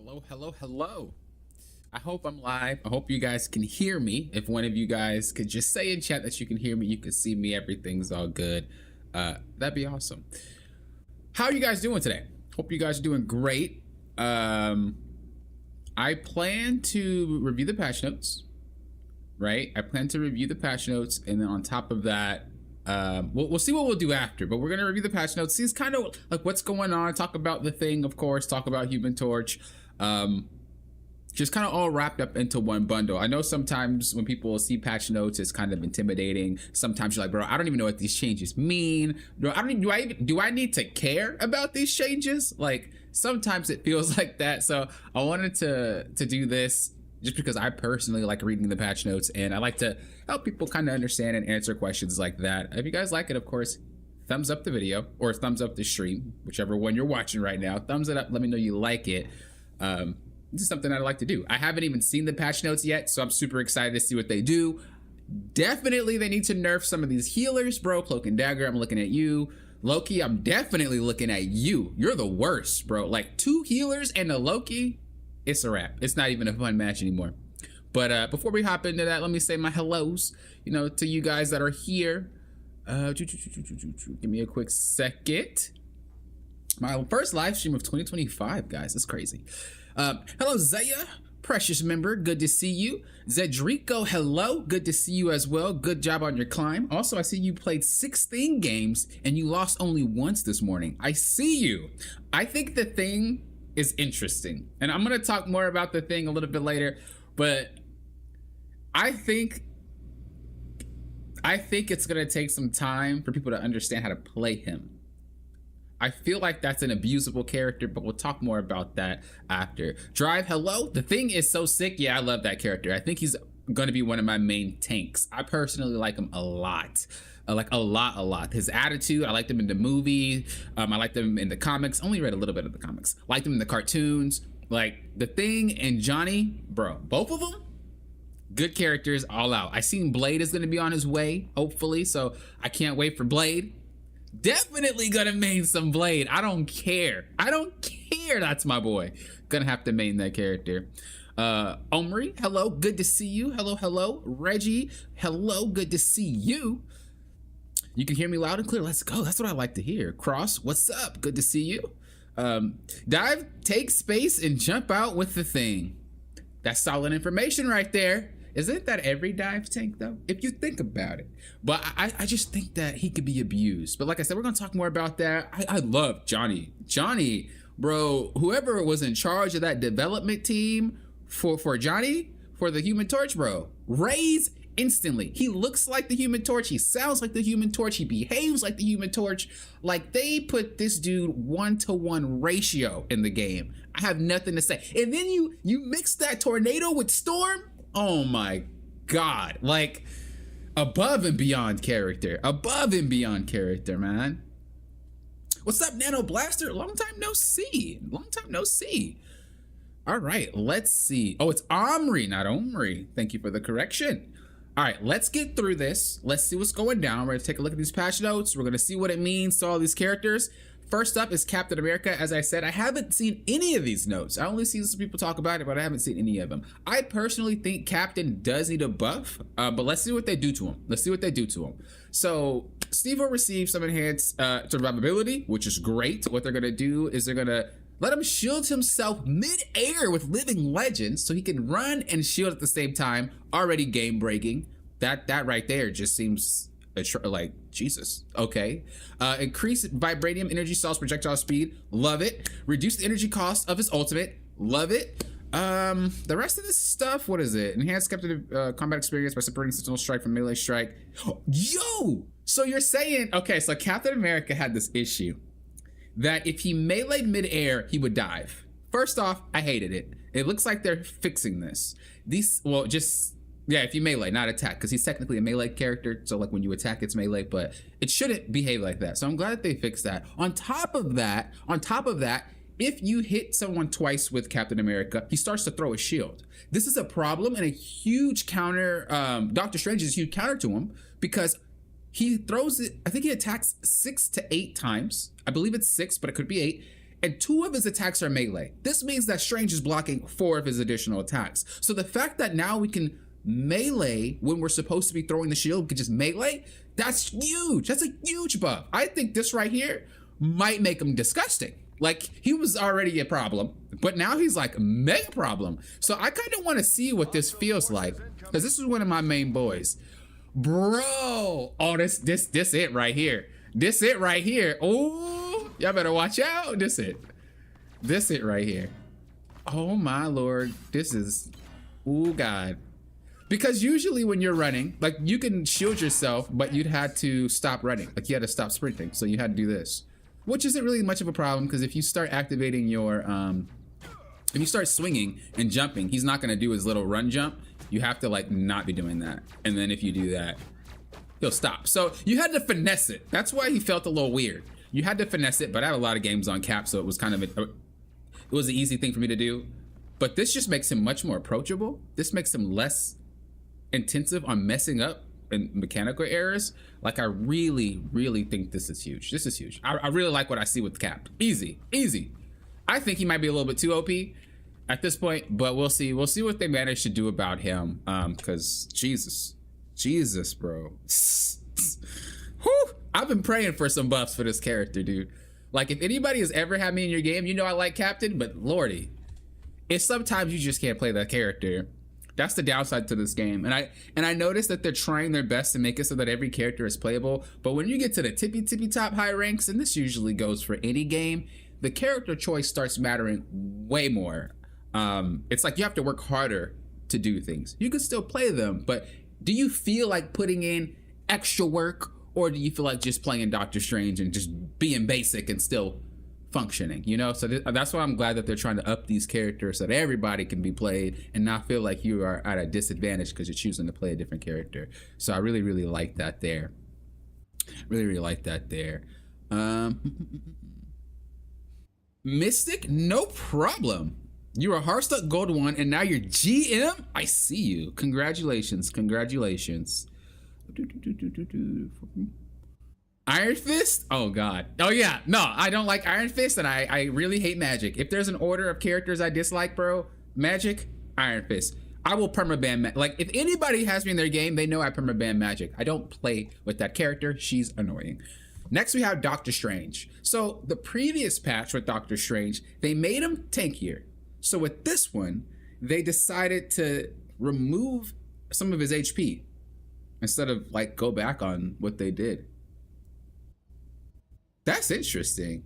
Hello, hello, hello. I hope I'm live. I hope you guys can hear me. If one of you guys could just say in chat that you can hear me, you can see me, everything's all good. That'd be awesome. How are you guys doing today? Hope you guys are doing great. I plan to review the patch notes, right? I plan to review the patch notes, and then on top of that, we'll see what we'll do after, but we're gonna review the patch notes, see kind of like what's going on, talk about the thing, of course, talk about Human Torch, just kind of all wrapped up into one bundle. I know sometimes when people see patch notes, it's kind of intimidating. Sometimes you're like, bro, I don't even know what these changes mean. Do I need to care about these changes? Like sometimes it feels like that. So I wanted to do this just because I personally like reading the patch notes, and I like to help people kind of understand and answer questions like that. If you guys like it, of course, thumbs up the video or thumbs up the stream, whichever one you're watching right now. Thumbs it up. Let me know you like it. This is something I'd like to do. I haven't even seen the patch notes yet, so I'm super excited to see what they do. Definitely they need to nerf some of these healers, bro. Cloak and Dagger, I'm looking at you. Loki, I'm definitely looking at you. You're the worst, bro. Like 2 healers and a Loki, it's a wrap. It's not even a fun match anymore. But before we hop into that, let me say my hellos, to you guys that are here. Give me a quick second. My first live stream of 2025, guys. That's crazy. Hello, Zaya, precious member. Good to see you. Zedrico, hello. Good to see you as well. Good job on your climb. Also, I see you played 16 games and you lost only once this morning. I see you. I think the thing is interesting, and I'm going to talk more about the thing a little bit later, but I think it's going to take some time for people to understand how to play him. I feel like that's an abusable character, but we'll talk more about that after. Drive, hello. The thing is so sick. Yeah, I love that character. I think he's going to be one of my main tanks. I personally like him a lot. Like a lot. His attitude, I liked him in the movie. I liked him in the comics. Only read a little bit of the comics. Liked him in the cartoons. Like the Thing and Johnny, bro, both of them, good characters all out. I seen Blade is going to be on his way, hopefully. So I can't wait for Blade. Definitely gonna main some Blade. I don't care. That's my boy. Gonna have to main that character. Omri, hello, good to see you. Hello. Reggie, hello, good to see you. You can hear me loud and clear. Let's go. That's what I like to hear. Cross, what's up? Good to see you. Dive, take space and jump out with the Thing. That's solid information right there. Isn't that every dive tank though? If you think about it. But I just think that he could be abused. But like I said, we're gonna talk more about that. I love Johnny. Johnny, bro, whoever was in charge of that development team for Johnny, for the Human Torch, bro, raise instantly. He looks like the Human Torch. He sounds like the Human Torch. He behaves like the Human Torch. Like they put this dude 1-to-1 ratio in the game. I have nothing to say. And then you mix that Tornado with Storm. Oh my God, like above and beyond character, man. What's up, Nano Blaster? Long time no see. All right, let's see. Oh, it's Omri, not Omri. Thank you for the correction. All right, let's get through this. Let's see what's going down. We're gonna take a look at these patch notes. We're gonna see what it means to all these characters. First up is Captain America. As I said, I haven't seen any of these notes. I only see some people talk about it, but I haven't seen any of them. I personally think Captain does need a buff, but let's see what they do to him. So Steve will receive some enhanced survivability, which is great. What they're gonna do is they're gonna let him shield himself mid-air with Living Legends so he can run and shield at the same time. Already game breaking. That right there just seems like Jesus. Okay. Increase vibranium energy source projectile speed. Love it. Reduce the energy cost of his ultimate. Love it. The rest of this stuff, what is it? Enhanced Captain combat experience by separating Sentinel Strike from Melee Strike. Yo! So you're saying, okay, so Captain America had this issue that if he meleeed midair, he would dive. First off, I hated it. It looks like they're fixing this. Yeah, if you melee, not attack, because he's technically a melee character, so like when you attack, it's melee, but it shouldn't behave like that. So I'm glad that they fixed that. On top of that, if you hit someone twice with Captain America, he starts to throw a shield. This is a problem and a huge counter. Doctor Strange is a huge counter to him because he throws it. I think he attacks 6 to 8 times. I believe it's 6, but it could be 8. and 2 of his attacks are melee. This means that Strange is blocking 4 of his additional attacks. So the fact that now we can melee when we're supposed to be throwing the shield, we can just melee, that's huge. That's a huge buff. I think this right here might make him disgusting. Like, he was already a problem, but now he's like a mega problem. So I kind of want to see what this feels like, because this is one of my main boys. Bro, oh, this it right here. This it right here. Oh, y'all better watch out. This it right here. Oh my Lord, this is, oh God. Because usually when you're running, like, you can shield yourself, but you'd had to stop running. Like, you had to stop sprinting, so you had to do this, which isn't really much of a problem, because if you start activating your, if you start swinging and jumping, he's not gonna do his little run jump. You have to like not be doing that. And then if you do that, he'll stop. So you had to finesse it. That's why he felt a little weird. You had to finesse it, but I had a lot of games on cap, so it was kind of, it was an easy thing for me to do. But this just makes him much more approachable. This makes him less intensive on messing up and mechanical errors. Like, I really, really think this is huge. This is huge. I really like what I see with Cap. Easy, easy. I think he might be a little bit too OP at this point, but we'll see. We'll see what they manage to do about him. Because Jesus, bro. Whew. I've been praying for some buffs for this character, dude. Like, if anybody has ever had me in your game, you know I like Captain, but Lordy, it's sometimes you just can't play that character. That's the downside to this game. And I noticed that they're trying their best to make it so that every character is playable. But when you get to the tippy top high ranks, and this usually goes for any game, the character choice starts mattering way more. It's like you have to work harder to do things. You can still play them, but do you feel like putting in extra work, or do you feel like just playing Doctor Strange and just being basic and still functioning, you know? So that's why I'm glad that they're trying to up these characters so that everybody can be played and not feel like you are at a disadvantage because you're choosing to play a different character. So I really, really like that there. Really like that there. Mystic, no problem. You're a Hearthstone Gold 1 and now you're GM? I see you. Congratulations. Iron Fist? Oh God. Oh yeah. No, I don't like Iron Fist, and I really hate Magic. If there's an order of characters I dislike, bro, Magic, Iron Fist. I will permaban. Like, if anybody has me in their game, they know I permaban Magic. I don't play with that character. She's annoying. Next, we have Doctor Strange. So the previous patch with Doctor Strange, they made him tankier. So with this one, they decided to remove some of his HP instead of like go back on what they did. That's interesting.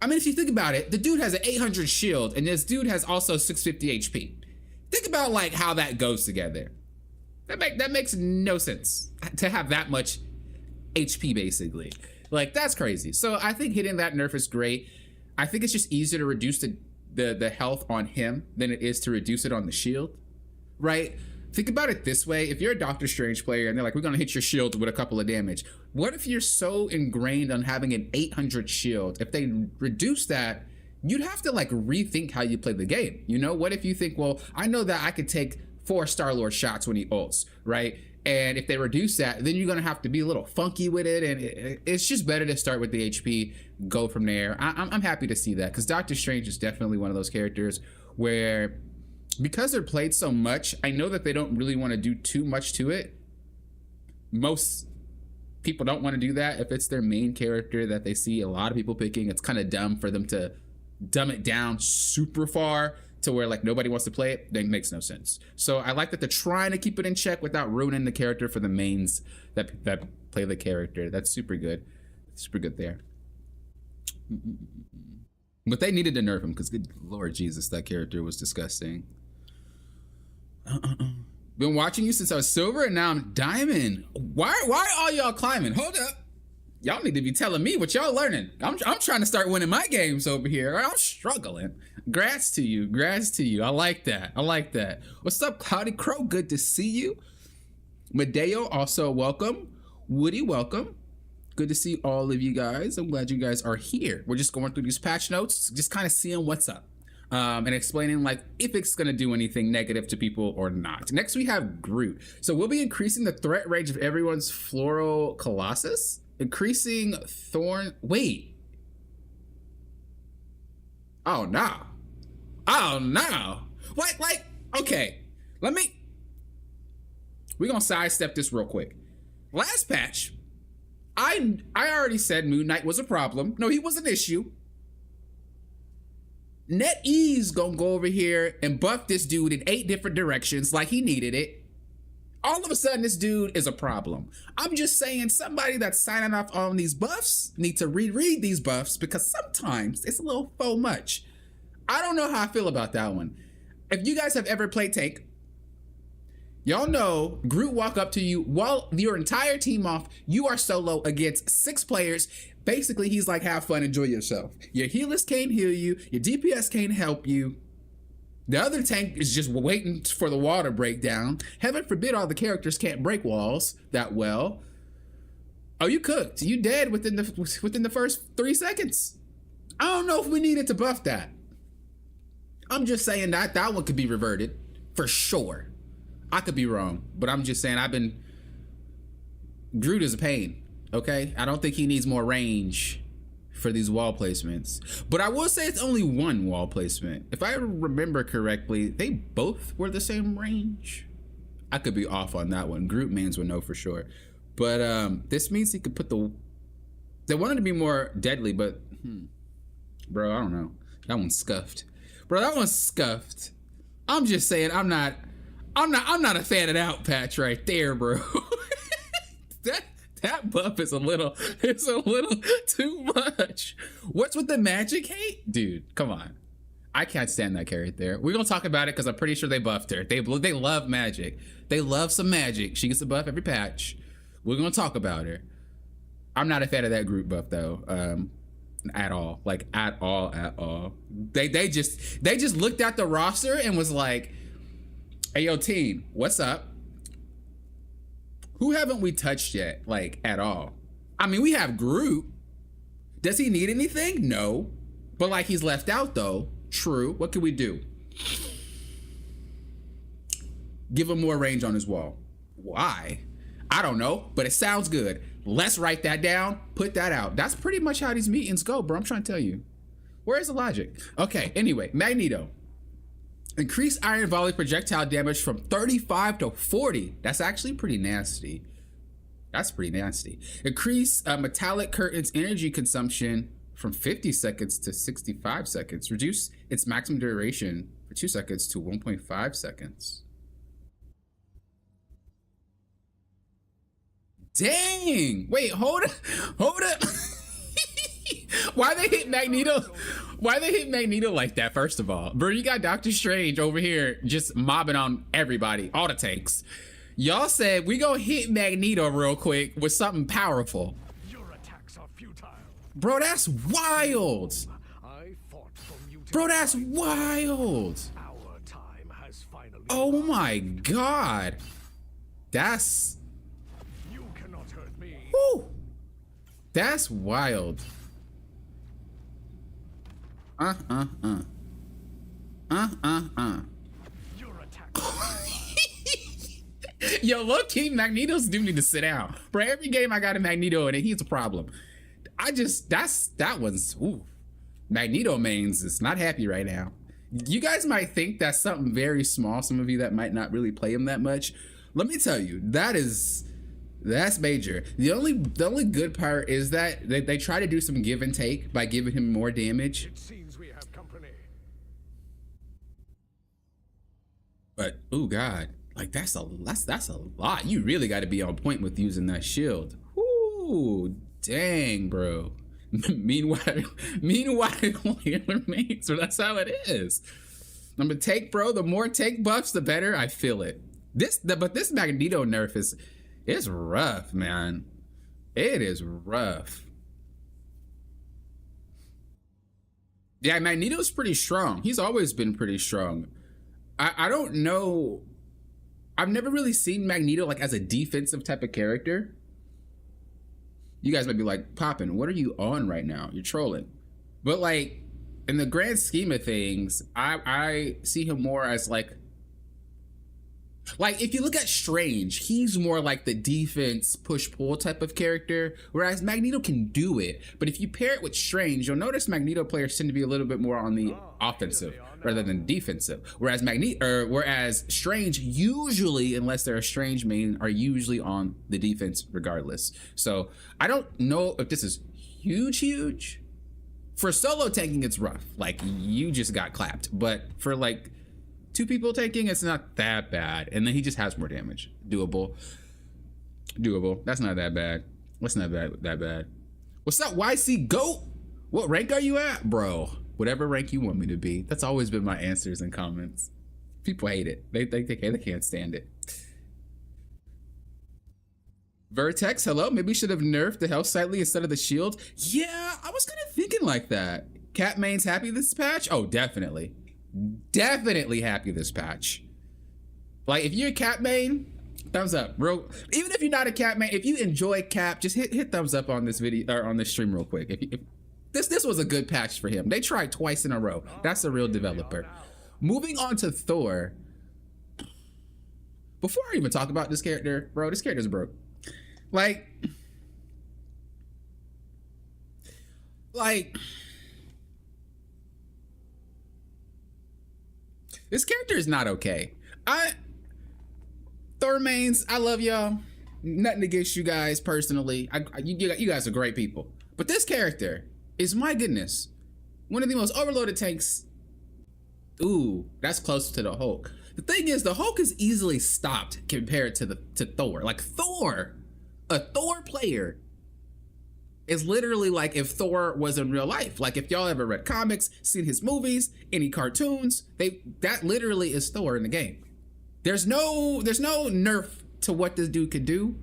I mean, if you think about it, the dude has an 800 shield and this dude has also 650 HP. Think about like how that goes together. That makes no sense to have that much HP basically. Like, that's crazy. So I think hitting that nerf is great. I think it's just easier to reduce the health on him than it is to reduce it on the shield, right? Think about it this way. If you're a Doctor Strange player and they're like, we're gonna hit your shield with a couple of damage. What if you're so ingrained on having an 800 shield? If they reduce that, you'd have to like rethink how you play the game. You know, what if you think, well, I know that I could take 4 Star-Lord shots when he ults, right? And if they reduce that, then you're gonna have to be a little funky with it. And it's just better to start with the HP, go from there. I'm happy to see that, because Doctor Strange is definitely one of those characters where, because they're played so much, I know that they don't really want to do too much to it. Most people don't want to do that. If it's their main character that they see a lot of people picking, it's kind of dumb for them to dumb it down super far to where like nobody wants to play it. That makes no sense. So I like that they're trying to keep it in check without ruining the character for the mains that play the character. That's super good. Super good there. But they needed to nerf him, because good Lord Jesus, that character was disgusting. Been watching you since I was silver and now I'm diamond. Why all y'all climbing? Hold up. Y'all need to be telling me what y'all learning. I'm trying to start winning my games over here. I'm struggling. Grats to you. I like that. What's up, Cloudy Crow? Good to see you. Medeo, also welcome. Woody, welcome. Good to see all of you guys. I'm glad you guys are here. We're just going through these patch notes, just kind of seeing what's up. And explaining like if it's gonna do anything negative to people or not. Next we have Groot. So we'll be increasing the threat range of everyone's Floral Colossus, increasing Thorn. Wait, Oh no. Oh no. What? Like, okay. We're gonna sidestep this real quick. Last patch, I already said Moon Knight was a problem. No, he was an issue. NetEase gonna go over here and buff this dude in 8 different directions like he needed it. All of a sudden, this dude is a problem. I'm just saying somebody that's signing off on these buffs need to reread these buffs because sometimes it's a little faux much. I don't know how I feel about that one. If you guys have ever played Tank, y'all know Groot walk up to you while your entire team off, you are solo against 6 players. Basically, he's like, have fun, enjoy yourself. Your healers can't heal you, your DPS can't help you. The other tank is just waiting for the wall to break down. Heaven forbid all the characters can't break walls that well. Oh, you cooked. You dead within the first 3 seconds. I don't know if we needed to buff that. I'm just saying that one could be reverted for sure. I could be wrong, but I'm just saying Groot is a pain, okay? I don't think he needs more range for these wall placements. But I will say it's only one wall placement. If I remember correctly, they both were the same range. I could be off on that one. Groot mains would know for sure. But this means he could put they wanted to be more deadly, but bro, I don't know. That one's scuffed. Bro, that one's scuffed. I'm just saying I'm not a fan of that patch right there, bro. That buff is a little too much. What's with the magic hate? Dude, come on. I can't stand that character there. We're gonna talk about it because I'm pretty sure they buffed her. They love magic. They love some magic. She gets a buff every patch. We're gonna talk about her. I'm not a fan of that group buff though. At all. Like at all. They just looked at the roster and was like, hey yo team, what's up? Who haven't we touched yet, like, at all? I mean, we have Groot. Does he need anything? No. But, like, he's left out, though. True. What can we do? Give him more range on his wall. Why? I don't know, but it sounds good. Let's write that down. Put that out. That's pretty much how these meetings go, bro. I'm trying to tell you. Where's the logic? Okay, anyway, Magneto. Increase iron volley projectile damage from 35 to 40. That's actually pretty nasty. That's pretty nasty. Increase metallic curtain's energy consumption from 50 seconds to 65 seconds. Reduce its maximum duration for 2 seconds to 1.5 seconds. Dang! Wait, hold up. Why they hit Magneto? Why they hit Magneto like that, first of all? Bro, you got Doctor Strange over here just mobbing on everybody, all the tanks. Y'all said we gonna hit Magneto real quick with something powerful. Your attacks are futile. Bro, that's wild. I fought for mutant Bro, that's rights. wild. Our time has finally Oh arrived. my God. That's... You cannot hurt me. Whew. That's wild. Your attacks. Yo, low-key, Magneto's do need to sit down. Bro, every game I got a Magneto in it, he's a problem. That one's, ooh. Magneto mains is not happy right now. You guys might think that's something very small, some of you that might not really play him that much. Let me tell you, that's major. The only good part is that they try to do some give and take by giving him more damage. It seems we have company. But oh God, like that's a lot. You really got to be on point with using that shield. Ooh, dang, bro. meanwhile, it remains. So that's how it is. I'm gonna take, bro. The more take buffs, the better. I feel it. But this Magneto nerf it's rough, man. It is rough. Yeah, Magneto's pretty strong. He's always been pretty strong. I don't know. I've never really seen Magneto like as a defensive type of character. You guys might be like, Poppin', what are you on right now? You're trolling. But like, in the grand scheme of things, I see him more as like Like, if you look at Strange, he's more like the defense push-pull type of character, whereas Magneto can do it. But if you pair it with Strange, you'll notice Magneto players tend to be a little bit more on the offensive rather than defensive. Whereas Strange usually, unless they're a Strange main, are usually on the defense regardless. So I don't know if this is huge. For solo tanking, it's rough. Like, you just got clapped. But for like 2 people taking, it's not that bad. And then he just has more damage. Doable. That's not that bad. That's not that bad. What's up, YC Goat? What rank are you at? Bro, whatever rank you want me to be. That's always been my answers and comments. People hate it. They can't stand it. Vertex, hello. Maybe we should have nerfed the health slightly instead of the shield. Yeah, I was kind of thinking like that. Cat main's happy this patch? Oh, definitely. Definitely happy this patch. Like, if you're a Cap main, thumbs up, bro. Even if you're not a Cap main, if you enjoy Cap, just hit thumbs up on this video or on this stream real quick. If this was a good patch for him. They tried twice in a row. That's a real developer. Moving on to Thor. Before I even talk about this character, bro, this character's broke. Like this character is not okay. Thor mains, I love y'all. Nothing against you guys personally. You guys are great people. But this character is, my goodness, one of the most overloaded tanks. Ooh, that's close to the Hulk. The thing is, the Hulk is easily stopped compared to Thor. Like, a Thor player is literally like if Thor was in real life. Like, if y'all ever read comics, seen his movies, any cartoons, that literally is Thor in the game. There's no nerf to what this dude could do.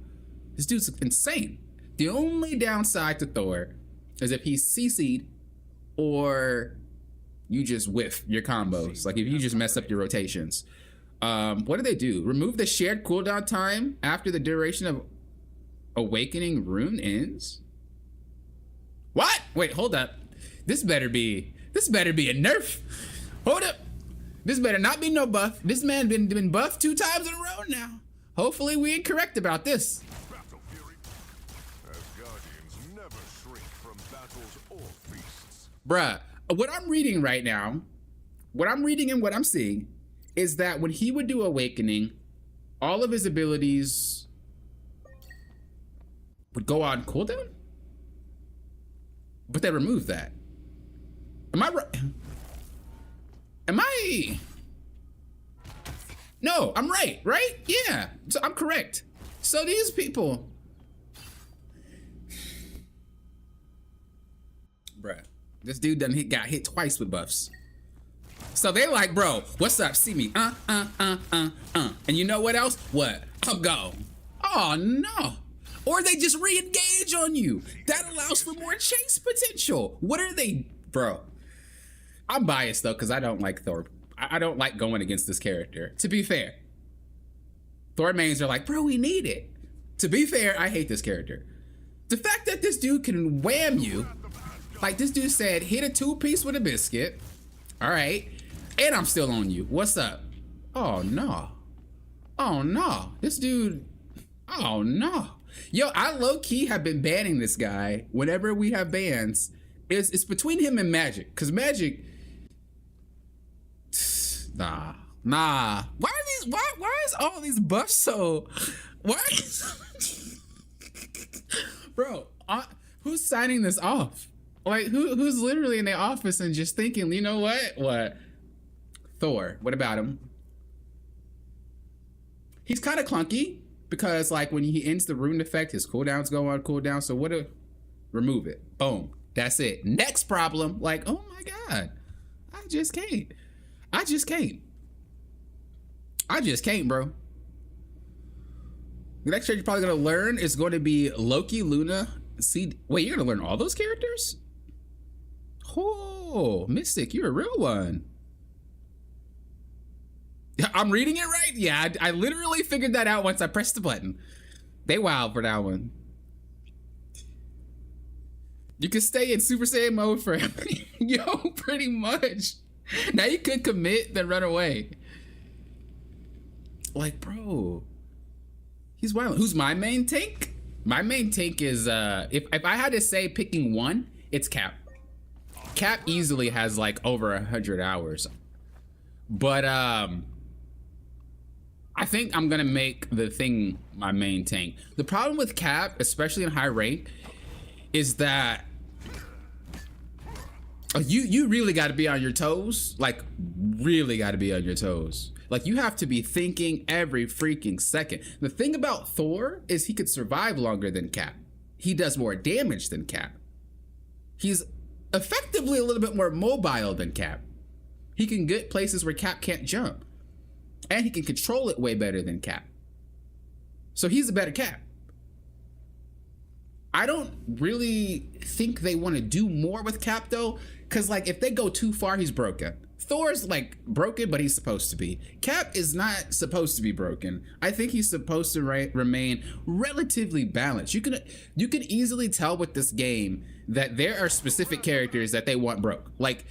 This dude's insane. The only downside to Thor is if he's CC'd or you just whiff your combos. Like, if you just mess up your rotations. What do they do? Remove the shared cooldown time after the duration of Awakening Rune ends? What? Wait, hold up. This better be a nerf. Hold up. This better not be no buff. This man been buffed 2 times in a row now. Hopefully we ain't correct about this. Battle fury. Asgardians never shrink from battles or feasts. Bruh, what I'm reading right now, what I'm reading and what I'm seeing is that when he would do Awakening, all of his abilities would go on cooldown? But they removed that. Am I right? No, I'm right? Yeah, so I'm correct. So these people, bruh, this dude got hit twice with buffs. So they like, bro, what's up? See me, And you know what else? What? I'm gone. Oh no. Or they just re-engage on you. That allows for more chase potential. What are they, bro? I'm biased though, because I don't like Thor. I don't like going against this character. To be fair, Thor mains are like, bro, we need it. To be fair, I hate this character. The fact that this dude can wham you, like this dude said, hit a 2-piece with a biscuit. All right, and I'm still on you. What's up? Oh no. Oh no. This dude. Oh no. Yo, I low-key have been banning this guy whenever we have bans. It's between him and Magic, because Magic, nah. Why is all these buffs so, bro, who's signing this off? Like, who's literally in the office and just thinking, you know what? Thor, what about him? He's kind of clunky. Because like when he ends the rune effect, his cooldowns go on cooldown. So remove it. Boom. That's it. Next problem. Like, oh my God. I just can't, bro. The next character you're probably gonna learn is going to be Loki, Luna. Wait, you're gonna learn all those characters? Oh, Mystic, you're a real one. I'm reading it right? Yeah, I literally figured that out once I pressed the button. They wild for that one. You can stay in Super Saiyan mode forever. Yo, pretty much. Now you could commit, then run away. like, bro, he's wild. Who's my main tank? My main tank is if I had to say picking one, it's Cap. Cap easily has like over 100 hours, but I think I'm gonna make the Thing my main tank. The problem with Cap, especially in high rank, is that you really got to be on your toes. Like, really got to be on your toes. Like, you have to be thinking every freaking second. The thing about Thor is he could survive longer than Cap. He does more damage than Cap. He's effectively a little bit more mobile than Cap. He can get places where Cap can't jump. And he can control it way better than Cap. So he's a better Cap. I don't really think they want to do more with Cap though, because like if they go too far, he's broken. Thor's like broken, but he's supposed to be. Cap is not supposed to be broken. I think he's supposed to remain relatively balanced. You can easily tell with this game that there are specific characters that they want broke. Like,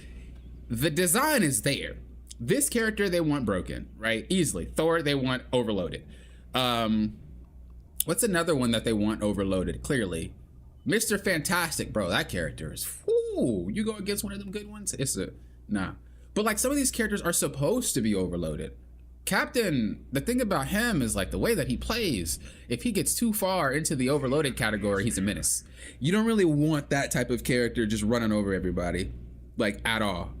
the design is there. This character they want broken, right? Easily. Thor they want overloaded. What's another one that they want overloaded? Clearly, Mr. Fantastic, bro. That character is, whoo, you go against one of them good ones, it's a nah. But like, some of these characters are supposed to be overloaded. Captain, the thing about him is like the way that he plays. If he gets too far into the overloaded category, he's a menace. You don't really want that type of character just running over everybody, like, at all.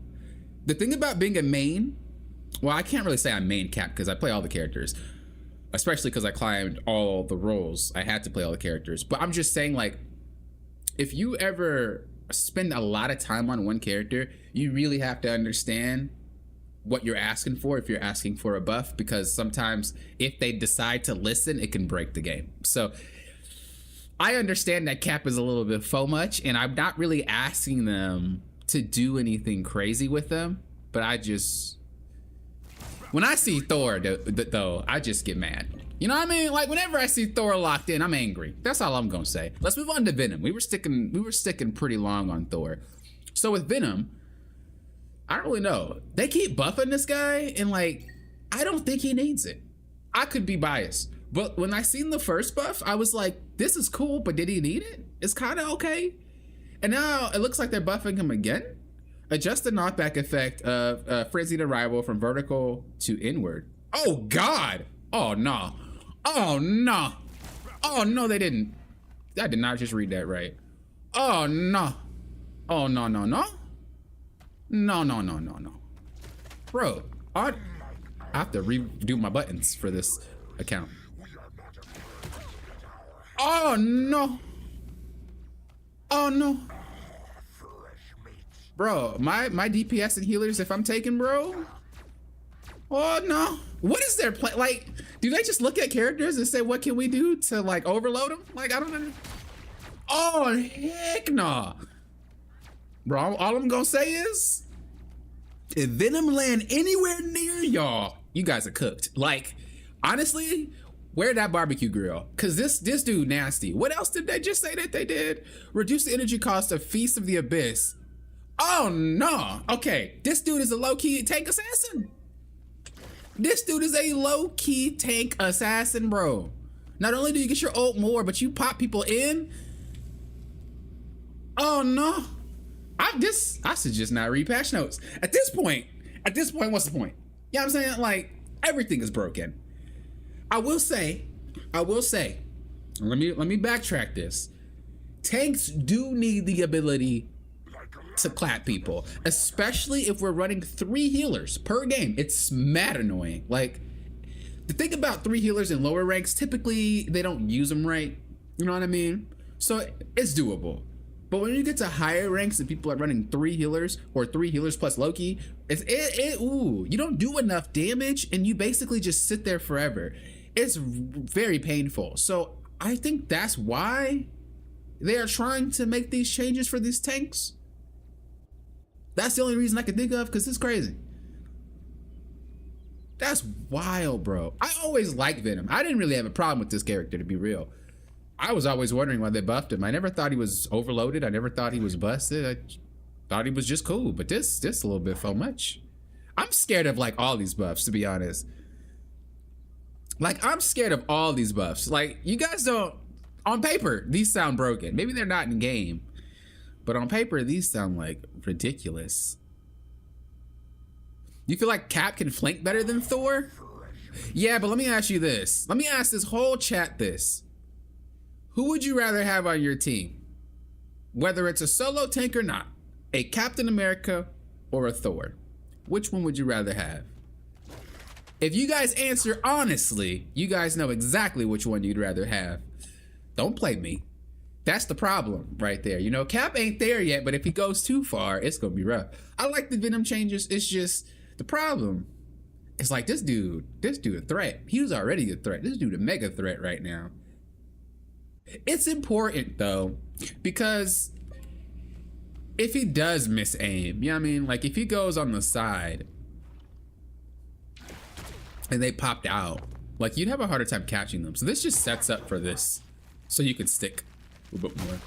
The thing about being a main, well, I can't really say I'm main Cap because I play all the characters, especially because I climbed all the roles. I had to play all the characters. But I'm just saying, like, if you ever spend a lot of time on one character, you really have to understand what you're asking for if you're asking for a buff, because sometimes if they decide to listen, it can break the game. So I understand that Cap is a little bit faux much, and I'm not really asking them to do anything crazy with them, but I just, when I see Thor though, I just get mad. You know what I mean? Like, whenever I see Thor locked in, I'm angry. That's all I'm gonna say. Let's move on to Venom. We were sticking pretty long on Thor. So with Venom, I don't really know. They keep buffing this guy, and like, I don't think he needs it. I could be biased, but when I seen the first buff, I was like, this is cool, but did he need it? It's kind of okay. And now it looks like they're buffing him again. Adjust the knockback effect of frenzied arrival from vertical to inward. Oh God! Oh no! Oh no! Oh no! They didn't. I did not just read that right. Oh no! Oh no! No no! No no no no no! Bro, I have to redo my buttons for this account. Oh no! Oh no! Bro, my DPS and healers, if I'm taking, bro. Oh no! What is their plan? Like, do they just look at characters and say, what can we do to like overload them? Like, I don't know. Oh heck no! Bro, all I'm gonna say is, if Venom land anywhere near y'all, you guys are cooked. Like, honestly, where that barbecue grill? Cause this dude nasty. What else did they just say that they did? Reduce the energy cost of Feast of the Abyss. Oh no! Okay, this dude is a low-key tank assassin. This dude is a low-key tank assassin, bro. Not only do you get your ult more, but you pop people in. Oh no! I should just not read patch notes. At this point, what's the point? You know what I'm saying? Like, everything is broken. I will say, let me backtrack this. Tanks do need the ability to clap people, especially if we're running 3 healers per game. It's mad annoying. Like, the thing about 3 healers in lower ranks, typically they don't use them right. You know what I mean? So it's doable. But when you get to higher ranks and people are running 3 healers or 3 healers plus Loki, ooh, you don't do enough damage and you basically just sit there forever. It's very painful. So I think that's why they are trying to make these changes for these tanks. That's the only reason I can think of, because it's crazy. That's wild, bro. I always liked Venom. I didn't really have a problem with this character, to be real. I was always wondering why they buffed him. I never thought he was overloaded. I never thought he was busted. I thought he was just cool, but this a little bit so much. I'm scared of like all these buffs, to be honest. Like, I'm scared of all these buffs. Like, you guys don't, on paper, these sound broken. Maybe they're not in game, but on paper, these sound like ridiculous. You feel like Cap can flank better than Thor? Yeah, but let me ask you this. Let me ask this whole chat this. Who would you rather have on your team? Whether it's a solo tank or not, a Captain America or a Thor? Which one would you rather have? If you guys answer honestly, you guys know exactly which one you'd rather have. Don't play me. That's the problem right there. You know, Cap ain't there yet, but if he goes too far, it's gonna be rough. I like the Venom changes. It's just the problem. It's like this dude a threat. He was already a threat. This dude a mega threat right now. It's important though, because if he does miss aim, you know what I mean? Like if he goes on the side and they popped out, like you'd have a harder time catching them. So this just sets up for this, so you can stick a bit more.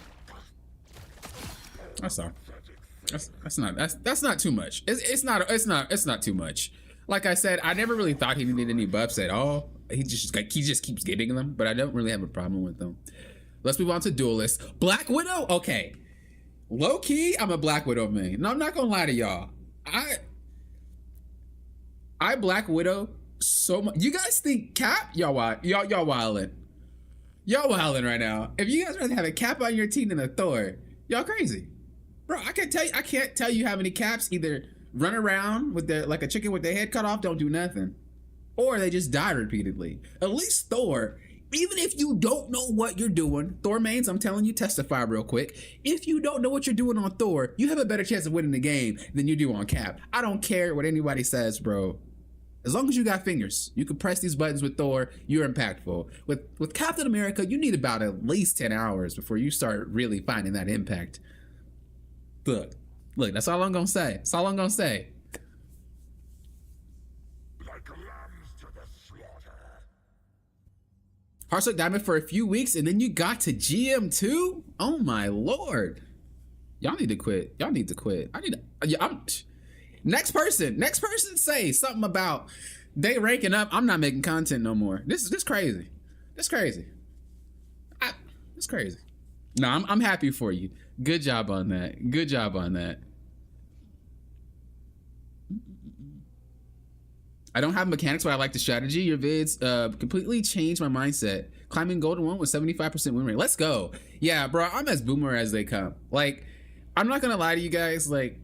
That's all. That's not too much. It's not too much. Like I said, I never really thought he needed any buffs at all. He just keeps getting them, but I don't really have a problem with them. Let's move on to Duelist. Black Widow. Okay, low key, I'm a Black Widow main. No, I'm not gonna lie to y'all. I Black Widow so much. You guys think Cap? Y'all wildin'. Y'all wildin' right now. If you guys rather have a Cap on your team than a Thor, y'all crazy. Bro, I can't tell you how many Caps either run around with their like a chicken with their head cut off, don't do nothing, or they just die repeatedly. At least Thor, even if you don't know what you're doing, Thor mains, I'm telling you, testify real quick. If you don't know what you're doing on Thor, you have a better chance of winning the game than you do on Cap. I don't care what anybody says, bro. As long as you got fingers, you can press these buttons with Thor, you're impactful. With Captain America, you need about at least 10 hours before you start really finding that impact. Look, that's all I'm gonna say. That's all I'm gonna say. Like lambs to the slaughter. Hearthstone Diamond for a few weeks, and then you got to GM2? Oh my lord. Y'all need to quit. Y'all need to quit. Next person say something about they ranking up. I'm not making content no more. This crazy. This crazy. It's crazy. No, I'm happy for you. Good job on that. Good job on that. I don't have mechanics, but I like the strategy. Your vids completely changed my mindset. Climbing Golden 1 with 75% win rate. Let's go. Yeah, bro, I'm as boomer as they come. Like, I'm not gonna lie to you guys. Like,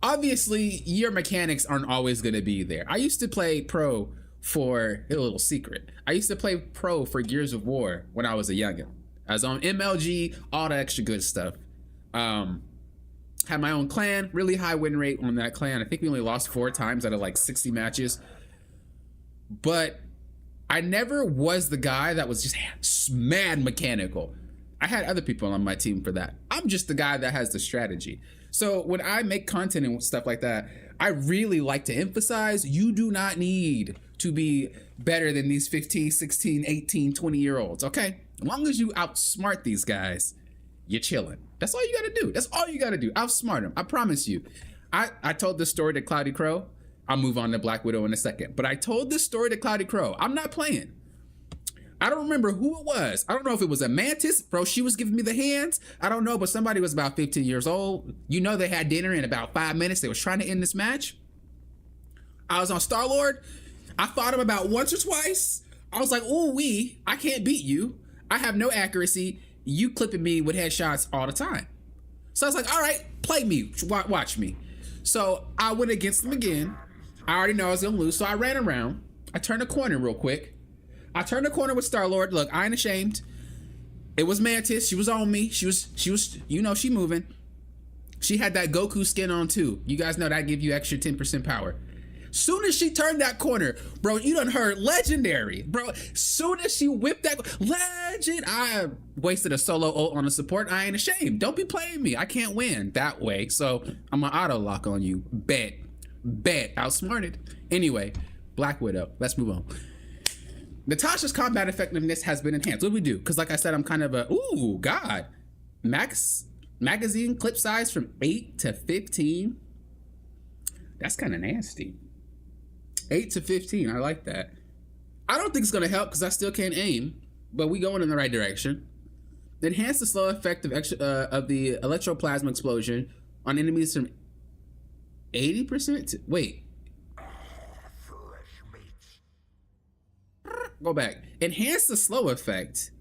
obviously, your mechanics aren't always gonna be there. I used to play pro for a little secret. I used to play pro for Gears of War when I was a youngin'. I was on MLG, all the extra good stuff. Had my own clan, really high win rate on that clan. I think we only lost 4 times out of like 60 matches. But I never was the guy that was just mad mechanical. I had other people on my team for that. I'm just the guy that has the strategy. So when I make content and stuff like that, I really like to emphasize you do not need to be better than these 15, 16, 18, 20-year-olds, okay? As long as you outsmart these guys, you're chilling. That's all you gotta do. That's all you gotta do. Outsmart them. I promise you. I told this story to Cloudy Crow. I'll move on to Black Widow in a second. But I told this story to Cloudy Crow. I'm not playing. I don't remember who it was. I don't know if it was a Mantis. Bro, she was giving me the hands. I don't know, but somebody was about 15 years old. You know they had dinner in about 5 minutes. They was trying to end this match. I was on Star-Lord. I fought him about once or twice. I was like, ooh I can't beat you. I have no accuracy. You clipping me with headshots all the time. So I was like, all right, play me, watch me. So I went against him again. I already know I was gonna lose, so I ran around. I turned a corner real quick. I turned a corner with Star-Lord. Look, I ain't ashamed. It was Mantis. She was on me. She was, you know, she moving. She had that Goku skin on too. You guys know that give you extra 10% power. Soon as she turned that corner, bro, you done heard legendary, bro. Soon as she whipped that legend, I wasted a solo ult on a support. I ain't ashamed. Don't be playing me. I can't win that way. So I'm gonna auto lock on you. Bet. Outsmarted. Anyway, Black Widow. Let's move on. Natasha's combat effectiveness has been enhanced. What do we do? Because like I said, I'm kind of a, ooh, God. Max magazine clip size from 8 to 15. That's kind of nasty. 8 to 15. I like that. I don't think it's gonna help because I still can't aim, but we going in the right direction. Enhance the slow effect of the electroplasma explosion on enemies from 80% to wait. Go back. Enhance the slow effect.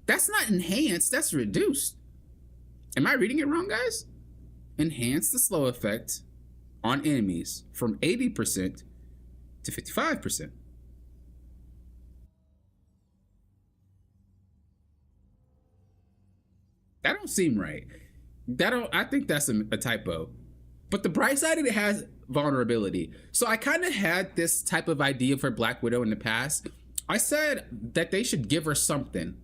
That's not enhanced, that's reduced. Am I reading it wrong, guys? Enhance the slow effect on enemies from 80% to 55%. That don't seem right. I think that's a typo. But the bright side of it has vulnerability. So I kind of had this type of idea for Black Widow in the past. I said that they should give her something.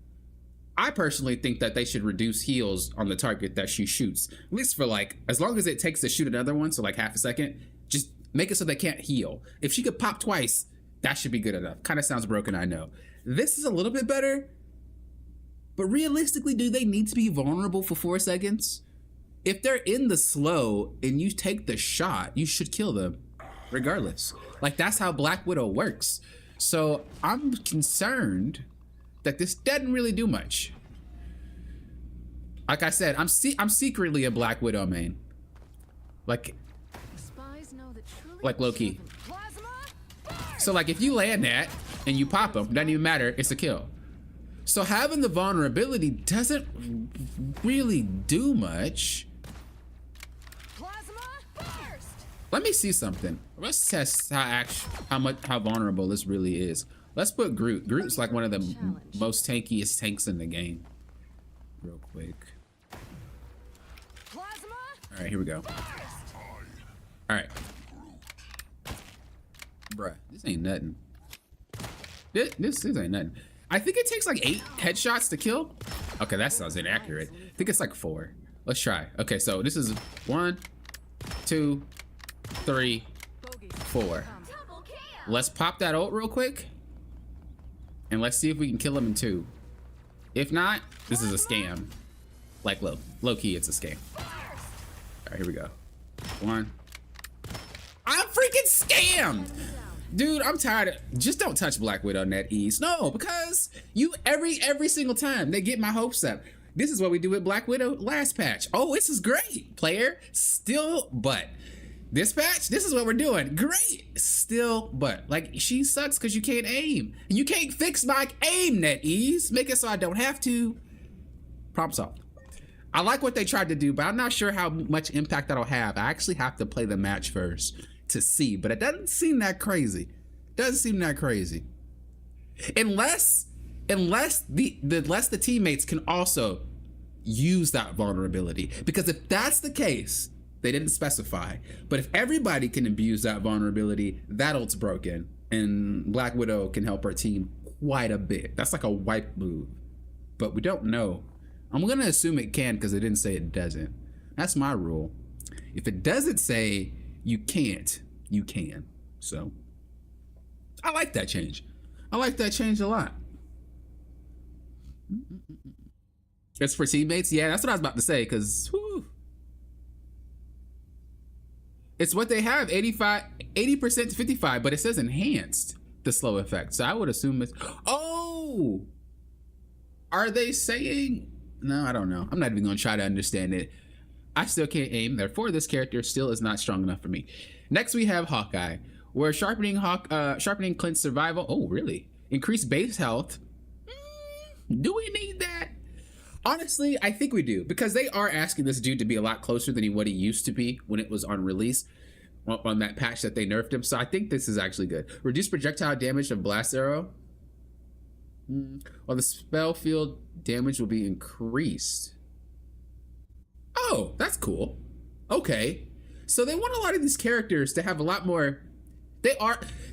I personally think that they should reduce heals on the target that she shoots. At least for like, as long as it takes to shoot another one, so like half a second, just make it so they can't heal. If she could pop twice, that should be good enough. Kind of sounds broken, I know. This is a little bit better, but realistically, do they need to be vulnerable for 4 seconds? If they're in the slow and you take the shot, you should kill them regardless. Like, that's how Black Widow works. So I'm concerned that this doesn't really do much. Like I said, I'm secretly a Black Widow main. Like low-key. So like if you land that and you pop them, doesn't even matter, it's a kill. So having the vulnerability doesn't really do much. Let me see something. Let's test how vulnerable this really is. Let's put Groot. Groot's like one of the most tankiest tanks in the game. Real quick. All right, here we go. All right. Bruh, this ain't nothing. This ain't nothing. I think it takes like 8 headshots to kill. Okay, that sounds inaccurate. I think it's like 4. Let's try. Okay, so this is 1, 2, 3, 4. Let's pop that ult real quick. And let's see if we can kill him in 2. If not, this is a scam. Like low key, it's a scam. All right, here we go. 1. I'm freaking scammed! Dude, I'm tired of, just don't touch Black Widow NetEase. No, because you every single time they get my hopes up. This is what we do with Black Widow last patch. Oh, this is great, player. Still, but this patch, this is what we're doing. Great, still, but like she sucks because you can't aim. And you can't fix my aim, NetEase. Make it so I don't have to. Problem solved. I like what they tried to do, but I'm not sure how much impact that'll have. I actually have to play the match first to see, but it doesn't seem that crazy. Doesn't seem that crazy. Unless the teammates can also use that vulnerability. Because if that's the case, they didn't specify. But if everybody can abuse that vulnerability, that ult's broken. And Black Widow can help her team quite a bit. That's like a wipe move. But we don't know. I'm gonna assume it can because it didn't say it doesn't. That's my rule. If it doesn't say you can't, you can. So I like that change. I like that change a lot. It's for teammates. Yeah, that's what I was about to say, because it's what they have, 80% to 55, but it says enhanced the slow effect. So I would assume it's, oh, are they saying, no, I don't know. I'm not even gonna try to understand it. I still can't aim, therefore this character still is not strong enough for me. Next we have Hawkeye. We're sharpening Clint's survival. Oh, really? Increase base health. Do we need that? Honestly, I think we do, because they are asking this dude to be a lot closer than what he used to be when it was on release, on that patch that they nerfed him. So I think this is actually good. Reduce projectile damage of blast arrow. While the spell field damage will be increased. Oh, that's cool. Okay. So they want a lot of these characters to have a lot more.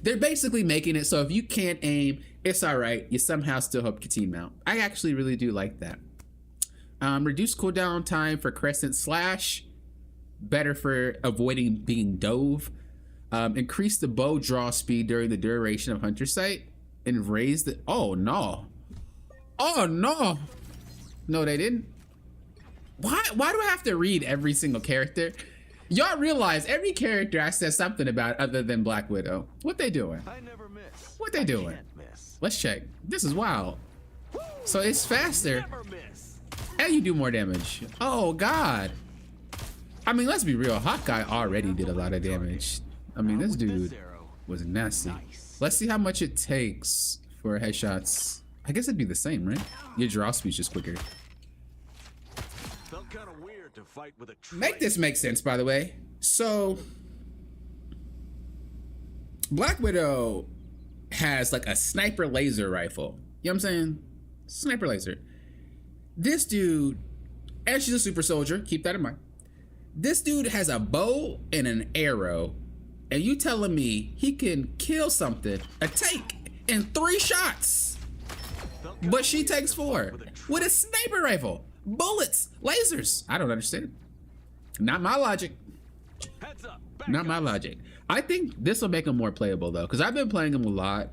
They're basically making it so if you can't aim, it's all right. You somehow still help your team out. I actually really do like that. Reduce cooldown time for Crescent Slash. Better for avoiding being dove. Increase the bow draw speed during the duration of Hunter Sight. And raise the, oh no. Oh no. No, they didn't. Why do I have to read every single character? Y'all realize every character I said something about other than Black Widow. What they doing? I never miss. What they doing? Can't miss. Let's check. This is wild. So it's faster Never miss. and you do more damage. Oh God. I mean, let's be real. Hawkeye already did a lot of damage. I mean, this dude was nasty. Nice. Let's see how much it takes for headshots. I guess it'd be the same, right? Your draw speed's just quicker. Felt kind of weird to fight with a Make this make sense, by the way. So, Black Widow has like a sniper laser rifle. You know what I'm saying? Sniper laser. This dude, and she's a super soldier, keep that in mind. This dude has a bow and an arrow, and you telling me he can kill something, a tank, in 3 shots? But she takes 4 with a sniper rifle, bullets, lasers. I don't understand. Not my logic. Heads up. Not my logic. I think this will make him more playable though, because I've been playing him a lot.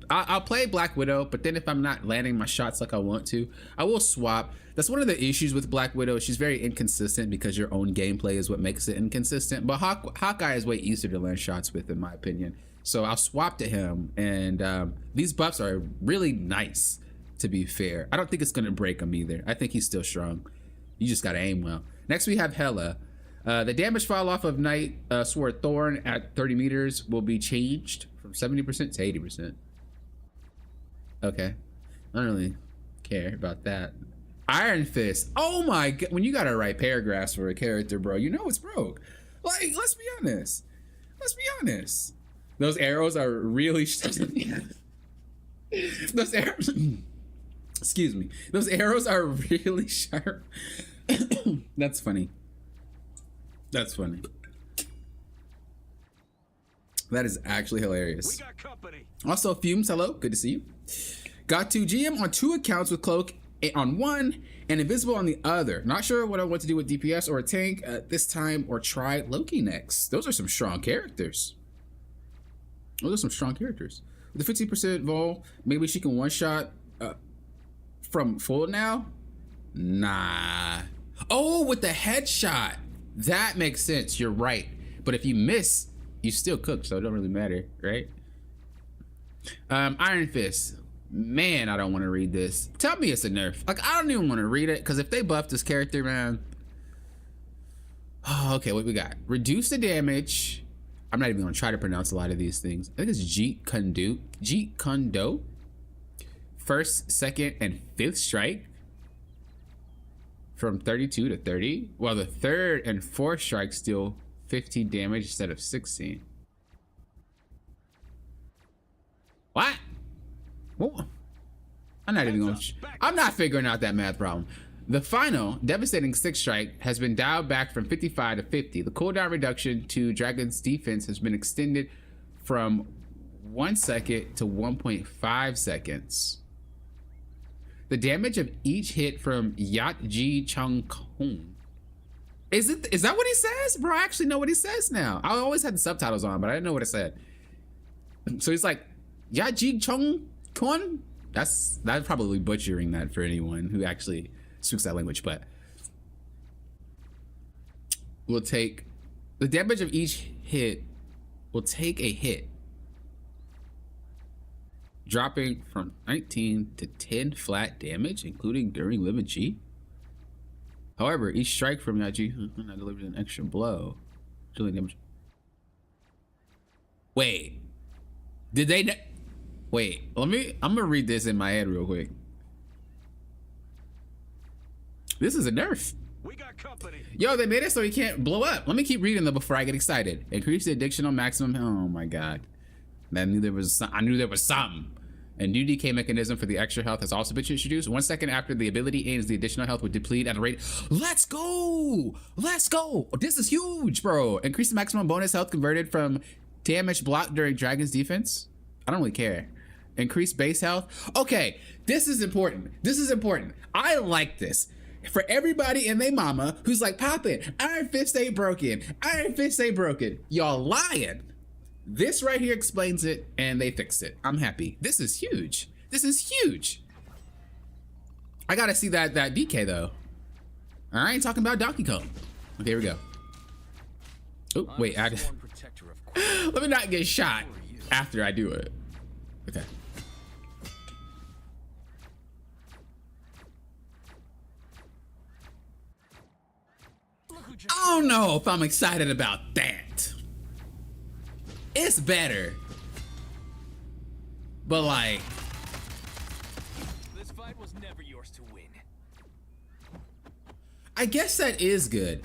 I'll play Black Widow, but then if I'm not landing my shots like I want to, I will swap. That's one of the issues with Black Widow. She's very inconsistent because your own gameplay is what makes it inconsistent. But Hawkeye is way easier to land shots with, in my opinion. So I'll swap to him, and these buffs are really nice, to be fair. I don't think it's going to break him either. I think he's still strong. You just got to aim well. Next we have Hela. The damage fall off of Night Sword Thorn at 30 meters will be changed from 70% to 80%. Okay. I don't really care about that. Iron Fist. Oh my God. When you got to write paragraphs for a character, bro, you know it's broke. Like, let's be honest. Let's be honest. Those arrows are really... Those arrows... Excuse me. Those arrows are really sharp. That's funny. That's funny. That is actually hilarious. We got company. Also, Fumes, hello. Good to see you. Got to GM on 2 accounts with Cloak on one and Invisible on the other. Not sure what I want to do with DPS or a tank this time, or try Loki next. Those are some strong characters. Those are some strong characters. With the 15% vol, maybe she can one-shot from full now? Nah. Oh, with the headshot. That makes sense. You're right. But if you miss, you still cook, so it don't really matter, right? Iron Fist. Man, I don't want to read this. Tell me it's a nerf. Like, I don't even want to read it, because if they buff this character, man. Oh, okay, what we got? Reduce the damage. I'm not even going to try to pronounce a lot of these things. I think it's Jeet Kune. Jeet Kune Do. First, second, and 5th strike. From 32 to 30. While the 3rd and 4th strikes deal 15 damage instead of 16. What? Whoa. I'm not even going to... I'm not figuring out that math problem. The final devastating 6th strike has been dialed back from 55 to 50. The cooldown reduction to Dragon's defense has been extended from 1 second to 1.5 seconds. The damage of each hit from Yat Ji Chung Kong. Is that what he says? Bro, I actually know what he says now. I always had the subtitles on, but I didn't know what it said. So he's like, Yat Ji Chung Kong? That's probably butchering that for anyone who actually speaks that language, but we'll take the damage of each hit will take a hit, dropping from 19 to 10 flat damage, including during Limit G. However, each strike from Yaji delivers an extra blow. Wait, did they? Wait, I'm gonna read this in my head real quick. This is a nerf. We got company. Yo, they made it so he can't blow up. Let me keep reading them before I get excited. Increase the additional maximum. Oh my God. I knew there was something. A new decay mechanism for the extra health has also been introduced. 1 second after the ability ends, the additional health would deplete at a rate. Let's go! Let's go! This is huge, bro. Increase the maximum bonus health converted from damage blocked during Dragon's defense. I don't really care. Increase base health. Okay, this is important. This is important. I like this. For everybody and they mama who's like, poppin', Iron Fist ain't broken. Iron Fist ain't broken. Y'all lying. This right here explains it, and they fixed it. I'm happy. This is huge. This is huge. I gotta see that DK though. I ain't talking about Donkey Kong. Okay, here we go. Oh, wait, let me not get shot after I do it. Okay. I don't know if I'm excited about that. It's better. But like, this fight was never yours to win. I guess that is good.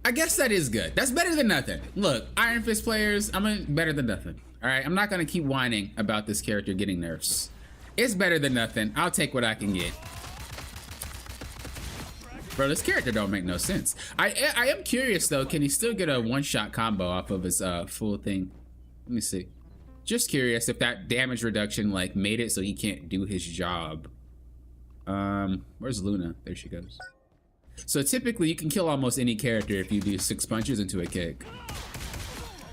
I guess that is good. That's better than nothing. Look, Iron Fist players, better than nothing. All right, I'm not gonna keep whining about this character getting nerfs. It's better than nothing. I'll take what I can get. Bro, this character don't make no sense. I am curious though, can he still get a one-shot combo off of his full thing? Let me see. Just curious if that damage reduction like made it so he can't do his job. Where's Luna? There she goes. So typically you can kill almost any character if you do 6 punches into a kick.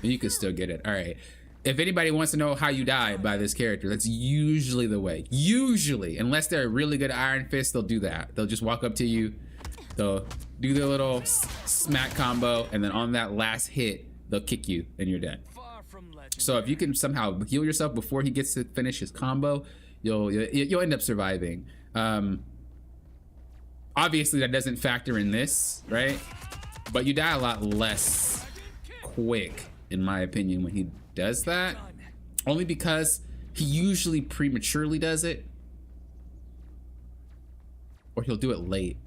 And you can still get it. All right. If anybody wants to know how you die by this character, that's usually the way. Usually, unless they're a really good Iron Fist, they'll do that. They'll just walk up to you, they'll do their little smack combo, and then on that last hit, they'll kick you and you're dead. So if you can somehow heal yourself before he gets to finish his combo, you'll end up surviving. Obviously that doesn't factor in this, right? But you die a lot less quick, in my opinion, when he does that. Only because he usually prematurely does it. Or he'll do it late.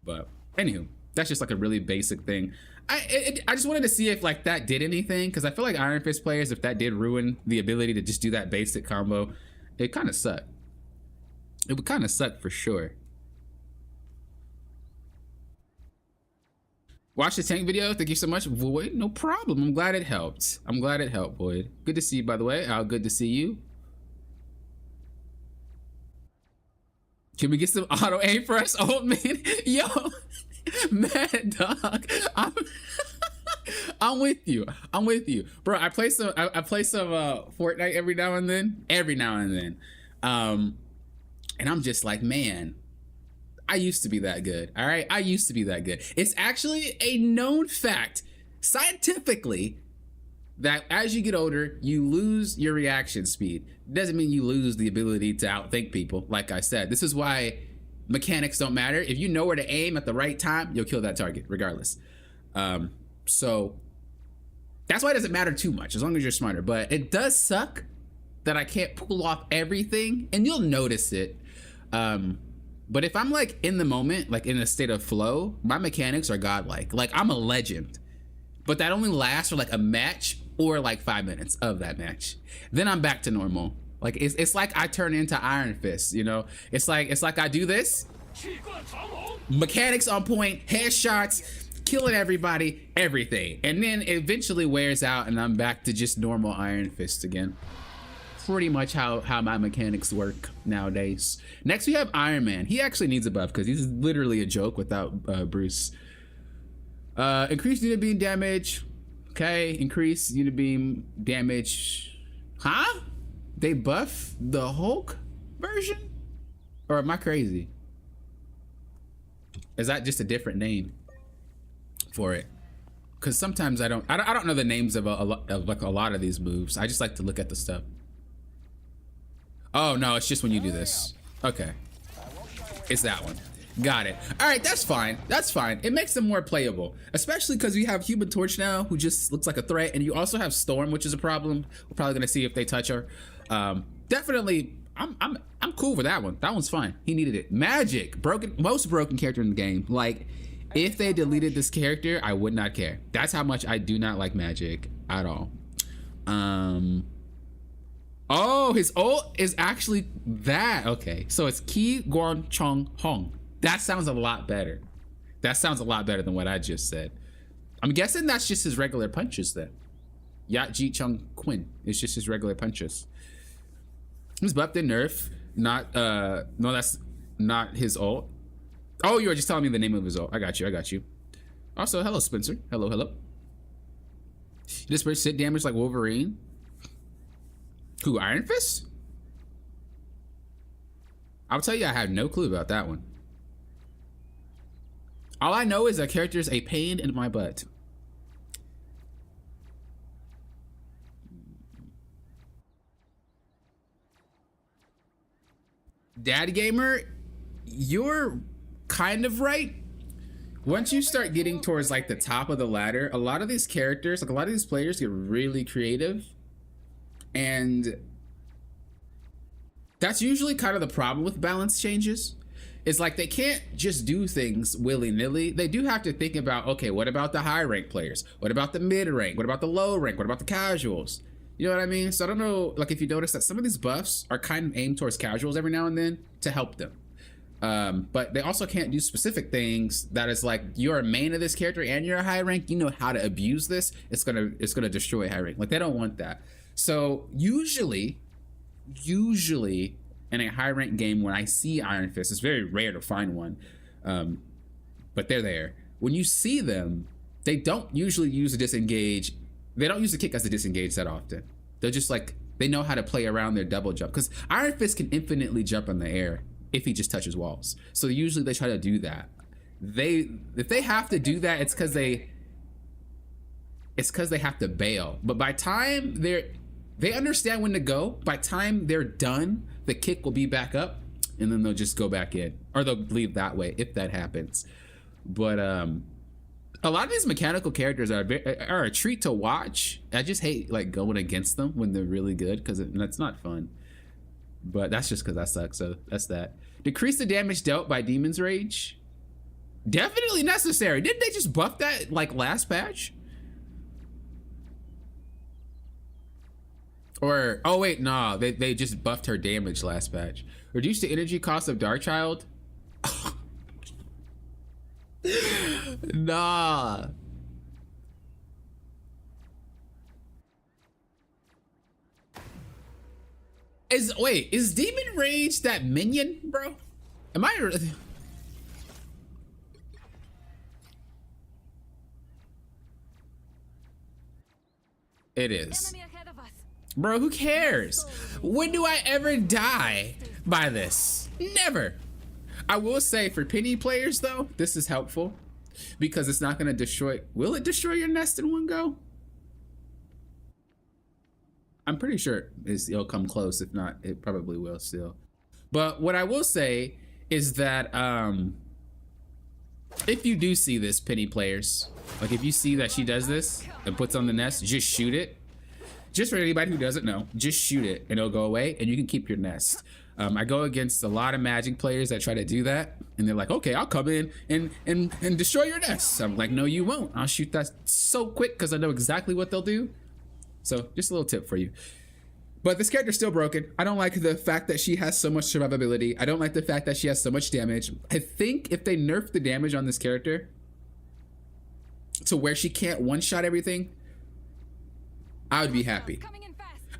But anywho, that's just like a really basic thing. I just wanted to see if like that did anything, because I feel like Iron Fist players, if that did ruin the ability to just do that basic combo, it kind of sucked. It would kind of suck for sure. Watch the tank video. Thank you so much, Void. No problem. I'm glad it helped. I'm glad it helped, Void. Good to see you, by the way. Good to see you. Can we get some auto aim for us, old man? Yo, Mad Dog. I'm with you. I'm with you, bro. I play some Fortnite every now and then. And I'm just like, man, I used to be that good. All right, I used to be that good. It's actually a known fact, scientifically, that as you get older, you lose your reaction speed. Doesn't mean you lose the ability to outthink people. Like I said, this is why mechanics don't matter. If you know where to aim at the right time, you'll kill that target regardless. So that's why it doesn't matter too much as long as you're smarter. But it does suck that I can't pull off everything, and you'll notice it. But if I'm like in the moment, like in a state of flow, my mechanics are godlike. Like I'm a legend, but that only lasts for like a match or like 5 minutes of that match. Then I'm back to normal. Like it's like I turn into Iron Fist, you know? It's like I do this, mechanics on point, headshots, killing everybody, everything. And then it eventually wears out and I'm back to just normal Iron Fist again. Pretty much how my mechanics work nowadays. Next we have Iron Man. He actually needs a buff because he's literally a joke without Bruce. Increase unit beam damage. Okay, increase unit beam damage. Huh? They buff the Hulk version? Or am I crazy? Is that just a different name for it? Because sometimes I don't know the names of a lot of these moves. I just like to look at the stuff. Oh no, it's just when you do this. Okay, it's that one. Got it. All right, that's fine. That's fine. It makes them more playable, especially because we have Human Torch now, who just looks like a threat, and you also have Storm, which is a problem. We're probably gonna see if they touch her. Definitely, I'm cool with that one. That one's fine. He needed it. Magic, most broken character in the game. Like, if they deleted this character, I would not care. That's how much I do not like Magic at all. Oh, his ult is actually that. Okay, so it's Ki Guan Chong Hong. That sounds a lot better. That sounds a lot better than what I just said. I'm guessing that's just his regular punches then. Yat Ji Chung Quinn. It's just his regular punches. He's buffed and nerf. Not no, that's not his ult. Oh, you were just telling me the name of his ult. I got you. Also, hello Spencer. Hello. You disperse hit damage like Wolverine. Who, Iron Fist? I'll tell you, I have no clue about that one. All I know is that character is a pain in my butt. Dad Gamer, you're kind of right. Once you start getting towards like the top of the ladder, a lot of these characters, like a lot of these players get really creative. And that's usually kind of the problem with balance changes. It's like they can't just do things willy-nilly. They do have to think about, okay, what about the high rank players? What about the mid rank? What about the low rank? What about the casuals? You know what I mean? So I don't know, like if you notice that some of these buffs are kind of aimed towards casuals every now and then to help them. But they also can't do specific things that is like, you're a main of this character and you're a high rank, you know how to abuse this. It's gonna destroy high rank. Like they don't want that. So usually in a high rank game, when I see Iron Fist, it's very rare to find one, but they're there. When you see them, they don't usually use a disengage. They don't use the kick as a disengage that often. They're just like, they know how to play around their double jump, because Iron Fist can infinitely jump in the air if he just touches walls. So usually they try to do that. If they have to do that, it's because they have to bail. But by time they understand when to go. By time they're done, the kick will be back up, and then they'll just go back in, or they'll leave that way if that happens. But a lot of these mechanical characters are a treat to watch. I just hate like going against them when they're really good, because that's not fun. But that's just because I suck, so that's that. Decrease the damage dealt by Demon's Rage. Definitely necessary. Didn't they just buff that like last patch? Or, oh wait, nah, they just buffed her damage last patch. Reduce the energy cost of Darkchild. Nah. Is Demon Rage that minion, bro? Am I really? It is. Bro, who cares? When do I ever die by this? Never. I will say for Penny players though, this is helpful because it's not gonna destroy. Will it destroy your nest in one go? I'm pretty sure it'll come close. If not, it probably will still. But what I will say is that if you do see this, Penny players, like if you see that she does this and puts on the nest, just shoot it. Just for anybody who doesn't know, just shoot it and it'll go away and you can keep your nest. I go against a lot of Magic players that try to do that and they're like, okay, I'll come in and destroy your nest. I'm like, no, you won't. I'll shoot that so quick because I know exactly what they'll do. So just a little tip for you. But this character's still broken. I don't like the fact that she has so much survivability. I don't like the fact that she has so much damage. I think if they nerf the damage on this character to where she can't one-shot everything, I would be happy.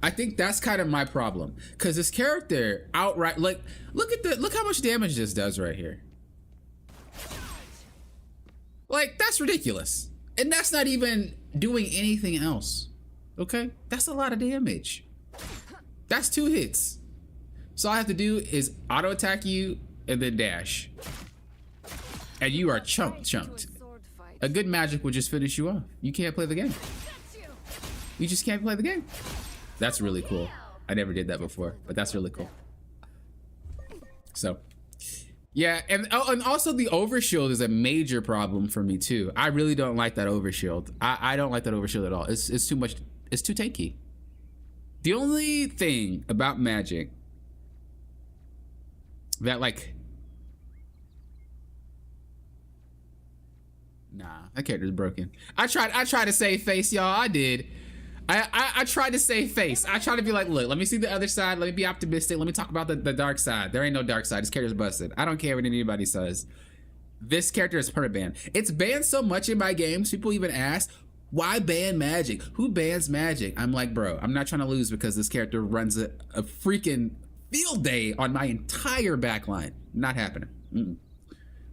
I think that's kind of my problem, because this character outright, like, look how much damage this does right here. Like, that's ridiculous. And that's not even doing anything else. Okay? That's a lot of damage. That's 2 hits. So all I have to do is auto attack you and then dash. And you are chunked. A good magic will just finish you off. You can't play the game. You just can't play the game. That's really cool. I never did that before, but that's really cool. So, yeah, and also the overshield is a major problem for me too. I really don't like that overshield. I don't like that overshield at all. It's too much. It's too tanky. The only thing about Magic that like, nah, that character's broken. I tried to save face, y'all. I did. I tried to save face. I tried to be like, look, let me see the other side. Let me be optimistic. Let me talk about the dark side. There ain't no dark side. This character's busted. I don't care what anybody says. This character is permanent banned. It's banned so much in my games. People even ask, why ban Magic? Who bans Magic? I'm like, bro, I'm not trying to lose because this character runs a freaking field day on my entire backline. Not happening.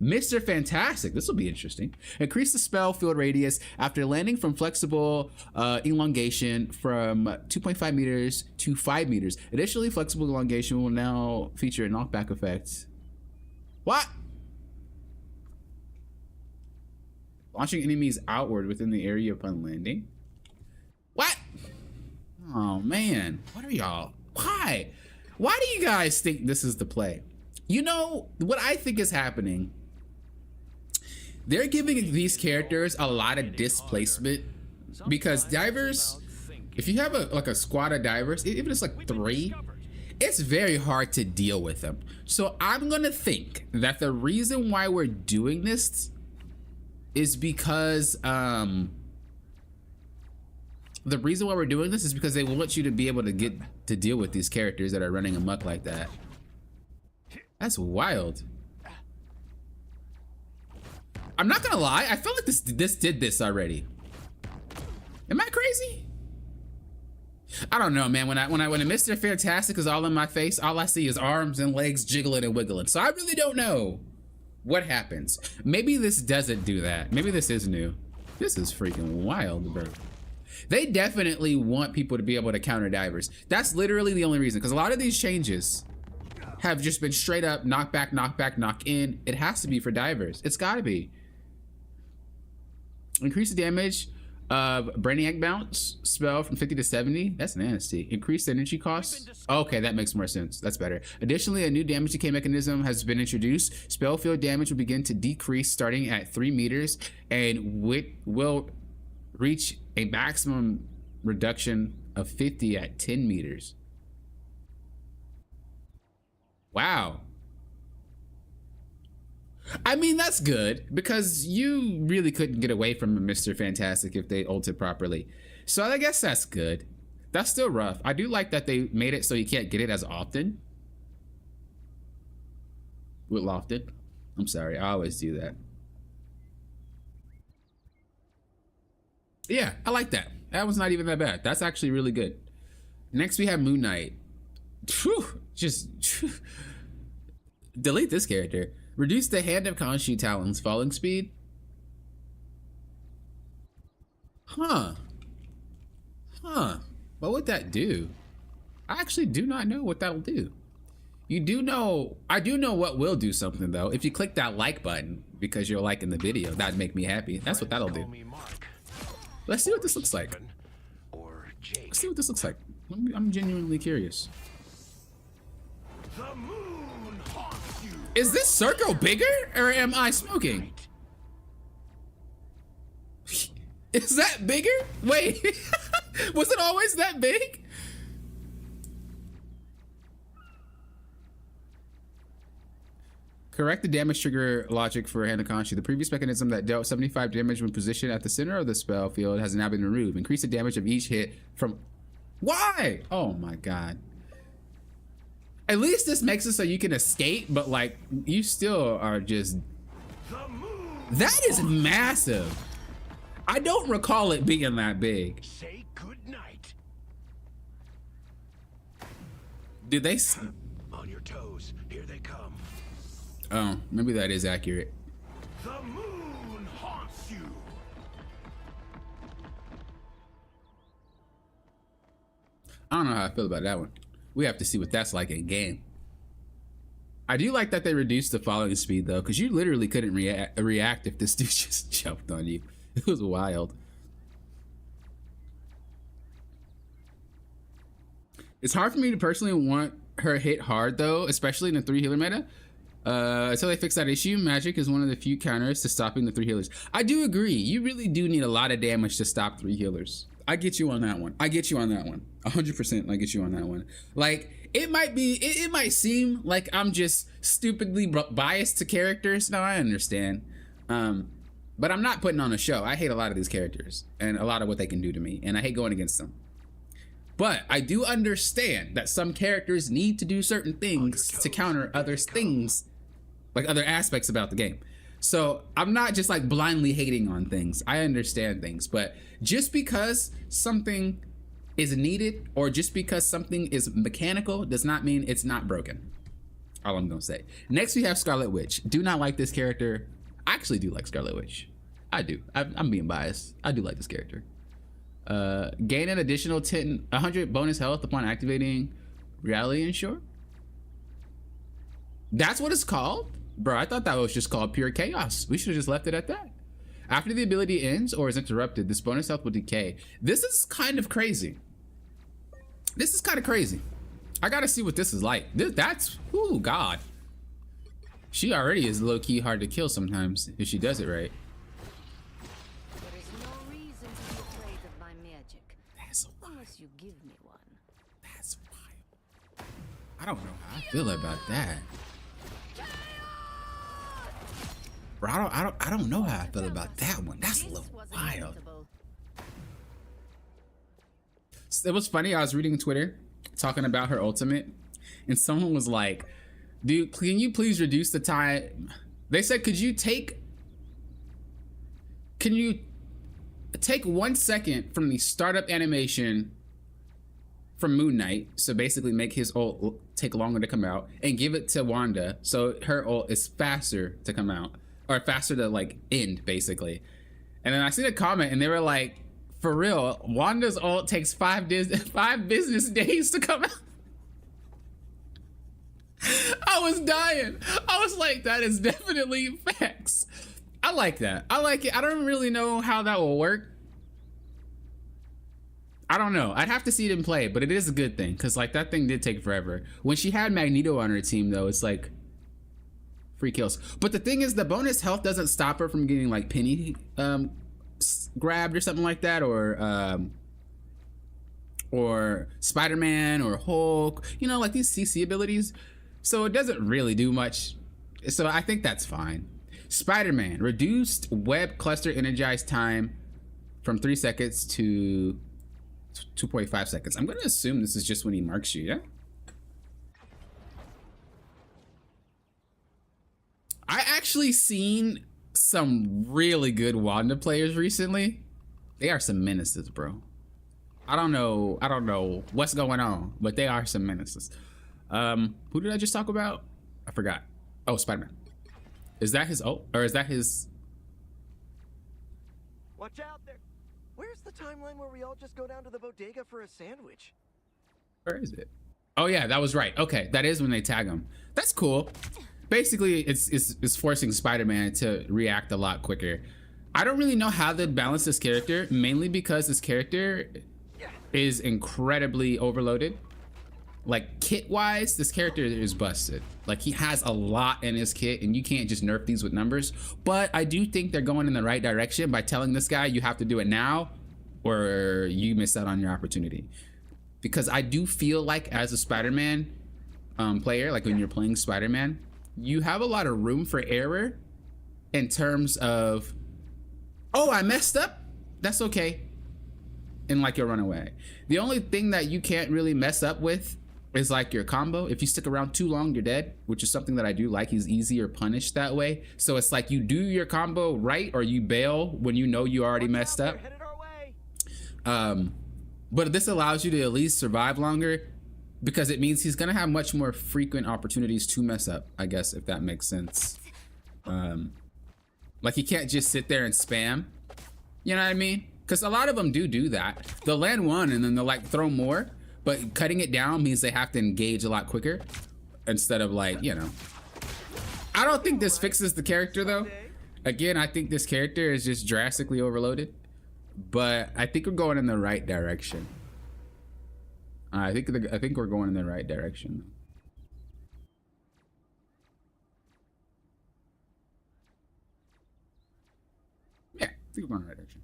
Mr. Fantastic, this will be interesting. Increase the spell field radius after landing from flexible elongation from 2.5 meters to 5 meters. Additionally, flexible elongation will now feature a knockback effect. What? Launching enemies outward within the area upon landing. What? Oh man, what are y'all? Why? Why do you guys think this is the play? You know what I think is happening? They're giving these characters a lot of displacement because divers, if you have a squad of divers, even if it's like 3, it's very hard to deal with them. So I'm gonna think that the reason why we're doing this is because they want you to be able to get to deal with these characters that are running amok like that. That's wild. I'm not gonna lie, I feel like this did this already. Am I crazy? I don't know, man. When a Mr. Fantastic is all in my face, all I see is arms and legs jiggling and wiggling. So I really don't know what happens. Maybe this doesn't do that. Maybe this is new. This is freaking wild, bro. They definitely want people to be able to counter divers. That's literally the only reason, because a lot of these changes have just been straight up knock back, knock back, knock in. It has to be for divers. It's gotta be. Increase the damage of Brainiac Bounce spell from 50 to 70. That's nasty. Increased energy costs. Okay, that makes more sense. That's better. Additionally, a new damage decay mechanism has been introduced. Spell field damage will begin to decrease starting at 3 meters and will reach a maximum reduction of 50 at 10 meters. Wow. I mean, that's good because you really couldn't get away from a Mr. Fantastic if they ulted properly. So I guess that's good. That's still rough. I do like that they made it so you can't get it as often. With Lofted. I'm sorry, I always do that. Yeah, I like that. That was not even that bad. That's actually really good. Next we have Moon Knight. Phew, just delete this character. Reduce the Hand of Khonshu Talon's falling speed. Huh. What would that do? I actually do not know what that'll do. You do know, I do know what will do something though. If you click that like button because you're liking the video, that'd make me happy. That's what that'll do. Let's see what this looks like. Let's see what this looks like. I'm genuinely curious. Is this circle bigger or am I smoking? Is that bigger? Wait, was it always that big? Correct the damage trigger logic for Hand of Khonshu. The previous mechanism that dealt 75 damage when positioned at the center of the spell field has now been removed. Increase the damage of each hit from... Why? Oh my god. At least this makes it so you can escape, but like, you still are just... That is massive. I don't recall it being that big. Say good night. Do they... On your toes, here they come. Oh, maybe that is accurate. The moon haunts you. I don't know how I feel about that one. We have to see what that's like in game. I do like that they reduced the falling speed though, because you literally couldn't react if this dude just jumped on you. It was wild. It's hard for me to personally want her hit hard though, especially in the 3 healer meta. Until they fix that issue, magic is one of the few counters to stopping the 3 healers. I do agree. You really do need a lot of damage to stop 3 healers. I get you on that one. 100% I get you on that one. Like, it might be, it might seem like I'm just stupidly biased to characters. No, I understand. But I'm not putting on a show. I hate a lot of these characters and a lot of what they can do to me, and I hate going against them. But I do understand that some characters need to do certain things to counter other things, like other aspects about the game. So I'm not just like blindly hating on things. I understand things, but just because something is needed or just because something is mechanical does not mean it's not broken. All I'm gonna say. Next we have Scarlet Witch. Do not like this character. I actually do like Scarlet Witch. I do. I'm being biased. I do like this character. Gain an additional 100 bonus health upon activating Reality Ensure. That's what it's called? Bro, I thought that was just called pure chaos. We should have just left it at that. After the ability ends or is interrupted, this bonus health will decay. This is kind of crazy. I gotta see what this is like. That's, oh God. She already is low-key hard to kill sometimes if she does it right. There is no reason to be afraid of my magic. That's wild. Unless you give me one. That's wild. I don't know how I feel about that. Bro, I don't know how I feel about that one. That's a little wild. It was funny. I was reading Twitter talking about her ultimate, and someone was like, dude, can you please reduce the time? They said, can you take 1 second from the startup animation from Moon Knight, so basically make his ult take longer to come out, and give it to Wanda so her ult is faster to come out, or faster to like end basically. And then I seen a comment and they were like, for real, Wanda's ult takes 5 business days to come out. I was dying. I was like, that is definitely facts. I like that. I like it. I don't really know how that will work. I don't know. I'd have to see it in play, but it is a good thing because like that thing did take forever. When she had Magneto on her team though, it's like free kills. But the thing is, the bonus health doesn't stop her from getting like Penny grabbed or something like that, or Spider-Man or Hulk, you know, like these CC abilities. So it doesn't really do much. So I think that's fine. Spider-Man, reduced web cluster energized time from 3 seconds to 2.5 seconds. I'm gonna assume this is just when he marks you, yeah? I actually seen some really good Wanda players recently. They are some menaces, bro. I don't know what's going on, but they are some menaces. Who did I just talk about? I forgot. Oh, Spider-Man. Is that his ult, or is that his? Watch out there. Where's the timeline where we all just go down to the bodega for a sandwich? Where is it? Oh yeah, that was right. Okay, that is when they tag him. That's cool. Basically, it's forcing Spider-Man to react a lot quicker. I don't really know how to balance this character, mainly because this character is incredibly overloaded. Like kit-wise, this character is busted. Like he has a lot in his kit, and you can't just nerf these with numbers. But I do think they're going in the right direction by telling this guy you have to do it now, or you miss out on your opportunity. Because I do feel like as a Spider-Man player, like when you're playing Spider-Man, you have a lot of room for error in terms of, oh, I messed up. That's okay. And like you'll run away. The only thing that you can't really mess up with is like your combo. If you stick around too long, you're dead, which is something that I do like. He's easier punished that way. So it's like you do your combo right, or you bail when you know you already messed up. But this allows you to at least survive longer, because it means he's gonna have much more frequent opportunities to mess up, I guess, if that makes sense. Like he can't just sit there and spam, you know what I mean? Because a lot of them do that. They'll land one and then they'll like throw more, but cutting it down means they have to engage a lot quicker instead of like, you know. I don't think this fixes the character though. Again, I think this character is just drastically overloaded, but I think we're going in the right direction. I think we're going in the right direction. Yeah, I think we're going in the right direction.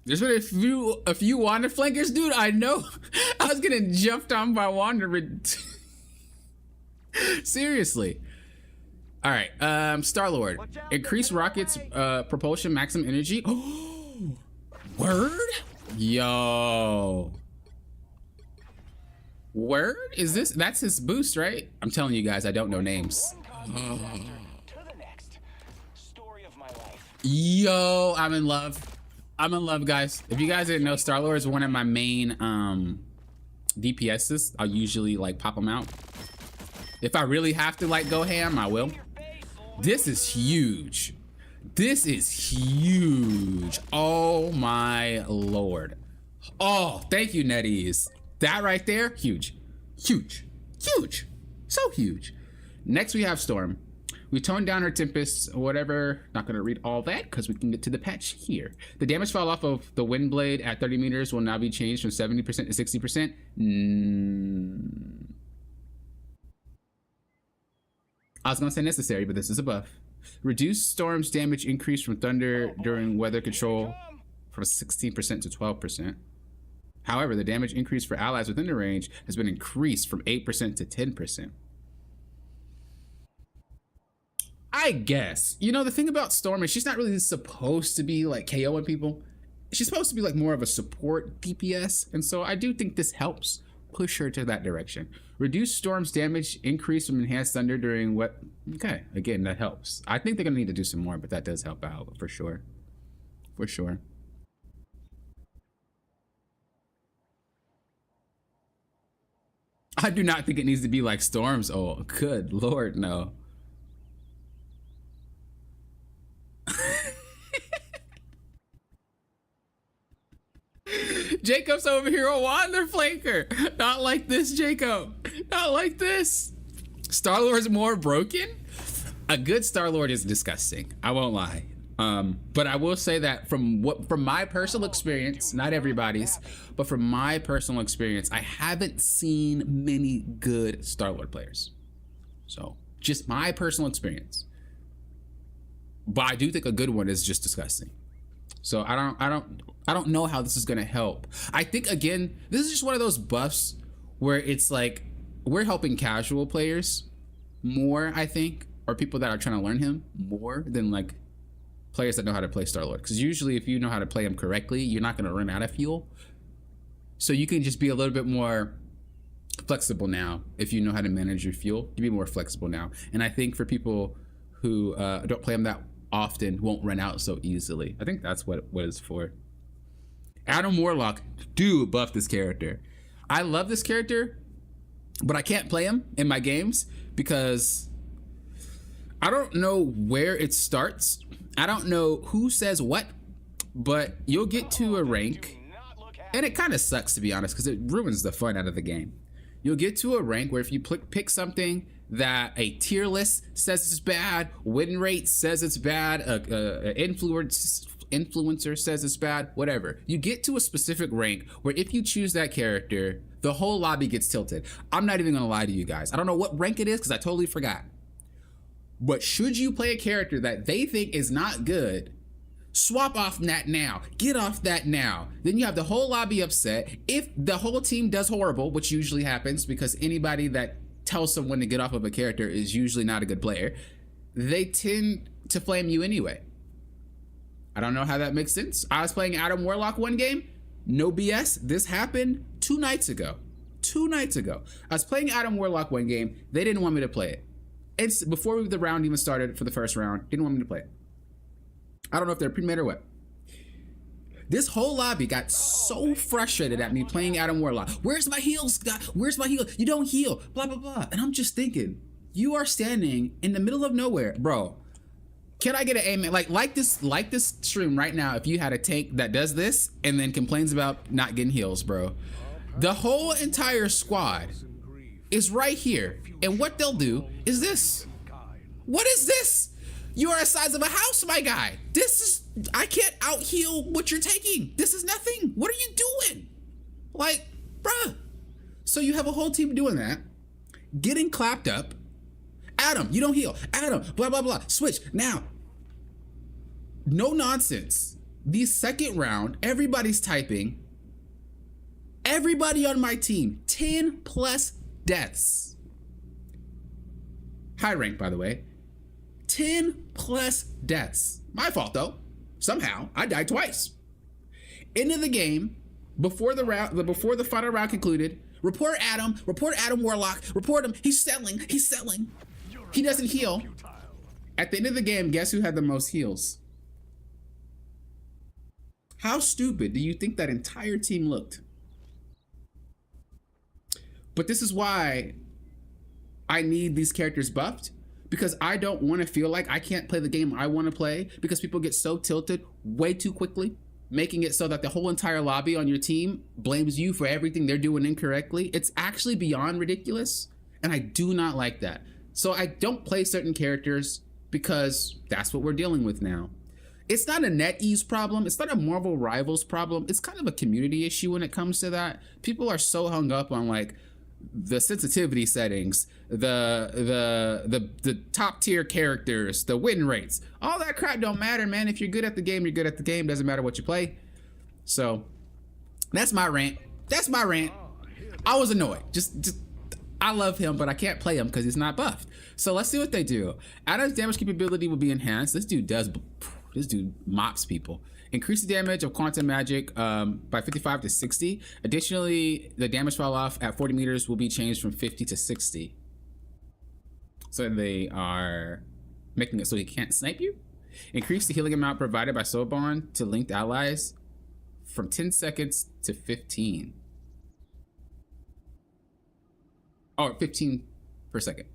There's been a few Wanda flankers, dude. I know. I was getting jumped on by Wanda. Seriously. All right. Star-Lord. Increase rockets propulsion maximum energy. Oh. Word? Yo. Word? Is this? That's his boost, right? I'm telling you guys, I don't know names. To the next. Story of my life. Yo, I'm in love. I'm in love, guys. If you guys didn't know, Star-Lord is one of my main DPSs. I'll usually like pop them out. If I really have to like go ham, I will. This is huge. This is huge. Oh my Lord. Oh, thank you, NetEase. That right there, huge. Huge. Huge. So huge. Next we have Storm. We toned down our Tempest, whatever. Not going to read all that because we can get to the patch here. The damage fall off of the Windblade at 30 meters will now be changed from 70% to 60%. I was going to say necessary, but this is a buff. Reduce Storm's damage increase from Thunder during weather control from 16% to 12%. However, the damage increase for allies within the range has been increased from 8% to 10%. I guess. You know, the thing about Storm is she's not really supposed to be like KOing people. She's supposed to be like more of a support DPS. And so I do think this helps push her to that direction. Reduce Storm's damage increase from Enhanced Thunder during what? Okay, again, that helps. I think they're going to need to do some more, but that does help out for sure. For sure. I do not think it needs to be like Storm's. Oh, good Lord, no. Jacob's over here a Wander flanker. Not like this, Jacob. Not like this. Star-Lord's more broken? A good Star-Lord is disgusting. I won't lie. But I will say that from my personal experience, not everybody's, but from my personal experience, I haven't seen many good Star-Lord players. So just my personal experience. But I do think a good one is just disgusting. So I don't know how this is gonna help. I think again, this is just one of those buffs where it's like we're helping casual players more, I think, or people that are trying to learn him more than like players that know how to play Star-Lord. Because usually if you know how to play him correctly, you're not gonna run out of fuel. So you can just be a little bit more flexible now. If you know how to manage your fuel, you be more flexible now. And I think for people who don't play him that often, won't run out so easily. I think that's what it's for. Adam Warlock, do buff this character. I love this character, but I can't play him in my games because I don't know where it starts. I don't know who says what, but you'll get to a rank, and it kind of sucks to be honest because it ruins the fun out of the game. You'll get to a rank where if you pick something that a tier list says it's bad, win rate says it's bad, influencer says it's bad, whatever. You get to a specific rank where if you choose that character, the whole lobby gets tilted. I'm not even gonna lie to you guys. I don't know what rank it is because I totally forgot. But should you play a character that they think is not good, swap off that now. Get off that now. Then you have the whole lobby upset. If the whole team does horrible, which usually happens because anybody that tells someone to get off of a character is usually not a good player, they tend to flame you anyway. I don't know how that makes sense. I was playing Adam Warlock one game. No BS. This happened 2 nights ago. 2 nights ago. I was playing Adam Warlock one game. They didn't want me to play it. It's before the round even started for the first round. Didn't want me to play it. I don't know if they're pre-made or what. This whole lobby got so frustrated at me playing Adam Warlock. Where's my heals, God? Where's my heal? You don't heal, blah, blah, blah. And I'm just thinking, you are standing in the middle of nowhere. Bro, can I get an amen? Like this stream right now, if you had a tank that does this and then complains about not getting heals, bro. The whole entire squad is right here. And what they'll do is this. What is this? You are the size of a house, my guy. I can't out heal what you're taking. This is nothing. What are you doing? Like, bruh. So you have a whole team doing that, getting clapped up. Adam, you don't heal. Adam, blah, blah, blah. Switch now. No nonsense. The second round, everybody's typing. Everybody on my team, 10 plus deaths. High rank, by the way. 10 plus deaths. My fault though. Somehow I died twice. End of the game, before the final round concluded, report Adam Warlock, report him. He's selling. He doesn't heal. At the end of the game, guess who had the most heals? How stupid do you think that entire team looked? But this is why I need these characters buffed. Because I don't want to feel like I can't play the game I want to play because people get so tilted way too quickly, making it so that the whole entire lobby on your team blames you for everything they're doing incorrectly. It's actually beyond ridiculous, and I do not like that. So I don't play certain characters because that's what we're dealing with now. It's not a NetEase problem. It's not a Marvel Rivals problem. It's kind of a community issue when it comes to that. People are so hung up on like the sensitivity settings, the top tier characters, the win rates. All that crap don't matter, man. If you're good at the game, you're good at the game. Doesn't matter what you play. So that's my rant. That's my rant. I was annoyed. Just I love him, but I can't play him because he's not buffed. So let's see what they do. Adam's damage capability will be enhanced. This dude mops people. Increase the damage of quantum magic by 55 to 60. Additionally, the damage fall off at 40 meters will be changed from 50 to 60. So they are making it so he can't snipe you. Increase the healing amount provided by Soul Bond to linked allies from 10 seconds to 15. Oh, 15 per second.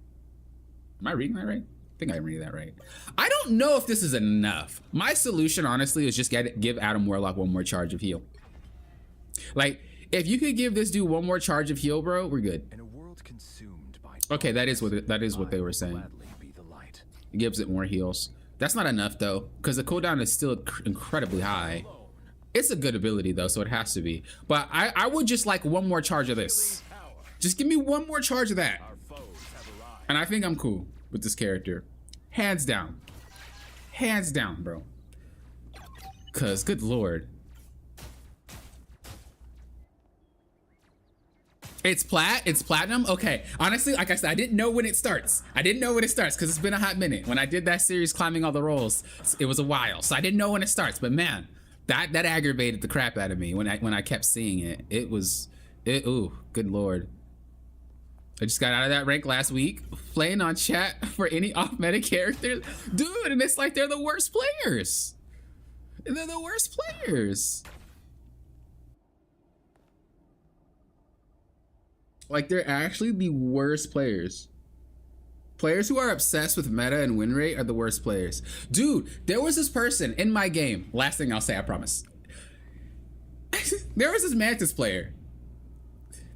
Am I reading that right? I think I'm reading that right. I don't know if this is enough. My solution, honestly, is just give Adam Warlock one more charge of heal. Like, if you could give this dude one more charge of heal, bro, we're good. In a world consumed by Okay, that is what they were saying. It gives it more heals. That's not enough though, because the cooldown is still incredibly high. It's a good ability though, so it has to be. But I would just like one more charge of this. Just give me one more charge of that. And I think I'm cool with this character. Hands down. Hands down, bro. Cause good lord. It's platinum? Okay. Honestly, like I said, I didn't know when it starts. I didn't know when it starts because it's been a hot minute. When I did that series climbing all the rolls, it was a while. So I didn't know when it starts. But man, that aggravated the crap out of me when I kept seeing it. Ooh, good lord. I just got out of that rank last week, playing on chat for any off-meta characters. Dude, and it's like they're the worst players. They're the worst players. Like, they're actually the worst players. Players who are obsessed with meta and win rate are the worst players. Dude, there was this person in my game. Last thing I'll say, I promise. There was this Mantis player.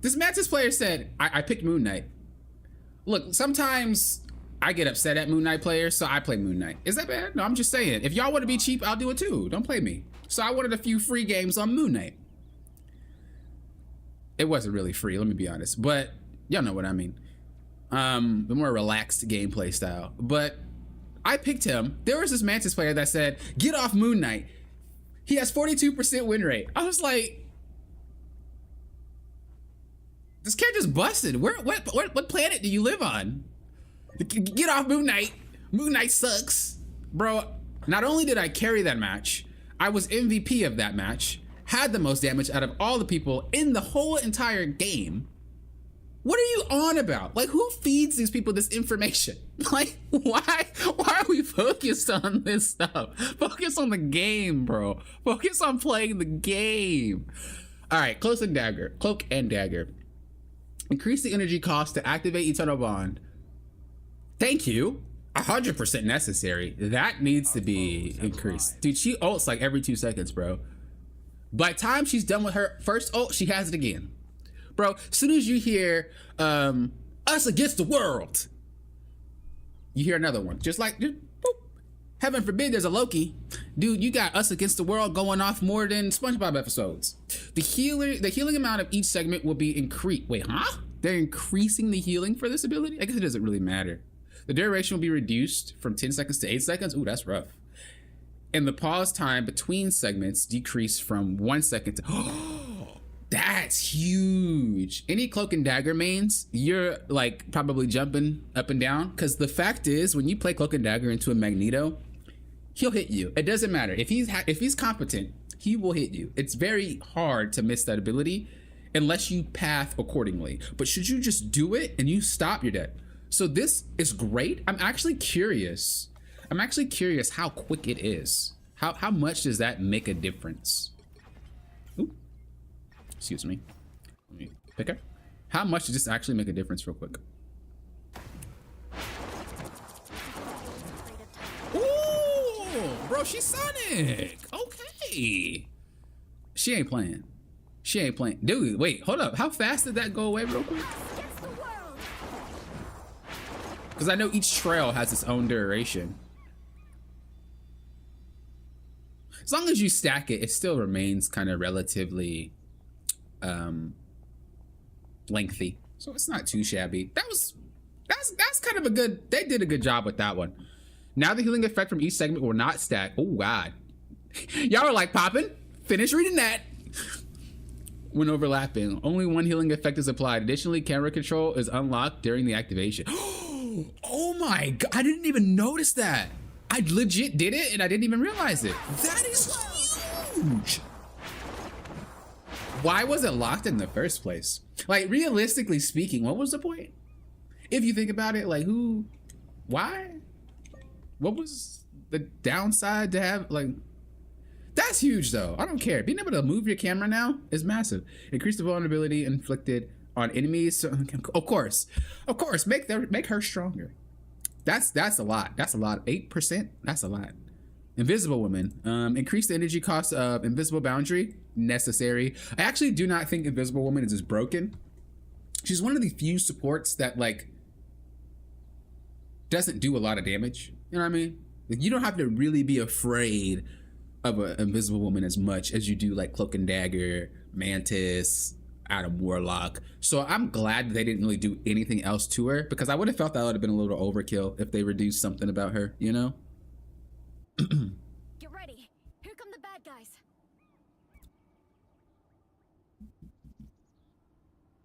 This Mantis player said, I picked Moon Knight. Look, sometimes I get upset at Moon Knight players, so I play Moon Knight. Is that bad? No, I'm just saying. If y'all want to be cheap, I'll do it too. Don't play me. So I wanted a few free games on Moon Knight. It wasn't really free, let me be honest. But y'all know what I mean. The more relaxed gameplay style. But I picked him. There was this Mantis player that said, get off Moon Knight. He has 42% win rate. I was like, this character's busted. What planet do you live on? Get off Moon Knight. Moon Knight sucks. Bro, not only did I carry that match, I was MVP of that match, had the most damage out of all the people in the whole entire game. What are you on about? Like, who feeds these people this information? Like, why are we focused on this stuff? Focus on the game, bro. Focus on playing the game. All right, Cloak and Dagger. Increase the energy cost to activate Eternal Bond. Thank you. 100% necessary. That needs to be increased. Dude, she ults like every 2 seconds, bro. By the time she's done with her first ult, she has it again. Bro, as soon as you hear us against the world, you hear another one. Just like, boop. Heaven forbid there's a Loki. Dude, you got us against the world going off more than SpongeBob episodes. The healing amount of each segment will be increased. Wait, huh? They're increasing the healing for this ability? I guess it doesn't really matter. The duration will be reduced from 10 seconds to 8 seconds. Ooh, that's rough. And the pause time between segments decreased from 1 second to... That's huge. Any Cloak and Dagger mains, you're like probably jumping up and down. Because the fact is, when you play Cloak and Dagger into a Magneto, he'll hit you. It doesn't matter. If he's competent, he will hit you. It's very hard to miss that ability unless you path accordingly. But should you just do it and you stop, you're dead. So this is great. I'm actually curious how quick it is. How much does that make a difference? Ooh. Excuse me. Let me pick her. How much does this actually make a difference real quick? Ooh, bro, she's Sonic. Okay. She ain't playing. Dude, wait, hold up. How fast did that go away real quick? Because I know each trail has its own duration. As long as you stack it, it still remains kind of relatively lengthy. So it's not too shabby. That's kind of a good, they did a good job with that one. Now the healing effect from each segment will not stack. Oh God. Y'all are like popping. Finish reading that. When overlapping, only one healing effect is applied. Additionally, camera control is unlocked during the activation. Oh my God, I didn't even notice that. I legit did it and I didn't even realize it. That is huge. Why was it locked in the first place? Like, realistically speaking, what was the point? If you think about it, like why? What was the downside to have, like, that's huge though. I don't care. Being able to move your camera now is massive. Increase the vulnerability inflicted on enemies. So, of course, make her stronger. That's a lot. That's a lot. 8%. That's a lot. Invisible Woman. Increase the energy cost of Invisible Boundary. Necessary. I actually do not think Invisible Woman is as broken. She's one of the few supports that like doesn't do a lot of damage. You know what I mean? Like, you don't have to really be afraid of an Invisible Woman as much as you do like Cloak and Dagger, Mantis, Adam Warlock. So I'm glad that they didn't really do anything else to her, because I would have felt that would have been a little overkill if they reduced something about her, you know? Get ready. Here come the bad guys.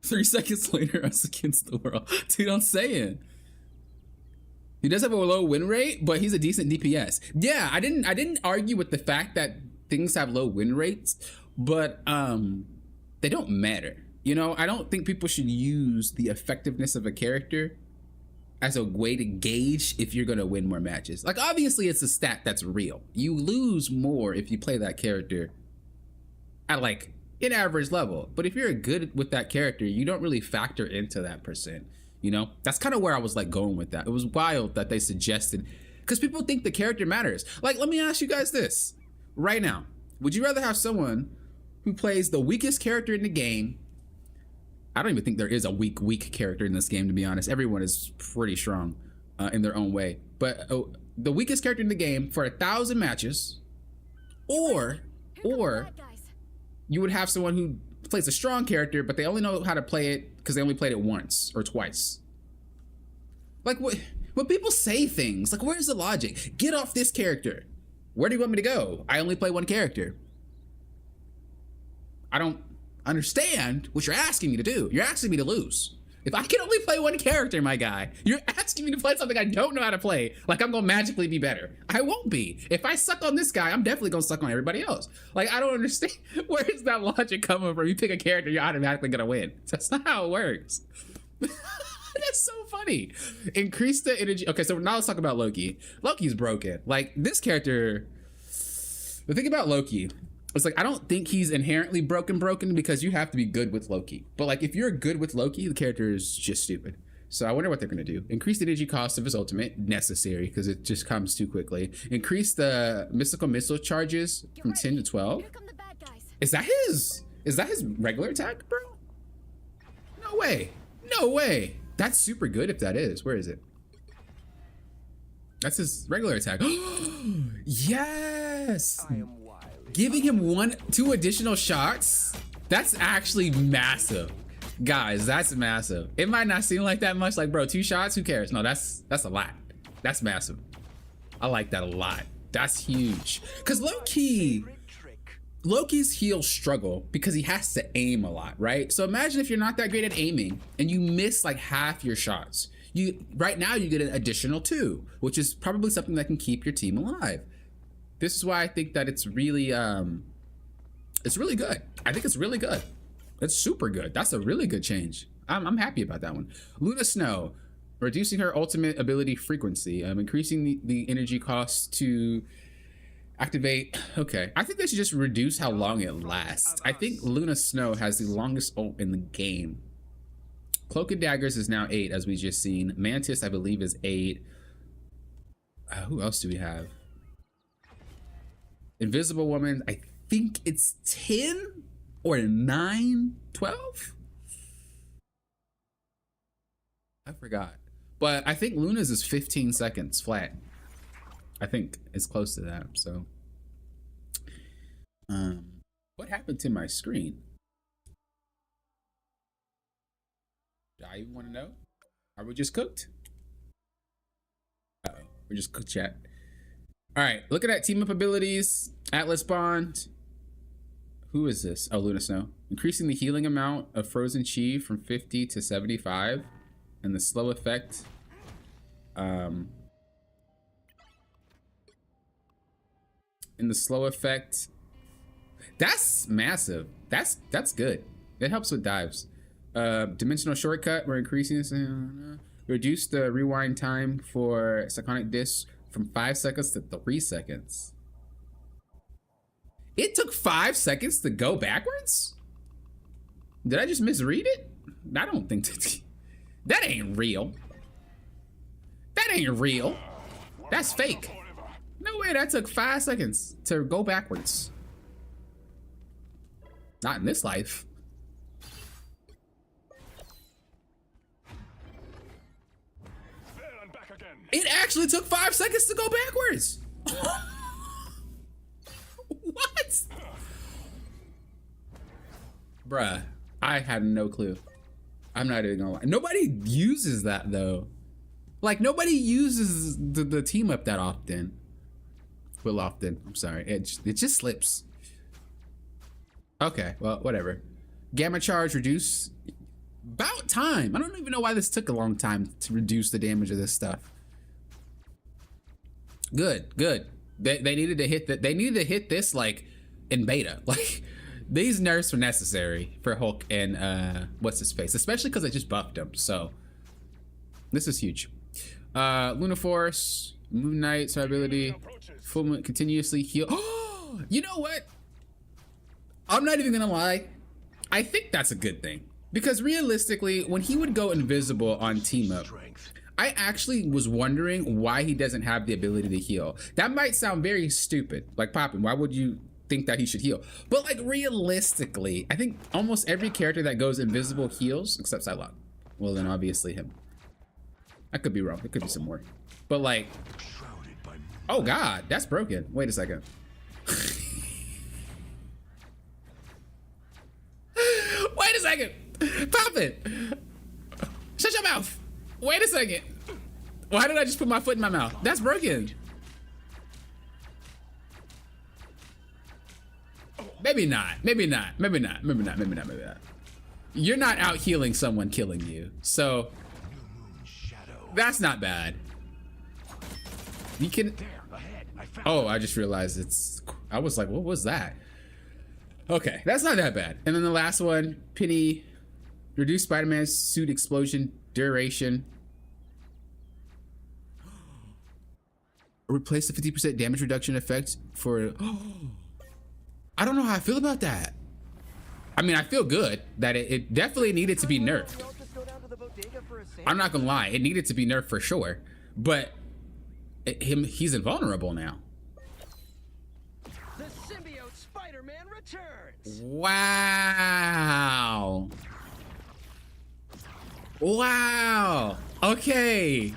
3 seconds later, us against the world. Dude, I'm saying. He does have a low win rate, but he's a decent DPS. Yeah, I didn't argue with the fact that things have low win rates, but they don't matter. You know, I don't think people should use the effectiveness of a character as a way to gauge if you're gonna win more matches. Like, obviously it's a stat that's real. You lose more if you play that character at like an average level. But if you're good with that character, you don't really factor into that percent. You know, that's kind of where I was like going with that. It was wild that they suggested, because people think the character matters. Like, let me ask you guys this right now. Would you rather have someone who plays the weakest character in the game? I don't even think there is a weak character in this game, to be honest. Everyone is pretty strong in their own way. But the weakest character in the game for 1,000 matches, or you would have someone who plays a strong character, but they only know how to play it because they only played it once or twice. Like, when people say things, like, where's the logic? Get off this character. Where do you want me to go? I only play one character. I don't understand what you're asking me to do. You're asking me to lose. If I can only play one character, my guy, you're asking me to play something I don't know how to play, like I'm gonna magically be better. I won't be. If I suck on this guy, I'm definitely gonna suck on everybody else. Like, I don't understand. Where is that logic coming from? You pick a character, you're automatically gonna win. That's not how it works. That's so funny. Increase the energy. Okay, so now let's talk about Loki. Loki's broken. Like, this character, the thing about Loki, it's like, I don't think he's inherently broken because you have to be good with Loki. But like, if you're good with Loki, the character is just stupid. So I wonder what they're gonna do. Increase the energy cost of his ultimate. Necessary, because it just comes too quickly. Increase the mystical missile charges from 10 to 12. Here come the bad guys. Is that his regular attack, bro? No way. No way. That's super good if that is. Where is it? That's his regular attack. Yes. I am wily. Giving him 2 additional shots? That's actually massive. Guys, that's massive. It might not seem like that much. Like, bro, 2 shots, who cares? No, that's a lot. That's massive. I like that a lot. That's huge. Because Loki's heals struggle because he has to aim a lot, right? So imagine if you're not that great at aiming and you miss like half your shots. Right now you get an additional 2, which is probably something that can keep your team alive. This is why I think that it's really good. I think it's really good. It's super good. That's a really good change. I'm happy about that one. Luna Snow, reducing her ultimate ability frequency, increasing the energy cost to activate. Okay, I think they should just reduce how long it lasts. I think Luna Snow has the longest ult in the game. Cloak and Daggers is now 8, as we just seen. Mantis, I believe, is 8. Who else do we have? Invisible Woman, I think it's 10 or 9, 12? I forgot. But I think Luna's is 15 seconds flat. I think it's close to that. So, what happened to my screen? Do I even want to know? Are we just cooked? Uh-oh, we're just cooked, chat. All right, looking at team up abilities. Atlas Bond. Who is this? Oh, Luna Snow. Increasing the healing amount of Frozen Chi from 50 to 75. And the slow effect. In the slow effect. That's massive. That's good. It helps with dives. Dimensional shortcut. We're increasing this. Reduce the rewind time for Psychonic Disc from 5 seconds to 3 seconds. It took 5 seconds to go backwards? Did I just misread it? I don't think that ain't real. That ain't real. That's fake. No way, that took 5 seconds to go backwards. Not in this life. It actually took 5 seconds to go backwards. What? Bruh, I had no clue. I'm not even gonna lie. Nobody uses that though. Like nobody uses the team up that often. Well, often. I'm sorry. It just slips. Okay, well, whatever. Gamma charge reduce. About time. I don't even know why this took a long time to reduce the damage of this stuff. Good, good. They needed to hit that. They needed to hit this like in beta. Like these nerfs were necessary for Hulk and what's his face, especially because I just buffed him. So this is huge. Luna Force, Moon Knight, so ability, full moon, continuously heal. Oh, you know what? I'm not even gonna lie. I think that's a good thing because realistically, when he would go invisible on team up, I actually was wondering why he doesn't have the ability to heal. That might sound very stupid, like Poppin. Why would you think that he should heal? But like realistically, I think almost every character that goes invisible heals, except Psylocke. Well, then obviously him. I could be wrong. It could be some more. But like, oh God, that's broken. Wait a second. Wait a second. Poppin. Shut your mouth. Wait a second. Why did I just put my foot in my mouth? That's broken. Maybe not. Maybe not. Maybe not. Maybe not. Maybe not. Maybe not. You're not out healing someone killing you. So that's not bad. You can. Oh, I just realized it's. I was like, what was that? Okay, that's not that bad. And then the last one, Penny, reduce Spider-Man's suit explosion duration. Replace the 50% damage reduction effect for. I don't know how I feel about that. I mean, I feel good that it definitely needed to be nerfed. I'm not gonna lie, it needed to be nerfed for sure. But he's invulnerable now. The symbiote Spider-Man returns. Wow. Wow. Okay.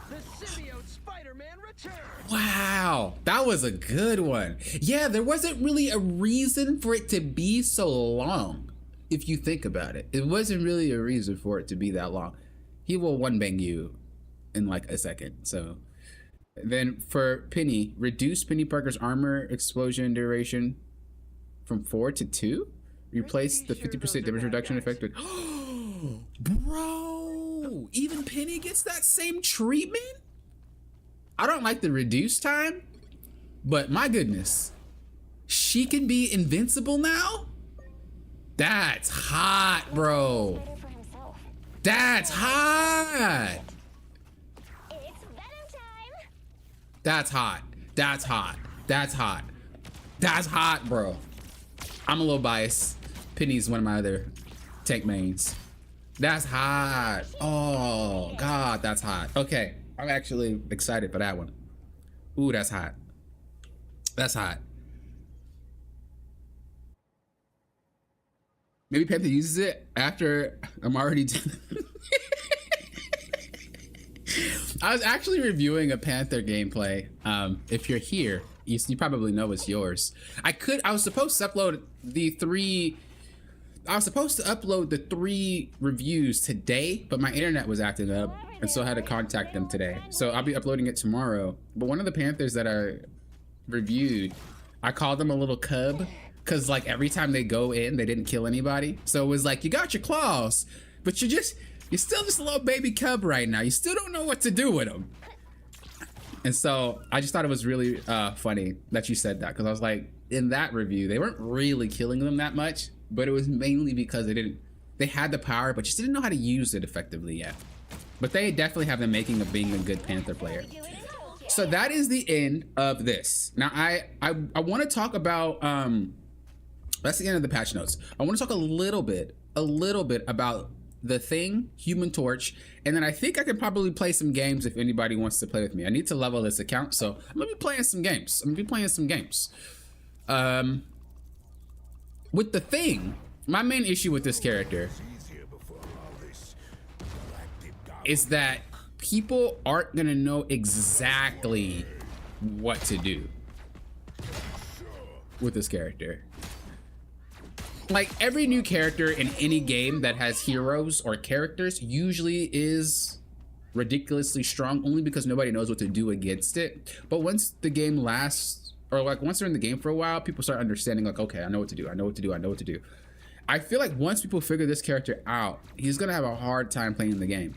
The symbiote Spider-Man returns. Wow. That was a good one. Yeah, there wasn't really a reason for it to be so long. If you think about it, it wasn't really a reason for it to be that long. He will one bang you in like a second. So then for Penny, reduce Penny Parker's armor explosion duration from 4 to 2. Replace the 50% damage reduction effect with. Bro, even Penny gets that same treatment? I don't like the reduced time, but my goodness, she can be invincible now? That's hot, bro. That's hot. That's hot. That's hot. That's hot. That's hot, bro. I'm a little biased. Penny's one of my other tank mains. That's hot. Oh, God, that's hot. Okay, I'm actually excited for that one. Ooh, that's hot. That's hot. Maybe Panther uses it after I'm already done. I was actually reviewing a Panther gameplay. If you're here, you probably know it's yours. I was supposed to upload the three reviews today, but my internet was acting up, and so I had to contact them today. So I'll be uploading it tomorrow. But one of the Panthers that I reviewed, I called them a little cub, because like every time they go in, they didn't kill anybody. So it was like, you got your claws, but you're still just a little baby cub right now. You still don't know what to do with them. And so I just thought it was really funny that you said that, because I was like, in that review, they weren't really killing them that much, but it was mainly because they had the power, but just didn't know how to use it effectively yet. But they definitely have the making of being a good Panther player. So that is the end of this. Now I want to talk about that's the end of the patch notes. I want to talk a little bit about The Thing, Human Torch, and then I think I can probably play some games if anybody wants to play with me. I need to level this account, so I'm gonna be playing some games. With The Thing, my main issue with this character is that people aren't gonna know exactly what to do with this character. Like, every new character in any game that has heroes or characters usually is ridiculously strong, only because nobody knows what to do against it. But once the game lasts, or like once they're in the game for a while, people start understanding, like, okay, I know what to do. I feel like once people figure this character out, he's gonna have a hard time playing the game,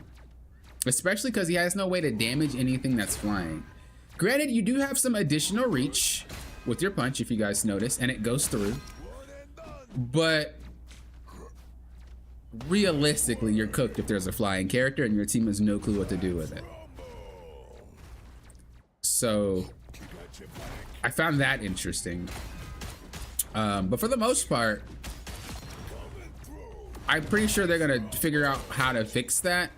especially because he has no way to damage anything that's flying. Granted, you do have some additional reach with your punch, if you guys notice, and it goes through. But realistically, you're cooked if there's a flying character and your team has no clue what to do with it. So I found that interesting. But for the most part, I'm pretty sure they're gonna figure out how to fix that.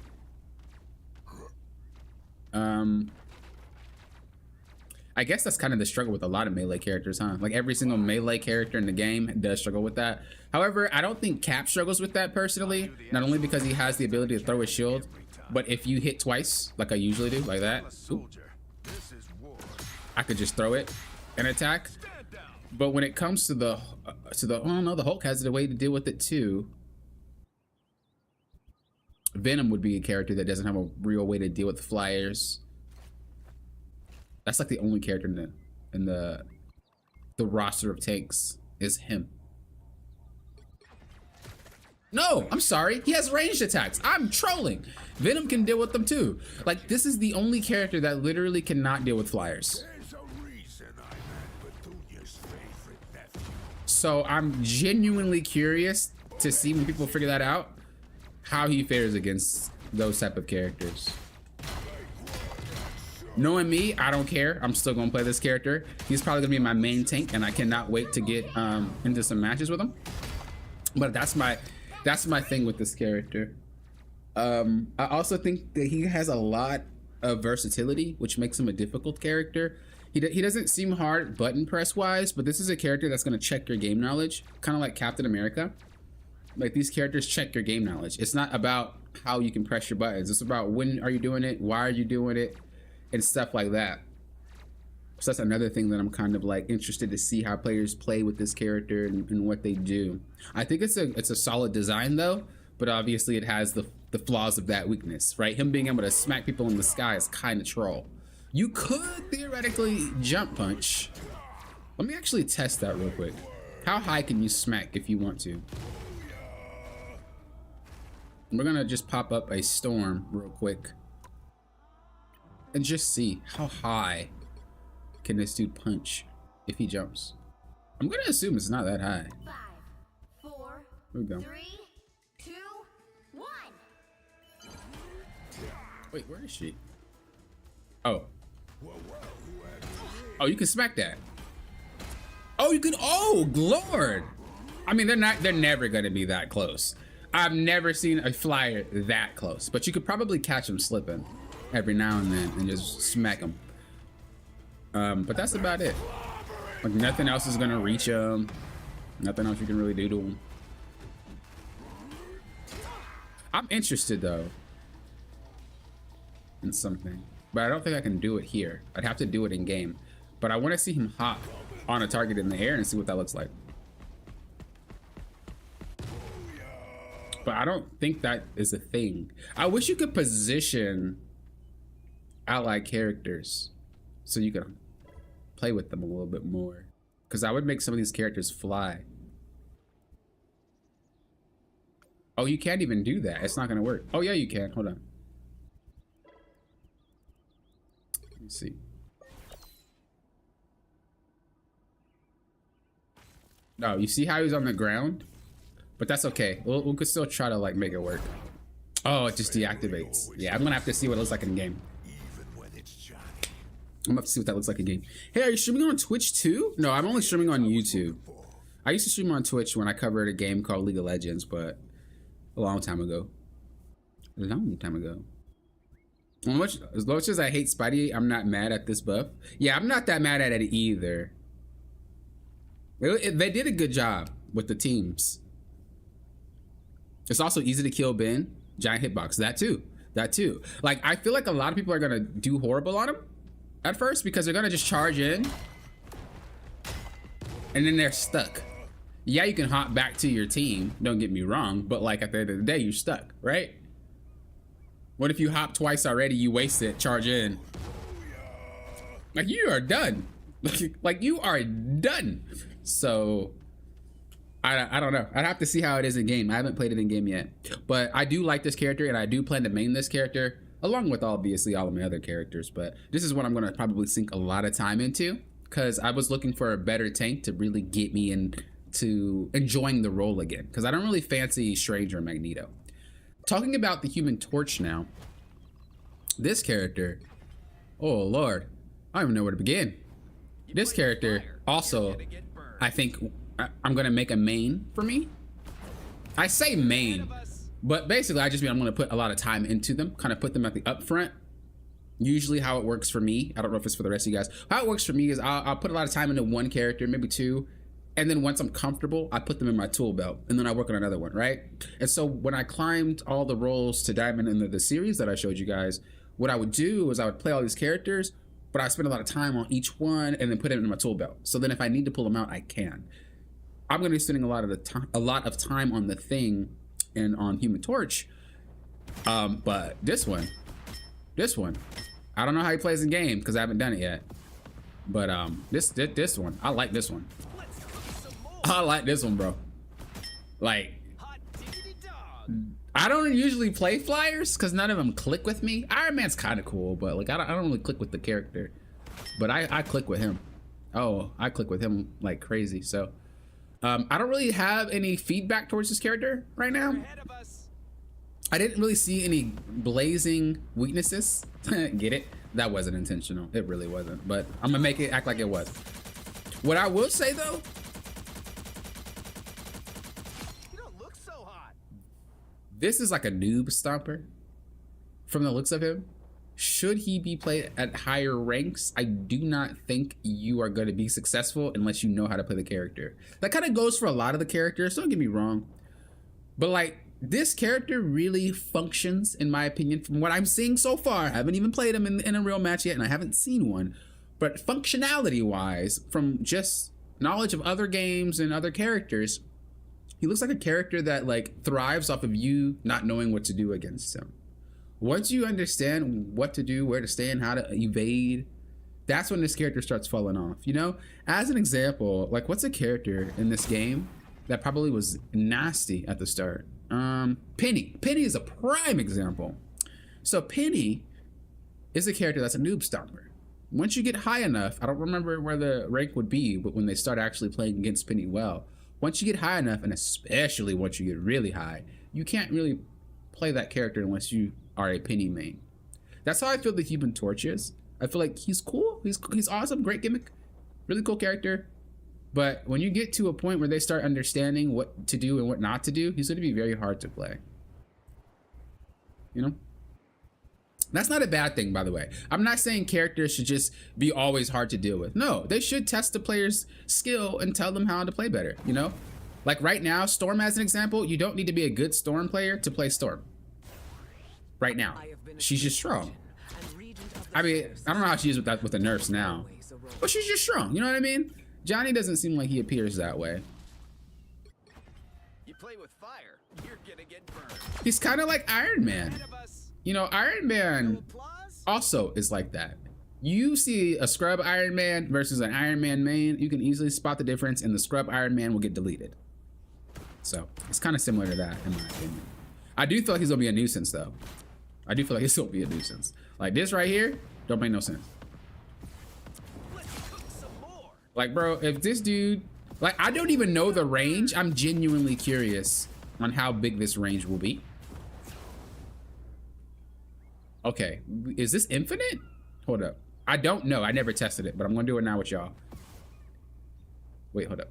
I guess that's kind of the struggle with a lot of melee characters, huh? Like, every single melee character in the game does struggle with that. However, I don't think Cap struggles with that personally, not only because he has the ability to throw his shield, but if you hit twice, like I usually do, like that, ooh, I could just throw it and attack. But when it comes to the oh no, the Hulk has a way to deal with it too. Venom would be a character that doesn't have a real way to deal with flyers. That's like the only character in the roster of tanks is him. No, I'm sorry. He has ranged attacks. I'm trolling. Venom can deal with them too. Like, this is the only character that literally cannot deal with flyers. So I'm genuinely curious to see, when people figure that out, how he fares against those type of characters. Knowing me, I don't care. I'm still gonna play this character. He's probably gonna be my main tank, and I cannot wait to get into some matches with him. But that's my thing with this character. I also think that he has a lot of versatility, which makes him a difficult character. He doesn't seem hard button press wise, but this is a character that's gonna check your game knowledge, kind of like Captain America. Like, these characters check your game knowledge. It's not about how you can press your buttons. It's about when are you doing it, why are you doing it, and stuff like that. So that's another thing that I'm kind of like interested to see how players play with this character and what they do. I think it's a solid design though, but obviously it has the flaws of that weakness, right? Him being able to smack people in the sky is kind of troll. You could theoretically jump punch. Let me actually test that real quick. How high can you smack if you want to? We're gonna just pop up a storm real quick and just see how high can this dude punch if he jumps. I'm gonna assume it's not that high. 5, 4, Here we go. 3, 2, 1. Wait, where is she? Oh. Oh, you can smack that. Oh, you can. Oh, Lord. I mean, they're never gonna be that close. I've never seen a flyer that close, but you could probably catch him slipping every now and then and just smack him. But that's about it. Like, nothing else is gonna reach him. Nothing else you can really do to him. I'm interested though in something. but I don't think I can do it here. I'd have to do it in game. But I want to see him hop on a target in the air and see what that looks like. But I don't think that is a thing. I wish you could position allied characters so you could play with them a little bit more. Because I would make some of these characters fly. Oh, you can't even do that. It's not going to work. Oh, yeah, you can. Hold on. Let me see. No, you see how he's on the ground? But that's okay. We could still try to like make it work. Oh, it just deactivates. Yeah, I'm gonna have to see what it looks like in game. I'm gonna have to see what that looks like in game. Hey, are you streaming on Twitch too? No, I'm only streaming on YouTube. I used to stream on Twitch when I covered a game called League of Legends, but a long time ago. A long time ago. As much as I hate Spidey, I'm not mad at this buff. Yeah, I'm not that mad at it either. They did a good job with the teams. It's also easy to kill Ben. Giant hitbox. That too. Like, I feel like a lot of people are gonna do horrible on him at first because they're gonna just charge in and then they're stuck. Yeah, you can hop back to your team, don't get me wrong, but like at the end of the day, you're stuck, right? What if you hop twice already, you waste it, charge in? Like, you are done. Like, you are done. So I don't know. I'd have to see how it is in game. I haven't played it in game yet, but I do like this character and I do plan to main this character along with obviously all of my other characters. But this is what I'm going to probably sink a lot of time into because I was looking for a better tank to really get me into enjoying the role again, because I don't really fancy Strange or Magneto. Talking about the Human Torch now, this character, oh Lord, I don't even know where to begin. This character also, I think I'm gonna make a main for me. I say main, but basically I just mean I'm gonna put a lot of time into them, kind of put them at the upfront. Usually how it works for me, I don't know if it's for the rest of you guys, how it works for me is I'll put a lot of time into one character, maybe two, and then once I'm comfortable, I put them in my tool belt, and then I work on another one, right? And so when I climbed all the roles to Diamond in the series that I showed you guys, what I would do is I would play all these characters, but I spend a lot of time on each one and then put it in my tool belt. So then if I need to pull them out, I can. I'm going to be spending a lot of time on the Thing and on Human Torch. But this one, I don't know how he plays in game because I haven't done it yet. But this one, I like this one. I like this one, bro. Like, I don't usually play flyers because none of them click with me. Iron Man's kind of cool, but like I don't really click with the character. But I click with him. Oh, I click with him like crazy. So I don't really have any feedback towards this character right now. I didn't really see any blazing weaknesses. Get it? That wasn't intentional. It really wasn't. But I'm gonna make it act like it was. What I will say though, You don't look so hot. this is like a noob stomper from the looks of him. Should he be played at higher ranks, I do not think you are going to be successful unless you know how to play the character. That kind of goes for a lot of the characters, don't get me wrong. But like, this character really functions, in my opinion, from what I'm seeing so far. I haven't even played him in a real match yet, and I haven't seen one. But functionality-wise, from just knowledge of other games and other characters, he looks like a character that like thrives off of you not knowing what to do against him. Once you understand what to do, where to stand, how to evade, that's when this character starts falling off, you know? As an example, like what's a character in this game that probably was nasty at the start? Penny. Penny is a prime example. So Penny is a character that's a noob stomper. Once you get high enough, I don't remember where the rank would be, but when they start actually playing against Penny well, once you get high enough, and especially once you get really high, you can't really play that character unless you are a Penny main. That's how I feel the Human Torch is. I feel like he's cool, he's awesome, great gimmick, really cool character. But when you get to a point where they start understanding what to do and what not to do, he's going to be very hard to play. You know? That's not a bad thing, by the way. I'm not saying characters should just be always hard to deal with. No, they should test the player's skill and tell them how to play better, you know? Like right now, Storm as an example, you don't need to be a good Storm player to play Storm. Right now. She's just strong. I mean, I don't know how she is with that with the nerfs now, but she's just strong. You know what I mean? Johnny doesn't seem like he appears that way. You play with fire, you're gonna get burned. He's kind of like Iron Man. Ahead of us. You know, Iron Man Applause? also is like that. You see a scrub Iron Man versus an Iron Man main, you can easily spot the difference, and the scrub Iron Man will get deleted. So it's kind of similar to that, in my opinion. I do feel like he's gonna be a nuisance, though. I do feel like he's gonna be a nuisance. Like this right here, don't make no sense. Let's cook some more. Like, bro, if this dude, like, I don't even know the range. I'm genuinely curious on how big this range will be. Okay, is this infinite? Hold up. I don't know. I never tested it, but I'm gonna do it now with y'all. Wait, hold up.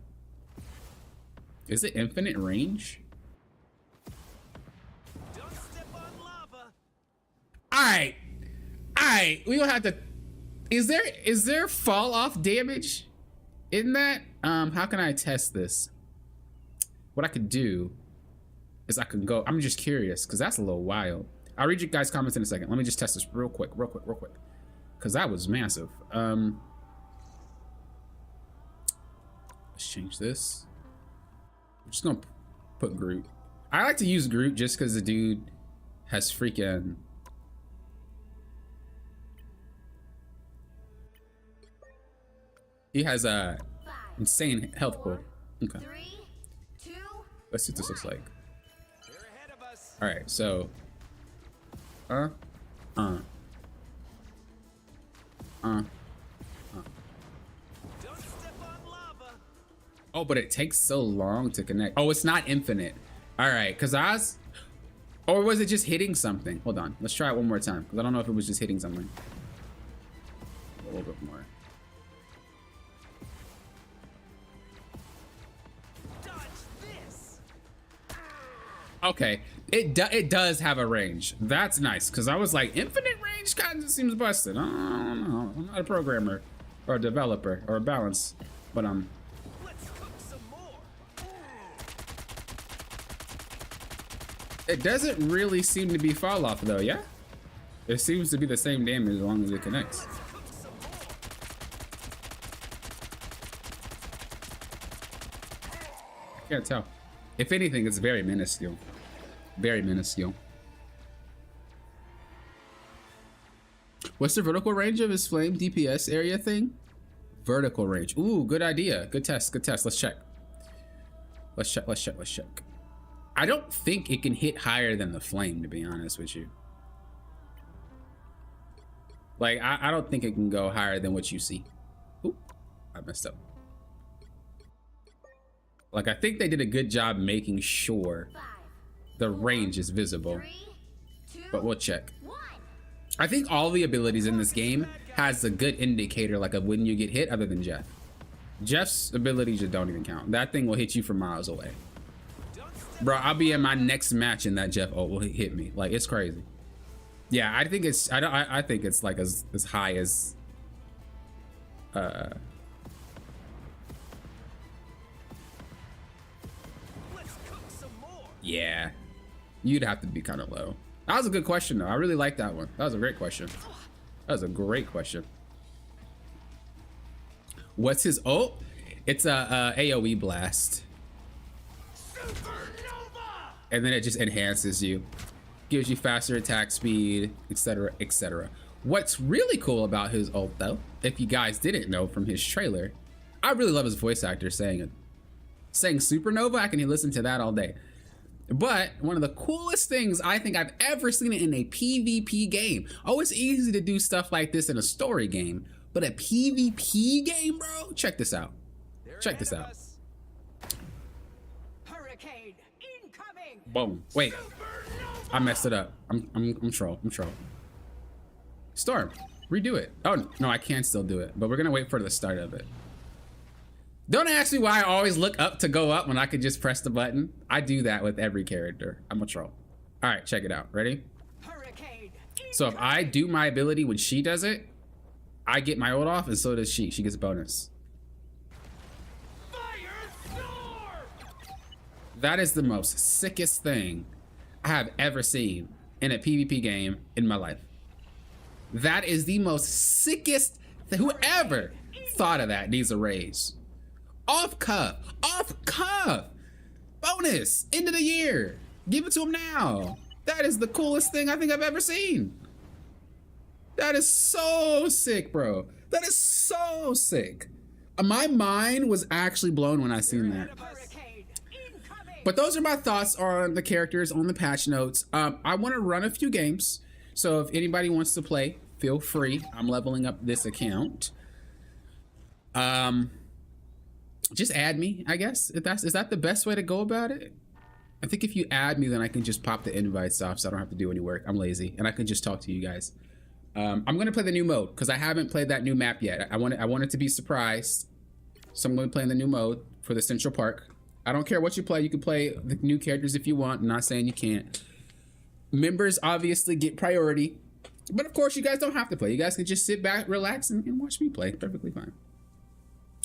Is it infinite range? Don't step on lava. Alright. Alright. We gonna have to. Is there fall off damage in that? How can I test this? What I could do is I could go. I'm just curious, because that's a little wild. I'll read you guys' comments in a second. Let me just test this real quick. Because that was massive. Let's change this. I'm just gonna put Groot. I like to use Groot just because the dude has freaking. He has a insane health pool. Okay, 3, 2, let's see what this looks like. They're ahead of us. All right, so. Don't step on lava. Oh, but it takes so long to connect. Oh, it's not infinite. All right, because I was. Or was it just hitting something? Hold on, let's try it one more time, because I don't know if it was just hitting something. A little bit more. Dodge this. Okay, it does have a range. That's nice, because I was like, infinite range kind of seems busted. I don't know. I'm not a programmer or a developer or a balance, but Let's cook some more. it doesn't really seem to be fall off though. Yeah, it seems to be the same damage as long as it connects. Cook some more. I can't tell. If anything, it's very minuscule. Very minuscule. What's the vertical range of his flame DPS area thing? Vertical range. Ooh, good idea. Good test. Good test. Let's check. Let's check. I don't think it can hit higher than the flame, to be honest with you. Like, I don't think it can go higher than what you see. Ooh, I messed up. Like, I think they did a good job making sure 5, the range is visible, 3, 2, but we'll check. 1. I think all the abilities in this game has a good indicator, like, of when you get hit, other than Jeff. Jeff's abilities just don't even count. That thing will hit you from miles away. Bro, I'll be in my next match and that Jeff ult will hit me. Like, it's crazy. Yeah, I think it's, I think it's like as high as, Let's cook some more. yeah, you'd have to be kind of low. That was a good question though. I really like that one. That was a great question. That was a great question. What's his ult? It's a AoE blast. And then it just enhances you, gives you faster attack speed, etc., etc. What's really cool about his ult though, if you guys didn't know from his trailer, I really love his voice actor saying it. Saying supernova, I can listen to that all day. But one of the coolest things I think I've ever seen in a PvP game. Oh, it's easy to do stuff like this in a story game, but a PvP game, bro? Check this out. They're Check this ahead of out. us. Hurricane incoming. Boom. Wait. I messed it up. I'm troll. Storm, redo it. Oh, no, I can still do it, but we're gonna wait for the start of it. Don't ask me why I always look up to go up when I could just press the button. I do that with every character. I'm a troll. All right, check it out. Ready? Hurricane. So if I do my ability when she does it, I get my ult off, and so does she. She gets a bonus. That is the most sickest thing I have ever seen in a PvP game in my life. That is the most sickest whoever thought of that needs a raise. Off cuff. Bonus. End of the year. Give it to him now. That is the coolest thing I think I've ever seen. That is so sick, bro. That is so sick. My mind was actually blown when I seen that. But those are my thoughts on the characters on the patch notes. I want to run a few games. So if anybody wants to play, feel free. I'm leveling up this account. Just add me, I guess. Is that the best way to go about it? I think if you add me, then I can just pop the invites off, so I don't have to do any work. I'm lazy, and I can just talk to you guys. I'm gonna play the new mode because I haven't played that new map yet. I wanted to be surprised, so I'm gonna play in the new mode for the Central Park. I don't care what you play. You can play the new characters if you want. I'm not saying you can't. Members obviously get priority, but of course you guys don't have to play. You guys can just sit back, relax, and watch me play. Perfectly fine.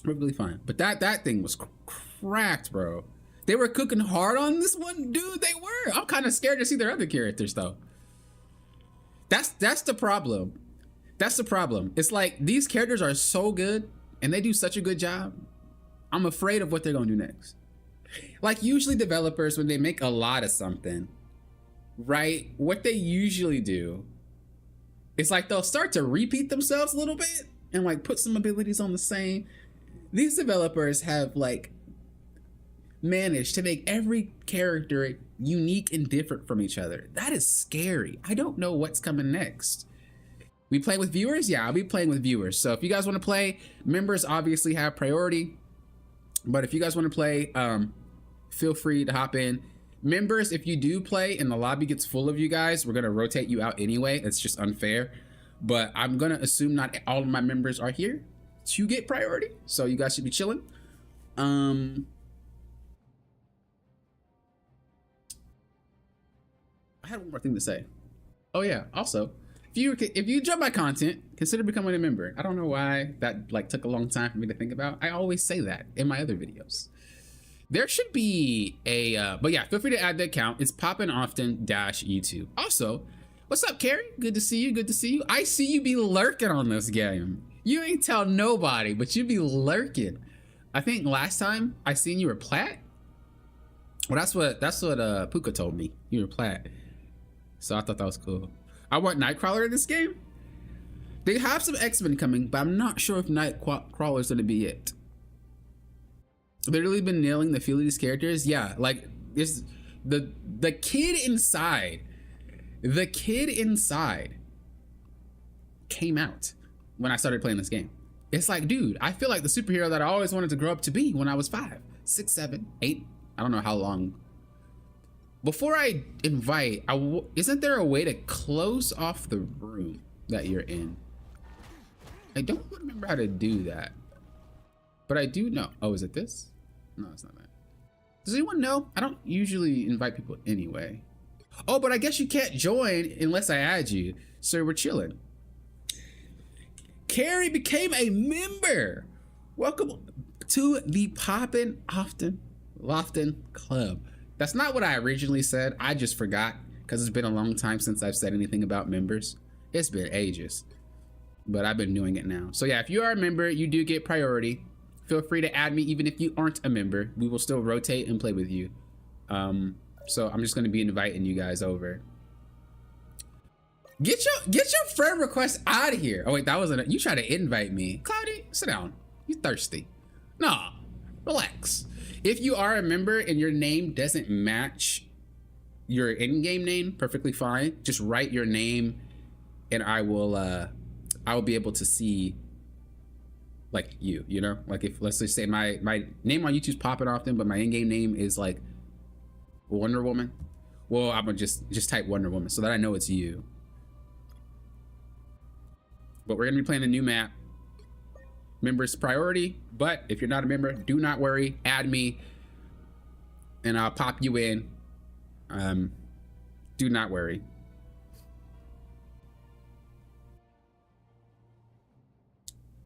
Perfectly fine. But that thing was cracked, bro. They were cooking hard on this one, dude. They were. I'm kind of scared to see their other characters though. That's the problem. That's the problem. It's like these characters are so good and they do such a good job. I'm afraid of what they're gonna do next. Like usually developers, when they make a lot of something, right? What they usually do is like they'll start to repeat themselves a little bit and like put some abilities on the same. These developers have like managed to make every character unique and different from each other. That is scary. I don't know what's coming next. We play with viewers? Yeah, I'll be playing with viewers. So if you guys want to play, members obviously have priority. But if you guys want to play, feel free to hop in. Members, if you do play and the lobby gets full of you guys, we're going to rotate you out anyway. It's just unfair. But I'm going to assume not all of my members are here to get priority. So you guys should be chilling. I had one more thing to say. Oh yeah, also, if you enjoy my content, consider becoming a member. I don't know why that like took a long time for me to think about. I always say that in my other videos. There should be a, but yeah, feel free to add the account. It's Poppin' Often -YouTube. Also, what's up, Carrie? Good to see you. Good to see you. I see you be lurking on this game. You ain't tell nobody, but you be lurking. I think last time I seen you were plat. Well, that's what Puka told me. You were plat. So I thought that was cool. I want Nightcrawler in this game. They have some X-Men coming, but I'm not sure if Nightcrawler's gonna be it. They've really been nailing the feel of these characters. Yeah, like this, the kid inside came out when I started playing this game. It's like, dude, I feel like the superhero that I always wanted to grow up to be when I was 5, 6, 7, 8. I don't know how long. Before I invite, isn't there a way to close off the room that you're in? I don't remember how to do that, but I do know. Oh, is it this? No, it's not that. Does anyone know? I don't usually invite people anyway. Oh, but I guess you can't join unless I add you. So we're chilling. Carrie became a member. Welcome to the Poppin' Often Club. That's not what I originally said. I just forgot because it's been a long time since I've said anything about members. It's been ages, but I've been doing it now. So yeah, if you are a member, you do get priority. Feel free to add me even if you aren't a member. We will still rotate and play with you. So I'm just going to be inviting you guys over. Get your friend request out of here. Oh wait, that wasn't. You try to invite me, Cloudy. Sit down. You thirsty? Nah, relax. If you are a member and your name doesn't match your in-game name, perfectly fine. Just write your name, and I will be able to see like you know, like if let's just say my name on YouTube's Poppin' Often, but my in-game name is like Wonder Woman. Well, I'm gonna just type Wonder Woman so that I know it's you. But we're gonna be playing a new map. Members priority, but if you're not a member, do not worry. Add me, and I'll pop you in. Do not worry.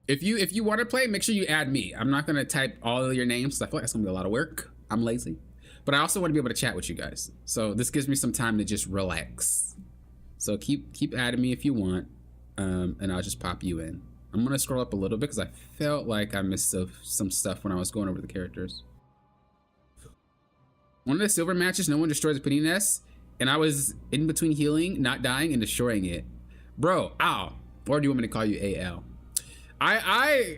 If you want to play, make sure you add me. I'm not gonna type all of your names. I feel like that's gonna be a lot of work. I'm lazy, but I also want to be able to chat with you guys. So this gives me some time to just relax. So keep adding me if you want. and I'll just pop you in. I'm gonna scroll up a little bit because I felt like I missed some stuff when I was going over the characters. One of the silver matches, no one destroys the Penny Nest, and I was in between healing, not dying, and destroying it. Bro, ow. Or do you want me to call you AL? I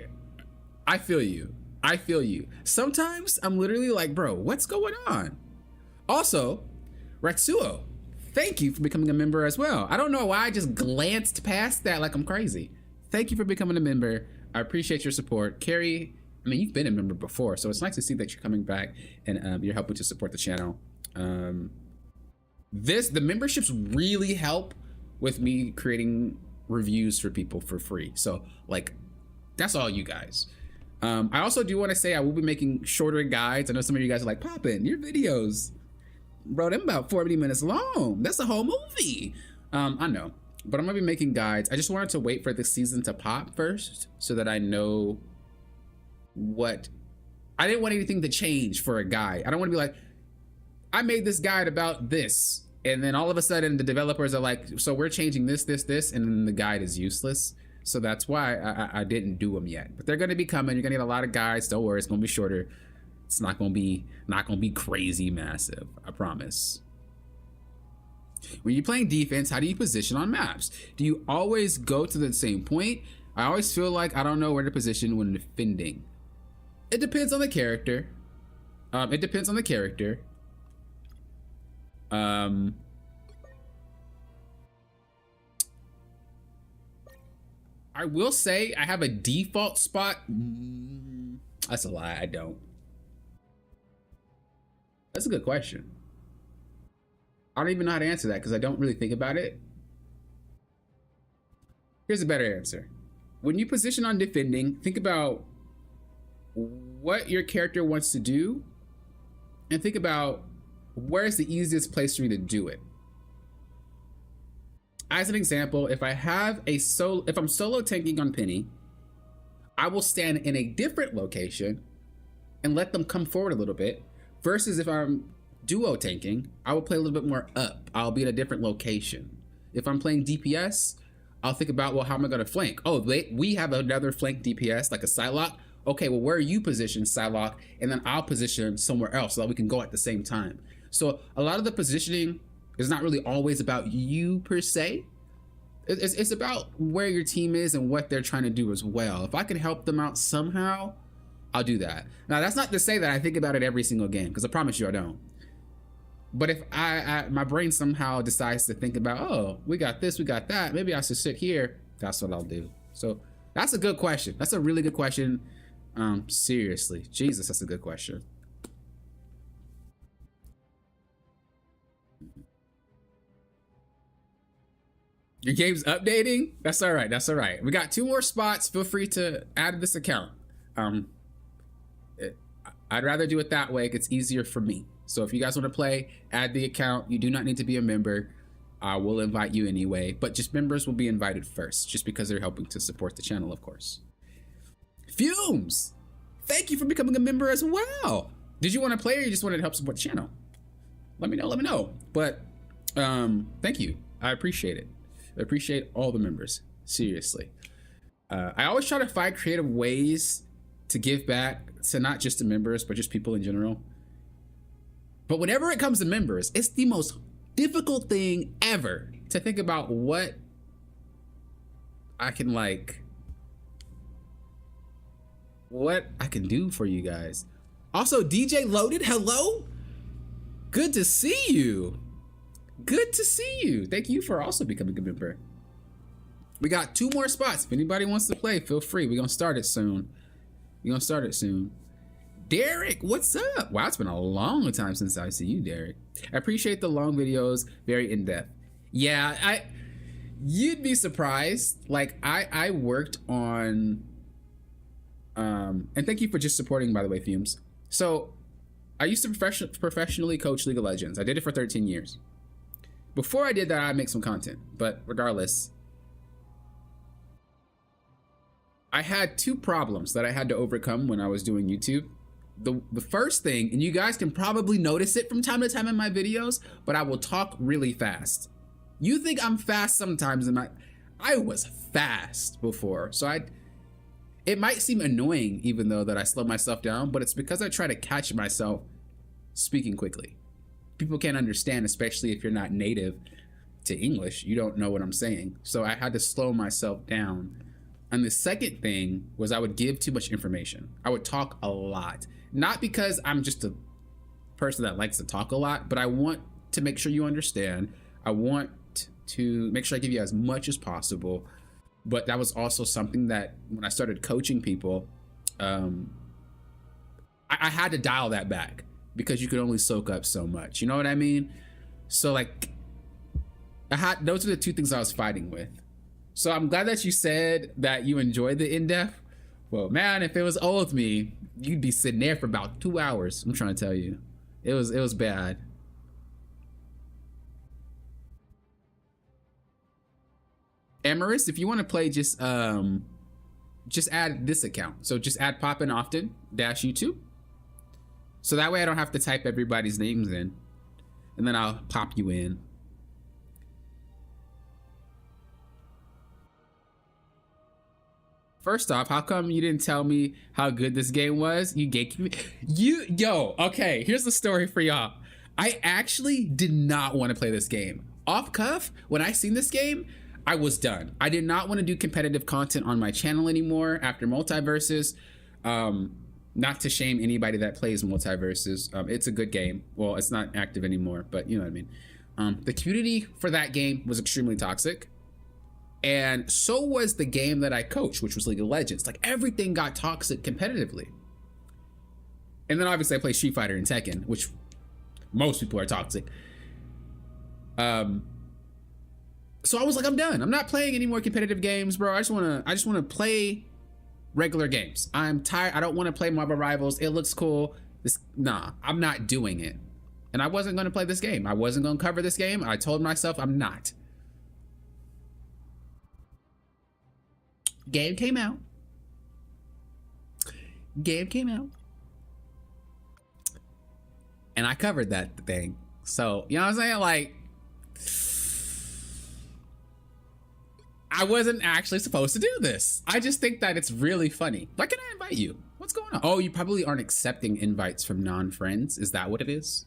feel you. I feel you. Sometimes I'm literally like, bro, what's going on? Also, Ratsuo, thank you for becoming a member as well. I don't know why I just glanced past that like I'm crazy. Thank you for becoming a member. I appreciate your support. Carrie, I mean, you've been a member before, so it's nice to see that you're coming back and you're helping to support the channel. The memberships really help with me creating reviews for people for free. So like, that's all you guys. I also do want to say I will be making shorter guides. I know some of you guys are like, Poppin, your videos, bro, them about 40 minutes long. That's a whole movie. I know, but I'm gonna be making guides. I just wanted to wait for the season to pop first so that I know what, I didn't want anything to change for a guide. I don't want to be like, I made this guide about this, and then all of a sudden the developers are like, so we're changing this, and then the guide is useless. So that's why I didn't do them yet, but they're going to be coming. You're gonna get a lot of guides. Don't worry, it's gonna be shorter. It's not gonna be crazy massive, I promise. When you're playing defense, how do you position on maps? Do you always go to the same point? I always feel like I don't know where to position when defending. It depends on the character. It depends on the character. I will say I have a default spot. That's a lie, I don't. That's a good question. I don't even know how to answer that because I don't really think about it. Here's a better answer. When you position on defending, think about what your character wants to do and think about where's the easiest place for me to do it. As an example, if I have if I'm solo tanking on Penny, I will stand in a different location and let them come forward a little bit, versus if I'm duo tanking, I will play a little bit more up. I'll be at a different location. If I'm playing DPS, I'll think about, well, how am I going to flank? Oh, we have another flank DPS, like a Psylocke. Okay, well, where are you positioned, Psylocke? And then I'll position somewhere else so that we can go at the same time. So a lot of the positioning is not really always about you per se. It's about where your team is and what they're trying to do as well. If I can help them out somehow, I'll do that. Now, that's not to say that I think about it every single game, because I promise you I don't. But if my brain somehow decides to think about, oh, we got this, we got that, maybe I should sit here, that's what I'll do. So that's a good question. That's a really good question. Seriously, Jesus, that's a good question. Your game's updating? That's all right. That's all right. We got 2 more spots. Feel free to add this account. I'd rather do it that way. It's easier for me. So if you guys want to play, add the account. You do not need to be a member. I will invite you anyway, but just members will be invited first, just because they're helping to support the channel, of course. Fumes, thank you for becoming a member as well. Did you want to play, or you just wanted to help support the channel? Let me know. But thank you. I appreciate it. I appreciate all the members, seriously. I always try to find creative ways to give back to not just the members, but just people in general. But whenever it comes to members, it's the most difficult thing ever to think about what I can do for you guys. Also, DJ Loaded, hello. Good to see you. Good to see you. Thank you for also becoming a member. We got 2 more spots. If anybody wants to play, feel free. We're gonna start it soon. Derek, what's up? Wow, it's been a long time since I see you, Derek. I appreciate the long videos, very in-depth. Yeah, you'd be surprised. Like I worked on and thank you for just supporting, by the way, Fumes. So I used to professionally coach League of Legends. I did it for 13 years. Before I did that, I'd make some content, but regardless, I had 2 problems that I had to overcome when I was doing YouTube. The first thing, and you guys can probably notice it from time to time in my videos, but I will talk really fast. You think I'm fast sometimes, and I was fast before. So it might seem annoying even though that I slow myself down, but it's because I try to catch myself speaking quickly. People can't understand, especially if you're not native to English. You don't know what I'm saying. So I had to slow myself down. And the second thing was I would give too much information. I would talk a lot. Not because I'm just a person that likes to talk a lot, but I want to make sure you understand. I want to make sure I give you as much as possible. But that was also something that when I started coaching people, I had to dial that back because you could only soak up so much. You know what I mean? So like, those are the two things I was fighting with. So I'm glad that you said that you enjoyed the in-depth. Well, man, if it was old me, you'd be sitting there for about 2 hours. I'm trying to tell you, it was bad. Amaris, if you want to play, just add this account. So just add Poppin' Often -YouTube. So that way I don't have to type everybody's names in, and then I'll pop you in. First off, how come you didn't tell me how good this game was? You gatekeep. Yo, okay, here's the story for y'all. I actually did not want to play this game. Off cuff, when I seen this game, I was done. I did not want to do competitive content on my channel anymore after Multiverses. Not to shame anybody that plays Multiverses. It's a good game. Well, it's not active anymore, but you know what I mean. The community for that game was extremely toxic. And so was the game that I coached, which was League of Legends. Like, everything got toxic competitively. And then obviously I play Street Fighter and Tekken, which most people are toxic. So I was like, I'm done. I'm not playing any more competitive games, bro. I just wanna play regular games. I'm tired. I don't want to play Marvel Rivals. It looks cool. Nah, I'm not doing it. And I wasn't gonna play this game. I wasn't gonna cover this game. I told myself I'm not. Game came out. And I covered that thing. So, you know what I'm saying? Like, I wasn't actually supposed to do this. I just think that it's really funny. Why can I invite you? What's going on? Oh, you probably aren't accepting invites from non-friends. Is that what it is?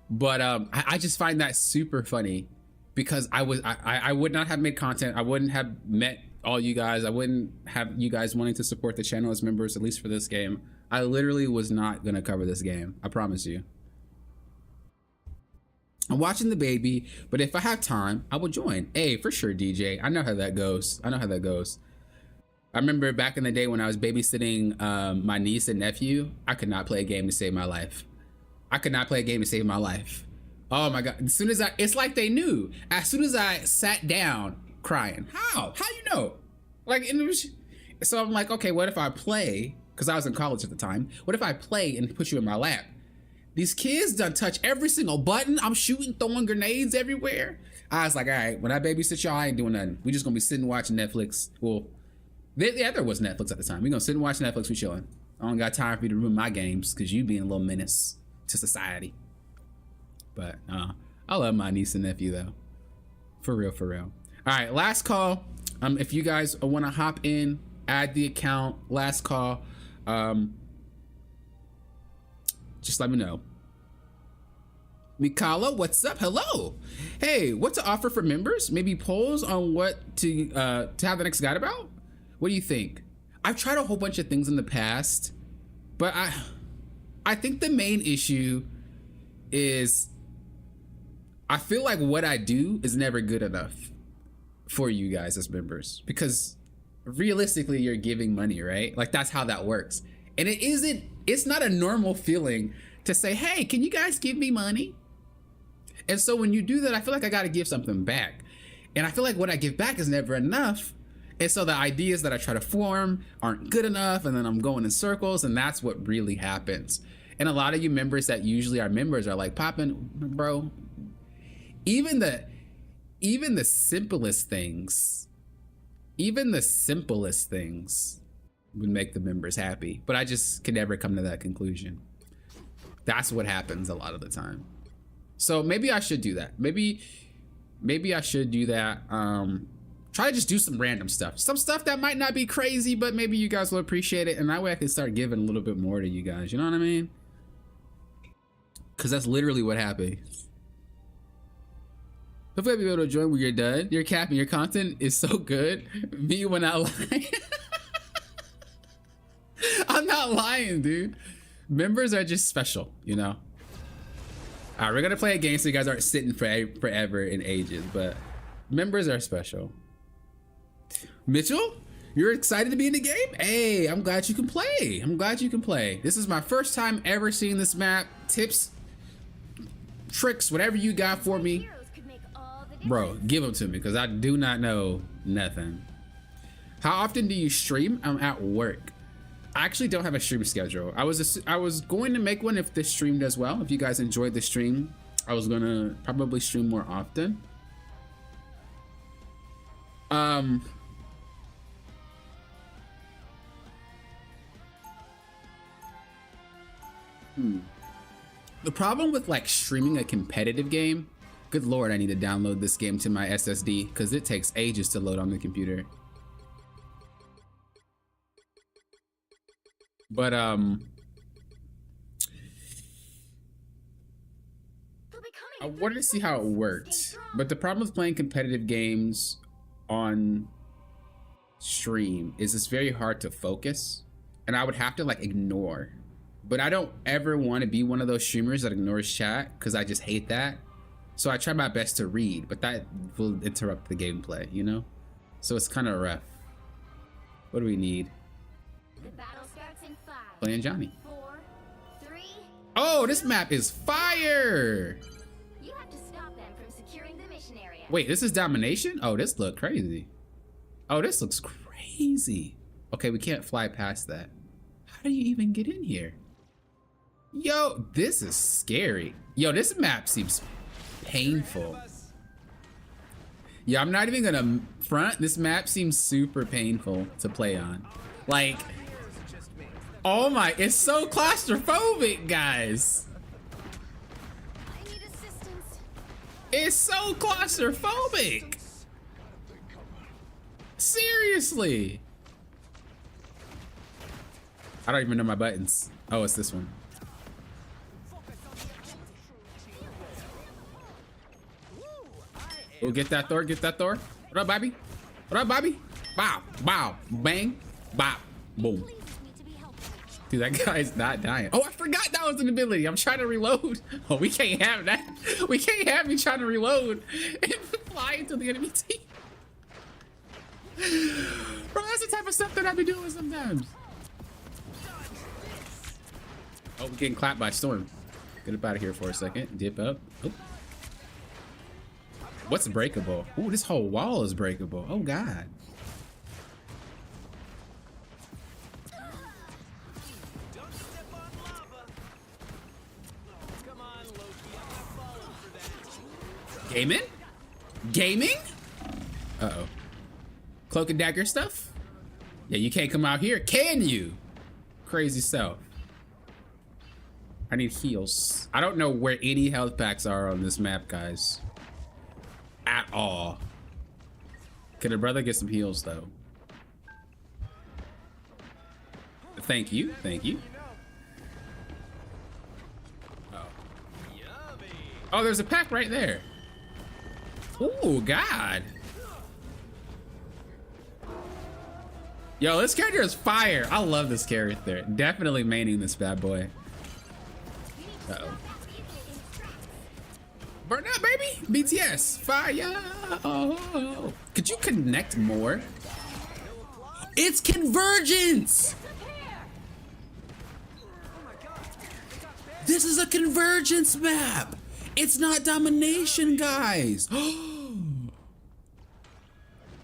But I just find that super funny because I would not have made content. I wouldn't have met all you guys. I wouldn't have you guys wanting to support the channel as members, at least for this game. I literally was not gonna cover this game. I promise you. I'm watching the baby, but if I have time, I will join. Hey, for sure, DJ. I know how that goes. I remember back in the day when I was babysitting my niece and nephew, I could not play a game to save my life. Oh my God. It's like they knew. As soon as I sat down crying. How you know? Like, so I'm like, okay, what if I play? Because I was in college at the time. What if I play and put you in my lap? These kids done touch every single button. I'm shooting, throwing grenades everywhere. I was like, all right, when I babysit y'all, I ain't doing nothing. We just gonna be sitting watching Netflix. Well, there was Netflix at the time. We gonna sit and watch Netflix. We chilling. I don't got time for you to ruin my games because you being a little menace to society. But I love my niece and nephew though. For real. All right, last call. If you guys want to hop in, add the account. Last call. Just let me know. Mikala, what's up? Hello. Hey, what to offer for members? Maybe polls on what to have the next guide about? What do you think? I've tried a whole bunch of things in the past, but I think the main issue is I feel like what I do is never good enough for you guys as members, because realistically you're giving money, right? Like, that's how that works. And it's not a normal feeling to say, hey, can you guys give me money? And so when you do that, I feel like I got to give something back. And I feel like what I give back is never enough. And so the ideas that I try to form aren't good enough. And then I'm going in circles, and that's what really happens. And a lot of you members that usually are members are like, Poppin', bro, even the simplest things would make the members happy. But I just can never come to that conclusion. That's what happens a lot of the time. So maybe I should do that. Maybe maybe I should do that. Try to just do some random stuff. Some stuff that might not be crazy, but maybe you guys will appreciate it. And that way I can start giving a little bit more to you guys. You know what I mean? Because that's literally what happened. Hopefully I'll be able to join when you're done. Your cap and your content is so good. Me when I lie. I'm not lying, dude. Members are just special, you know? All right, we're going to play a game so you guys aren't sitting forever in ages. But members are special. Mitchell, you're excited to be in the game? Hey, I'm glad you can play. I'm glad you can play. This is my first time ever seeing this map. Tips, tricks, whatever you got for me. Heroes could make all the Bro, give them to me because I do not know nothing. How often do you stream? I'm at work. I actually don't have a stream schedule. I was going to make one if this stream does well. If you guys enjoyed the stream, I was gonna probably stream more often. The problem with like streaming a competitive game, good lord, I need to download this game to my SSD because it takes ages to load on the computer. But I wanted to see how it worked. But the problem with playing competitive games on stream is it's very hard to focus, and I would have to like ignore. But I don't ever want to be one of those streamers that ignores chat because I just hate that. So I try my best to read, but that will interrupt the gameplay, you know? So it's kind of rough. What do we need? The battle starts in 5, Playing Johnny. 4, 3. Oh, this map is fire! You have to stop them from securing the mission area. Wait, this is domination? Oh, this looks crazy. Oh, this looks crazy. Okay, we can't fly past that. How do you even get in here? Yo, this is scary. Yo, this map seems painful. Yeah, I'm not even gonna front. This map seems super painful to play on. Like, oh my, it's so claustrophobic, guys. I need assistance. It's so claustrophobic. Seriously. I don't even know my buttons. Oh, it's this one. Oh, get that Thor, get that Thor. What up, Bobby? What up, Bobby? Bow, bow, bang, bop, boom. Please need to be helpful. Dude, that guy's not dying. Oh, I forgot that was an ability. I'm trying to reload. Oh, we can't have that. We can't have me trying to reload and fly into the enemy team. Bro, that's the type of stuff that I be doing sometimes. Oh, we're getting clapped by Storm. Get up out of here for a second. Dip up. Oh. What's breakable? Ooh, this whole wall is breakable. Oh, God. Don't step on lava. Come on, Loki. I'm not falling for that. Gaming? Gaming? Uh-oh. Cloak and dagger stuff? Yeah, you can't come out here, can you? Crazy self. I need heals. I don't know where any health packs are on this map, guys. At all. Could a brother get some heals, though? Thank you, thank you. Oh. Oh, there's a pack right there. Ooh, God. Yo, this character is fire. I love this character. Definitely maining this bad boy. Uh-oh. Burn up, baby. BTS. Fire. Oh. Could you connect more? It's convergence. This is a convergence map. It's not domination, guys.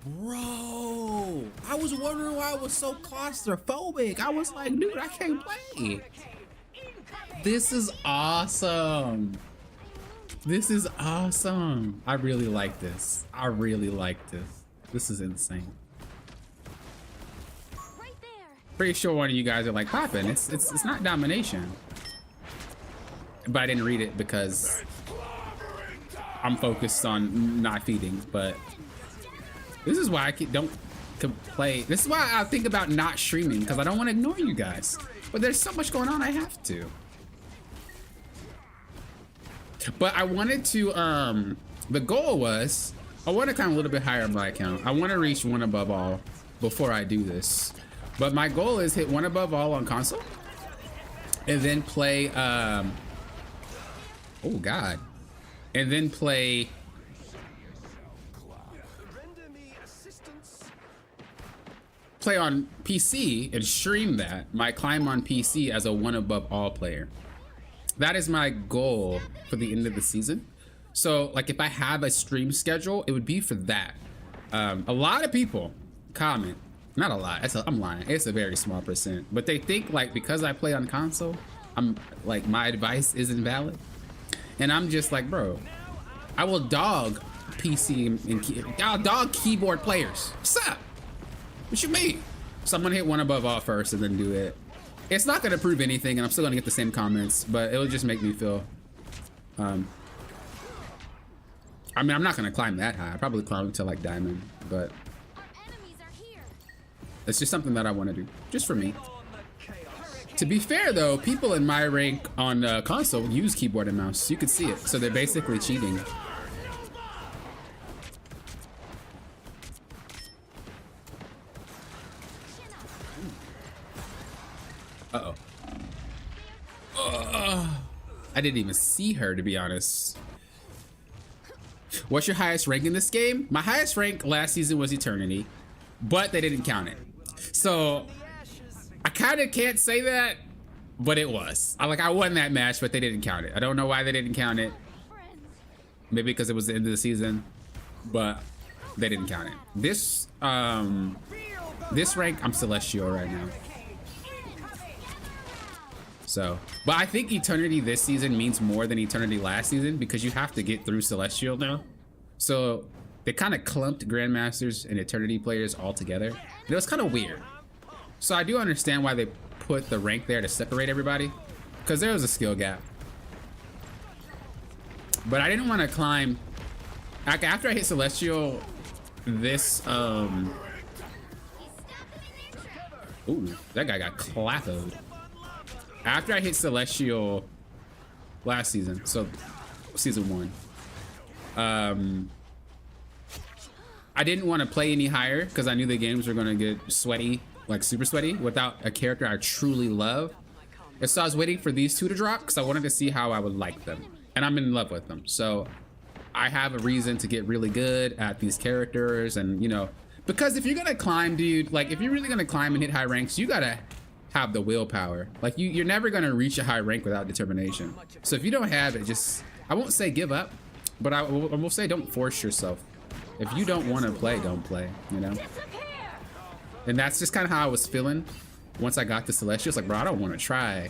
Bro, I was wondering why I was so claustrophobic. I was like, dude, I can't play. This is awesome. This is awesome. I really like this. I really like this. This is insane. Right there. Pretty sure one of you guys are like, popping. It's not domination. But I didn't read it because I'm focused on not feeding, but this is why I don't play. This is why I think about not streaming, because I don't want to ignore you guys. But there's so much going on, I have to. But I wanted to, the goal was, I want to climb a little bit higher on my account. I want to reach 1 above all before I do this. But my goal is hit 1 above all on console. And then play, oh God. And then play on PC and stream that, my climb on PC as a 1 above all player. That is my goal for the end of the season. So like if I have a stream schedule, it would be for that. A lot of people comment, not a lot, I'm lying, it's a very small percent, but they think like because I play on console, I'm like my advice isn't valid. And I'm just like, bro, I will dog PC and I'll dog keyboard players. What's up? What you mean? So I'm gonna hit 1 above all first and then do it. It's not gonna prove anything and I'm still gonna get the same comments, but it'll just make me feel, I mean, I'm not gonna climb that high. I'll probably climb to like diamond, but it's just something that I wanna do, just for me. To be fair though, people in my rank on console use keyboard and mouse. You could see it, so they're basically cheating. Uh-oh. I didn't even see her, to be honest. What's your highest rank in this game? My highest rank last season was Eternity, but they didn't count it. So I kind of can't say that, but it was. I won that match, but they didn't count it. I don't know why they didn't count it. Maybe because it was the end of the season, but they didn't count it. This rank, I'm Celestial right now. So, but I think Eternity this season means more than Eternity last season because you have to get through Celestial now. So they kind of clumped Grandmasters and Eternity players all together. And it was kind of weird. So I do understand why they put the rank there to separate everybody, because there was a skill gap. But I didn't want to climb. After I hit Celestial, this ooh, that guy got clappoed. After I hit Celestial last season, so season 1, I didn't want to play any higher because I knew the games were going to get sweaty, like super sweaty, without a character I truly love. And so I was waiting for these 2 to drop because I wanted to see how I would like them. And I'm in love with them. So I have a reason to get really good at these characters. And, you know, because if you're going to climb, dude, like if you're really going to climb and hit high ranks, you got to have the willpower. Like you're never going to reach a high rank without determination. So if you don't have it, just, I won't say give up, but I will say don't force yourself. If you don't want to play, don't play, you know? And that's just kind of how I was feeling once I got to Celestial. It's like, bro, I don't want to try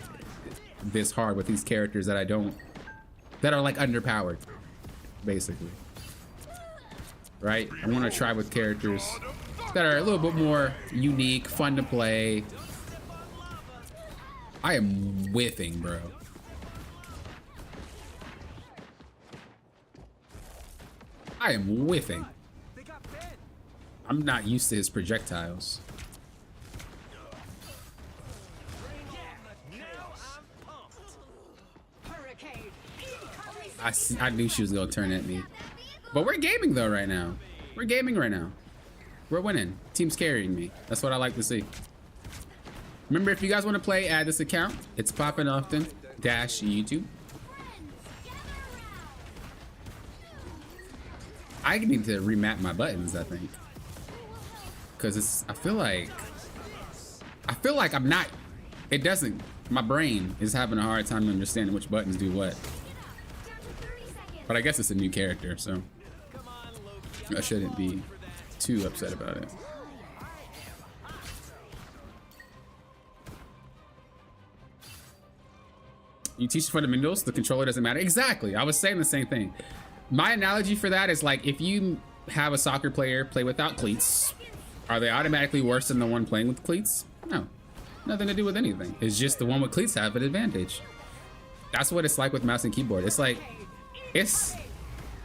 this hard with these characters that that are like underpowered, basically. Right? I want to try with characters that are a little bit more unique, fun to play. I am whiffing, bro. I am whiffing. I'm not used to his projectiles. I knew she was gonna turn at me. But we're gaming though right now. We're gaming right now. We're winning. Team's carrying me. That's what I like to see. Remember, if you guys want to play, add this account. It's popping often. -YouTube. I need to remap my buttons, I think. Cause I feel like I'm not, it doesn't, my brain is having a hard time understanding which buttons do what. But I guess it's a new character, so I shouldn't be too upset about it. You teach fundamentals, the controller doesn't matter. Exactly, I was saying the same thing. My analogy for that is like, if you have a soccer player play without cleats, are they automatically worse than the one playing with cleats? No, nothing to do with anything. It's just the one with cleats have an advantage. That's what it's like with mouse and keyboard. It's like,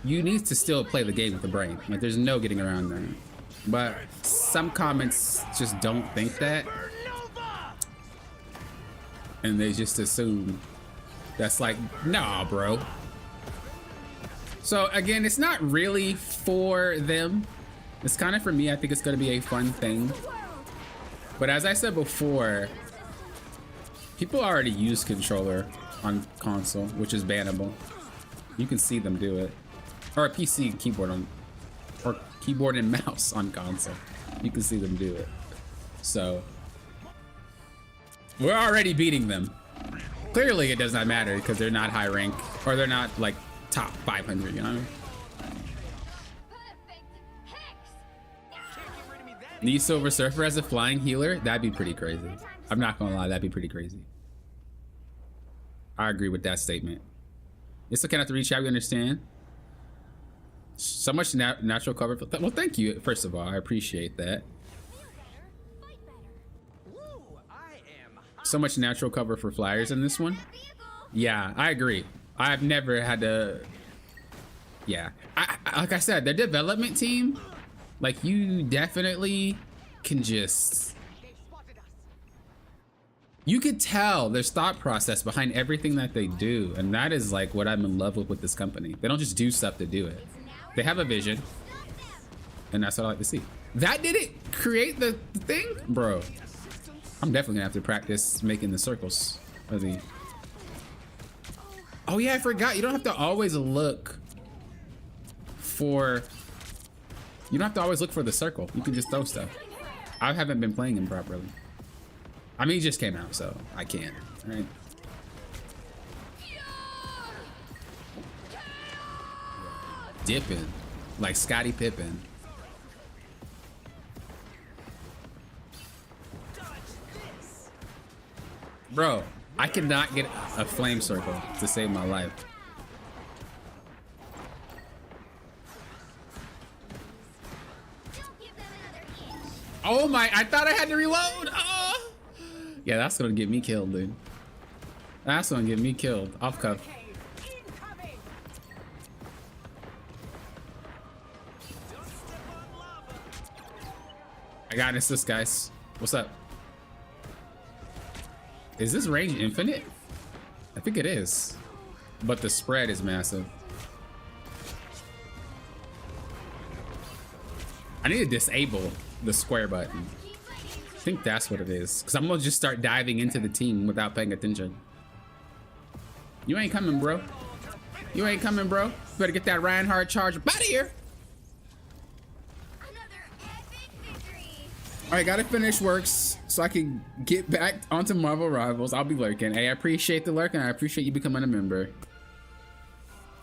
you need to still play the game with the brain. Like, there's no getting around that. But some comments just don't think that, and they just assume that's like, nah, bro. So again, it's not really for them. It's kind of for me. I think it's going to be a fun thing. But as I said before, people already use controller on console, which is bannable. You can see them do it. Or a PC keyboard on, or keyboard and mouse on console. You can see them do it. So we're already beating them. Clearly it does not matter because they're not high rank, or they're not like top 500, you know what I mean? Need Silver Surfer as a flying healer? That'd be pretty crazy. I'm not gonna lie, that'd be pretty crazy. I agree with that statement. It's okay not to reach out, we understand. So much natural cover. Well, thank you, first of all. I appreciate that. So much natural cover for flyers in this one. Yeah, I agree. I've never had to... Yeah. Like I said, their development team, like, you definitely can just... You could tell there's thought process behind everything that they do, and that is like what I'm in love with this company. They don't just do stuff to do it. They have a vision, and that's what I like to see. That didn't create the thing, bro. I'm definitely gonna have to practice making the circles. Oh yeah, I forgot. You don't have to always look for. You don't have to always look for the circle. You can just throw stuff. I haven't been playing him properly. I mean, he just came out, so I can't. All right. Dipping like Scottie Pippen. Bro, I cannot get a flame circle to save my life. Oh my, I thought I had to reload. Oh. Yeah, that's gonna get me killed, dude. That's gonna get me killed. Off cuff. I got an assist, guys. What's up? Is this range infinite? I think it is. But the spread is massive. I need to disable the square button. I think that's what it is. Because I'm going to just start diving into the team without paying attention. You ain't coming, bro. You ain't coming, bro. You better get that Reinhardt charge out of here. All right, gotta finish works so I can get back onto Marvel Rivals. I'll be lurking. Hey, I appreciate the lurk, and I appreciate you becoming a member.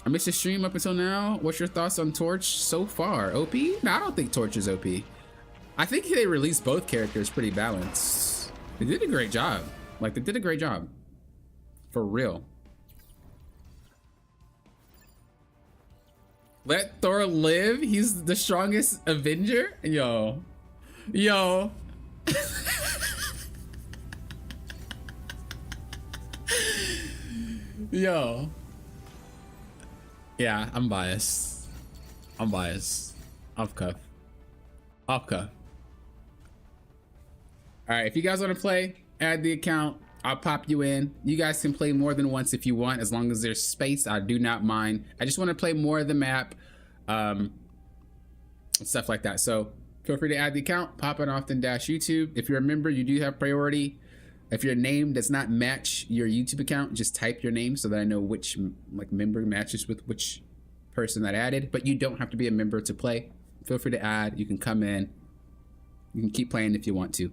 I missed your stream up until now. What's your thoughts on Torch so far? OP? No, I don't think Torch is OP. I think they released both characters pretty balanced. They did a great job. Like, they did a great job. For real. Let Thor live? He's the strongest Avenger? Yo. Yo. Yo. Yeah, I'm biased. I'm biased. Off cuff. Off cuff. Alright, if you guys want to play, add the account. I'll pop you in. You guys can play more than once if you want, as long as there's space. I do not mind. I just want to play more of the map. Stuff like that. So feel free to add the account, pop it often -YouTube. If you're a member, you do have priority. If your name does not match your YouTube account, just type your name so that I know which like member matches with which person that added. But you don't have to be a member to play. Feel free to add. You can come in. You can keep playing if you want to.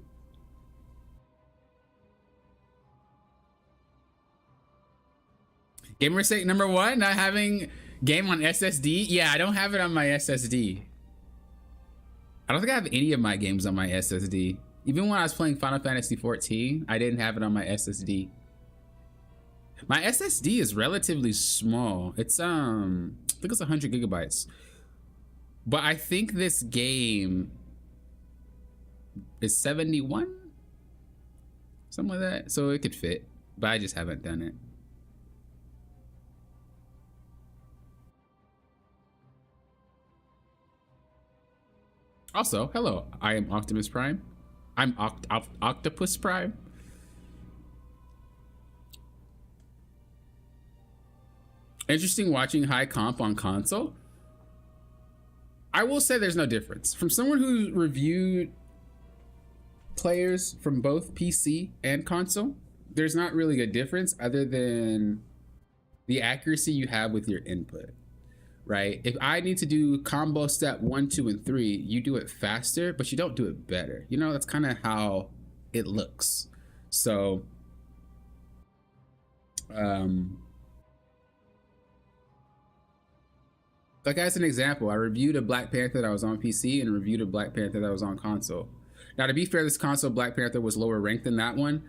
Gamer sake number 1, not having game on SSD. Yeah, I don't have it on my SSD. I don't think I have any of my games on my SSD. Even when I was playing Final Fantasy 14, I didn't have it on my SSD. My SSD is relatively small. It's I think it's 100 gigabytes. But I think this game is 71, something like that. So it could fit, but I just haven't done it. Also, hello, I am Optimus Prime. I'm Octopus Prime. Interesting watching high comp on console. I will say there's no difference. From someone who reviewed players from both PC and console, there's not really a difference other than the accuracy you have with your input, right? If I need to do combo step 1, 2, and 3, you do it faster, but you don't do it better. You know, that's kind of how it looks. So, like as an example, I reviewed a Black Panther that was on PC and reviewed a Black Panther that was on console. Now, to be fair, this console Black Panther was lower ranked than that one,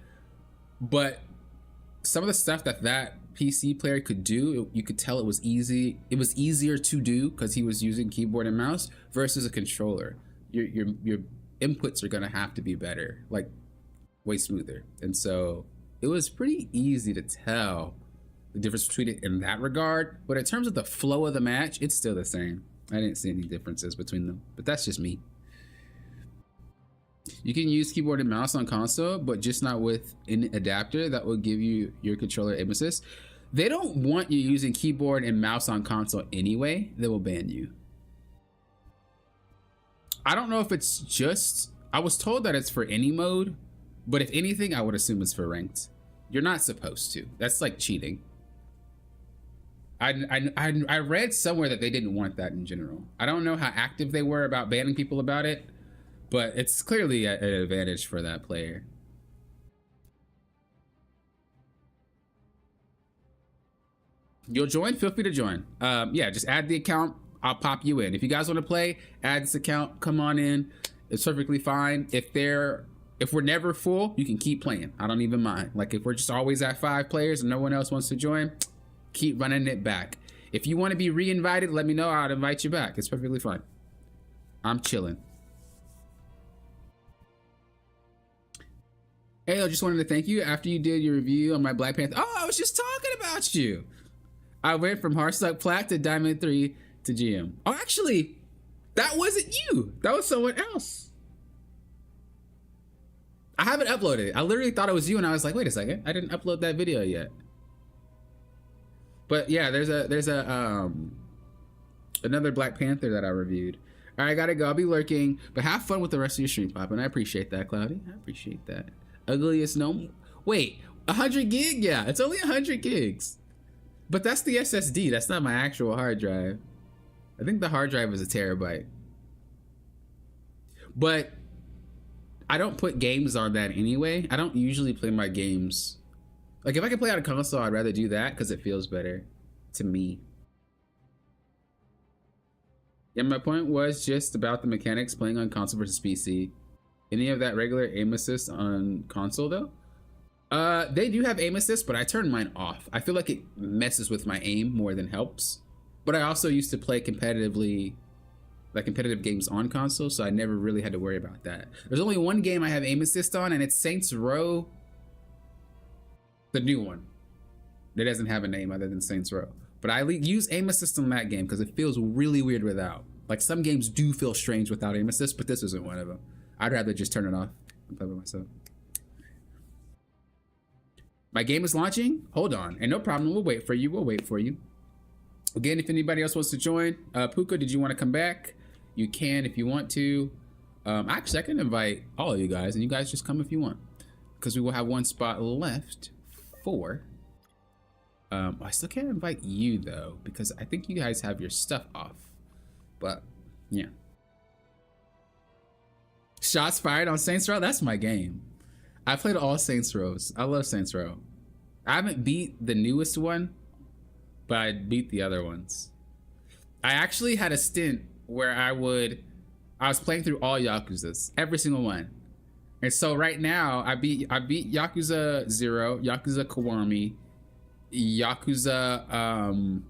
but some of the stuff that PC player could do, you could tell it was easy. It was easier to do because he was using keyboard and mouse versus a controller. Your inputs are gonna have to be better, like way smoother. And so it was pretty easy to tell the difference between it in that regard. But in terms of the flow of the match, it's still the same. I didn't see any differences between them, but that's just me. You can use keyboard and mouse on console, but just not with an adapter that will give you your controller aim assist. They don't want you using keyboard and mouse on console anyway. They will ban you. I don't know if it's just, I was told that it's for any mode, but if anything, I would assume it's for ranked. You're not supposed to. That's like cheating. I read somewhere that they didn't want that in general. I don't know how active they were about banning people about it, but it's clearly an advantage for that player. You'll join? Feel free to join. Yeah, just add the account. I'll pop you in. If you guys want to play, add this account. Come on in. It's perfectly fine. If we're never full, you can keep playing. I don't even mind. Like if we're just always at 5 players and no one else wants to join, keep running it back. If you want to be re-invited, let me know. I'll invite you back. It's perfectly fine. I'm chilling. Hey, I just wanted to thank you after you did your review on my Black Panther. Oh, I was just talking about you. I went from Hearthstone Plat to Diamond 3 to GM. Oh, actually, that wasn't you. That was someone else. I haven't uploaded it. I literally thought it was you, and I was like, wait a second. I didn't upload that video yet. But yeah, there's another Black Panther that I reviewed. All right, I gotta go. I'll be lurking, but have fun with the rest of your stream, Pop, and I appreciate that, Cloudy. I appreciate that. Ugliest gnome. Wait, 100 gig? Yeah, it's only 100 gigs. But that's the SSD. That's not my actual hard drive. I think the hard drive is a terabyte. But I don't put games on that anyway. I don't usually play my games. Like if I can play on a console, I'd rather do that because it feels better to me. Yeah, my point was just about the mechanics playing on console versus PC. Any of that regular aim assist on console though? They do have aim assist, but I turn mine off. I feel like it messes with my aim more than helps. But I also used to play competitively, like competitive games on console, so I never really had to worry about that. There's only one game I have aim assist on, and it's Saints Row, the new one. It doesn't have a name other than Saints Row. But I use aim assist on that game because it feels really weird without. Like some games do feel strange without aim assist, but this isn't one of them. I'd rather just turn it off and play by myself. My game is launching. Hold on. And no problem. We'll wait for you. We'll wait for you. Again, if anybody else wants to join, Puka, did you want to come back? You can if you want to. Actually, I can invite all of you guys, and you guys just come if you want, because we will have one spot left for. I still can't invite you though, because I think you guys have your stuff off. But yeah. Shots fired on Saints Row. That's my game. I played all Saints Rows. I love Saints Row. I haven't beat the newest one, but I beat the other ones. I actually had a stint where I was playing through all Yakuzas, every single one. And so right now I beat Yakuza 0, Yakuza Kiwami, Yakuza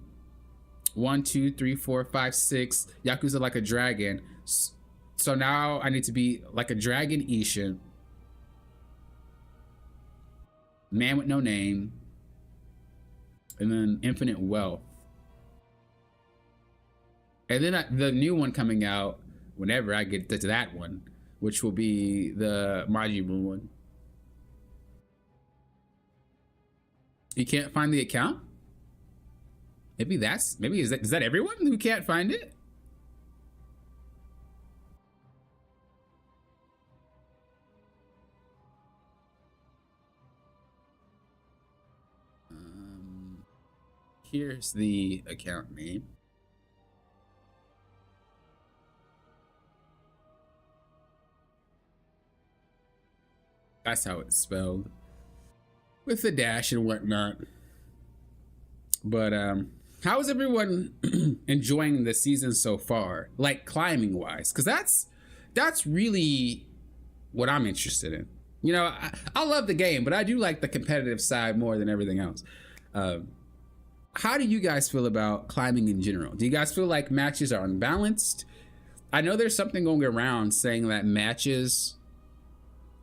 1, 2, 3, 4, 5, 6, Yakuza Like a Dragon. So now I need to be Like a Dragon Ishin, Man with No Name, and then Infinite Wealth. And then the new one coming out, whenever I get to that one, which will be the Majin one. You can't find the account? Maybe is that everyone who can't find it? Here's the account name. That's how it's spelled, with the dash and whatnot. But how is everyone enjoying the season so far, like climbing wise? Because that's really what I'm interested in. You know, I love the game, but I do like the competitive side more than everything else. How do you guys feel about climbing in general? Do you guys feel like matches are unbalanced? I know there's something going around saying that matches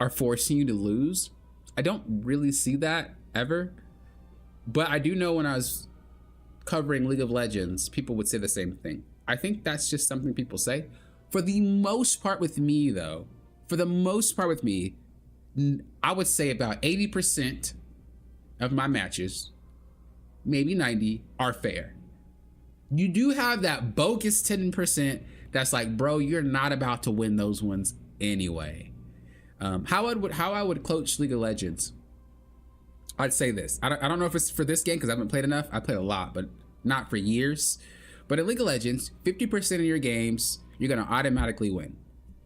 are forcing you to lose. I don't really see that ever, but I do know when I was covering League of Legends, people would say the same thing. I think that's just something people say. For the most part with me though, I would say about 80% of my matches, maybe 90, are fair. You do have that bogus 10% that's like, bro, you're not about to win those ones anyway. How I would coach League of Legends, I'd say this. I don't know if it's for this game because I haven't played enough. I played a lot, but not for years. But in League of Legends, 50% of your games, you're going to automatically win,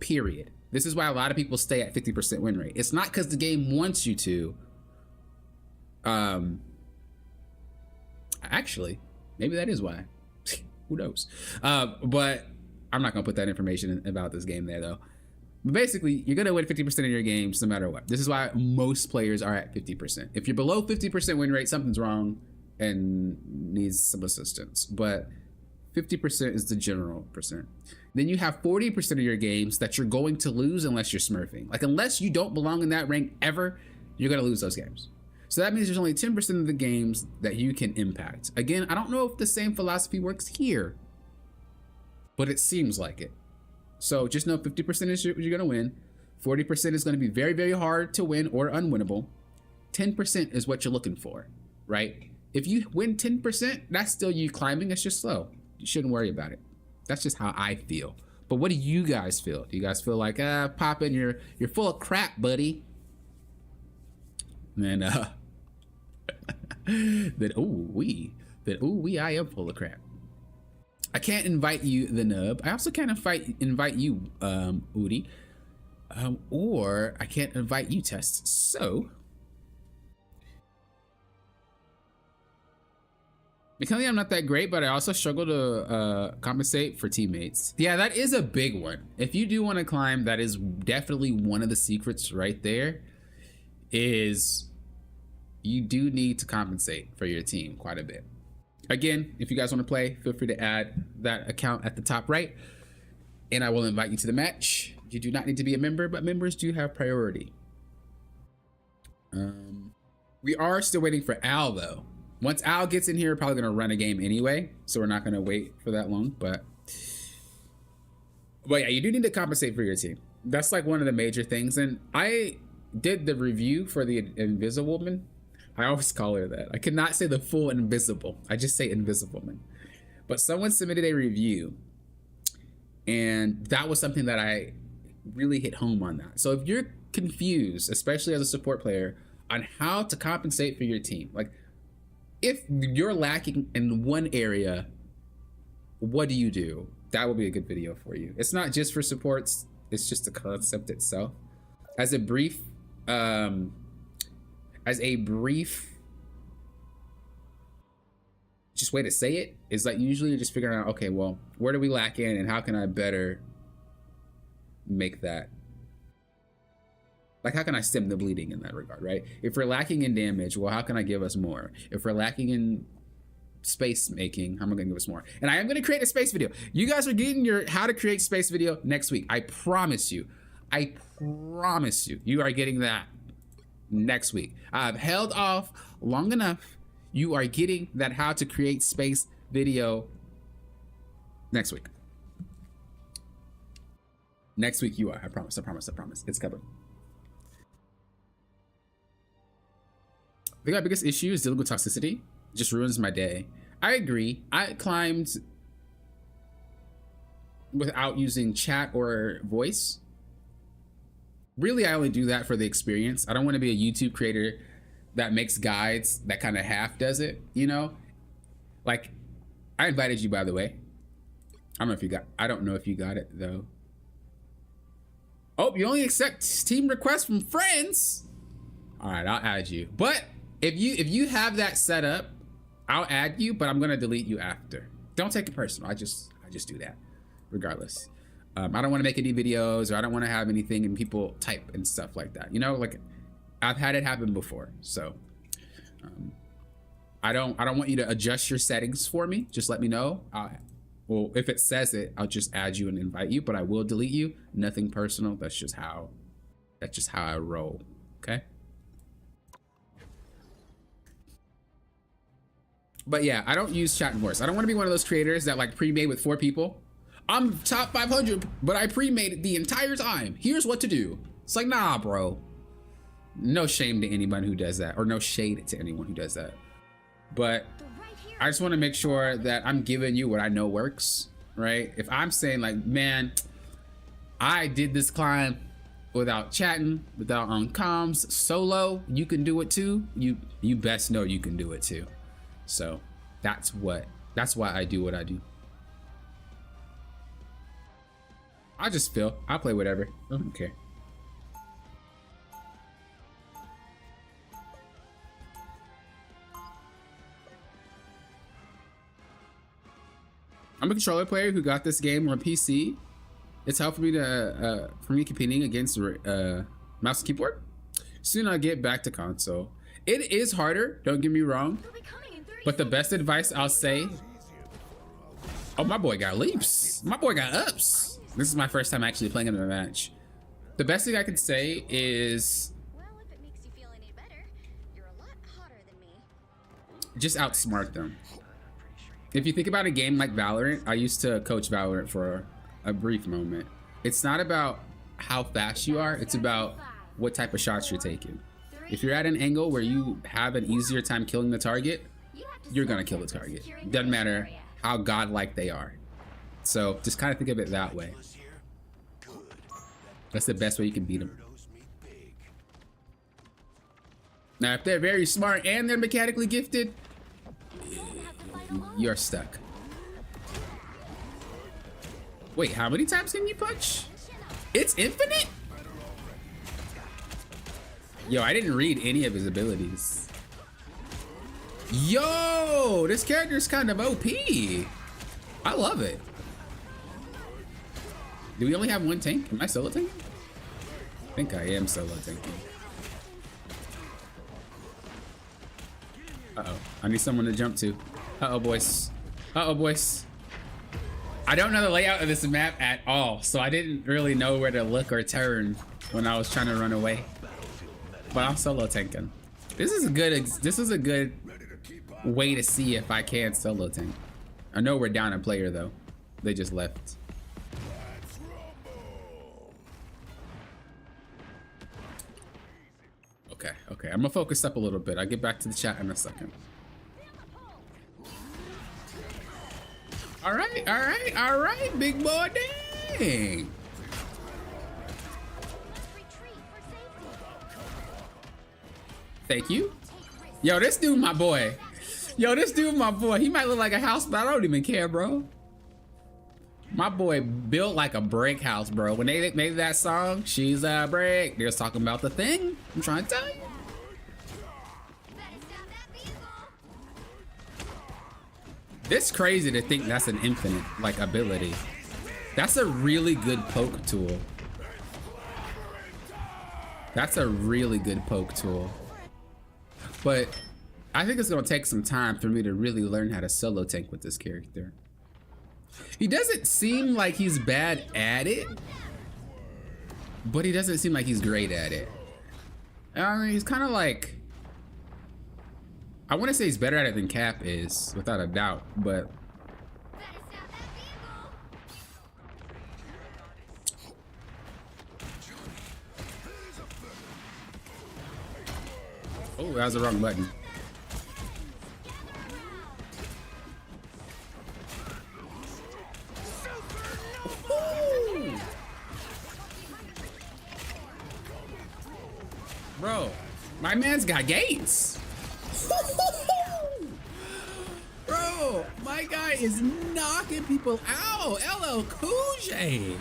period. This is why a lot of people stay at 50% win rate. It's not because the game wants you to. Actually, maybe that is why. Who knows? But I'm not going to put that information about this game there, though. But basically, you're going to win 50% of your games no matter what. This is why most players are at 50%. If you're below 50% win rate, something's wrong and needs some assistance. But 50% is the general percent. Then you have 40% of your games that you're going to lose unless you're smurfing. Like, unless you don't belong in that rank ever, you're going to lose those games. So that means there's only 10% of the games that you can impact. Again, I don't know if the same philosophy works here, but it seems like it. So just know 50% is you're going to win. 40% is going to be very, very hard to win or unwinnable. 10% is what you're looking for, right? If you win 10%, that's still you climbing. It's just slow. You shouldn't worry about it. That's just how I feel. But what do you guys feel? Do you guys feel like, Poppin, you're full of crap, buddy? And I am full of crap. I can't invite you, the nub. I also can't invite you, Udi. Or I can't invite you, Test. So McKinley, I'm not that great, but I also struggle to compensate for teammates. Yeah, that is a big one. If you do want to climb, that is definitely one of the secrets right there, is you do need to compensate for your team quite a bit. Again, if you guys want to play, feel free to add that account at the top right, and I will invite you to the match. You do not need to be a member, but members do have priority. We are still waiting for Al, though. Once Al gets in here, we're probably going to run a game anyway, so we're not going to wait for that long. But yeah, you do need to compensate for your team. That's like one of the major things. And I did the review for the Invisible Woman. I always call her that. I cannot say the full Invisible. I just say Invisible Woman. But someone submitted a review, and that was something that I really hit home on that. So if you're confused, especially as a support player, on how to compensate for your team, like if you're lacking in one area, what do you do? That will be a good video for you. It's not just for supports, it's just the concept itself. As a brief just way to say it is like usually just figuring out, okay, well, where do we lack in and how can I better make that? Like, how can I stem the bleeding in that regard, right? If we're lacking in damage, well, how can I give us more? If we're lacking in space making, how am I gonna give us more? And I am gonna create a space video. You guys are getting your how to create space video next week. I promise you. I promise you. You are getting that next week. I've held off long enough. You are getting that how to create space video next week. Next week you are. I promise. I promise. I promise. It's coming. I think my biggest issue is dealing with toxicity. It just ruins my day. I agree. I climbed without using chat or voice. Really, I only do that for the experience. I don't want to be a YouTube creator that makes guides that kind of half does it, you know? Like, I invited you, by the way. I don't know if you got it though. Oh, you only accept team requests from friends. All right, I'll add you. But if you have that set up, I'll add you, but I'm gonna delete you after. Don't take it personal. I just do that regardless. I don't want to make any videos, or I don't want to have anything and people type and stuff like that. You know, like I've had it happen before. So I don't want you to adjust your settings for me. Just let me know. Well, if it says it, I'll just add you and invite you, but I will delete you. Nothing personal. That's just how I roll. Okay. But yeah, I don't use chat and voice. I don't want to be one of those creators that like pre-made with 4 people. I'm top 500, but I pre-made it the entire time. Here's what to do. It's like, nah, bro. No shame to anyone who does that, or no shade to anyone who does that. But I just want to make sure that I'm giving you what I know works, right? If I'm saying like, man, I did this climb without chatting, without on comms, solo, you can do it too. You best know you can do it too. So that's why I do what I do. I just feel I'll play whatever. I don't care. I'm a controller player who got this game on PC. It's helped me to for me competing against mouse and keyboard. Soon I'll get back to console. It is harder, don't get me wrong, but the best advice I'll say. Oh, my boy got leaps. My boy got ups. This is my first time actually playing in a match. The best thing I could say is, Well, if it makes you feel any better, you're a lot hotter than me. just outsmart them. If you think about a game like Valorant, I used to coach Valorant for a brief moment. It's not about how fast you are, it's about what type of shots you're taking. If you're at an angle where you have an easier time killing the target, you're gonna kill the target. Doesn't matter how godlike they are. So just kind of think of it that way. That's the best way you can beat them. Now, if they're very smart and they're mechanically gifted, you're stuck. Wait, how many times can you punch? It's infinite? Yo, I didn't read any of his abilities. Yo, this character's kind of OP. I love it. Do we only have one tank? Am I solo tanking? I think I am solo tanking. Uh-oh, I need someone to jump to. Uh-oh, boys. Uh-oh, boys. I don't know the layout of this map at all, so I didn't really know where to look or turn when I was trying to run away. But I'm solo tanking. This is a good way to see if I can solo tank. I know we're down a player though. They just left. Okay, I'm gonna focus up a little bit. I'll get back to the chat in a second. All right, big boy, dang. Thank you. Yo, this dude my boy. He might look like a house, but I don't even care, bro. My boy built like a brick house, bro. When they made that song, She's a Brick, they was talking about the thing. I'm trying to tell you. It's crazy to think that's an infinite like ability. That's a really good poke tool. But I think it's gonna take some time for me to really learn how to solo tank with this character. He doesn't seem like he's bad at it, but he doesn't seem like he's great at it. I mean, he's kind of like, I want to say he's better at it than Cap is, without a doubt, but Oh, that was the wrong button. Ooh. Bro, my man's got gates. Bro, my guy is knocking people out. LL Cool J.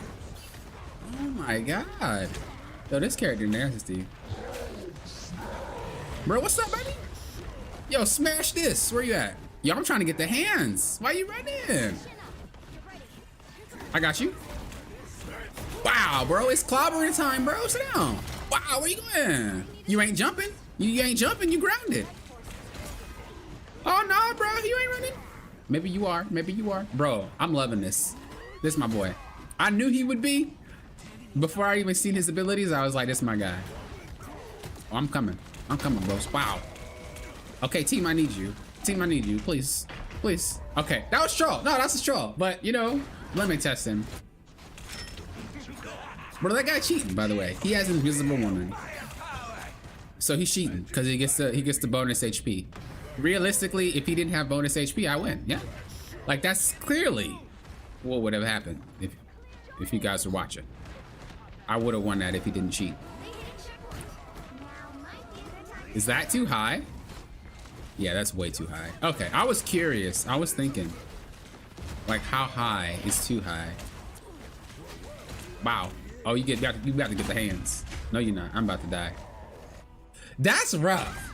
Oh my god. Yo, this character nasty. Bro, what's up, baby? Yo, smash this. Where you at? Yo, I'm trying to get the hands. Why you running? I got you. Wow, bro, it's clobbering time, bro. Sit down. Wow, where you going? You ain't jumping. You ain't jumping. You grounded. Oh no, bro, you ain't running. Maybe you are. Maybe you are. Bro, I'm loving this. This is my boy. I knew he would be. Before I even seen his abilities, I was like, this is my guy. Oh, I'm coming. I'm coming, bros. Wow. Okay, team, I need you. Team, I need you. Please. Please. Okay, that was troll. No, that's a troll. But, you know, let me test him. Bro, that guy cheating, by the way. He has Invisible Woman. So he's cheating because he gets the bonus HP. Realistically, if he didn't have bonus HP, I win. Yeah. Like, that's clearly what would have happened if you guys were watching. I would have won that if he didn't cheat. Is that too high? Yeah, that's way too high. Okay, I was curious. I was thinking, like, how high is too high? Wow. Oh, you got to get the hands. No, you're not. I'm about to die. That's rough.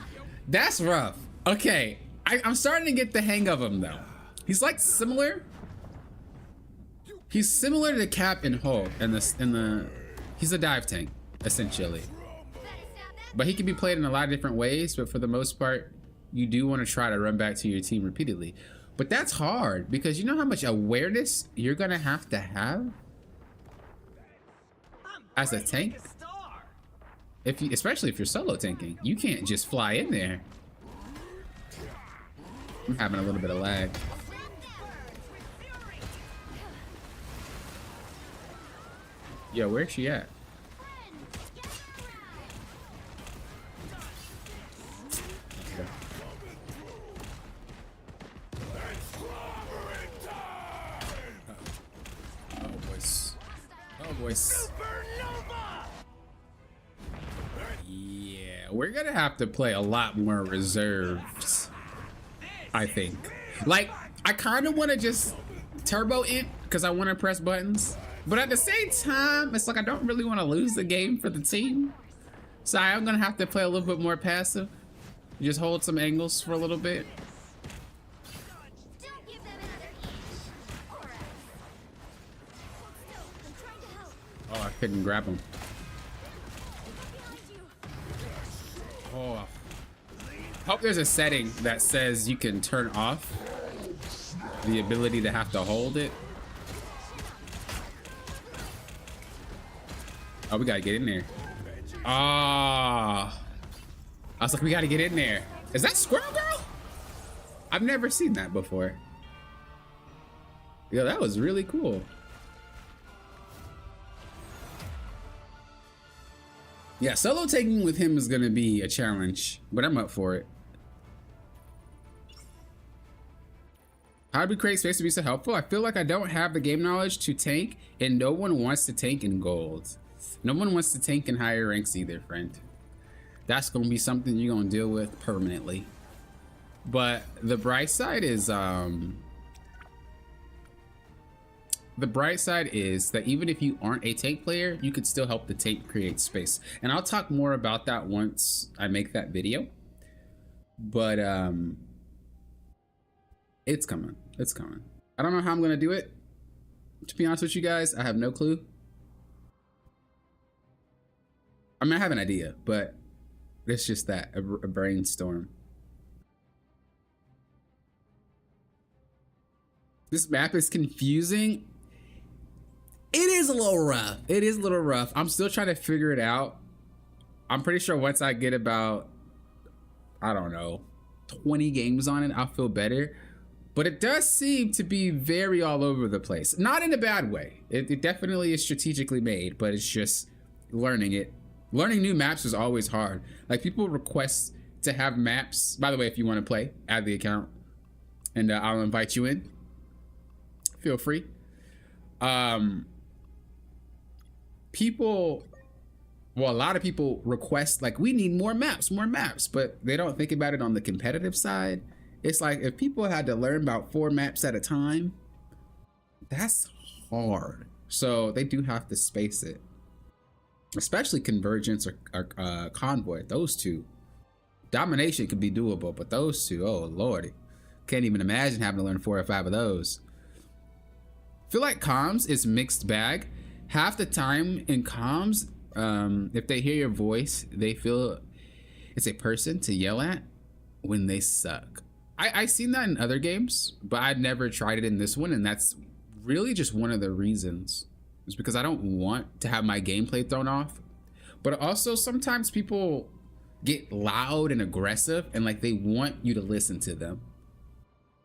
That's rough. Okay, I'm starting to get the hang of him though. He's like similar. He's similar to Cap and Hulk he's a dive tank essentially. But he can be played in a lot of different ways, but for the most part, you do want to try to run back to your team repeatedly. But that's hard because you know how much awareness you're gonna have to have as a tank. Especially if you're solo tanking, you can't just fly in there. I'm having a little bit of lag. Yo, where's she at? Okay. Oh, boys. Oh, boys. Yeah, we're gonna have to play a lot more reserves, I think. Like, I kind of want to just turbo it because I want to press buttons, but at the same time, it's like I don't really want to lose the game for the team. So I'm gonna have to play a little bit more passive, just hold some angles for a little bit. Oh, I couldn't grab him. Oh, hope there's a setting that says you can turn off the ability to have to hold it. Oh, we gotta get in there. Ah, I was like, we gotta get in there. Is that Squirrel Girl? I've never seen that before. Yo, that was really cool. Yeah, solo taking with him is gonna be a challenge, but I'm up for it. How do we create space to be so helpful? I feel like I don't have the game knowledge to tank, and no one wants to tank in gold. No one wants to tank in higher ranks either, friend. That's gonna be something you're gonna deal with permanently. But the bright side is, that even if you aren't a tank player, you could still help the tank create space. And I'll talk more about that once I make that video. But it's coming. It's coming. I don't know how I'm gonna do it. To be honest with you guys, I have no clue. I mean, I have an idea, but it's just that, a brainstorm. This map is confusing. It is a little rough. It is a little rough. I'm still trying to figure it out. I'm pretty sure once I get about, I don't know, 20 games on it, I'll feel better. But it does seem to be very all over the place. Not in a bad way. It definitely is strategically made, but it's just learning it. Learning new maps is always hard. Like, people request to have maps. By the way, if you want to play, add the account, and I'll invite you in. Feel free. People, well, a lot of people request like, we need more maps, but they don't think about it on the competitive side. It's like if people had to learn about 4 maps at a time, that's hard. So they do have to space it, especially Convergence or Convoy. Those two. Domination could be doable, but those two, oh lordy, can't even imagine having to learn 4 or 5 of those. I feel like comms is mixed bag. Half the time in comms, if they hear your voice, they feel it's a person to yell at when they suck. I seen that in other games, but I'd never tried it in this one, and that's really just one of the reasons. It's because I don't want to have my gameplay thrown off. But also sometimes people get loud and aggressive and like they want you to listen to them.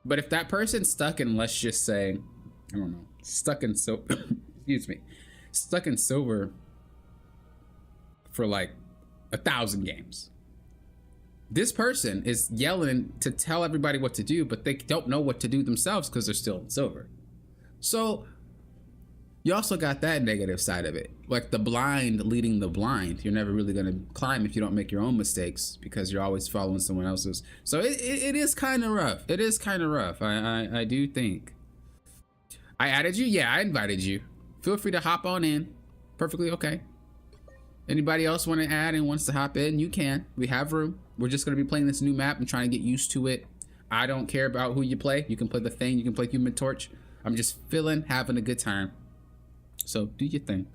But if that person's stuck in, let's just say, I don't know, stuck in excuse me, stuck in silver for like 1,000 games, this person is yelling to tell everybody what to do, but they don't know what to do themselves because they're still in silver. So you also got that negative side of it, like the blind leading the blind. You're never really going to climb if you don't make your own mistakes because you're always following someone else's. So it is kind of rough. It is kind of rough. I do think. I added you. Yeah, I invited you. Feel free to hop on in. Perfectly okay. Anybody else want to add and wants to hop in, you can. We have room. We're just going to be playing this new map and trying to get used to it. I don't care about who you play. You can play the Thing. You can play Human Torch. I'm just having a good time. So do your thing.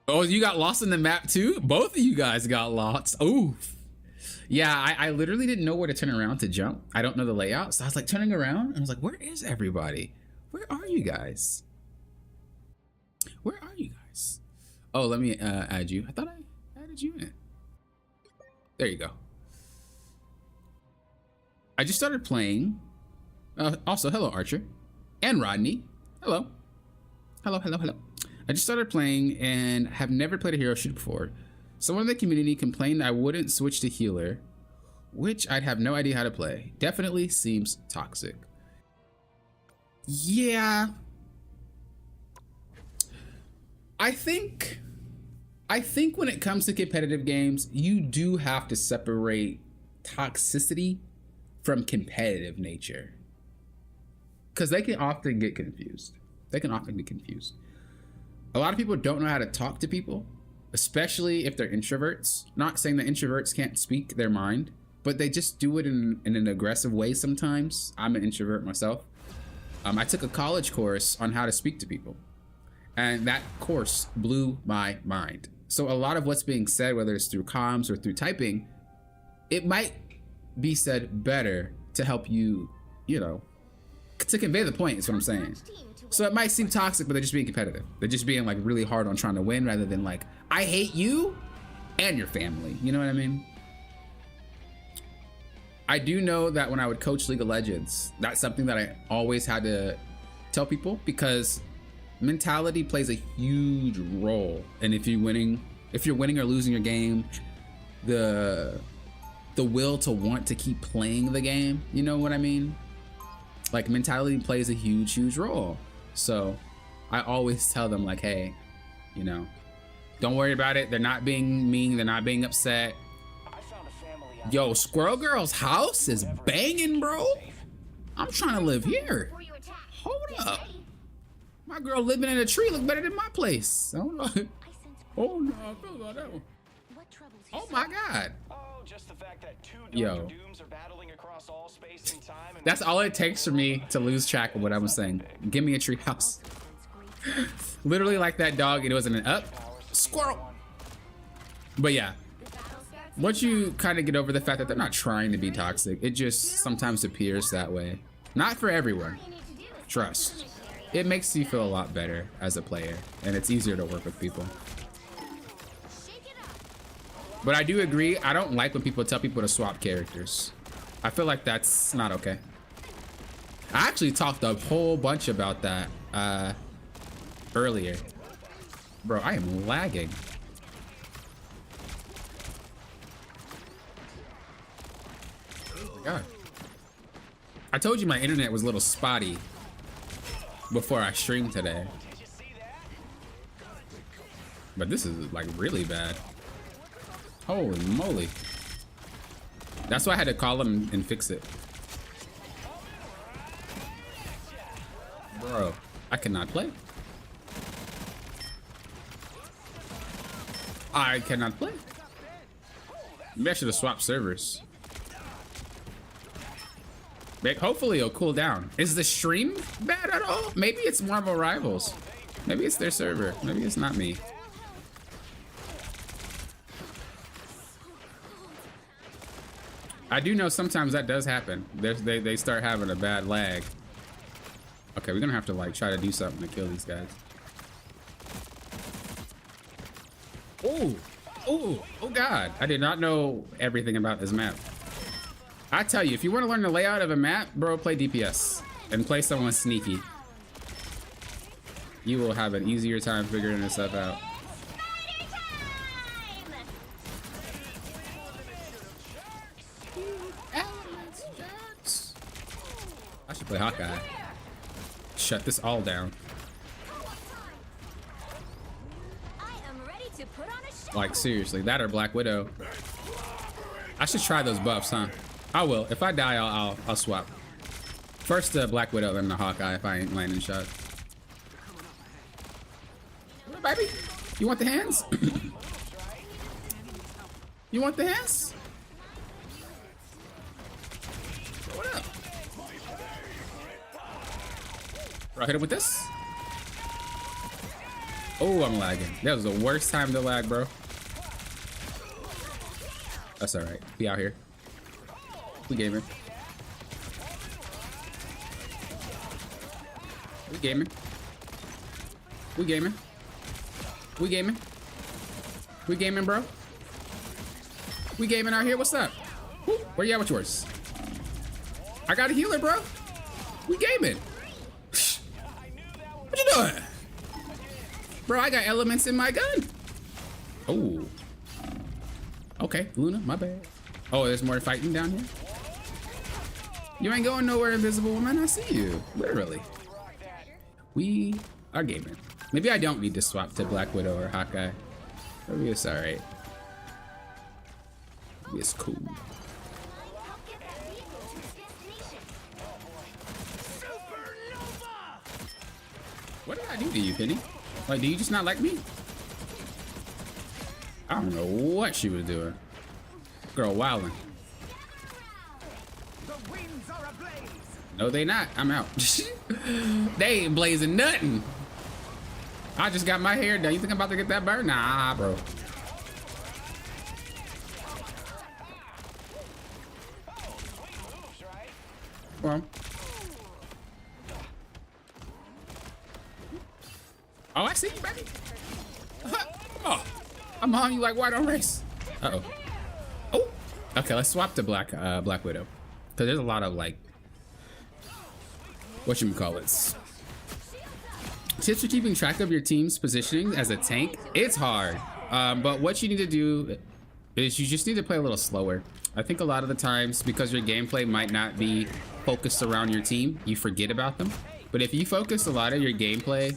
Oh, you got lost in the map too? Both of you guys got lost. Oof. Yeah, I literally didn't know where to turn around to jump. I don't know the layout. So I was like turning around and I was like, where is everybody? Where are you guys? Where are you guys? Oh, let me add you. I thought I added you in. There you go. I just started playing. Also, hello, Archer. And Rodney. Hello. Hello. I just started playing and have never played a hero shooter before. Someone in the community complained I wouldn't switch to healer, which I'd have no idea how to play. Definitely seems toxic. Yeah. I think when it comes to competitive games, you do have to separate toxicity from competitive nature. Because they can often get confused. A lot of people don't know how to talk to people, especially if they're introverts. Not saying that introverts can't speak their mind, but they just do it in an aggressive way sometimes. I'm an introvert myself. I took a college course on how to speak to people, and that course blew my mind. So a lot of what's being said, whether it's through comms or through typing, it might be said better to help you, you know, to convey the point is what I'm saying. So it might seem toxic, but they're just being competitive. They're just being like really hard on trying to win rather than like, I hate you and your family. You know what I mean? I do know that when I would coach League of Legends, that's something that I always had to tell people, because mentality plays a huge role. And if you're winning or losing your game, the will to want to keep playing the game, you know what I mean? Like mentality plays a huge role. So I always tell them like, hey, you know, don't worry about it. They're not being mean. They're not being upset. Yo, Squirrel Girl's house is banging, bro. I'm trying to live here. Hold up. My girl living in a tree look better than my place. Oh no. Oh no, I feel about that one. Oh my God. Just the fact that two Yo. dooms are battling across all space and time, and That's all it takes for me to lose track of what I was saying. Give me a tree house. Literally like that dog, it wasn't an up. Squirrel. But yeah. Once you kind of get over the fact that they're not trying to be toxic, it just sometimes appears that way. Not for everyone. Trust. It makes you feel a lot better as a player, and it's easier to work with people. But I do agree, I don't like when people tell people to swap characters. I feel like that's not okay. I actually talked a whole bunch about that earlier. Bro, I am lagging. God. I told you my internet was a little spotty before I streamed today. But this is like really bad. Holy moly. That's why I had to call him and fix it. Bro, I cannot play. I cannot play. Maybe I should have swapped servers. Hopefully it'll cool down. Is the stream bad at all? Maybe it's Marvel Rivals. Maybe it's their server. Maybe it's not me. I do know sometimes that does happen. They start having a bad lag. Okay, we're gonna have to like try to do something to kill these guys. Oh God. I did not know everything about this map. I tell you, if you want to learn the layout of a map, bro, play DPS and play someone sneaky. You will have an easier time figuring this stuff out. I should play Hawkeye. Shut this all down. Like seriously, that or Black Widow. I should try those buffs, huh? I will. If I die, I'll swap. First the Black Widow, then the Hawkeye if I ain't landing shots. What, baby? You want the hands? You want the hands? What up? Bro, I hit it with this. Oh, I'm lagging. That was the worst time to lag, bro. That's all right. Be out here. We gaming. We gaming. We gaming. We gaming. We gaming, bro. We gaming out here. What's up? Where you at with yours? I got a healer, bro. We gaming. What you doing? Bro, I got elements in my gun. Oh. Okay, Luna, my bad. Oh, there's more fighting down here? You ain't going nowhere, Invisible Woman. I see you. Literally. We are gaming. Maybe I don't need to swap to Black Widow or Hawkeye. Maybe it's alright. Maybe it's cool. What did I do to you, Penny? Like, do you just not like me? I don't know what she was doing. Girl wildin'. No, they not. I'm out. They ain't blazing nothing. I just got my hair done. You think I'm about to get that burn? Nah, bro. Well. Oh, I see you, baby. Oh, I'm on you like white on race. Uh-oh. Oh, okay, let's swap to Black Widow. Because there's a lot of, like, whatchamacallits. Tips for keeping track of your team's positioning as a tank. It's hard. But what you need to do is you just need to play a little slower. I think a lot of the times, because your gameplay might not be focused around your team, you forget about them. But if you focus a lot of your gameplay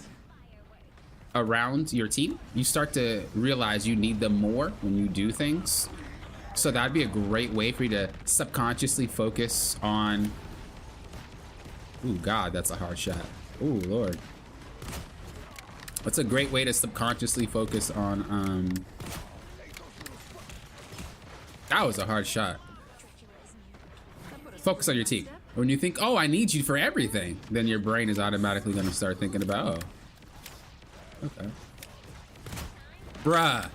around your team, you start to realize you need them more when you do things. So that'd be a great way for you to subconsciously focus on. Ooh, God, that's a hard shot. Ooh, Lord. That's a great way to subconsciously focus on, that was a hard shot. Focus on your team. When you think, oh, I need you for everything, then your brain is automatically gonna start thinking about, oh. Okay. Bruh.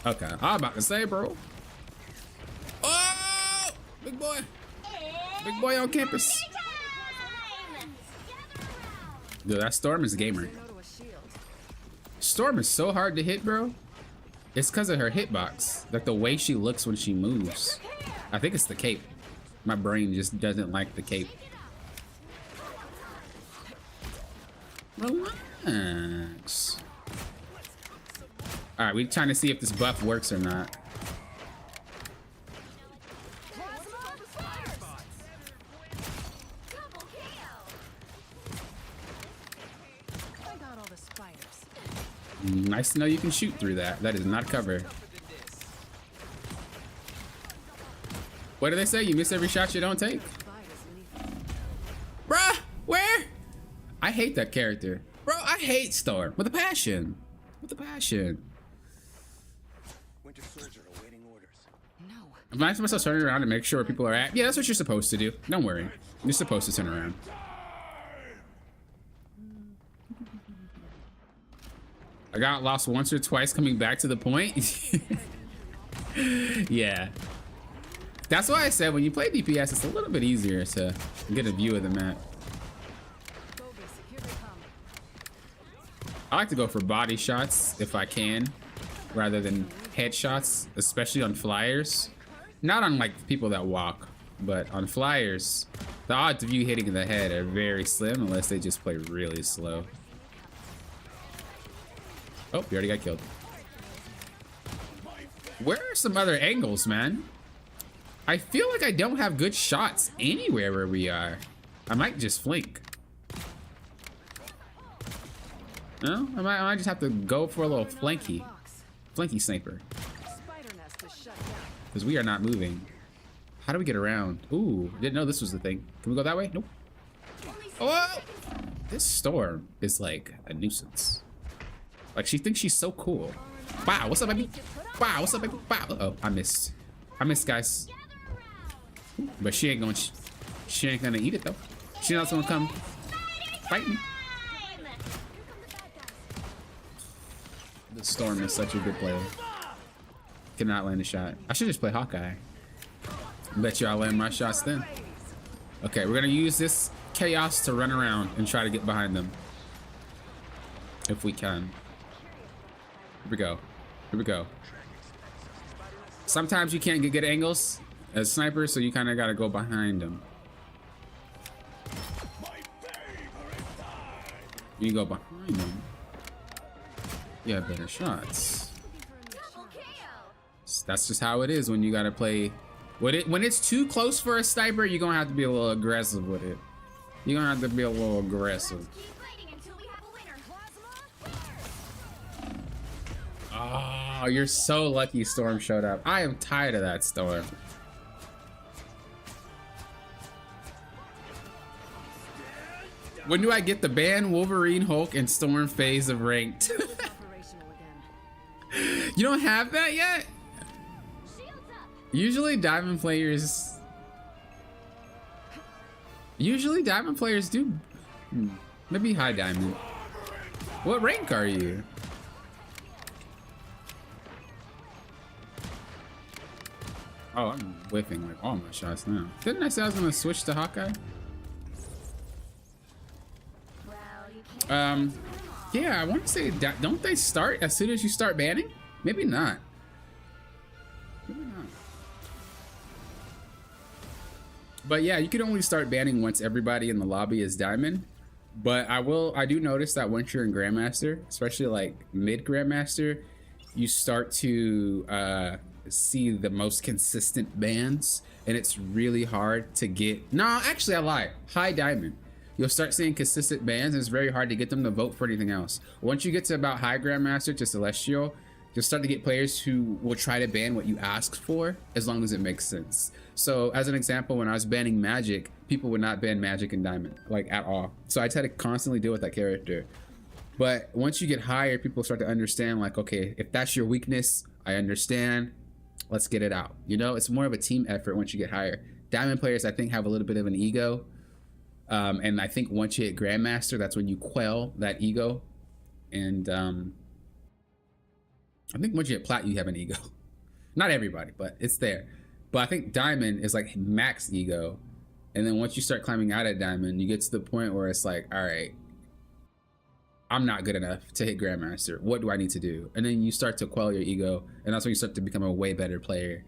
Okay, I'm about to say, bro. Oh! Big boy. Big boy on campus. Dude, that Storm is a gamer. Storm is so hard to hit, bro. It's because of her hitbox. Like the way she looks when she moves. I think it's the cape. My brain just doesn't like the cape. Relax. All right, we're trying to see if this buff works or not. Nice to know you can shoot through that. That is not cover. What do they say? You miss every shot you don't take. Bruh, where? I hate that character. Bro, I hate Storm with a passion. With a passion. Winter Soldier awaiting orders. No. Am I supposed to turn around to make sure where people are at? Yeah, that's what you're supposed to do. Don't worry. You're supposed to turn around. I got lost once or twice coming back to the point. Yeah. That's why I said when you play DPS, it's a little bit easier to get a view of the map. I like to go for body shots if I can, rather than headshots, especially on flyers. Not on like people that walk, but on flyers, the odds of you hitting the head are very slim unless they just play really slow. Oh, you already got killed. Where are some other angles, man? I feel like I don't have good shots anywhere where we are. I might just flank. No? I might just have to go for a little flanky. Flanky sniper. Because we are not moving. How do we get around? Ooh, didn't know this was the thing. Can we go that way? Nope. Oh! This Storm is like a nuisance. Like, she thinks she's so cool. Wow, what's up, baby? Wow, what's up, baby? Wow. Uh-oh, I missed. I missed, guys. But she ain't gonna eat it, though. She not gonna come fight me. The Storm is such a good player. Cannot land a shot. I should just play Hawkeye. Bet you I'll land my shots then. Okay, we're gonna use this chaos to run around and try to get behind them. If we can. Here we go. Here we go. Sometimes you can't get good angles as snipers, so you kind of got to go behind them. You go behind them. You have better shots. That's just how it is when you got to play. When it's too close for a sniper, you're going to have to be a little aggressive with it. You're going to have to be a little aggressive. Oh, you're so lucky Storm showed up. I am tired of that Storm. When do I get the ban Wolverine, Hulk, and Storm phase of ranked? You don't have that yet? Usually Diamond players do. Maybe high Diamond. What rank are you? Oh, I'm whiffing like all my shots now. Didn't I say I was gonna switch to Hawkeye? Yeah, I want to say, don't they start as soon as you start banning? Maybe not. Maybe not. But yeah, you can only start banning once everybody in the lobby is Diamond. But I do notice that once you're in Grandmaster, especially like mid Grandmaster, you start to see the most consistent bans, and it's really hard to get. No, actually I lied. High Diamond, you'll start seeing consistent bans, and it's very hard to get them to vote for anything else. Once you get to about high Grandmaster to Celestial, you'll start to get players who will try to ban what you ask for as long as it makes sense. So as an example, when I was banning Magic, people would not ban Magic and Diamond, like at all. So I had to constantly deal with that character. But once you get higher, people start to understand, like, okay, if that's your weakness, I understand. Let's get it out. You know, it's more of a team effort once you get higher. Diamond players, I think, have a little bit of an ego. And I think once you hit Grandmaster, that's when you quell that ego. And I think once you hit Plat, you have an ego. Not everybody, but it's there. But I think Diamond is like max ego. And then once you start climbing out at Diamond, you get to the point where it's like, all right, I'm not good enough to hit Grandmaster. What do I need to do? And then you start to quell your ego, and that's when you start to become a way better player.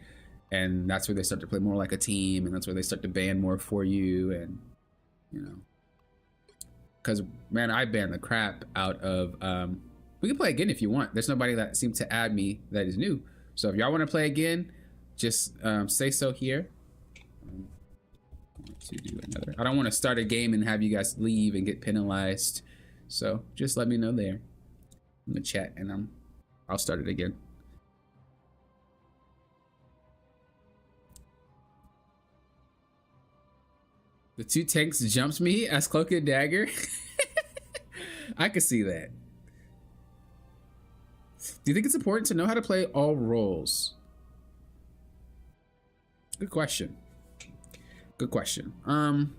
And that's where they start to play more like a team, and that's where they start to ban more for you, and you know. Because man, I ban the crap out of. We can play again if you want. There's nobody that seemed to add me that is new. So if y'all want to play again, just say so here. To do another. I don't want to start a game and have you guys leave and get penalized. So just let me know there. in the chat, and I'll start it again. The 2 tanks jumped me as Cloak and Dagger. I could see that. Do you think it's important to know how to play all roles? Good question. Good question. I'm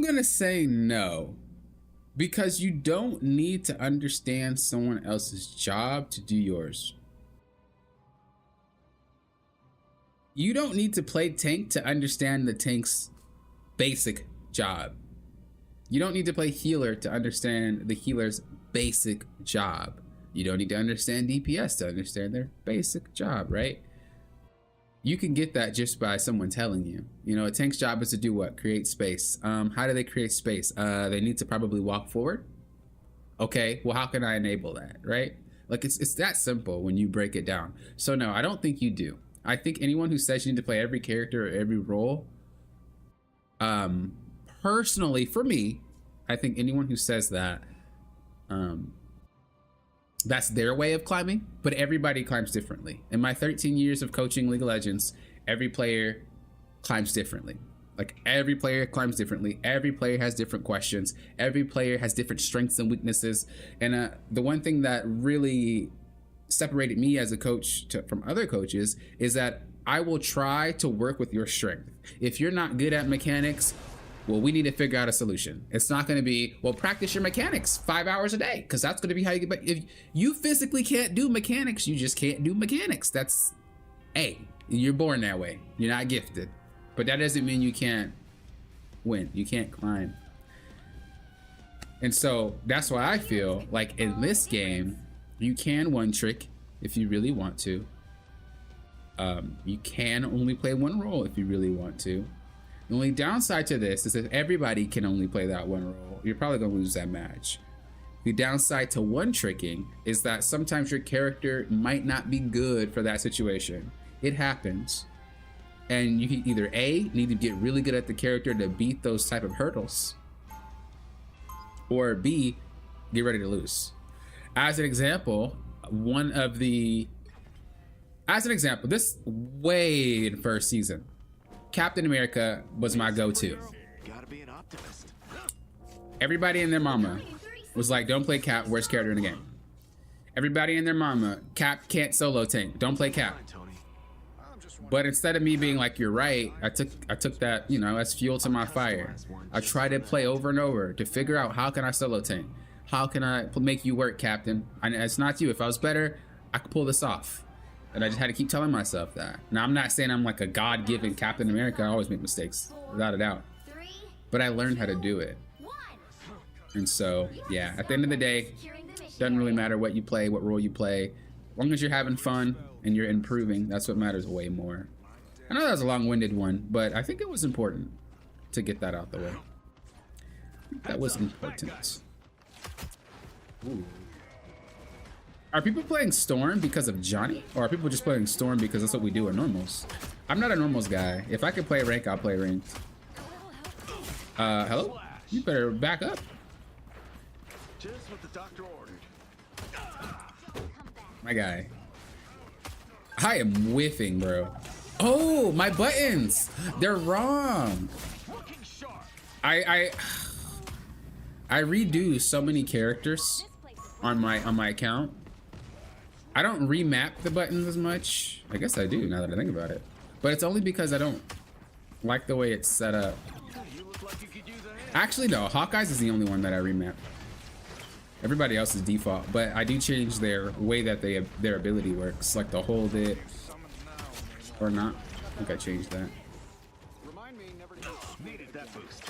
gonna say no, because you don't need to understand someone else's job to do yours. You don't need to play tank to understand the tank's basic job. You don't need to play healer to understand the healer's basic job. You don't need to understand DPS to understand their basic job, right? You can get that just by someone telling you. You know, a tank's job is to do what? Create space. How do they create space? They need to probably walk forward. Okay, well, how can I enable that, right? Like, it's that simple when you break it down. So no, I don't think you do. I think anyone who says you need to play every character or every role, personally, for me, I think anyone who says that, that's their way of climbing, but everybody climbs differently. In my 13 years of coaching League of Legends, every player climbs differently. Like, every player climbs differently. Every player has different questions. Every player has different strengths and weaknesses. And the one thing that really separated me as a coach from other coaches is that I will try to work with your strength. If you're not good at mechanics, well, we need to figure out a solution. It's not going to be, well, practice your mechanics 5 hours a day, because that's going to be how you get. But if you physically can't do mechanics, you just can't do mechanics. That's, hey, you're born that way. You're not gifted. But that doesn't mean you can't win. You can't climb. And so that's why I feel like in this game, you can one trick if you really want to. You can only play one role if you really want to. The only downside to this is if everybody can only play that one role, you're probably gonna lose that match. The downside to one tricking is that sometimes your character might not be good for that situation. It happens. And you can either A, need to get really good at the character to beat those type of hurdles, or B, get ready to lose. As an example, this way in first season, Captain America was my go-to. Gotta be an optimist. Everybody and their mama was like, don't play Cap, worst character in the game. Everybody and their mama, Cap can't solo tank, don't play Cap. But instead of me being like, you're right, I took that, you know, as fuel to my fire. I tried to play over and over to figure out, how can I solo tank? How can I make you work, Captain? And it's not you. If I was better, I could pull this off. And I just had to keep telling myself that. Now, I'm not saying I'm like a God-given Captain America. I always make mistakes, without a doubt. But I learned how to do it. And so, yeah, at the end of the day, doesn't really matter what you play, what role you play. As long as you're having fun and you're improving, that's what matters way more. I know that was a long-winded one, but I think it was important to get that out the way. That was important. Ooh. Are people playing Storm because of Johnny? Or are people just playing Storm because that's what we do in normals? I'm not a normals guy. If I could play rank, I'll play ranked. Hello? You better back up. Just what the doctor ordered. My guy. I am whiffing, bro. Oh, my buttons. They're wrong. I redo so many characters on my account. I don't remap the buttons as much. I guess I do now that I think about it. But it's only because I don't like the way it's set up. Actually, no. Hawkeye's is the only one that I remap. Everybody else is default, but I do change their way that their ability works, like the hold it or not. I think I changed that. Remind me never to needed that boost.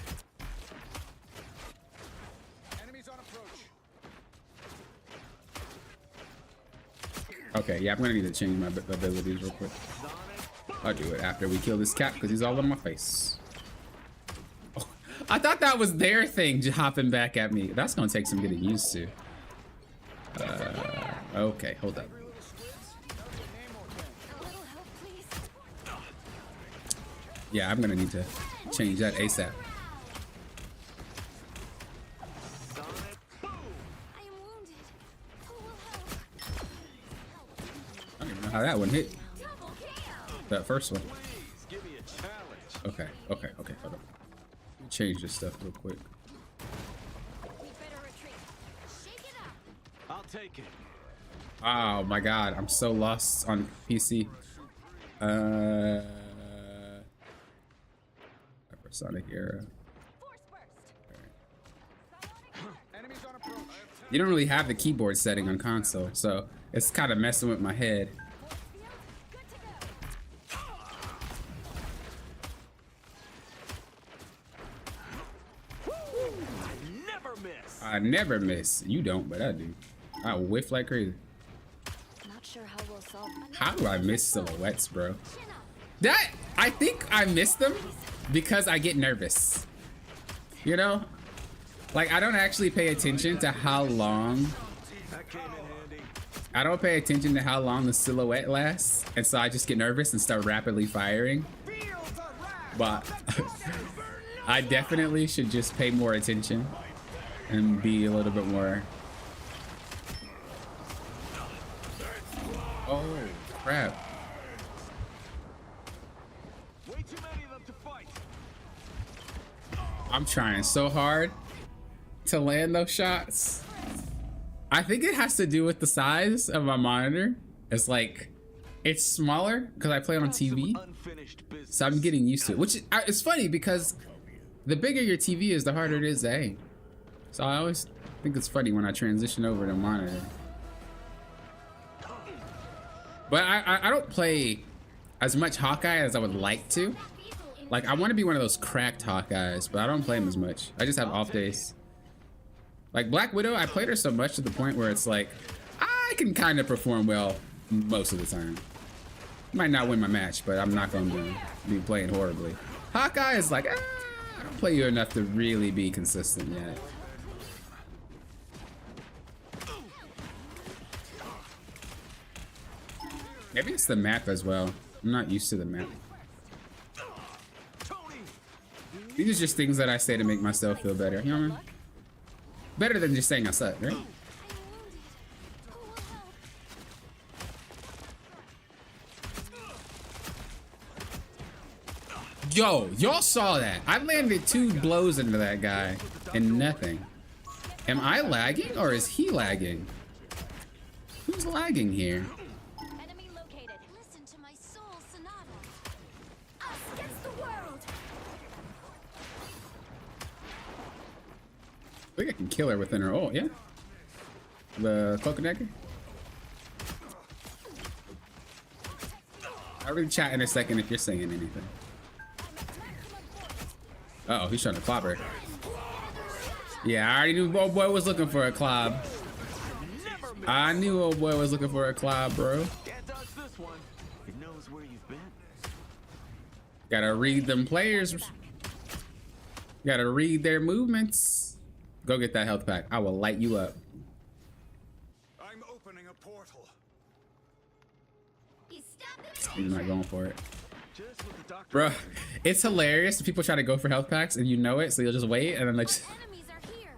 Enemies on approach. Okay, yeah, I'm gonna need to change my abilities real quick. I'll do it after we kill this Cap because he's all in my face. Oh, I thought that was their thing, just hopping back at me. That's gonna take some getting used to. Okay, hold up. Yeah, I'm gonna need to change that ASAP. I am wounded. Who will help? I don't even know how that one hit. Double kill. That first one. Please give me a challenge. Okay, okay, okay, hold on. Let me change this stuff real quick. We better retreat. Shake it up. I'll take it. Oh my god, I'm so lost on PC. Hypersonic era. Force burst. You don't really have the keyboard setting on console, so it's kind of messing with my head. Good to go. Never miss. I never miss. You don't, but I do. I whiff like crazy. Not sure how we'll solve. How do I miss silhouettes, bro? Chin up. That, I think I miss them because I get nervous. You know? Like, I don't actually pay attention to how long. That came in handy. I don't pay attention to how long the silhouette lasts. And so I just get nervous and start rapidly firing. But I definitely should just pay more attention and be a little bit more. Oh, crap. Way too many of them to fight. I'm trying so hard to land those shots. I think it has to do with the size of my monitor. It's like, it's smaller because I play it on TV. Some unfinished business. So I'm getting used to it, which it's funny because the bigger your TV is, the harder it is to aim. So I always think it's funny when I transition over to monitor. But I don't play as much Hawkeye as I would like to. Like, I want to be one of those cracked Hawkeyes, but I don't play him as much. I just have off days. Like Black Widow, I played her so much to the point where it's like, I can kind of perform well most of the time. Might not win my match, but I'm not going to be playing horribly. Hawkeye is like, I don't play you enough to really be consistent yet. Maybe it's the map as well. I'm not used to the map. These are just things that I say to make myself feel better. You know what I mean? Better than just saying I suck, right? Yo, y'all saw that. I landed 2 blows into that guy and nothing. Am I lagging or is he lagging? Who's lagging here? Enemy located. Listen to my soul sonata. Us against the world. I think I can kill her within her ult, yeah? The Cloaking I'll really chat in a second if you're saying anything. Uh oh, he's trying to clobber her. Yeah, I already knew old boy was looking for a clob. I knew old boy was looking for a clob, bro. Can't dodge this one. It knows where you've been. Gotta read them players. Gotta read their movements. Go get that health pack. I will light you up. I'm opening a portal. He's not going for it. Just what the doctor. Bro, it's hilarious when people try to go for health packs and you know it, so you'll just wait and then they just, Enemies are here.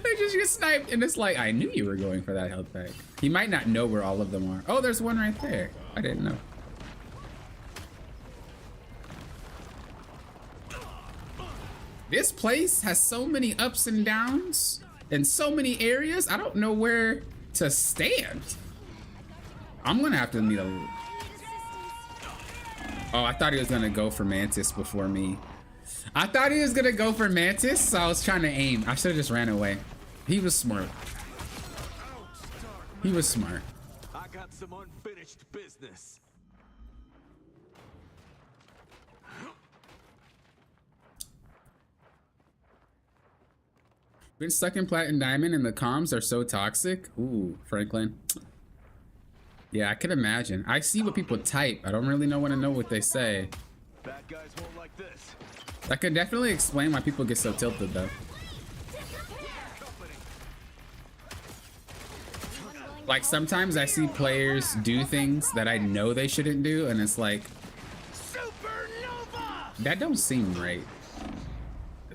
they just get sniped and it's like, I knew you were going for that health pack. He might not know where all of them are. Oh, there's one right there. I didn't know. This place has so many ups and downs and so many areas. I don't know where to stand. I'm gonna have to need a... Oh, I thought he was gonna go for Mantis before me. I thought he was gonna go for Mantis, so I was trying to aim. I should have just ran away. He was smart. He was smart. I got some unfinished business. Been stuck in Platinum Diamond and the comms are so toxic. Ooh, Franklin. Yeah, I can imagine. I see what people type. I don't really want to know what they say. Bad guys won't like this. That could definitely explain why people get so tilted, though. Like, sometimes I see players do things that I know they shouldn't do, and it's like, Supernova! That don't seem right.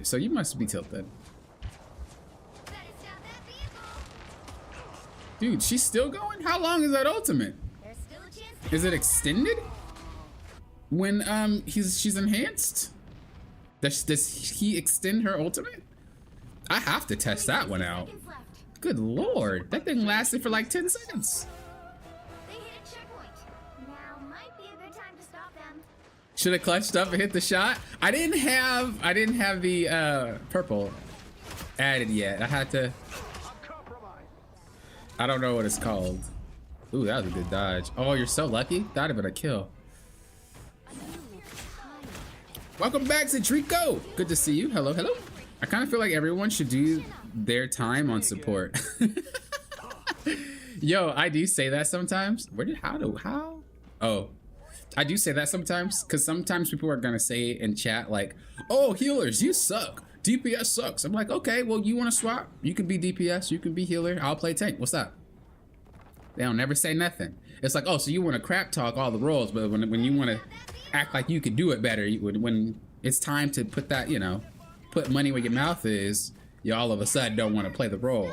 So you must be tilted. Better stop that vehicle. Dude, she's still going? How long is that ultimate? There's still a chance. Is it extended? When she's enhanced? Does he extend her ultimate? I have to test that one out. Seconds left. Good lord, that thing lasted for like 10 seconds. They hit a checkpoint. Now might be a good time to stop them. Should have clutched up and hit the shot. I didn't have the purple added yet. I had to. I don't know what it's called. Ooh, that was a good dodge. Oh, you're so lucky. That'd have been a kill. Welcome back, Cedrico. Good to see you. Hello, hello. I kind of feel like everyone should do their time on support. Yo, I do say that sometimes. How? Oh, I do say that sometimes because sometimes people are gonna say in chat like, "Oh, healers, you suck. DPS sucks." I'm like, okay, well, you want to swap? You can be DPS, you can be healer. I'll play tank. What's up? They don't never say nothing. It's like, oh, so you want to crap talk all the roles, but when you want to act like you could do it better, when it's time to put that, put money where your mouth is, you all of a sudden don't want to play the role.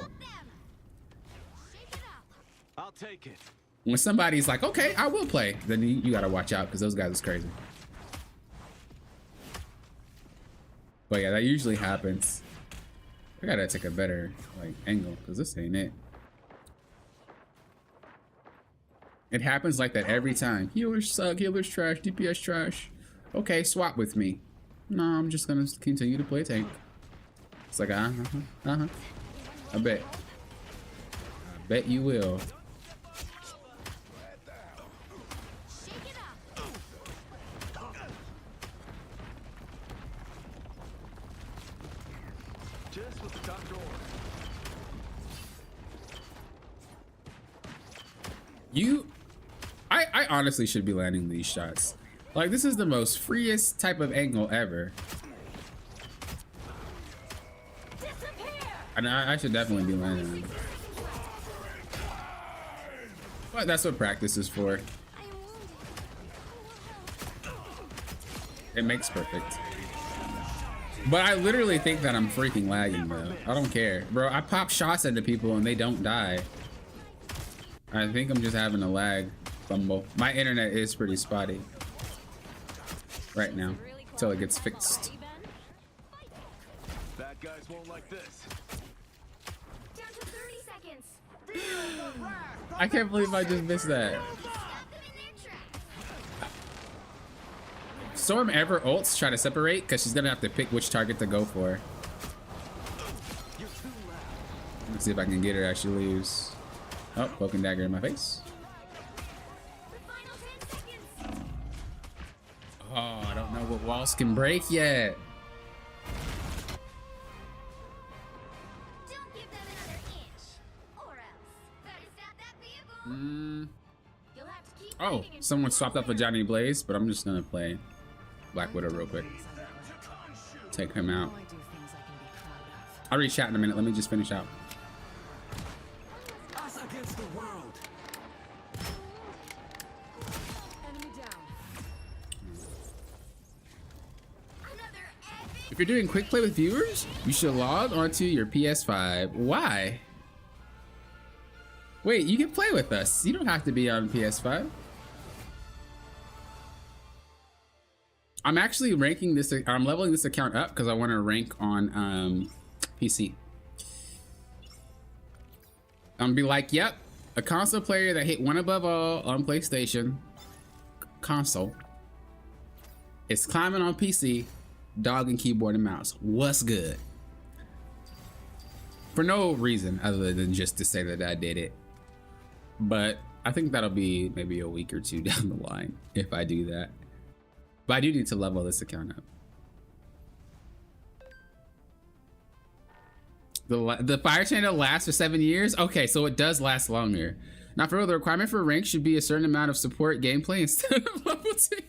Shake it up. I'll take it. When somebody's like, okay, I will play, then you gotta watch out because those guys is crazy. But yeah, that usually happens. I gotta take a better angle because this ain't it. It happens like that every time. Healers suck, healers trash, DPS trash. Okay, swap with me. No, I'm just gonna continue to play tank. It's like, I bet you will. Shake it up. Just what the doctor ordered. I honestly should be landing these shots. Like, this is the most freest type of angle ever. And I should definitely be landing them. But that's what practice is for. I am wounded. Who will help? It makes perfect. But I literally think that I'm freaking lagging though. I don't care. Bro, I pop shots into people and they don't die. I think I'm just having a lag fumble. My internet is pretty spotty right now until it gets fixed. Bad guys won't like this. Down to 30 seconds. I can't believe I just missed that. Stop them in their tracks. Storm ever ults try to separate because she's gonna have to pick which target to go for. Let's see if I can get her as she leaves. Oh, poking dagger in my face. The final 10 seconds. Oh, I don't know what walls can break yet. Don't give them another inch. Or else. Better stop that vehicle. You'll have to keep Oh, fighting someone until swapped up for Johnny Blaze, but I'm just gonna play Black Widow real quick. Take him out. I do things I can be proud of. I'll reach out in a minute. Let me just finish out. Us against the world. Enemy down. another epic. If you're doing quick play with viewers, you should log onto your PS5. Why? Wait, you can play with us. You don't have to be on PS5. I'm actually ranking this. I'm leveling this account up because I want to rank on PC. I'm gonna be like, yep, a console player that hit one above all on PlayStation console is climbing on PC, dog and keyboard and mouse. What's good? For no reason other than just to say that I did it. But I think that'll be maybe a week or two down the line if I do that. But I do need to level this account up. The fire channel lasts for 7 years? Okay, so it does last longer. Now for real, the requirement for rank should be a certain amount of support gameplay instead of level 10.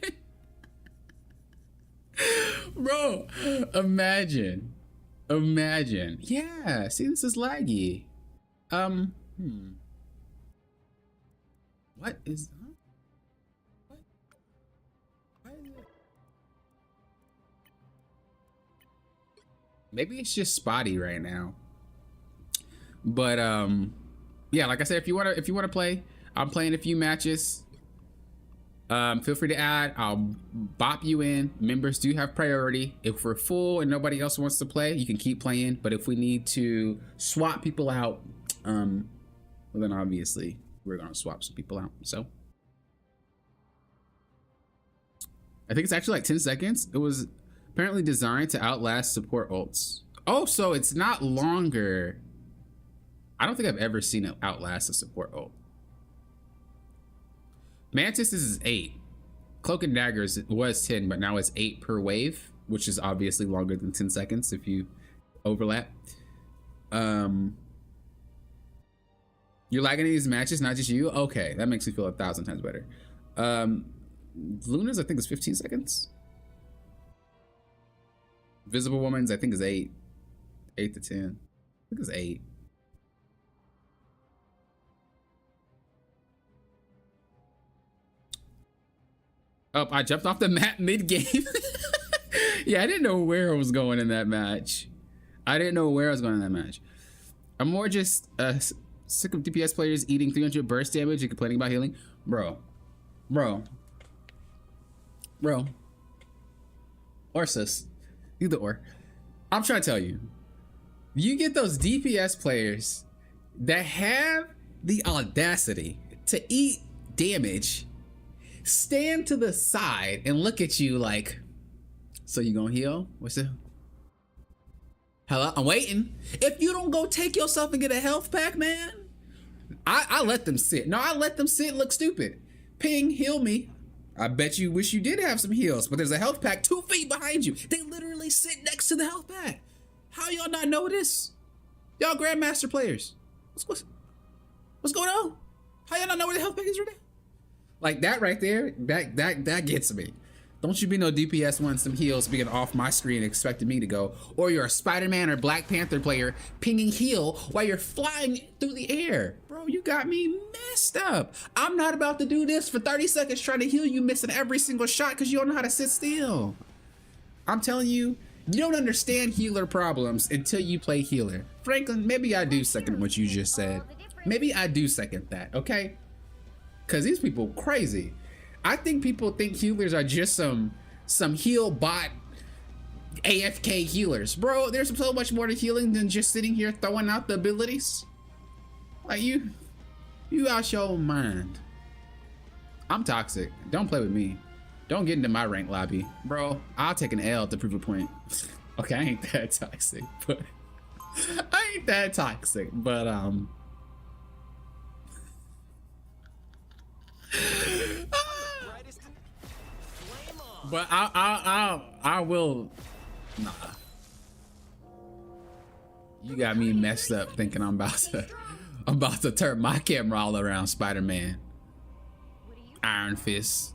Bro, imagine. Yeah, see, this is laggy. What is, huh? What? Why is it? Maybe it's just spotty right now. But yeah, like I said, if you wanna play, I'm playing a few matches. Feel free to add. I'll bop you in. Members do have priority. If we're full and nobody else wants to play, you can keep playing. But if we need to swap people out, well, then obviously we're gonna swap some people out. So I think it's actually like 10 seconds. It was apparently designed to outlast support ults. Oh, so it's not longer. I don't think I've ever seen it outlast a support ult. Mantis is 8. Cloak and Daggers was 10, but now it's 8 per wave, which is obviously longer than 10 seconds if you overlap. You're lagging in these matches, not just you? Okay, that makes me feel 1,000 times better. Luna's, I think, is 15 seconds. Visible Woman's, I think, is 8. 8 to 10. I think it's 8. Oh, I jumped off the map mid-game. Yeah, I didn't know where I was going in that match. I'm more just sick of DPS players eating 300 burst damage and complaining about healing. Bro. Or sis. Either or. I'm trying to tell you. You get those DPS players that have the audacity to eat damage, stand to the side and look at you like, so you gonna heal? What's it? Hello, I'm waiting. If you don't go take yourself and get a health pack, man, I let them sit. No, I let them sit and look stupid. Ping, heal me. I bet you wish you did have some heals, but there's a health pack 2 feet behind you. They literally sit next to the health pack. How y'all not know this? Y'all Grandmaster players. What's going on? How y'all not know where the health pack is right now? Like that right there, that gets me. Don't you be no DPS wanting some heals being off my screen expecting me to go. Or you're a Spider-Man or Black Panther player pinging heal while you're flying through the air. Bro, you got me messed up. I'm not about to do this for 30 seconds trying to heal you missing every single shot because you don't know how to sit still. I'm telling you, you don't understand healer problems until you play healer. Franklin, maybe I do second what you just said. Maybe I do second that, okay? Because these people crazy. I think people think healers are just some heal bot AFK healers. Bro, there's so much more to healing than just sitting here throwing out the abilities. Like you out your own mind. I'm toxic. Don't play with me. Don't get into my rank lobby. Bro, I'll take an L to prove a point. Okay, I ain't that toxic, but but I will. Nah. You got me messed up thinking I'm about to turn my camera all around Spider-Man, Iron Fist,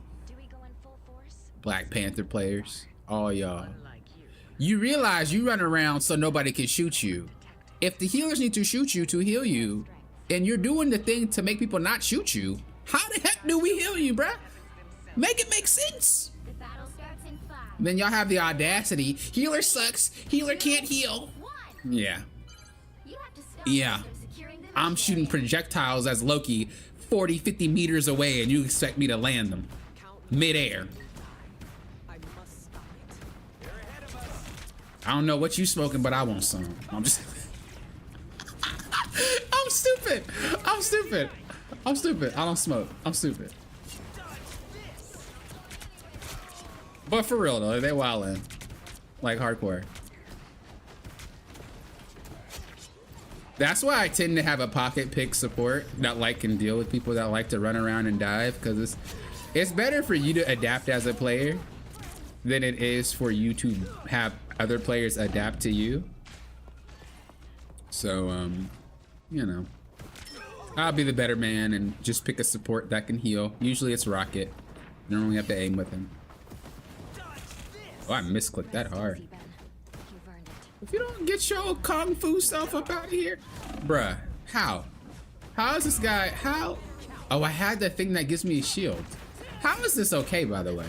Black Panther players, all y'all. You realize you run around so nobody can shoot you. If the healers need to shoot you to heal you, and you're doing the thing to make people not shoot you, how the heck do we heal you, bruh? Make it make sense. Then y'all have the audacity. Healer sucks. Healer can't heal. Yeah. I'm shooting projectiles as Loki 40, 50 meters away and you expect me to land them mid-air. I don't know what you smoking, but I want some. I'm stupid. I don't smoke. I'm stupid. But for real though, they wildin'. Like hardcore. That's why I tend to have a pocket pick support that can deal with people that like to run around and dive, because it's better for you to adapt as a player than it is for you to have other players adapt to you. So you know, I'll be the better man and just pick a support that can heal. Usually it's Rocket. You don't really have to aim with him. Oh, I misclicked that hard. If you don't get your kung fu self up out of here, bruh, how is this guy? How? Oh, I had that thing that gives me a shield. How is this okay, by the way?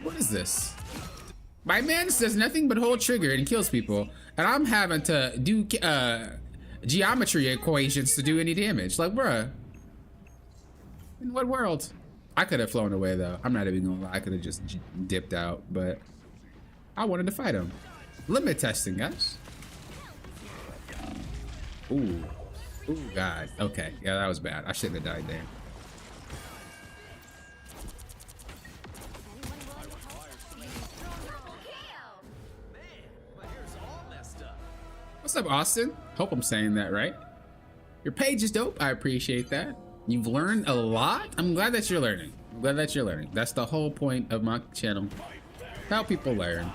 What is this? My man does nothing but hold trigger and kills people, and I'm having to do geometry equations to do any damage. Like, bruh, in what world? I could have flown away though. I'm not even gonna lie. I could have just dipped out, but I wanted to fight him. Limit testing, guys. Ooh, ooh, God. Okay, yeah, that was bad. I shouldn't have died there. My hair's all messed up. What's up, Austin? Hope I'm saying that right. Your page is dope. I appreciate that. You've learned a lot. I'm glad that you're learning. I'm glad that you're learning. That's the whole point of my channel. Help people learn.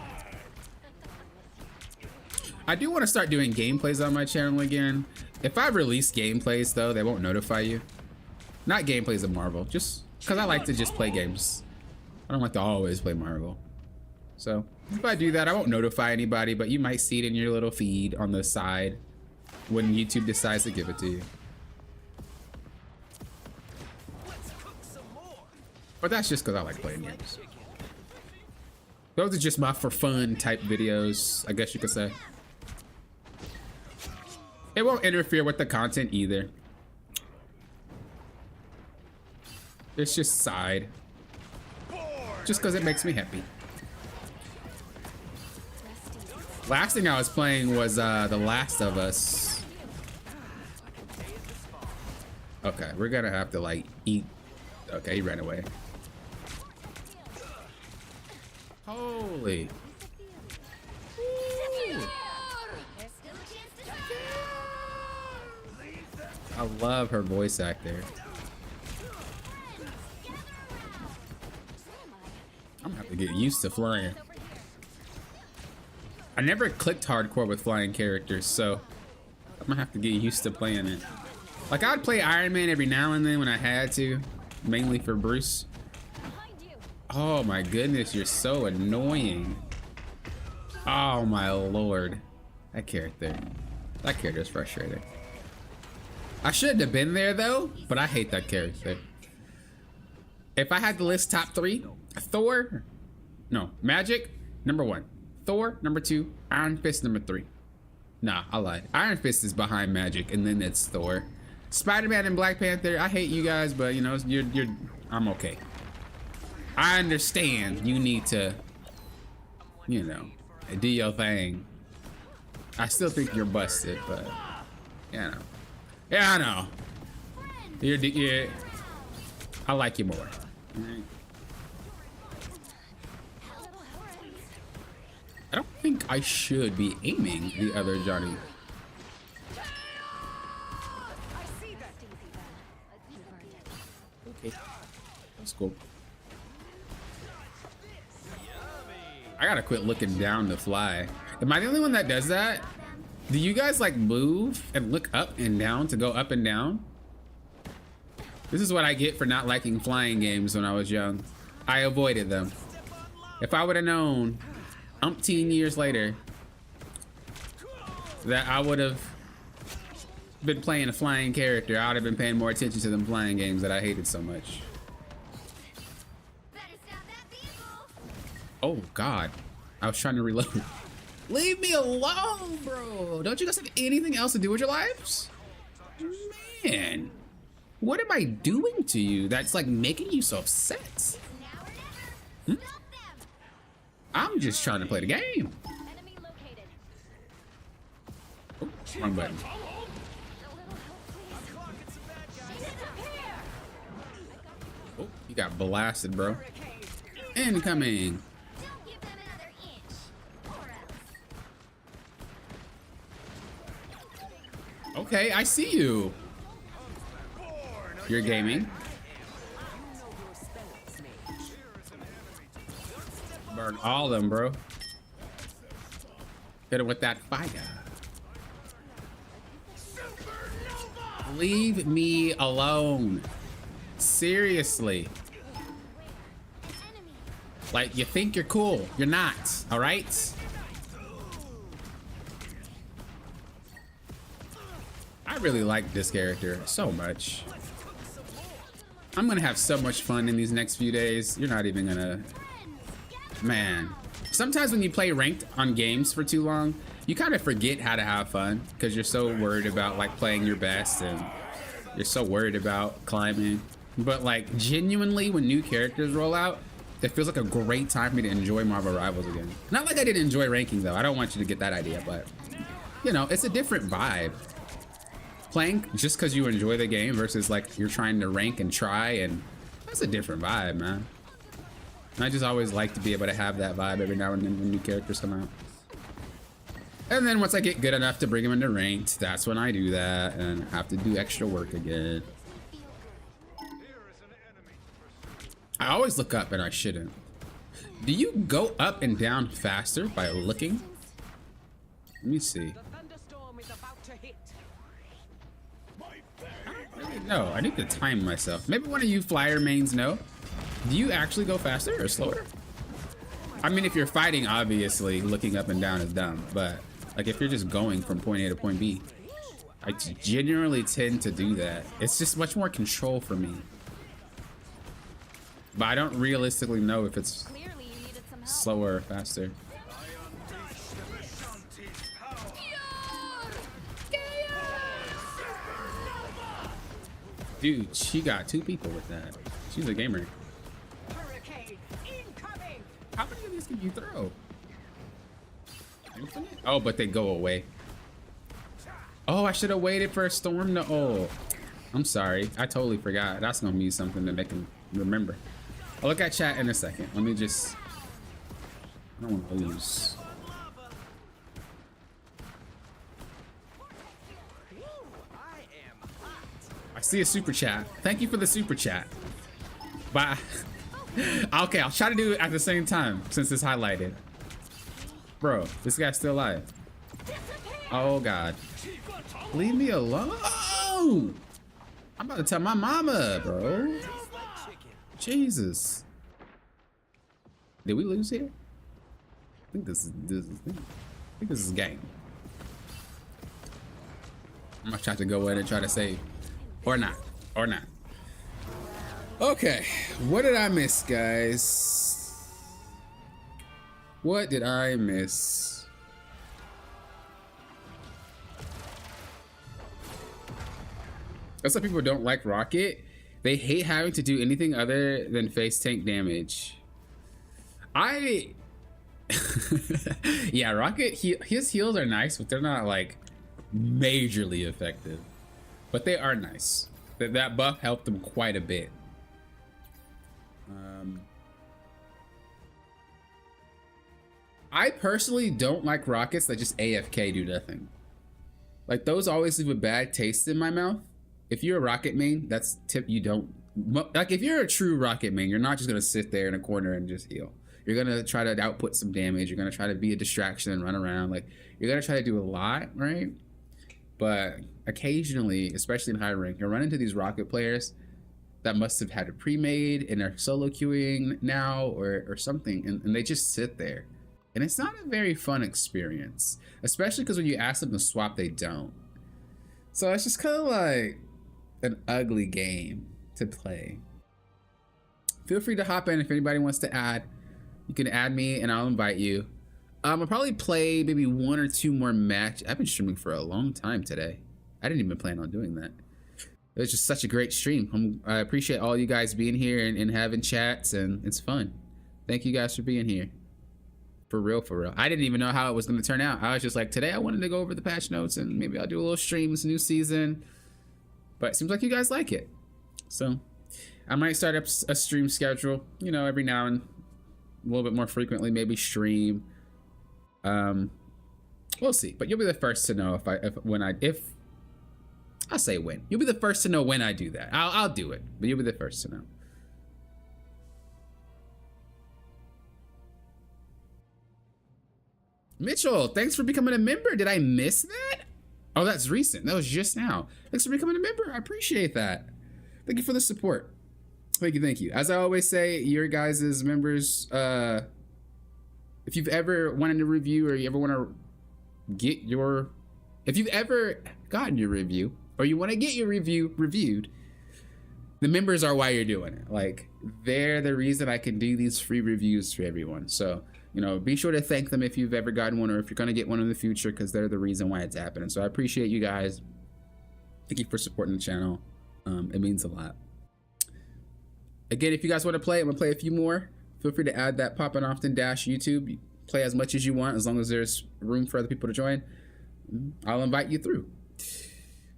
I do want to start doing gameplays on my channel again. If I release gameplays though, they won't notify you. Not gameplays of Marvel, just because I like to just play games. I don't like to always play Marvel. So if I do that, I won't notify anybody, but you might see it in your little feed on the side when YouTube decides to give it to you. Let's cook some more. But that's just because I like playing games. Those are just my for fun type videos, I guess you could say. It won't interfere with the content either. It's just side. Just because it makes me happy. Last thing I was playing was The Last of Us. Okay, we're gonna have to like eat. Okay, he ran away. Holy. Ooh. I love her voice actor. I'm gonna have to get used to flying. I never clicked hardcore with flying characters, so I'm gonna have to get used to playing it. Like, I'd play Iron Man every now and then when I had to, mainly for Bruce. Oh my goodness, you're so annoying. Oh my lord. That character's frustrating. I shouldn't have been there though, but I hate that character. If I had to list top 3, Thor, no, Magic, number 1. Thor, number 2, Iron Fist, number 3. Nah, I lied. Iron Fist is behind Magic, and then it's Thor. Spider-Man and Black Panther, I hate you guys, but you know, I'm okay. I understand you need to, you know, do your thing. I still think you're busted, but yeah, I know. Yeah, I know. You're I like you more. Right. I don't think I should be aiming the other Johnny. Okay, that's cool. I gotta quit looking down to fly. Am I the only one that does that? Do you guys like move and look up and down to go up and down? This is what I get for not liking flying games when I was young. I avoided them. If I would have known umpteen years later that I would have been playing a flying character, I would have been paying more attention to them flying games that I hated so much. Oh God, I was trying to reload. Leave me alone, bro. Don't you guys have anything else to do with your lives? Man, what am I doing to you that's like making you so upset? Hmm? I'm just trying to play the game. Oh, wrong button. Oh, you got blasted, bro. Incoming. Okay, I see you. You're gaming. Burn all of them, bro. Hit him with that fire. Leave me alone. Seriously. Like, you think you're cool. You're not, all right? I really like this character so much. I'm gonna have so much fun in these next few days. You're not even gonna Man, sometimes when you play ranked on games for too long, you kind of forget how to have fun because you're so worried about like playing your best and you're so worried about climbing. But like genuinely, when new characters roll out, it feels like a great time for me to enjoy Marvel Rivals again. Not like I didn't enjoy ranking though. I don't want you to get that idea, but you know, it's a different vibe. Playing just because you enjoy the game versus like you're trying to rank and try, and that's a different vibe, man. And I just always like to be able to have that vibe every now and then when new characters come out. And then once I get good enough to bring them into ranked, that's when I do that and have to do extra work again. I always look up and I shouldn't. Do you go up and down faster by looking? Let me see. The thunderstorm is about to hit. No, I need to time myself. Maybe one of you flyer mains know. Do you actually go faster or slower? I mean, if you're fighting, obviously, looking up and down is dumb. But like if you're just going from point A to point B, I generally tend to do that. It's just much more control for me. But I don't realistically know if it's Clearly you needed some help. slower or faster. Dude, she got 2 people with that. She's a gamer. Hurricane incoming. How many of these can you throw? Infinite? Oh, but they go away. Oh, I should have waited for a storm to... Oh, I'm sorry. I totally forgot. That's going to be something that they can remember. I'll look at chat in a second. Let me just... I don't want to lose. I see a super chat. Thank you for the super chat. Bye. Okay, I'll try to do it at the same time since it's highlighted. Bro, this guy's still alive. Oh God. Leave me alone. I'm about to tell my mama, bro. Jesus. Did we lose here? I think this is game. I'm gonna try to go in and try to save. Or not. Or not. Okay. What did I miss, guys? What did I miss? That's why people don't like Rocket. They hate having to do anything other than face tank damage. Yeah, Rocket, his heals are nice, but they're not like majorly effective. But they are nice. That buff helped them quite a bit. I personally don't like rockets that just AFK do nothing. Like those always leave a bad taste in my mouth. If you're a rocket main, that's tip you don't like. If you're a true rocket main, you're not just gonna sit there in a corner and just heal. You're gonna try to output some damage. You're gonna try to be a distraction and run around. Like you're gonna try to do a lot, right? But occasionally, especially in high rank, you'll run into these rocket players that must have had it pre-made and are solo queuing now or something, and they just sit there. And it's not a very fun experience, especially because when you ask them to swap, they don't. So it's just kind of like an ugly game to play. Feel free to hop in if anybody wants to add. You can add me and I'll invite you. I'll probably play maybe 1 or 2 more matches. I've been streaming for a long time today. I didn't even plan on doing that. It was just such a great stream. I appreciate all you guys being here and having chats, and it's fun. Thank you guys for being here. For real, for real. I didn't even know how it was going to turn out. I was just like, today I wanted to go over the patch notes and maybe I'll do a little stream. It's a new season. But it seems like you guys like it. So I might start up a stream schedule, you know, every now and a little bit more frequently, maybe stream. We'll see. But you'll be the first to know if I'll say when. You'll be the first to know when I do that. I'll do it, but you'll be the first to know. Mitchell, thanks for becoming a member. Did I miss that? Oh, that's recent. That was just now. Thanks for becoming a member. I appreciate that. Thank you for the support. Thank you, thank you. As I always say, your guys' members, if you've ever wanted to review or you ever want to get your, if you've ever gotten your review or you want to get your review reviewed, the members are why you're doing it. Like, they're the reason I can do these free reviews for everyone. So, you know, be sure to thank them if you've ever gotten one or if you're going to get one in the future, because they're the reason why it's happening. So I appreciate you guys. Thank you for supporting the channel. It means a lot. Again, if you guys want to play, I'm going to play a few more. Feel free to add that Poppin' Often dash YouTube. Play as much as you want, as long as there's room for other people to join. I'll invite you through.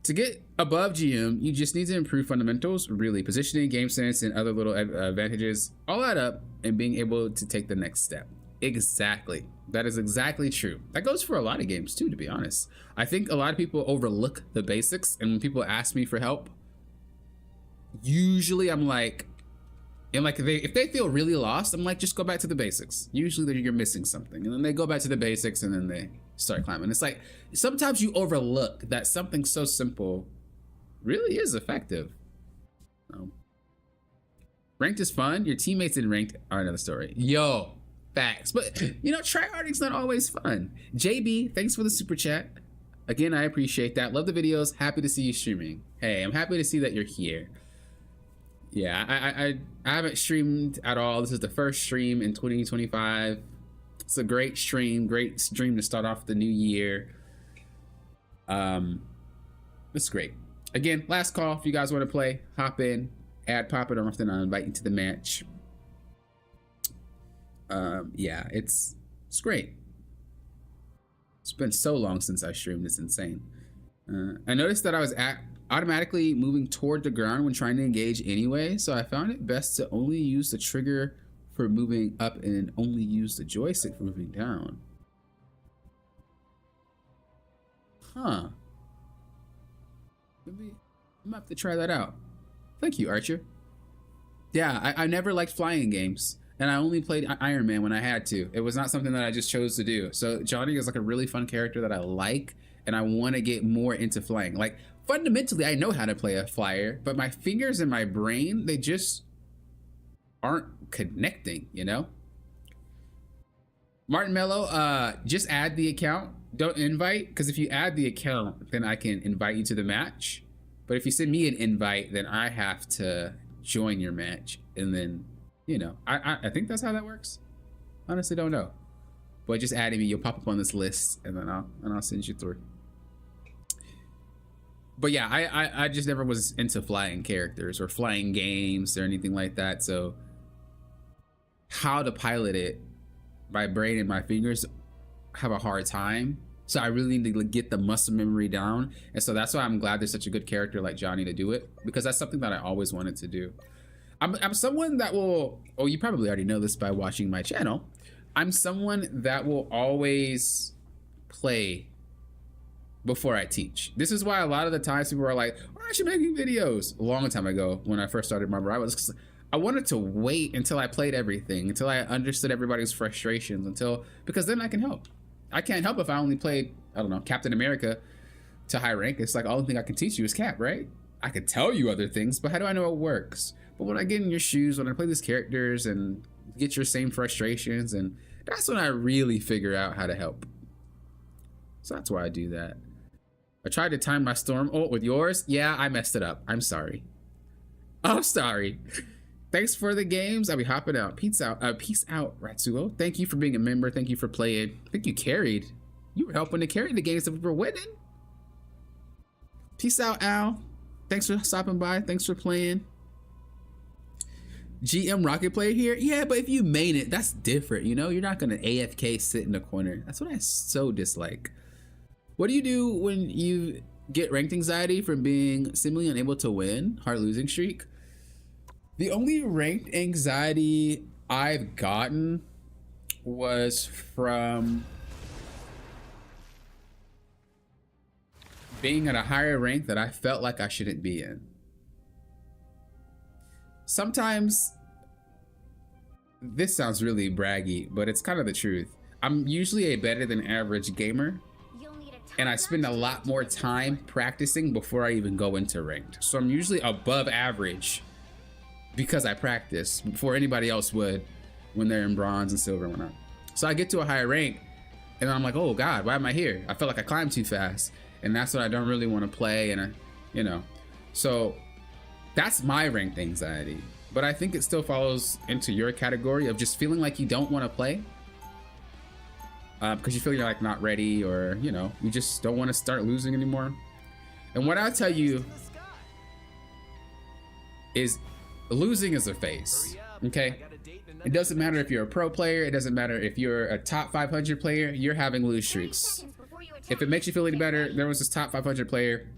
To get above GM, you just need to improve fundamentals, really. Positioning, game sense, and other little advantages all add up and being able to take the next step. Exactly. That is exactly true. That goes for a lot of games too, to be honest. I think a lot of people overlook the basics, and when people ask me for help, usually I'm like, and like if they feel really lost, I'm like, just go back to the basics. Usually you're missing something, and then they go back to the basics and then they start climbing. It's like sometimes you overlook that something so simple really is effective. Ranked is fun. Your teammates in ranked are another story. Yo, facts. But you know, tryharding's not always fun. JB, thanks for the super chat. Again, I appreciate that. Love the videos. Happy to see you streaming. Hey, I'm happy to see that you're here. Yeah, I haven't streamed at all. This is the first stream in 2025. It's a great stream to start off the new year. It's great. Again, last call. If you guys want to play, hop in, add Poppin' Often, I'll invite you to the match. Yeah, it's great. It's been so long since I streamed. It's insane. I noticed that I was automatically moving toward the ground when trying to engage anyway, so I found it best to only use the trigger for moving up and only use the joystick for moving down. Huh. Maybe I'm gonna have to try that out. Thank you, Archer. Yeah, I never liked flying games, and I only played Iron Man when I had to. It was not something that I just chose to do. So Johnny is like a really fun character that I like, and I want to get more into flying. Like, fundamentally, I know how to play a flyer, but my fingers and my brain, they just aren't connecting, you know? Martin Mello, just add the account. Don't invite, because if you add the account, then I can invite you to the match. But if you send me an invite, then I have to join your match. And then, you know, I think that's how that works. Honestly, don't know. But just adding me, you'll pop up on this list, and then I'll send you through. But yeah, I just never was into flying characters or flying games or anything like that. So how to pilot it, my brain and my fingers have a hard time. So I really need to get the muscle memory down. And so that's why I'm glad there's such a good character like Johnny to do it, because that's something that I always wanted to do. I'm someone that will, oh, you probably already know this by watching my channel. I'm someone that will always play before I teach. This is why a lot of the times people are like, why aren't you making videos? A long time ago when I first started Marvel, I wanted to wait until I played everything, until I understood everybody's frustrations, because then I can help. I can't help if I only played, I don't know, Captain America to high rank. It's like, all the thing I can teach you is Cap, right? I could tell you other things, but how do I know it works? But when I get in your shoes, when I play these characters and get your same frustrations, and that's when I really figure out how to help. So that's why I do that. I tried to time my storm ult with yours. Yeah, I messed it up. I'm sorry. I'm sorry. Thanks for the games. I'll be hopping out. Peace out, Ratsuo. Thank you for being a member. Thank you for playing. I think you carried. You were helping to carry the games that we were winning. Peace out, Al. Thanks for stopping by. Thanks for playing. GM Rocket Player here. Yeah, but if you main it, that's different. You know, you're not gonna AFK sit in the corner. That's what I so dislike. What do you do when you get ranked anxiety from being seemingly unable to win, hard losing streak? The only ranked anxiety I've gotten was from being at a higher rank that I felt like I shouldn't be in. Sometimes, this sounds really braggy, but it's kind of the truth. I'm usually a better than average gamer, and I spend a lot more time practicing before I even go into ranked. So I'm usually above average because I practice before anybody else would when they're in bronze and silver and whatnot. So I get to a higher rank and I'm like, oh God, why am I here? I feel like I climbed too fast, and that's what I don't really want to play. And you know, so That's my ranked anxiety. But I think it still falls into your category of just feeling like you don't want to play. Because you feel you're like not ready, or, you know, you just don't want to start losing anymore. And what I'll tell you is losing is a phase, okay? It doesn't matter if you're a pro player. It doesn't matter if you're a top 500 player. You're having lose streaks. If it makes you feel any better, there was this top 500 player.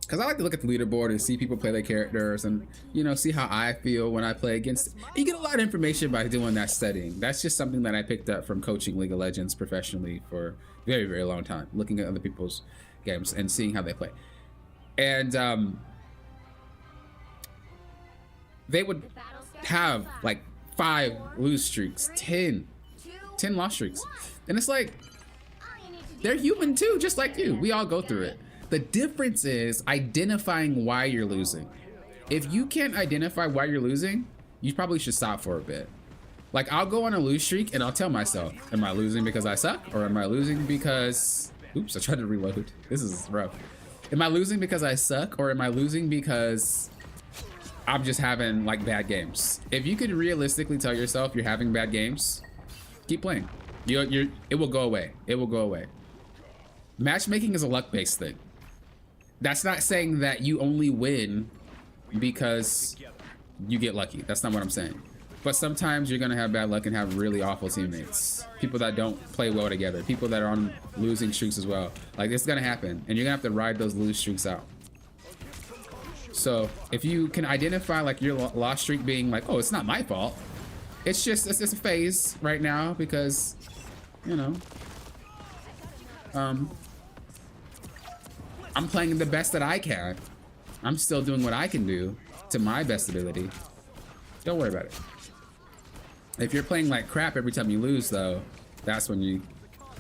Because I like to look at the leaderboard and see people play their characters and, you know, see how I feel when I play against. You get a lot of information by doing that studying. That's just something that I picked up from coaching League of Legends professionally for a very, very long time. Looking at other people's games and seeing how they play. And they would have like 5 lose streaks, 10 loss streaks. And it's like, they're human too, just like you. We all go through it. The difference is identifying why you're losing. If you can't identify why you're losing, you probably should stop for a bit. Like, I'll go on a lose streak and I'll tell myself, am I losing because I suck? Or am I losing because, oops, I tried to reload. This is rough. Am I losing because I suck? Or am I losing because I'm just having like bad games? If you could realistically tell yourself you're having bad games, keep playing. It will go away. It will go away. Matchmaking is a luck-based thing. That's not saying that you only win because you get lucky. That's not what I'm saying. But sometimes you're gonna have bad luck and have really awful teammates. People that don't play well together. People that are on losing streaks as well. Like, it's gonna happen, and you're gonna have to ride those lose streaks out. So if you can identify like your loss streak being like, oh, it's not my fault. It's just, it's a phase right now because, you know, I'm playing the best that I can. I'm still doing what I can do to my best ability. Don't worry about it. If you're playing like crap every time you lose, though, that's when you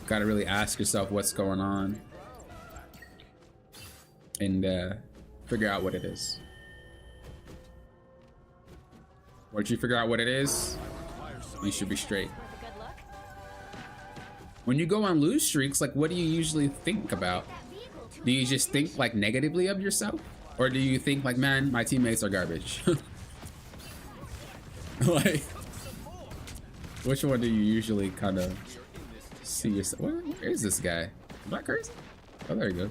gotta really ask yourself what's going on and figure out what it is. Once you figure out what it is, you should be straight. When you go on lose streaks, like, what do you usually think about? Do you just think like negatively of yourself? Or do you think like, man, my teammates are garbage? Like, which one do you usually kind of see yourself? Where is this guy? Am I crazy? Oh, there you go.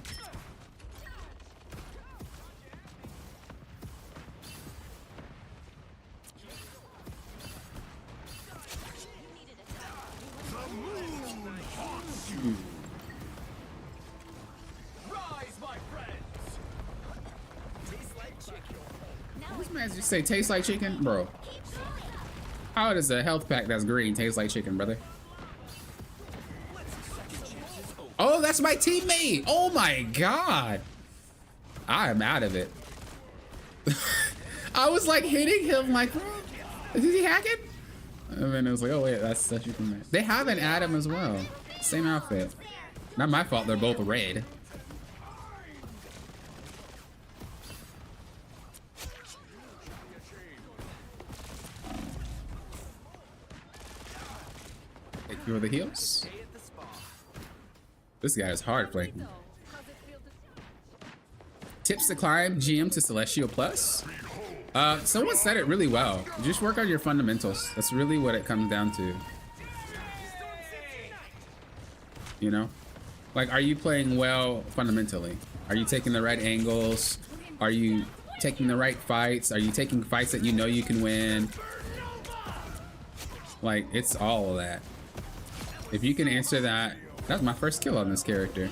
This man just say tastes like chicken, bro. How does a health pack that's green taste like chicken, brother? Oh, that's my teammate. Oh my god, I am out of it. I was like hitting him like, is he hacking? And then it was like, oh wait, that's such a teammate. They have an Adam as well, same outfit. Not my fault, they're both red. Take the heals. This guy is hard playing. Tips to climb GM to Celestial Plus. Someone said it really well. Just work on your fundamentals. That's really what it comes down to. You know? Like, are you playing well fundamentally? Are you taking the right angles? Are you taking the right fights? Are you taking fights that you know you can win? Like, it's all of that. If you can answer that, that's my first kill on this character.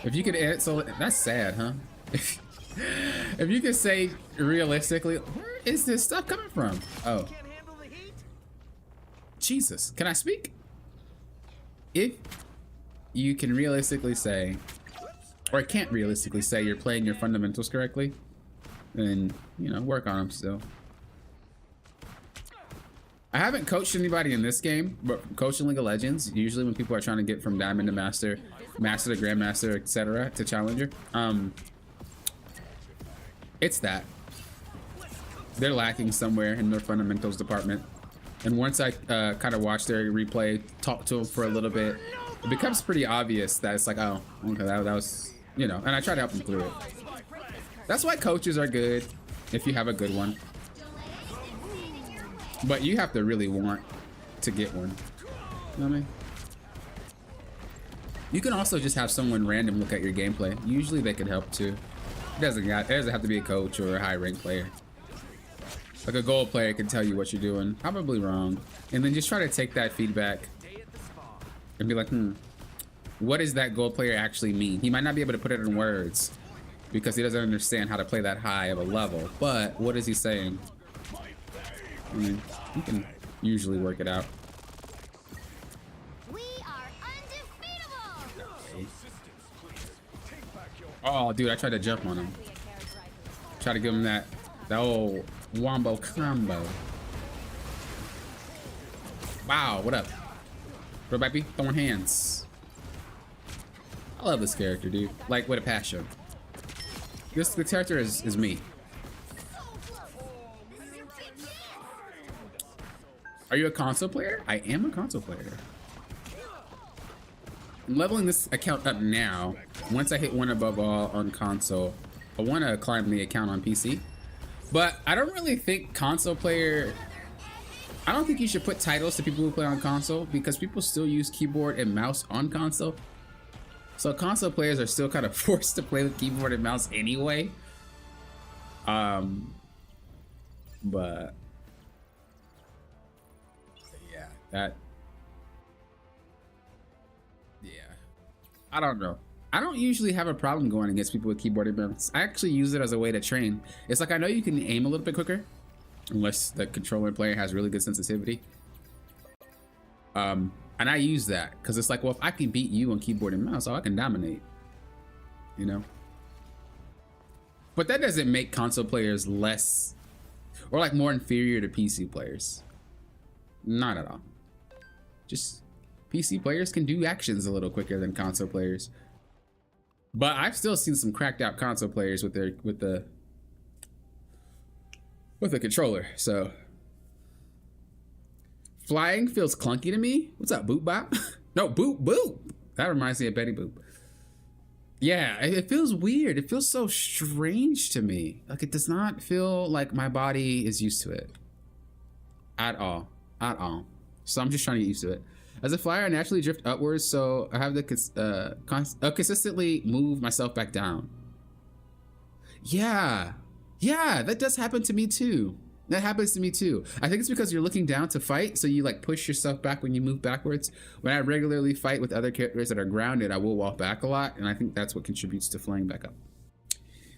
If you could answer, that's sad, huh? If you could say realistically, where is this stuff coming from? Oh. Jesus, can I speak? If you can realistically say, or can't realistically say you're playing your fundamentals correctly, then, you know, work on them still. I haven't coached anybody in this game, but coaching League of Legends, usually when people are trying to get from Diamond to Master, Master to Grandmaster, etc., to Challenger, it's that. They're lacking somewhere in their fundamentals department. And once I kind of watch their replay, talk to them for a little bit, it becomes pretty obvious that it's like, oh, okay, that was, you know, and I try to help them through it. That's why coaches are good. if you have a good one. But you have to really want to get one. You know what I mean? You can also just have someone random look at your gameplay. Usually they can help too. It doesn't have to be a coach or a high rank player. Like a gold player can tell you what you're doing, probably wrong. And then just try to take that feedback and be like, what does that gold player actually mean? He might not be able to put it in words because he doesn't understand how to play that high of a level, but what is he saying? I mean, you can usually work it out. We are undefeatable. Oh, dude, I tried to jump on him. Try to give him that old wombo combo. Wow, what up? Bro, baby, throwing hands. I love this character, dude. Like, with a passion. The character is me. Are you a console player? I am a console player. I'm leveling this account up now. Once I hit one above all on console, I want to climb the account on PC. But I don't really think console player... I don't think you should put titles to people who play on console because people still use keyboard and mouse on console. So console players are still kind of forced to play with keyboard and mouse anyway. But... yeah, I don't know. I don't usually have a problem going against people with keyboard and mouse. I actually use it as a way to train. It's like I know you can aim a little bit quicker unless the controller player has really good sensitivity. And I use that because it's like, well, if I can beat you on keyboard and mouse, I can dominate, you know? But that doesn't make console players less or like more inferior to PC players. Not at all. Just PC players can do actions a little quicker than console players. But I've still seen some cracked out console players with the controller. So flying feels clunky to me. What's up, Boop Bop? No, Boop Boop. That reminds me of Betty Boop. Yeah, it feels weird. It feels so strange to me. Like it does not feel like my body is used to it. At all. At all. So I'm just trying to get used to it. As a flyer, I naturally drift upwards, so I have to consistently move myself back down. Yeah, that does happen to me too. That happens to me too. I think it's because you're looking down to fight, so you like push yourself back when you move backwards. When I regularly fight with other characters that are grounded, I will walk back a lot, and I think that's what contributes to flying back up.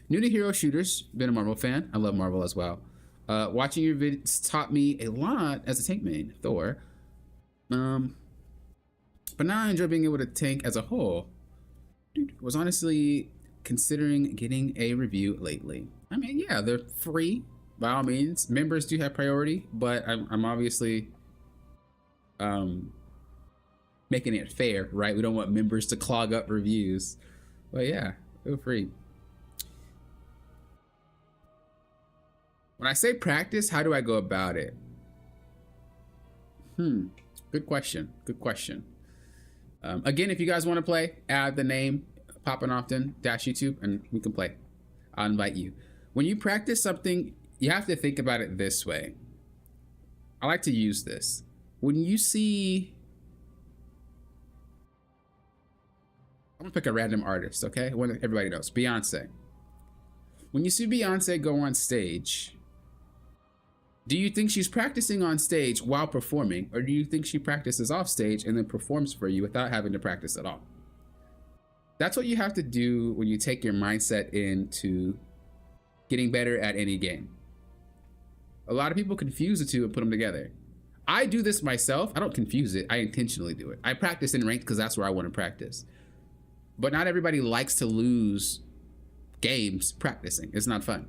New to hero shooters, been a Marvel fan. I love Marvel as well. Watching your vids taught me a lot as a tank main, Thor. But now I enjoy being able to tank as a whole. Was honestly considering getting a review lately. I mean, yeah, they're free by all means. Members do have priority, but I'm obviously making it fair, right? We don't want members to clog up reviews. But yeah, feel free. When I say practice, how do I go about it? Good question. Good question. Again, if you guys want to play, add the name Poppin' Often -YouTube and we can play. I'll invite you. When you practice something, you have to think about it this way. I like to use this. When you see... I'm gonna pick a random artist, okay? One that everybody knows, Beyonce. When you see Beyonce go on stage, do you think she's practicing on stage while performing, or do you think she practices off stage and then performs for you without having to practice at all? That's what you have to do when you take your mindset into getting better at any game. A lot of people confuse the two and put them together. I do this myself. I don't confuse it. I intentionally do it. I practice in ranked because that's where I want to practice. But not everybody likes to lose games practicing. It's not fun.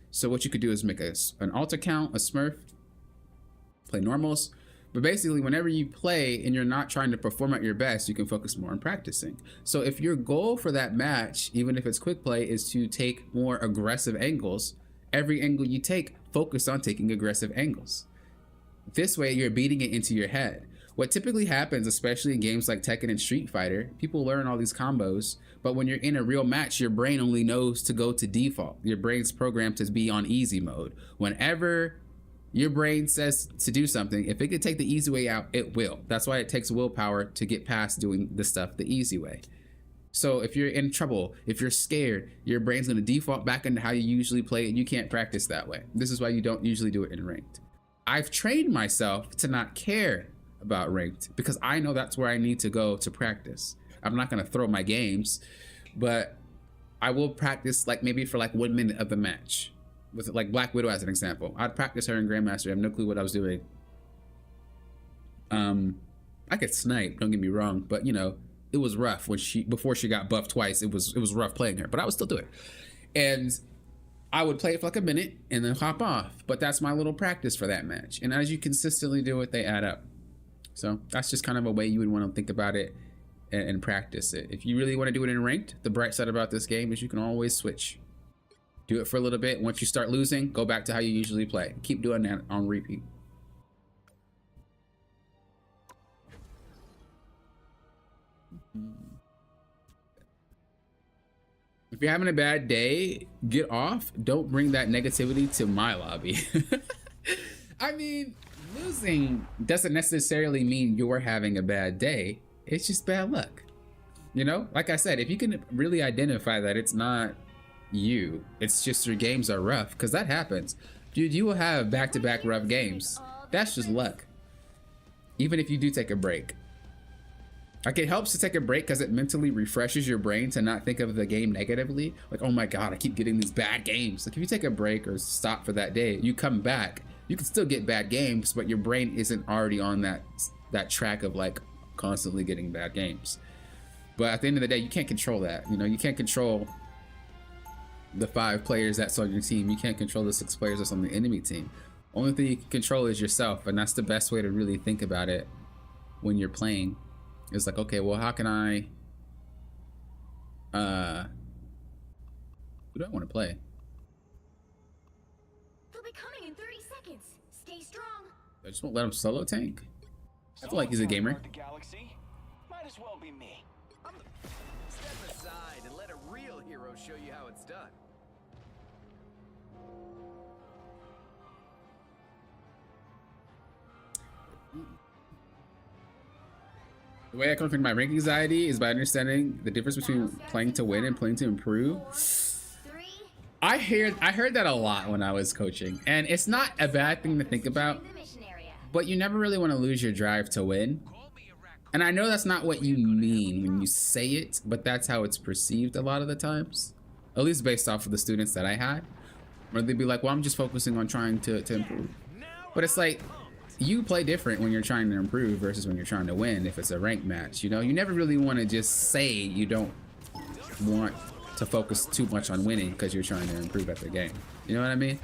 So what you could do is make an alt account, a Smurf, play normals. But basically, whenever you play and you're not trying to perform at your best, you can focus more on practicing. So if your goal for that match, even if it's quick play, is to take more aggressive angles, every angle you take, focus on taking aggressive angles. This way, you're beating it into your head. What typically happens, especially in games like Tekken and Street Fighter, people learn all these combos, but when you're in a real match, your brain only knows to go to default. Your brain's programmed to be on easy mode. Whenever your brain says to do something, if it could take the easy way out, it will. That's why it takes willpower to get past doing the stuff the easy way. So if you're in trouble, if you're scared, your brain's gonna default back into how you usually play, and you can't practice that way. This is why you don't usually do it in ranked. I've trained myself to not care about ranked because I know that's where I need to go to practice. I'm not gonna throw my games, but I will practice like maybe for like 1 minute of the match. With like Black Widow as an example, I'd practice her in Grandmaster. I have no clue what I was doing. I could snipe, don't get me wrong, but you know, it was rough when before she got buffed twice. It was rough playing her, but I would still do it. And I would play it for like a minute and then hop off. But that's my little practice for that match. And as you consistently do it, they add up. So that's just kind of a way you would want to think about it and practice it. If you really want to do it in ranked, the bright side about this game is you can always switch. Do it for a little bit. Once you start losing, go back to how you usually play. Keep doing that on repeat. If you're having a bad day, get off. Don't bring that negativity to my lobby. I mean, losing doesn't necessarily mean you're having a bad day. It's just bad luck. You know, like I said, if you can really identify that it's not you, it's just your games are rough, because that happens. Dude, you will have back-to-back rough games. That's just luck. Even if you do take a break. Like, it helps to take a break because it mentally refreshes your brain to not think of the game negatively. Like, oh my God, I keep getting these bad games. Like, if you take a break or stop for that day, you come back, you can still get bad games, but your brain isn't already on that track of like constantly getting bad games. But at the end of the day, you can't control that. You know, you can't control the 5 players that's on your team. You can't control the 6 players that's on the enemy team. Only thing you can control is yourself, and that's the best way to really think about it when you're playing. It's like, okay, well, how can I who do I want to play? They'll be coming in 30 seconds. Stay strong. I just won't let him solo tank. I feel like he's a gamer. The galaxy might as well be me. Step aside and let a real hero show you how it's done. The way I conquered my rank anxiety is by understanding the difference between playing to win and playing to improve. 3. I heard that a lot when I was coaching, and it's not a bad thing to think about, The mission area. but you never really want to lose your drive to win. And I know that's not what you mean when you say it, but that's how it's perceived a lot of the times, at least based off of the students that I had, where they'd be like, well, I'm just focusing on trying to improve. But it's like, you play different when you're trying to improve versus when you're trying to win. If it's a ranked match, you know, you never really want to just say you don't want to focus too much on winning because you're trying to improve at the game. You know what I mean?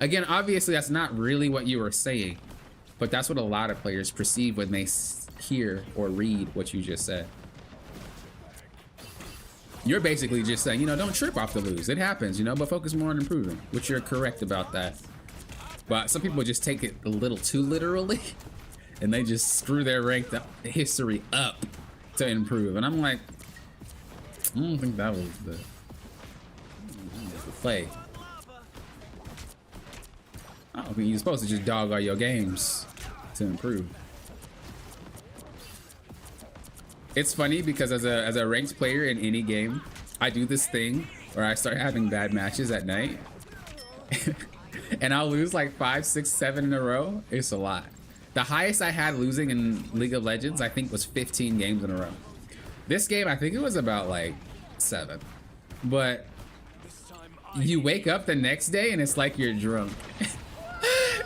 Again, obviously that's not really what you were saying, but that's what a lot of players perceive when they hear or read what you just said. You're basically just saying, you know, don't trip off the lose. It happens, you know, but focus more on improving, which you're correct about that. But some people just take it a little too literally, and they just screw their ranked history up to improve. And I'm like, I don't think that was the play. I don't think you're supposed to just dog all your games to improve. It's funny because as a ranked player in any game, I do this thing where I start having bad matches at night. And I'll lose like 5, 6, 7 in a row. It's a lot. The highest I had losing in League of Legends, I think, was 15 games in a row. This game, I think it was about like 7. But you wake up the next day and it's like you're drunk.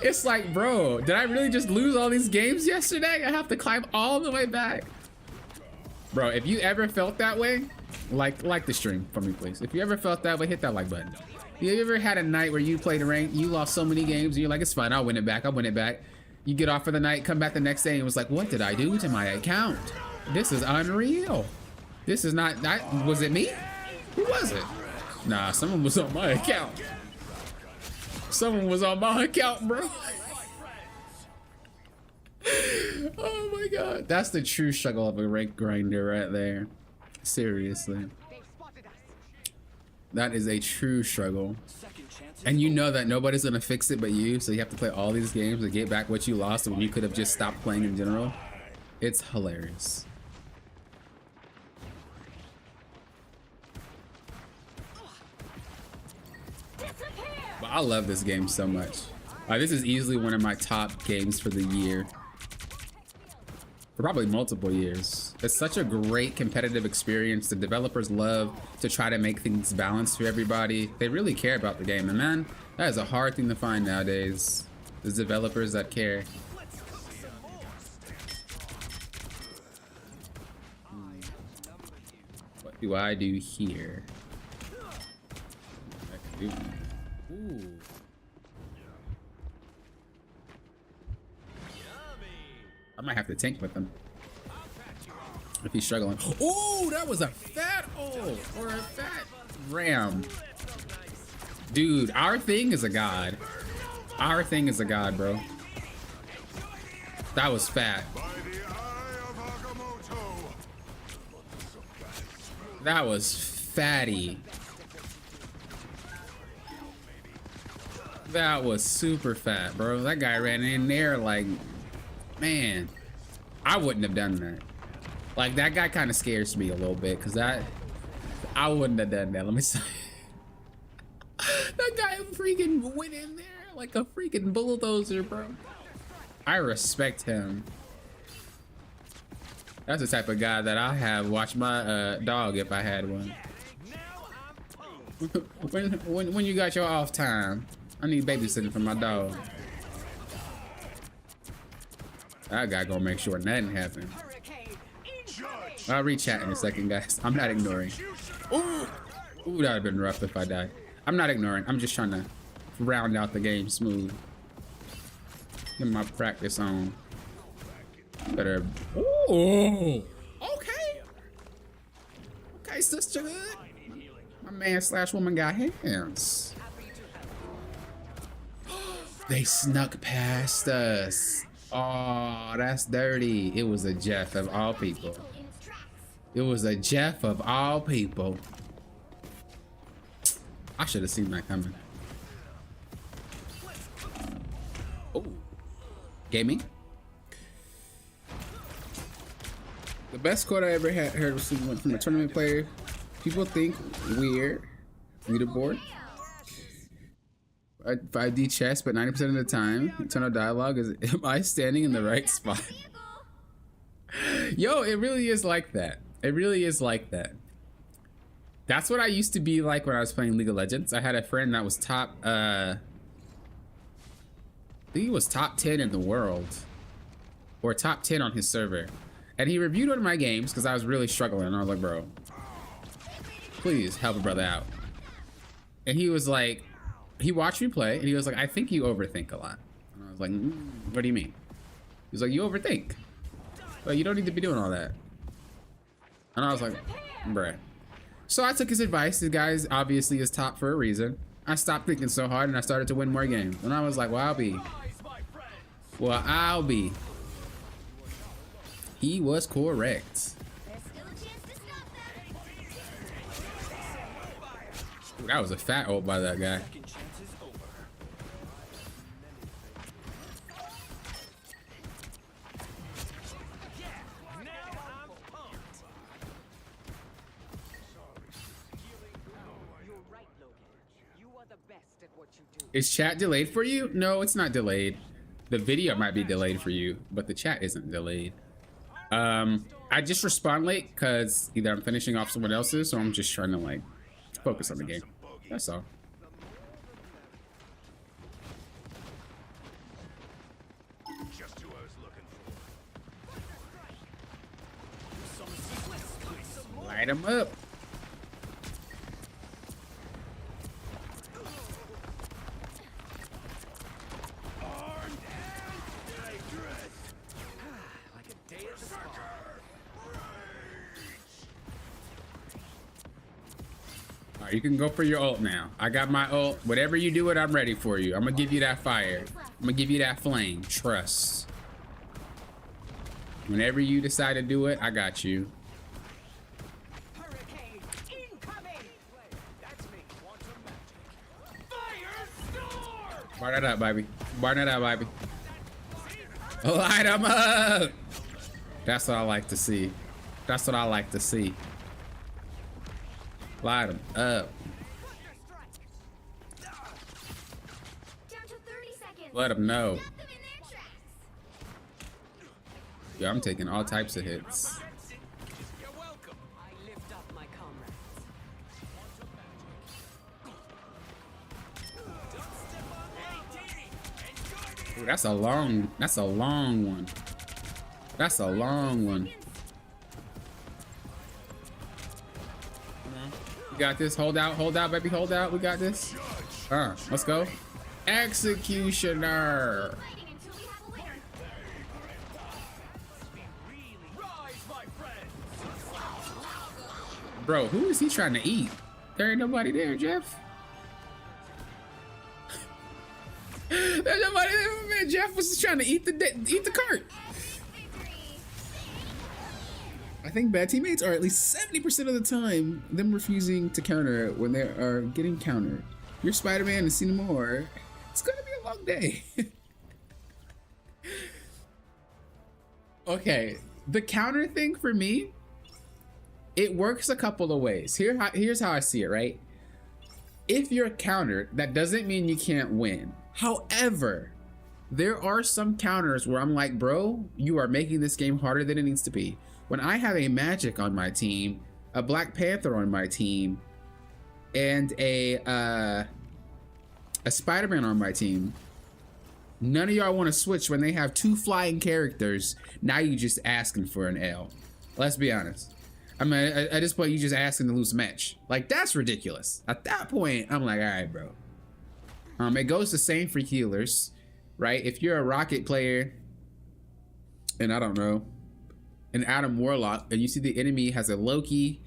It's like, bro, did I really just lose all these games yesterday? I have to climb all the way back. Bro, if you ever felt that way, like the stream for me, please. If you ever felt that way, hit that like button. You ever had a night where you played a rank, you lost so many games, and you're like, it's fine, I'll win it back, I'll win it back. You get off for the night, come back the next day, and it was like, what did I do to my account? This is unreal. This is not, was it me? Who was it? Nah, someone was on my account. Someone was on my account, bro. Oh my god. That's the true struggle of a rank grinder right there. Seriously. That is a true struggle. And you know that nobody's gonna fix it but you, so you have to play all these games to get back what you lost when you could have just stopped playing in general. It's hilarious. But I love this game so much. This is easily one of my top games for the year. For probably multiple years. It's such a great competitive experience. The developers love to try to make things balanced for everybody. They really care about the game. And man, that is a hard thing to find nowadays. There's developers that care. What do I do here? Ooh. I might have to tank with him if he's struggling. Oh, that was a fat ult or a fat ram. Dude, our thing is a god. Our thing is a god, bro. That was fat. That was fatty. That was super fat, bro. That guy ran in there like, man, I wouldn't have done that. Like, that guy kind of scares me a little bit because I wouldn't have done that. Let me say. That guy freaking went in there like a freaking bulldozer, bro. I respect him. That's the type of guy that I have watch my dog if I had one. when you got your off time, I need babysitting for my dog. That guy gonna make sure nothing happens. I'll re-chat in a second, guys. I'm not ignoring. Ooh, ooh, that'd have been rough if I died. I'm not ignoring. I'm just trying to round out the game smooth. Get my practice on. Better. Ooh, okay. Okay, sister good. My man slash woman got hands. They snuck past us. Oh, that's dirty. It was a Jeff of all people. It was a Jeff of all people. I should have seen that coming. Oh, gaming. The best quote I ever heard was from a tournament player. People think we're leaderboard. 5D chess, but 90% of the time, internal dialogue is, am I standing in the right spot? Yo, it really is like that. It really is like that. That's what I used to be like when I was playing League of Legends. I had a friend that was top, I think he was top 10 in the world. Or top 10 on his server. And he reviewed one of my games because I was really struggling. And I was like, bro, please help a brother out. And he was like, he watched me play and he was like, I think you overthink a lot. And I was like, what do you mean? He was like, you overthink. Well, you don't need to be doing all that. And I was like, bruh. So I took his advice. The guy obviously is top for a reason. I stopped thinking so hard and I started to win more games. And I was like, well, I'll be. Well, I'll be. He was correct. Ooh, that was a fat ult by that guy. Is chat delayed for you? No, it's not delayed. The video might be delayed for you, but the chat isn't delayed. I just respond late because either I'm finishing off someone else's or I'm just trying to like focus on the game. That's all. Just who I was looking for. Light them up. All right, you can go for your ult now. I got my ult. Whatever you do it, I'm ready for you. I'm gonna give you that fire. I'm gonna give you that flame. Trust. Whenever you decide to do it, I got you. Hurricane incoming. That's me. Quantum magic. Firestorm. Bar that up, baby. Bar that up, baby. Light them up. That's what I like to see. That's what I like to see. Light them up. Down to 30 seconds. Let them know. Stop them in their tracks. Yeah, I'm taking all types of hits. You're welcome. I lift up my comrades. Ooh, that's a long one. That's a long one. You got this. Hold out, baby. Hold out. We got this. Let's go. Executioner. Fighting until we have a winner. Rise, my friends. Bro, who is he trying to eat? There ain't nobody there, Jeff. There's nobody there, man. Jeff was just trying to eat the cart. I think bad teammates are at least 70% of the time them refusing to counter when they are getting countered. You're Spider-Man and see more. It's gonna be a long day. Okay, the counter thing for me, it works a couple of ways. Here's how I see it, right? If you're countered, that doesn't mean you can't win. However, there are some counters where I'm like, bro, you are making this game harder than it needs to be. When I have a Magic on my team, a Black Panther on my team, and a Spider-Man on my team, none of y'all want to switch when they have 2 flying characters. Now you just asking for an L. Let's be honest. I mean, at this point, you just asking to lose a match. Like, that's ridiculous. At that point, I'm like, all right, bro. It goes the same for healers, right? If you're a Rocket player, and I don't know, an Adam Warlock, and you see the enemy has a Loki,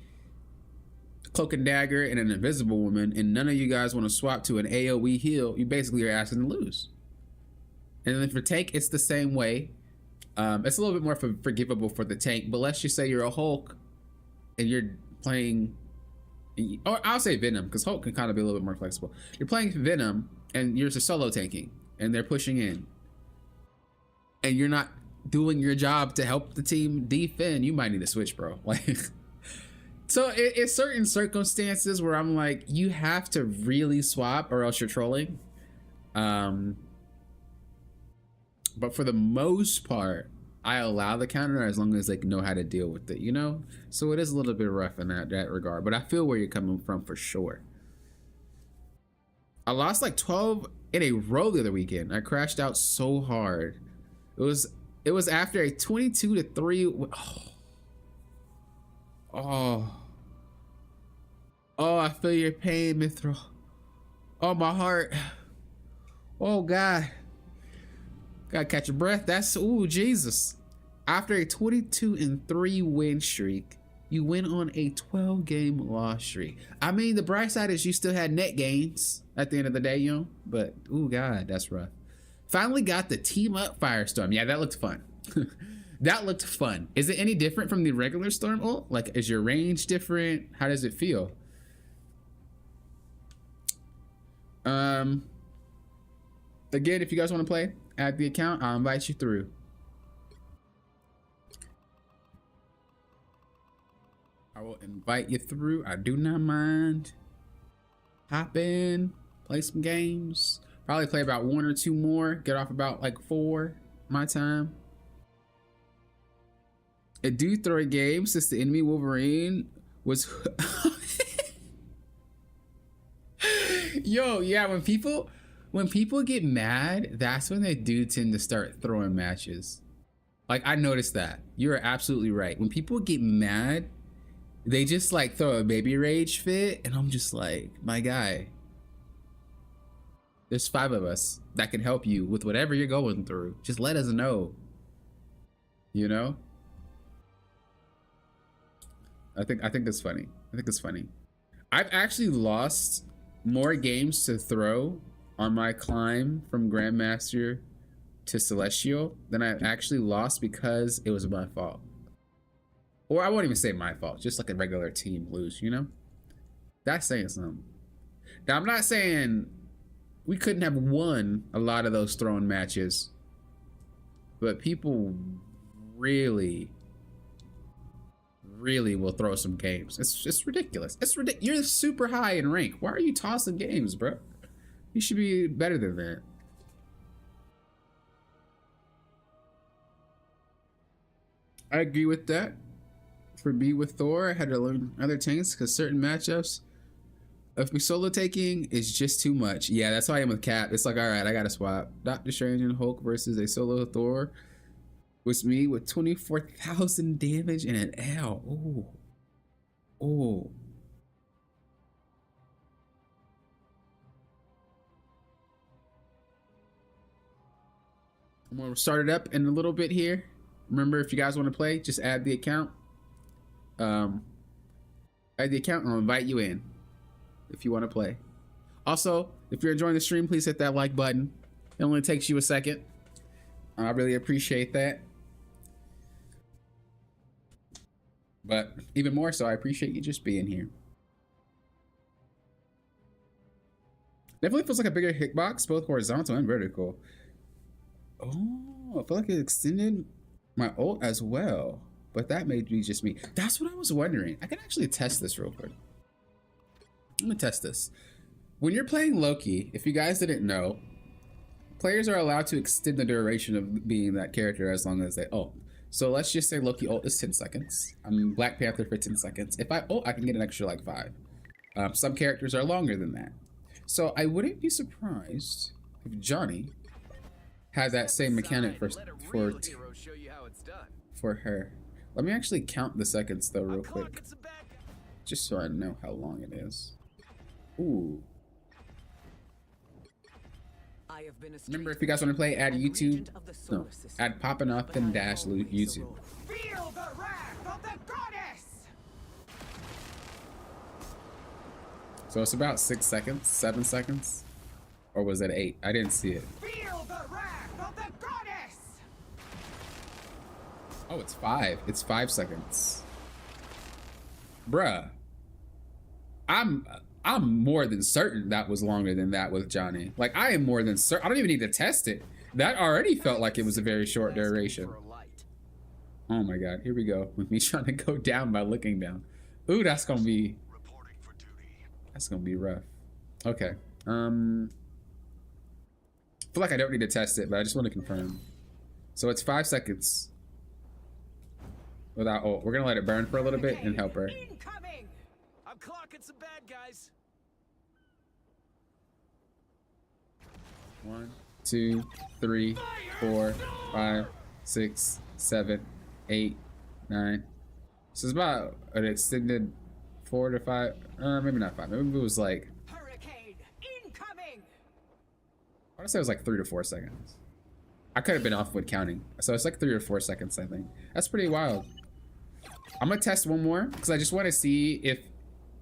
Cloak and Dagger, and an Invisible Woman, and none of you guys want to swap to an AoE heal, you basically are asking to lose. And then for tank, it's the same way. It's a little bit more forgivable for the tank, but let's just say you're a Hulk, and you're playing, or I'll say Venom, because Hulk can kind of be a little bit more flexible. You're playing Venom, and you're just solo tanking, and they're pushing in, and you're not doing your job to help the team defend. You might need to switch, bro. Like, so it's certain circumstances where I'm like, you have to really swap, or else you're trolling. But for the most part, I allow the counter as long as they know how to deal with it, you know? So it is a little bit rough in that regard, but I feel where you're coming from for sure. I lost like 12 in a row the other weekend. I crashed out so hard. It was after a 22-3. Oh, I feel your pain, Mithra. Oh, my heart. Oh, God. Gotta catch your breath. That's, ooh, Jesus. After a 22-3 win streak, you went on a 12-game loss streak. I mean, the bright side is you still had net gains at the end of the day, you know? But, ooh, God, that's rough. Finally got the team up Firestorm. Yeah, that looked fun. That looked fun. Is it any different from the regular Storm ult? Like, is your range different? How does it feel? Again, if you guys want to play, add the account. I'll invite you through. I will invite you through. I do not mind. Hop in, play some games. Probably play about 1 or 2 more. Get off about like 4 my time. A dude throw a game since the enemy Wolverine was. Yo, yeah. When people get mad, that's when they do tend to start throwing matches. Like, I noticed that. You're absolutely right. When people get mad, they just like throw a baby rage fit, and I'm just like, my guy. There's 5 of us that can help you with whatever you're going through. Just let us know. You know? I think that's funny. I think it's funny. I've actually lost more games to throw on my climb from Grandmaster to Celestial, then I actually lost because it was my fault. Or I won't even say my fault, just like a regular team lose, you know? That's saying something. Now, I'm not saying we couldn't have won a lot of those throne matches, but people really will throw some games. It's just ridiculous. It's ridiculous. You're super high in rank. Why are you tossing games, bro? You should be better than that. I agree with that. For me with Thor, I had to learn other tanks because certain matchups of me solo taking is just too much. Yeah, that's how I am with Cap. It's like, all right, I gotta swap. Doctor Strange and Hulk versus a solo Thor was me with 24,000 damage and an L. Oh. Oh. I'm gonna start it up in a little bit here. Remember, if you guys want to play, just add the account. Add the account and I'll invite you in if you want to play. Also, if you're enjoying the stream, please hit that like button. It only takes you a second. I really appreciate that. But even more so, I appreciate you just being here. Definitely feels like a bigger hitbox, both horizontal and vertical. Oh, I feel like it extended my ult as well. But that made me just me. That's what I was wondering. I can actually test this real quick. I'm gonna test this. When you're playing Loki, if you guys didn't know, players are allowed to extend the duration of being that character as long as they ult. So let's just say Loki ult is 10 seconds. I'm Black Panther for 10 seconds. If I ult, I can get an extra like 5. Some characters are longer than that. So I wouldn't be surprised if Johnny had that same mechanic for her. Let me actually count the seconds though real quick, just so I know how long it is. Ooh. Remember, if you guys want to play, add YouTube. No, add popping up and dash YouTube. Feel the wrath of the goddess! So it's about 6 seconds, 7 seconds, or was it 8? I didn't see it. Feel the wrath of the goddess! Oh, it's 5. It's 5 seconds. Bruh. I'm more than certain that was longer than that with Johnny. Like, I am more than certain. I don't even need to test it. That already felt like it was a very short duration. Oh my god, here we go. With me trying to go down by looking down. Ooh, that's gonna be rough. Okay. I feel like I don't need to test it, but I just want to confirm. So it's 5 seconds. Without ult. We're gonna let it burn for a little bit and help her. Incoming! I'm clocking some bad guys. 1, 2, 3, 4, 5, 6, 7, 8, 9. So it's about an extended 4 to 5. Maybe not 5. Maybe it was like. Hurricane incoming! I want to say it was like 3 to 4 seconds. I could have been off with counting. So it's like 3 or 4 seconds, I think. That's pretty wild. I'm gonna test one more because I just want to see if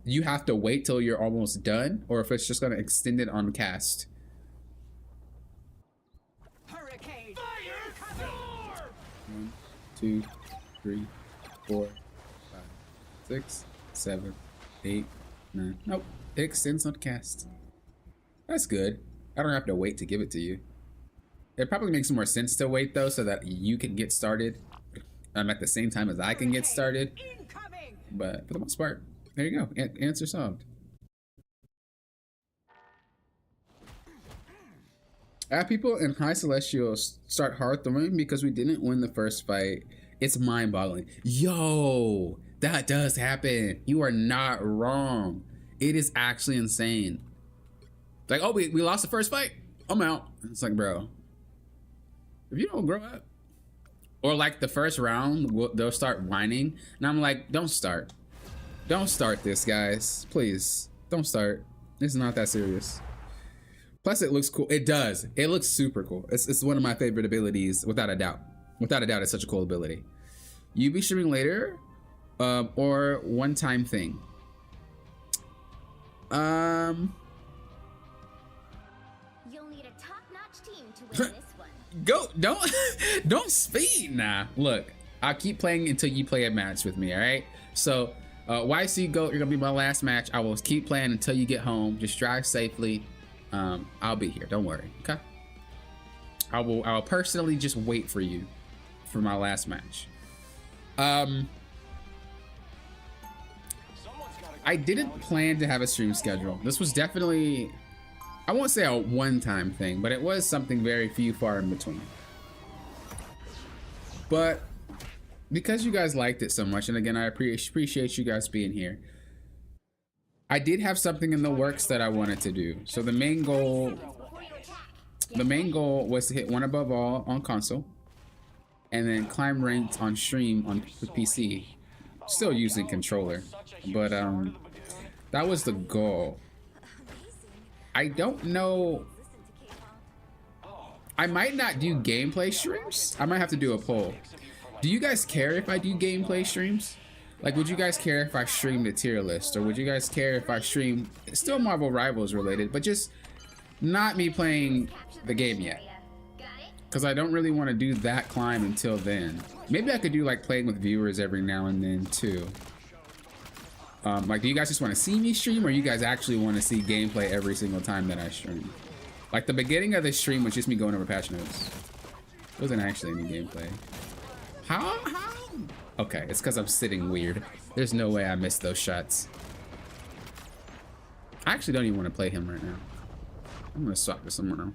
you have to wait till you're almost done or if it's just gonna extend it on cast. Hurricane! Fire! 1, 2, 3, 4, 5, 6, 7, 8, 9. Nope, it extends on cast. That's good. I don't have to wait to give it to you. It probably makes more sense to wait though, so that you can get started at the same time as I can get started. Incoming! But for the most part, there you go. Answer solved. People in High Celestial start hard throwing because we didn't win the first fight. It's mind-boggling. Yo, that does happen. You are not wrong. It is actually insane. Like, oh, we lost the first fight. I'm out. It's like, bro, if you don't grow up. Or like the first round, they'll start whining. And I'm like, don't start. Don't start this, guys. Please, don't start. It's not that serious. Plus, it looks cool. It does. It looks super cool. It's one of my favorite abilities, without a doubt. Without a doubt, it's such a cool ability. You be streaming later, or one-time thing. You'll need a top-notch team to win this one. Go, don't speed now. Look, I'll keep playing until you play a match with me, all right? So, YC Goat, you're gonna be my last match. I will keep playing until you get home. Just drive safely. I'll be here, don't worry, okay? I will personally just wait for you for my last match. I didn't plan to have a stream schedule. This was definitely, I won't say a one-time thing, but it was something very few far in between. But because you guys liked it so much, and again, I appreciate you guys being here, I did have something in the works that I wanted to do. So the main goal was to hit 1 above all on console, and then climb ranked on stream on the PC, still using controller. But that was the goal. I don't know. I might not do gameplay streams. I might have to do a poll. Do you guys care if I do gameplay streams? Like, would you guys care if I stream the tier list, or would you guys care if I stream still Marvel Rivals related, but just not me playing the game yet? Because I don't really want to do that climb until then. Maybe I could do like playing with viewers every now and then too. Like, do you guys just want to see me stream, or you guys actually want to see gameplay every single time that I stream? Like, the beginning of the stream was just me going over patch notes. It wasn't actually any gameplay. How? Okay, it's because I'm sitting weird. There's no way I missed those shots. I actually don't even want to play him right now. I'm gonna swap to someone else.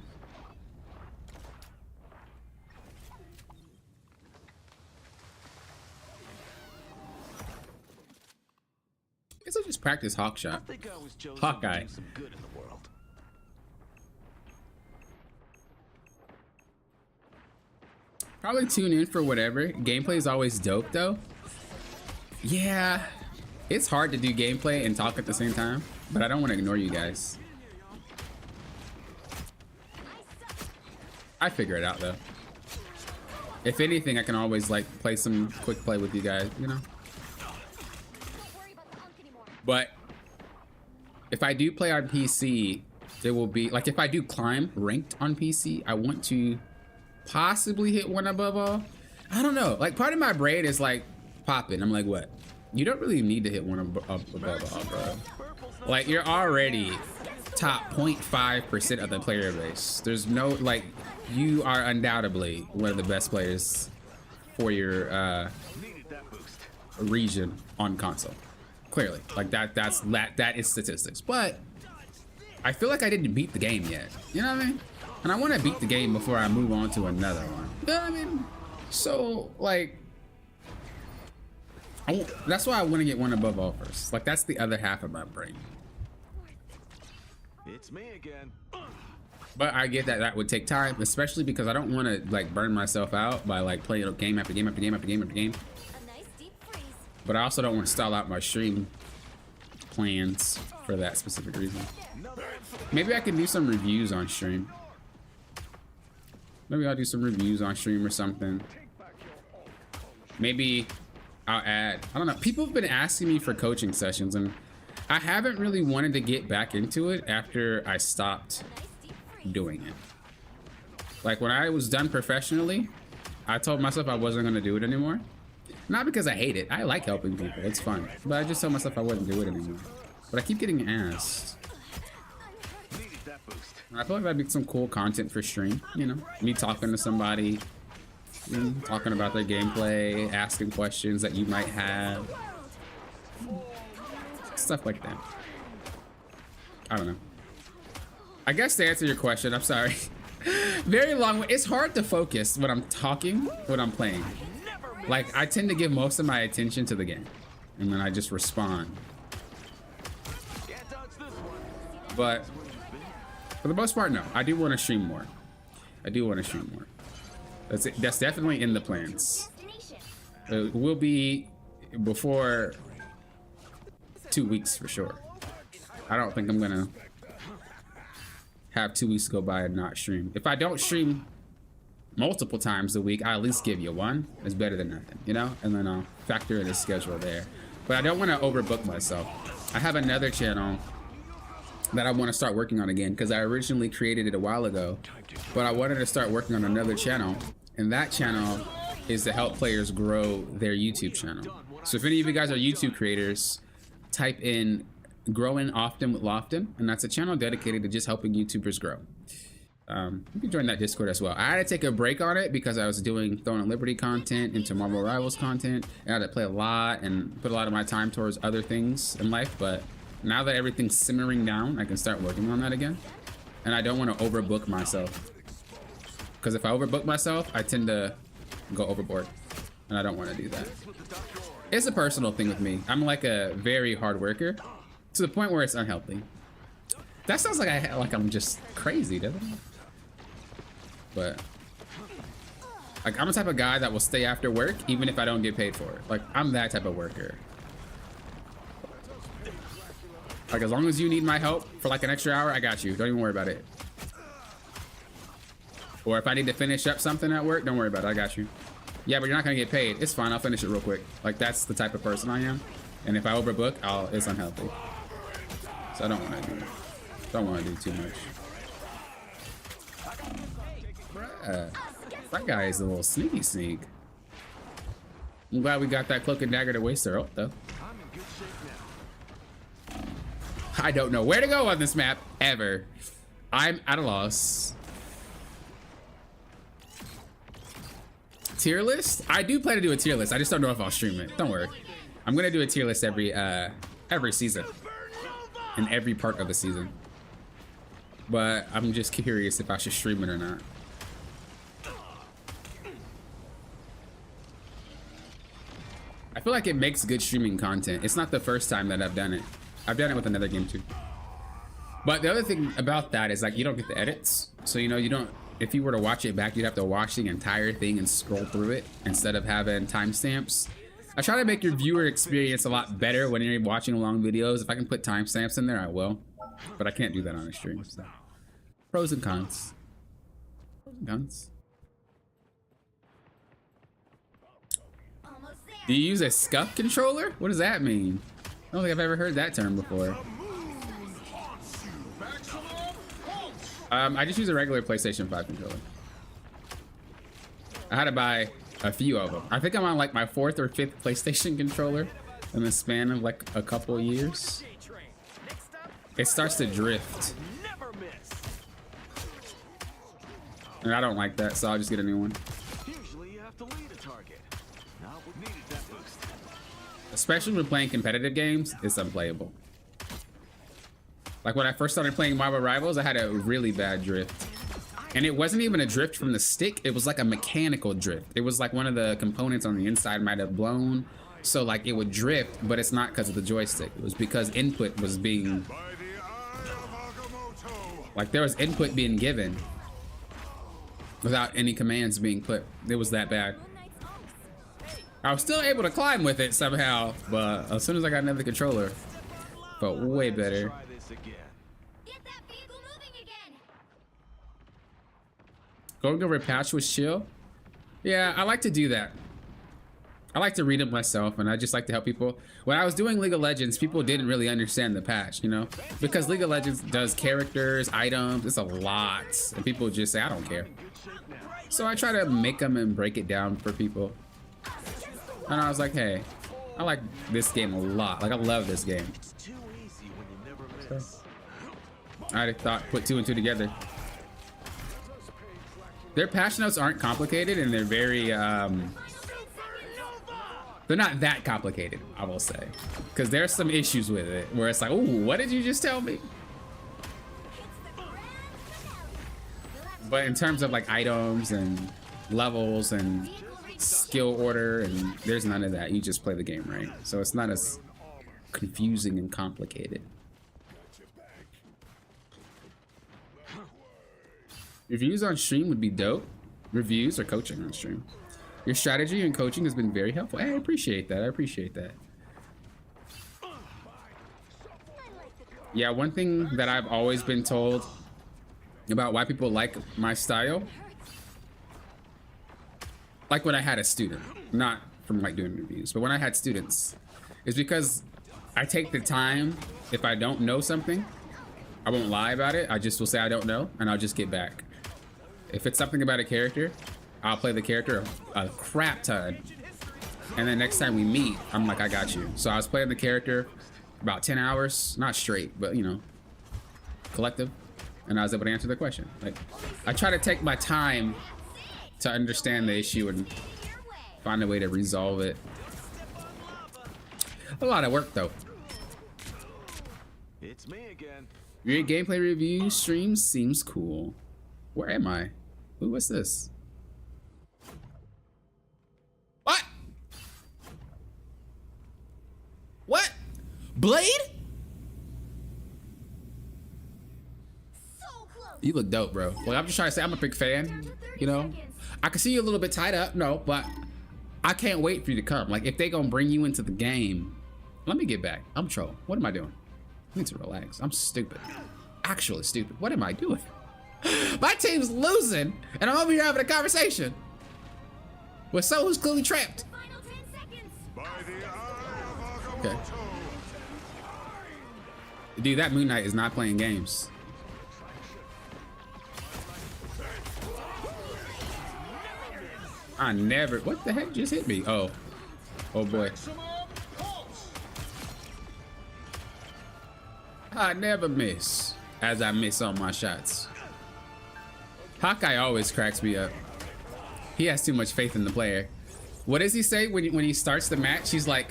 I guess I'll just practice Hawkshot. Hawkeye. Some good in the world. Probably tune in for whatever. Gameplay is always dope though. Yeah, it's hard to do gameplay and talk at the same time, but I don't want to ignore you guys. I figure it out though. If anything, I can always like play some quick play with you guys, you know? But if I do play on PC, there will be, like, if I do climb ranked on PC, I want to possibly hit 1 above all. I don't know. Like, part of my brain is like popping. I'm like, what? You don't really need to hit 1 above all, bro. Like, you're already top 0.5% of the player base. There's no, like, you are undoubtedly one of the best players for your region on console. Clearly, like that is statistics. But I feel like I didn't beat the game yet. You know what I mean? And I want to beat the game before I move on to another one. You know what I mean? So, like, that's why I want to get 1 above all first. Like, that's the other half of my brain. It's me again. But I get that that would take time, especially because I don't want to like burn myself out by like playing game after game after game after game after game. But I also don't want to stall out my stream plans for that specific reason. Maybe I can do some reviews on stream. Maybe I'll do some reviews on stream or something. Maybe I'll add, I don't know. People have been asking me for coaching sessions, and I haven't really wanted to get back into it after I stopped doing it. Like, when I was done professionally, I told myself I wasn't going to do it anymore. Not because I hate it. I like helping people. It's fun. But I just told myself I wouldn't do it anymore. But I keep getting asked. And I feel like that'd be some cool content for stream. You know, me talking to somebody, you know, talking about their gameplay, asking questions that you might have. Stuff like that. I don't know. I guess to answer your question, I'm sorry. Very long. It's hard to focus when I'm talking, when I'm playing. Like, I tend to give most of my attention to the game, and then I just respond. But for the most part, no. I do want to stream more. I do want to stream more. That's definitely in the plans. It will be before 2 weeks for sure. I don't think I'm gonna have 2 weeks go by and not stream. If I don't stream multiple times a week, I'll at least give you one. It's better than nothing, you know? And then I'll factor in the schedule there. But I don't want to overbook myself. I have another channel that I want to start working on again, because I originally created it a while ago, but I wanted to start working on another channel, and that channel is to help players grow their YouTube channel. So if any of you guys are YouTube creators, type in Growing Often with Lofton, and that's a channel dedicated to just helping YouTubers grow. You can join that Discord as well. I had to take a break on it because I was doing Throne of Liberty content into Marvel Rivals content, and I had to play a lot and put a lot of my time towards other things in life, but now that everything's simmering down, I can start working on that again. And I don't want to overbook myself, because if I overbook myself, I tend to go overboard, and I don't want to do that. It's a personal thing with me. I'm like a very hard worker to the point where it's unhealthy. That sounds like I'm just crazy, doesn't it? But like, I'm the type of guy that will stay after work even if I don't get paid for it. Like, I'm that type of worker. Like, as long as you need my help for like an extra hour, I got you. Don't even worry about it. Or if I need to finish up something at work, don't worry about it. I got you. Yeah, but you're not gonna get paid. It's fine. I'll finish it real quick. Like, that's the type of person I am. And if I overbook, it's unhealthy. So I don't want to do it. Don't want to do too much. Bruh, that guy is a little sneaky sneak. I'm glad we got that cloak and dagger to waste our ult, though. I don't know where to go on this map, ever. I'm at a loss. Tier list? I do plan to do a tier list. I just don't know if I'll stream it. Don't worry. I'm gonna do a tier list every season. In every part of the season. But I'm just curious if I should stream it or not. I feel like it makes good streaming content. It's not the first time that I've done it. I've done it with another game too. But the other thing about that is, like, you don't get the edits. So, you know, you don't, if you were to watch it back, you'd have to watch the entire thing and scroll through it instead of having timestamps. I try to make your viewer experience a lot better when you're watching long videos. If I can put timestamps in there, I will. But I can't do that on a stream. So. Pros and cons. Pros and cons. Do you use a scuff controller? What does that mean? I don't think I've ever heard that term before. I just use a regular PlayStation 5 controller. I had to buy a few of them. I think I'm on like my 4th or 5th PlayStation controller in the span of like a couple years. It starts to drift. And I don't like that, so I'll just get a new one. Usually you have to lead a target. Now we needed that boost. Especially when playing competitive games, it's unplayable. Like when I first started playing Marvel Rivals, I had a really bad drift. And it wasn't even a drift from the stick, it was like a mechanical drift. It was like one of the components on the inside might have blown. So like it would drift, but it's not because of the joystick. It was because input was being... Like there was input being given without any commands being put. It was that bad. I was still able to climb with it somehow, but as soon as I got another controller, felt way better. Try this again. Get that vehicle moving again. Going over a patch was chill. Yeah, I like to do that. I like to read it myself, and I just like to help people. When I was doing League of Legends, people didn't really understand the patch, you know? Because League of Legends does characters, items, it's a lot. And people just say, I don't care. So I try to make them and break it down for people. And I was like, hey, I like this game a lot. Like, I love this game. It's too easy when you never miss. I thought, put 2 and 2 together. Their patch notes aren't complicated, and they're very, they're not that complicated, I will say. Because there's some issues with it, where it's like, ooh, what did you just tell me? But in terms of like items and levels and skill order, and there's none of that. You just play the game, right? So it's not as confusing and complicated. Reviews on stream would be dope. Reviews or coaching on stream. Your strategy and coaching has been very helpful. Hey, I appreciate that. I appreciate that. Yeah, one thing that I've always been told about why people like my style, like when I had a student, not from like doing reviews, but when I had students, is because I take the time, if I don't know something, I won't lie about it. I just will say I don't know, and I'll just get back. If it's something about a character, I'll play the character a crap ton. And then next time we meet, I'm like, I got you. So I was playing the character about 10 hours, not straight, but you know, collective. And I was able to answer the question. Like, I try to take my time to understand the issue and find a way to resolve it. A lot of work though. It's me again. Your gameplay review stream seems cool. Where am I? Ooh, what's this? What? What? Blade? So close. You look dope, bro. Well, I'm just trying to say I'm a big fan. You know, I can see you a little bit tied up. No, but I can't wait for you to come. Like, if they gonna bring you into the game, let me get back. I'm troll. What am I doing? I need to relax. I'm stupid. Actually stupid. What am I doing? My team's losing, and I'm over here having a conversation with someone who's clearly trapped. Final 10 seconds. By the eye of Okay. Agamotto. Dude, that Moon Knight is not playing games. I never. What the heck just hit me? Oh. Oh boy. I never miss, as I miss on my shots. Hawkeye always cracks me up. He has too much faith in the player. What does he say when he starts the match? He's like,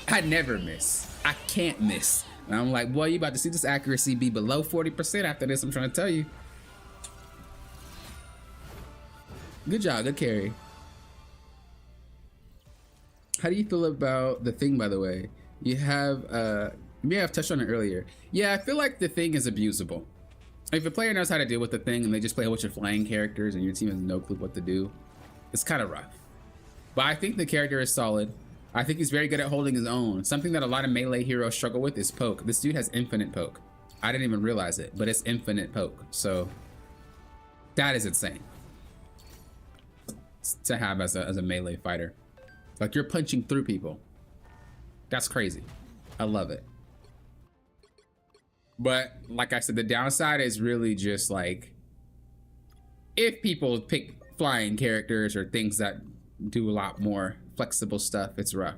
I never miss. I can't miss. And I'm like, boy, you about to see this accuracy be below 40% after this, I'm trying to tell you. Good job, good carry. How do you feel about the Thing, by the way? You may have touched on it earlier. Yeah, I feel like the Thing is abusable. If a player knows how to deal with the Thing and they just play a bunch of flying characters and your team has no clue what to do, it's kind of rough. But I think the character is solid. I think he's very good at holding his own. Something that a lot of melee heroes struggle with is poke. This dude has infinite poke. I didn't even realize it, but it's infinite poke. So that is insane to have as a melee fighter. Like, you're punching through people. That's crazy. I love it. But like I said, the downside is really just like, if people pick flying characters or things that do a lot more flexible stuff, it's rough.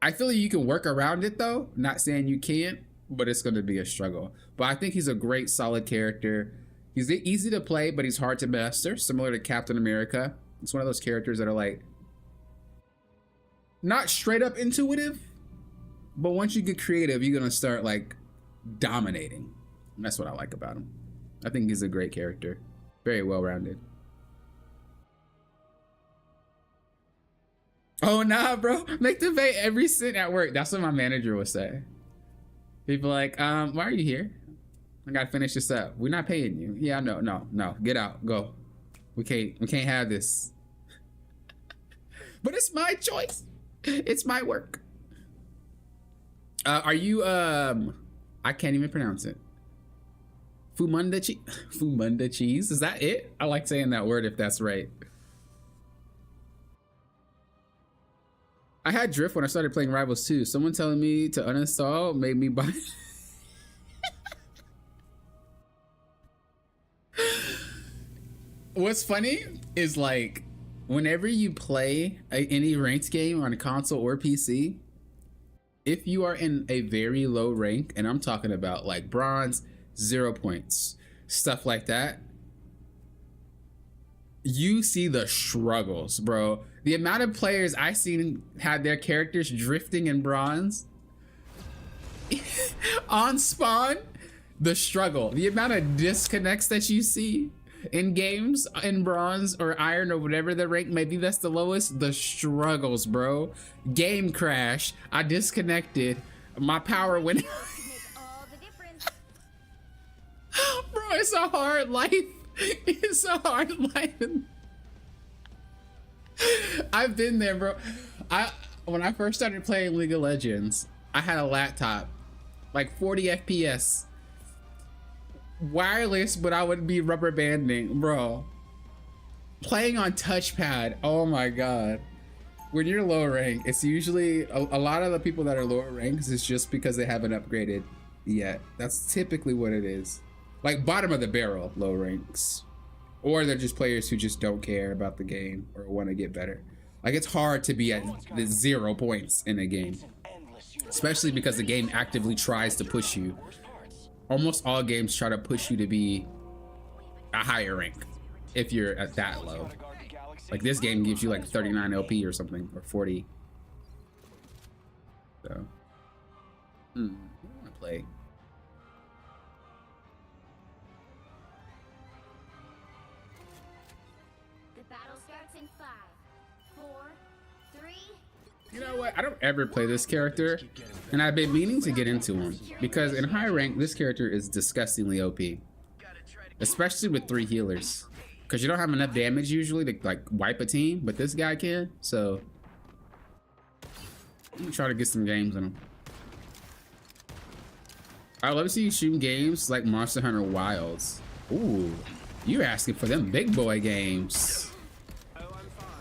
I feel like you can work around it though. Not saying you can't, but it's going to be a struggle. But I think he's a great, solid character. He's easy to play, but he's hard to master, similar to Captain America. It's one of those characters that are like, not straight up intuitive, but once you get creative, you're gonna start like dominating. And that's what I like about him. I think he's a great character. Very well-rounded. Oh nah, bro. Make them pay every cent at work. That's what my manager would say. People like, why are you here? I gotta finish this up. We're not paying you. Yeah, no. Get out. Go. We can't have this. But it's my choice. It's my work. Are you I can't even pronounce it. Fumunda cheese? Is that it? I like saying that word if that's right. I had drift when I started playing Rivals 2. Someone telling me to uninstall made me buy. What's funny is like, whenever you play any ranked game on a console or PC, if you are in a very low rank, and I'm talking about like bronze, 0 points, stuff like that, you see the struggles, bro. The amount of players I seen had their characters drifting in bronze on spawn, the struggle, the amount of disconnects that you see in games in bronze or iron or whatever the rank may be, that's the lowest, the struggles, bro. Game crash, I disconnected, my power went. All the difference. Bro, it's a hard life. It's a hard life. I've been there, bro. When I first started playing League of Legends, I had a laptop, like 40 FPS. Wireless, but I would be rubber banding, bro. Playing on touchpad, oh my god. When you're low rank, it's usually a lot of the people that are lower ranks is just because they haven't upgraded yet. That's typically what it is. Like bottom of the barrel, low ranks. Or they're just players who just don't care about the game or want to get better. Like it's hard to be at the 0 points in a game. Especially because the game actively tries to push you. Almost all games try to push you to be a higher rank if you're at that low. Like this game gives you like 39 LP or something, or 40. So, I want to play. The battle starts in 5, 4, 3. You know what? I don't ever play this character, and I've been meaning to get into him because in high rank, this character is disgustingly OP, especially with 3 healers. Because you don't have enough damage usually to like wipe a team, but this guy can. So I'm gonna try to get some games in him. I love to see you stream games like Monster Hunter Wilds. Ooh, you're asking for them big boy games.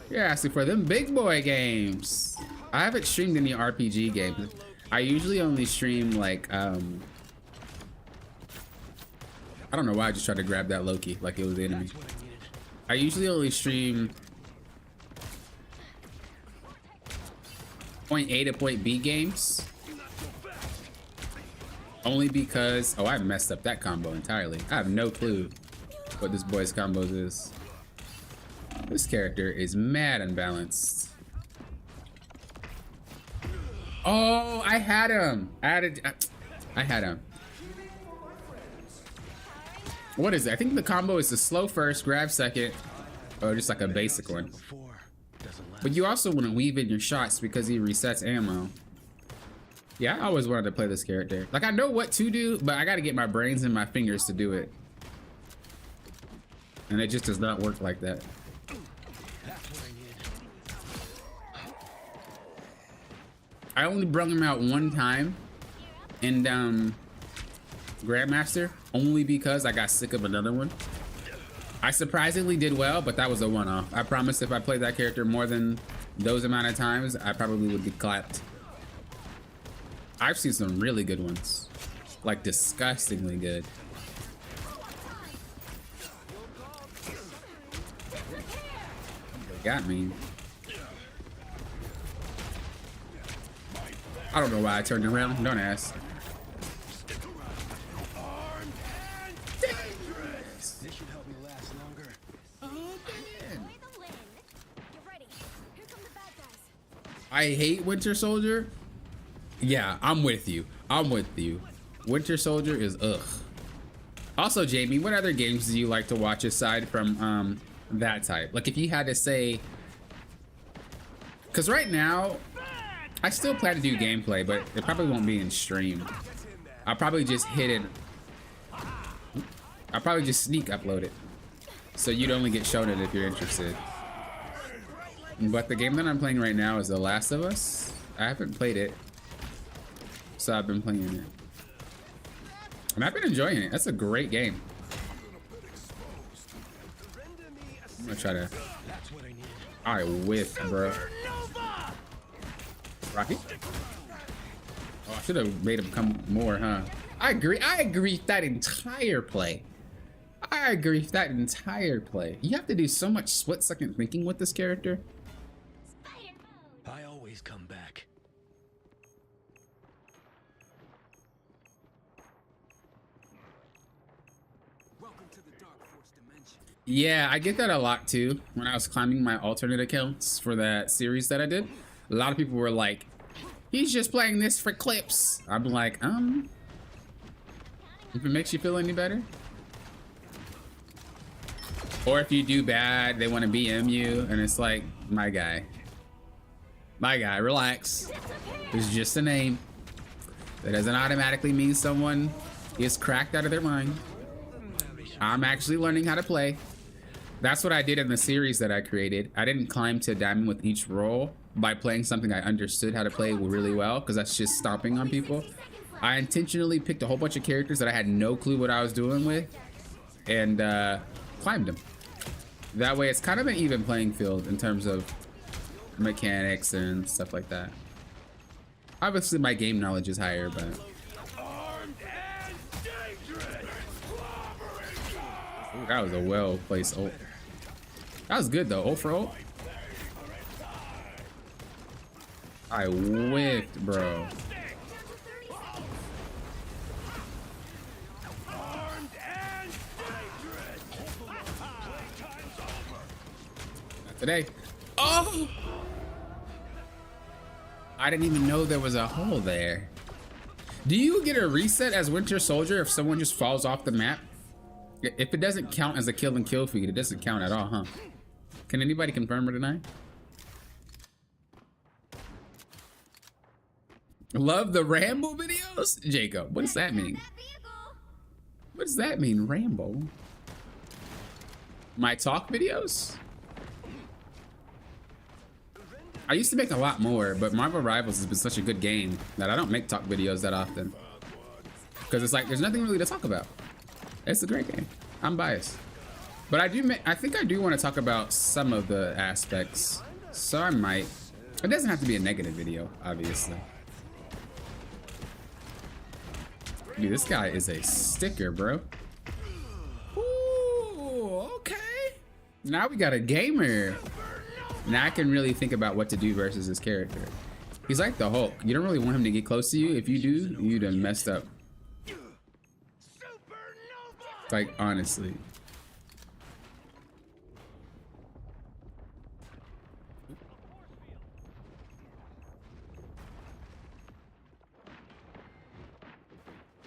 You're asking for them big boy games. I haven't streamed any RPG games. I usually only stream like I don't know why I just tried to grab that Loki like it was the enemy. I usually only stream point A to point B games. Only because, oh, I messed up that combo entirely. I have no clue what this boy's combos is. This character is mad unbalanced. Oh, I had him. I had him. What is it? I think the combo is the slow first, grab second, or just like a basic one. But you also want to weave in your shots because he resets ammo. Yeah, I always wanted to play this character. Like I know what to do, but I got to get my brains and my fingers to do it. And it just does not work like that. I only brung him out one time in Grandmaster, only because I got sick of another one. I surprisingly did well, but that was a one-off. I promise if I played that character more than those amount of times, I probably would be clapped. I've seen some really good ones, like disgustingly good. They got me. I don't know why I turned around. Don't ask. This should help me last longer. I hate Winter Soldier. Yeah, I'm with you. I'm with you. Winter Soldier is ugh. Also, Jamie, what other games do you like to watch aside from that type? Like if you had to say, because right now I still plan to do gameplay, but it probably won't be in stream. I'll probably just hit it. I'll probably just sneak upload it, so you'd only get shown it if you're interested. But the game that I'm playing right now is The Last of Us. I haven't played it, so I've been playing it. And I've been enjoying it. That's a great game. I'm gonna try to... I whiff, bro. Rocky? Oh, I should have made him come more, huh? I agree. I agree with that entire play. I agree with that entire play. You have to do so much split-second thinking with this character. I always come back. Welcome to the Dark Force dimension. Yeah, I get that a lot too. When I was climbing my alternate accounts for that series that I did, a lot of people were like, he's just playing this for clips. I'm like, if it makes you feel any better. Or if you do bad, they want to BM you, and it's like, my guy, relax. It's just a name. That doesn't automatically mean someone is cracked out of their mind. I'm actually learning how to play. That's what I did in the series that I created. I didn't climb to diamond with each role by playing something I understood how to play really well, because that's just stomping on people. I intentionally picked a whole bunch of characters that I had no clue what I was doing with, and climbed them. That way it's kind of an even playing field in terms of mechanics and stuff like that. Obviously my game knowledge is higher, but Ooh, that was a well placed ult. That was good though. Ult for ult. I whiffed, bro. Not today. Oh! I didn't even know there was a hole there. Do you get a reset as Winter Soldier if someone just falls off the map? If it doesn't count as a kill and kill feed, it doesn't count at all, huh? Can anybody confirm or deny? Love the Rambo videos? Jacob, what does that mean? What does that mean, Rambo? My talk videos? I used to make a lot more, but Marvel Rivals has been such a good game that I don't make talk videos that often. Because it's like, there's nothing really to talk about. It's a great game. I'm biased. But I think I do want to talk about some of the aspects. So I might. It doesn't have to be a negative video, obviously. Dude, this guy is a sticker, bro. Ooh, okay. Now we got a gamer. Now I can really think about what to do versus his character. He's like the Hulk. You don't really want him to get close to you. If you do, you done messed up. Like, honestly.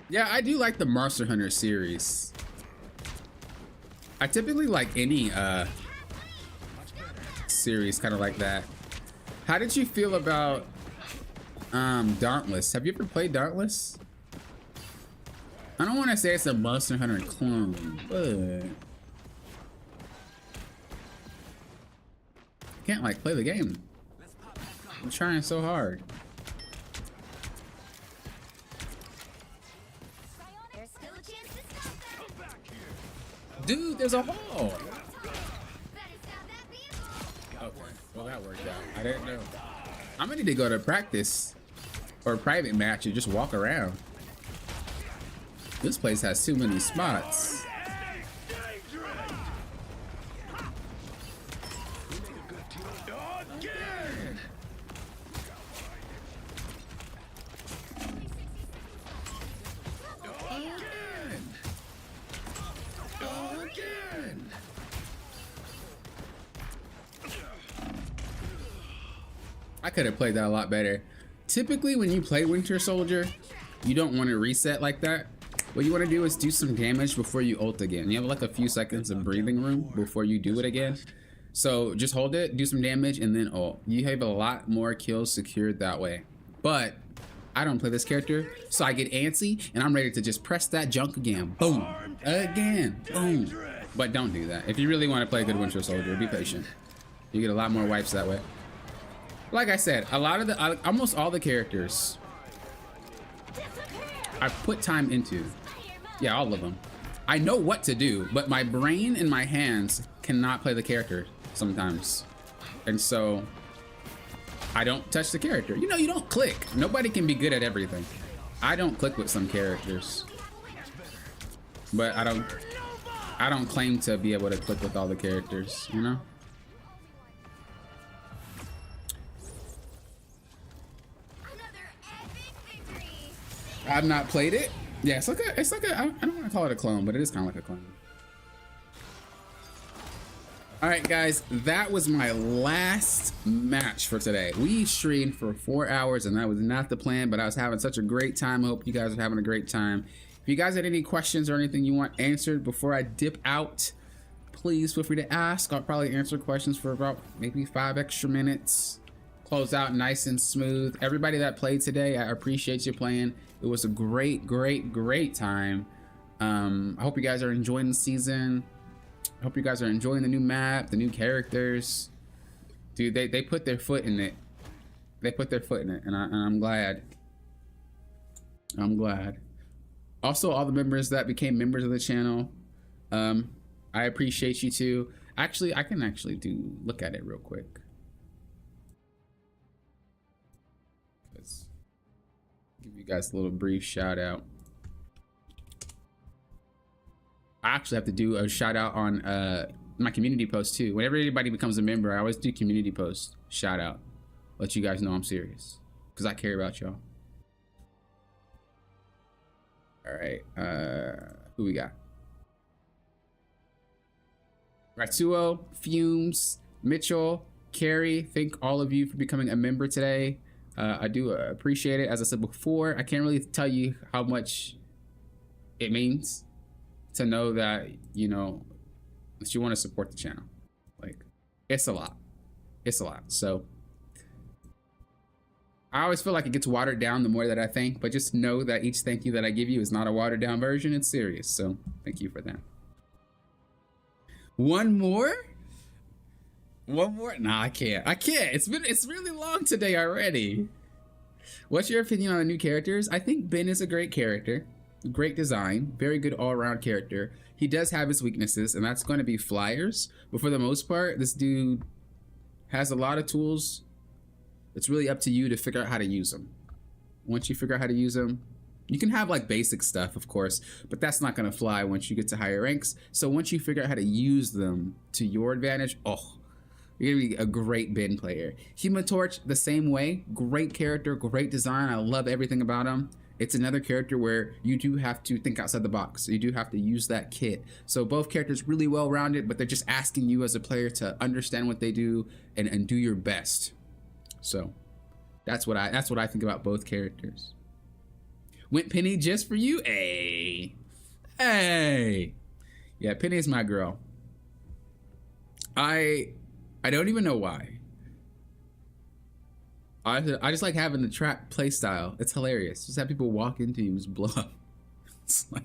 Yeah, I do like the Monster Hunter series. I typically like any series kind of like that. How did you feel about Dauntless? Have you ever played Dauntless? I don't want to say it's a Monster Hunter clone, but I can't like play the game. I'm trying so hard. There's still a chance to stop them. Dude, there's a hole. Better stop that vehicle. Okay, well that worked out. I didn't know. I'm gonna need to go to practice or a private match and just walk around. This place has too many spots. I could have played that a lot better. Typically when you play Winter Soldier, you don't want to reset like that. What you want to do is do some damage before you ult again. You have like a few seconds of breathing room before you do it again. So just hold it, do some damage, and then ult. You have a lot more kills secured that way. But I don't play this character, so I get antsy and I'm ready to just press that junk again. Boom. Again. Boom. But don't do that. If you really want to play a good Winter Soldier, be patient. You get a lot more wipes that way. Like I said, almost all the characters I put time into. Yeah, all of them. I know what to do, but my brain and my hands cannot play the character sometimes. And so I don't touch the character. You know, you don't click. Nobody can be good at everything. I don't click with some characters. But I don't claim to be able to click with all the characters, you know? I've not played it. Yeah, it's like a, I don't want to call it a clone, but it is kind of like a clone. All right, guys, that was my last match for today. We streamed for 4 hours, and that was not the plan, but I was having such a great time. I hope you guys are having a great time. If you guys had any questions or anything you want answered before I dip out, please feel free to ask. I'll probably answer questions for about maybe 5 extra minutes. Close out nice and smooth. Everybody that played today, I appreciate you playing. It was a great time. I hope you guys are enjoying the season. I hope you guys are enjoying the new map, the new characters. Dude, they put their foot in it. They put their foot in it, and I'm glad. I'm glad. Also, all the members that became members of the channel, I appreciate you too. Actually, I can look at it real quick. Let's give you guys a little brief shout out. I actually have to do a shout out on my community post too. Whenever anybody becomes a member, I always do community post shout out. Let you guys know I'm serious because I care about y'all. All right, who we got? Ratsuo, Fumes, Mitchell, Carrie. Thank all of you for becoming a member today. I do appreciate it. As I said before, I can't really tell you how much it means to know that, you know, that you want to support the channel. Like, it's a lot. It's a lot. So I always feel like it gets watered down the more that I thank, but just know that each thank you that I give you is not a watered down version. It's serious. So thank you for that. One more? One more? Nah, I can't. I can't. It's really long today already. What's your opinion on the new characters? I think Ben is a great character. Great design. Very good all-around character. He does have his weaknesses, and that's going to be flyers. But for the most part, this dude has a lot of tools. It's really up to you to figure out how to use them. Once you figure out how to use them, you can have like basic stuff, of course, but that's not going to fly once you get to higher ranks. So once you figure out how to use them to your advantage, oh, you're gonna be a great Ben player. Human Torch, the same way. Great character, great design. I love everything about him. It's another character where you do have to think outside the box. You do have to use that kit. So both characters really well-rounded, but they're just asking you as a player to understand what they do and do your best. So that's what I think about both characters. Went Penny just for you? Hey. Hey. Yeah, Penny is my girl. I don't even know why. I just like having the trap play style. It's hilarious. Just have people walk into you and just blow up. It's like,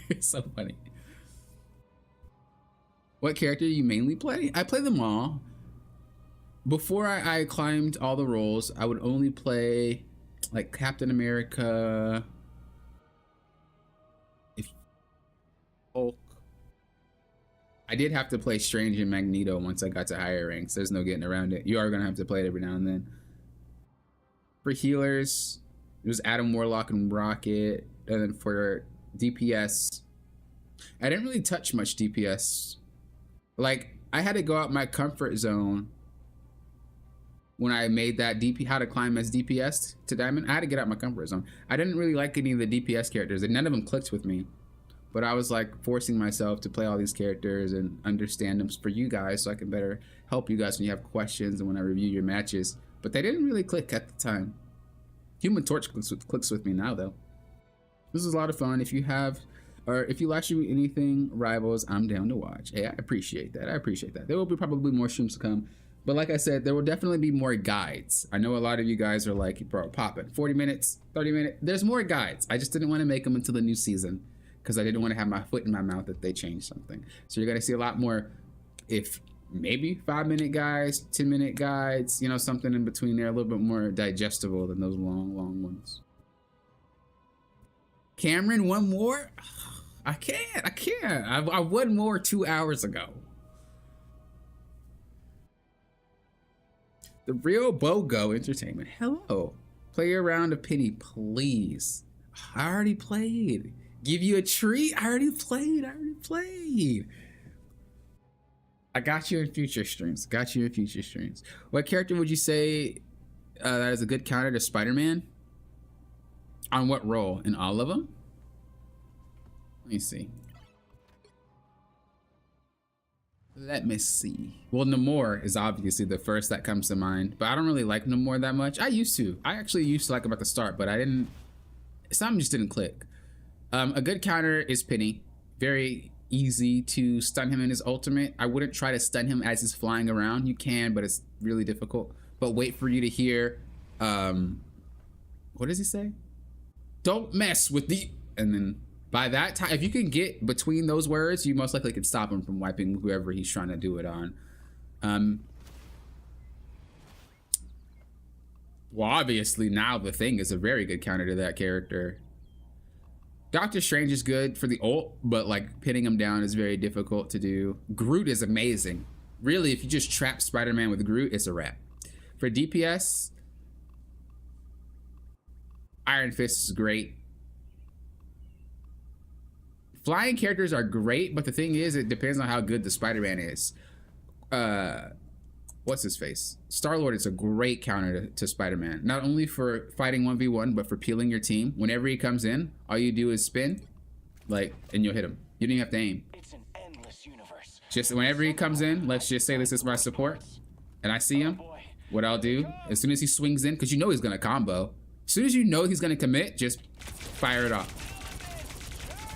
it's so funny. What character do you mainly play? I play them all. Before I climbed all the roles, I would only play like Captain America, Hulk. I did have to play Strange and Magneto once I got to higher ranks. There's no getting around it. You are gonna have to play it every now and then. For healers, it was Adam Warlock and Rocket. And then for DPS, I didn't really touch much DPS. Like, I had to go out my comfort zone when I made that how to climb as DPS to Diamond. I had to get out my comfort zone. I didn't really like any of the DPS characters, and none of them clicked with me. But I was like forcing myself to play all these characters and understand them for you guys so I can better help you guys when you have questions and when I review your matches. But they didn't really click at the time. Human Torch clicks with me now though. This is a lot of fun. If you have, or if you like anything Rivals, I'm down to watch. Hey, I appreciate that. I appreciate that. There will be probably more streams to come. But like I said, there will definitely be more guides. I know a lot of you guys are like, bro, pop it. 40 minutes, 30 minutes. There's more guides. I just didn't want to make them until the new season, because I didn't want to have my foot in my mouth if they changed something. So you're going to see a lot more, if maybe 5-minute guides, 10-minute guides, you know, something in between there, a little bit more digestible than those long ones. Cameron, one more? I can't. I won more 2 hours ago. The Real BOGO Entertainment. Hello. Play a round of Penny, please. I already played. Give you a treat? I already played. I got you in future streams. What character would you say that is a good counter to Spider-Man? On what role? In all of them? Let me see. Well, Namor is obviously the first that comes to mind, but I don't really like Namor that much. I actually used to like him at the start, but something just didn't click. A good counter is Penny. Very easy to stun him in his ultimate. I wouldn't try to stun him as he's flying around. You can, but it's really difficult. But wait for you to hear, what does he say? Don't mess with the, and then by that time, if you can get between those words, you most likely can stop him from wiping whoever he's trying to do it on. Well, obviously now the Thing is a very good counter to that character. Doctor Strange is good for the ult, but like pinning him down is very difficult to do. Groot is amazing. Really, if you just trap Spider-Man with Groot, it's a wrap. For DPS, Iron Fist is great. Flying characters are great, but the thing is, it depends on how good the Spider-Man is. What's his face? Star-Lord is a great counter to Spider-Man. Not only for fighting 1v1, but for peeling your team. Whenever he comes in, all you do is spin, like, and you'll hit him. You don't even have to aim. It's an endless universe. Just whenever he comes in, let's just say this is my support, and I see him, what I'll do, as soon as he swings in, because you know he's going to combo, as soon as you know he's going to commit, just fire it off.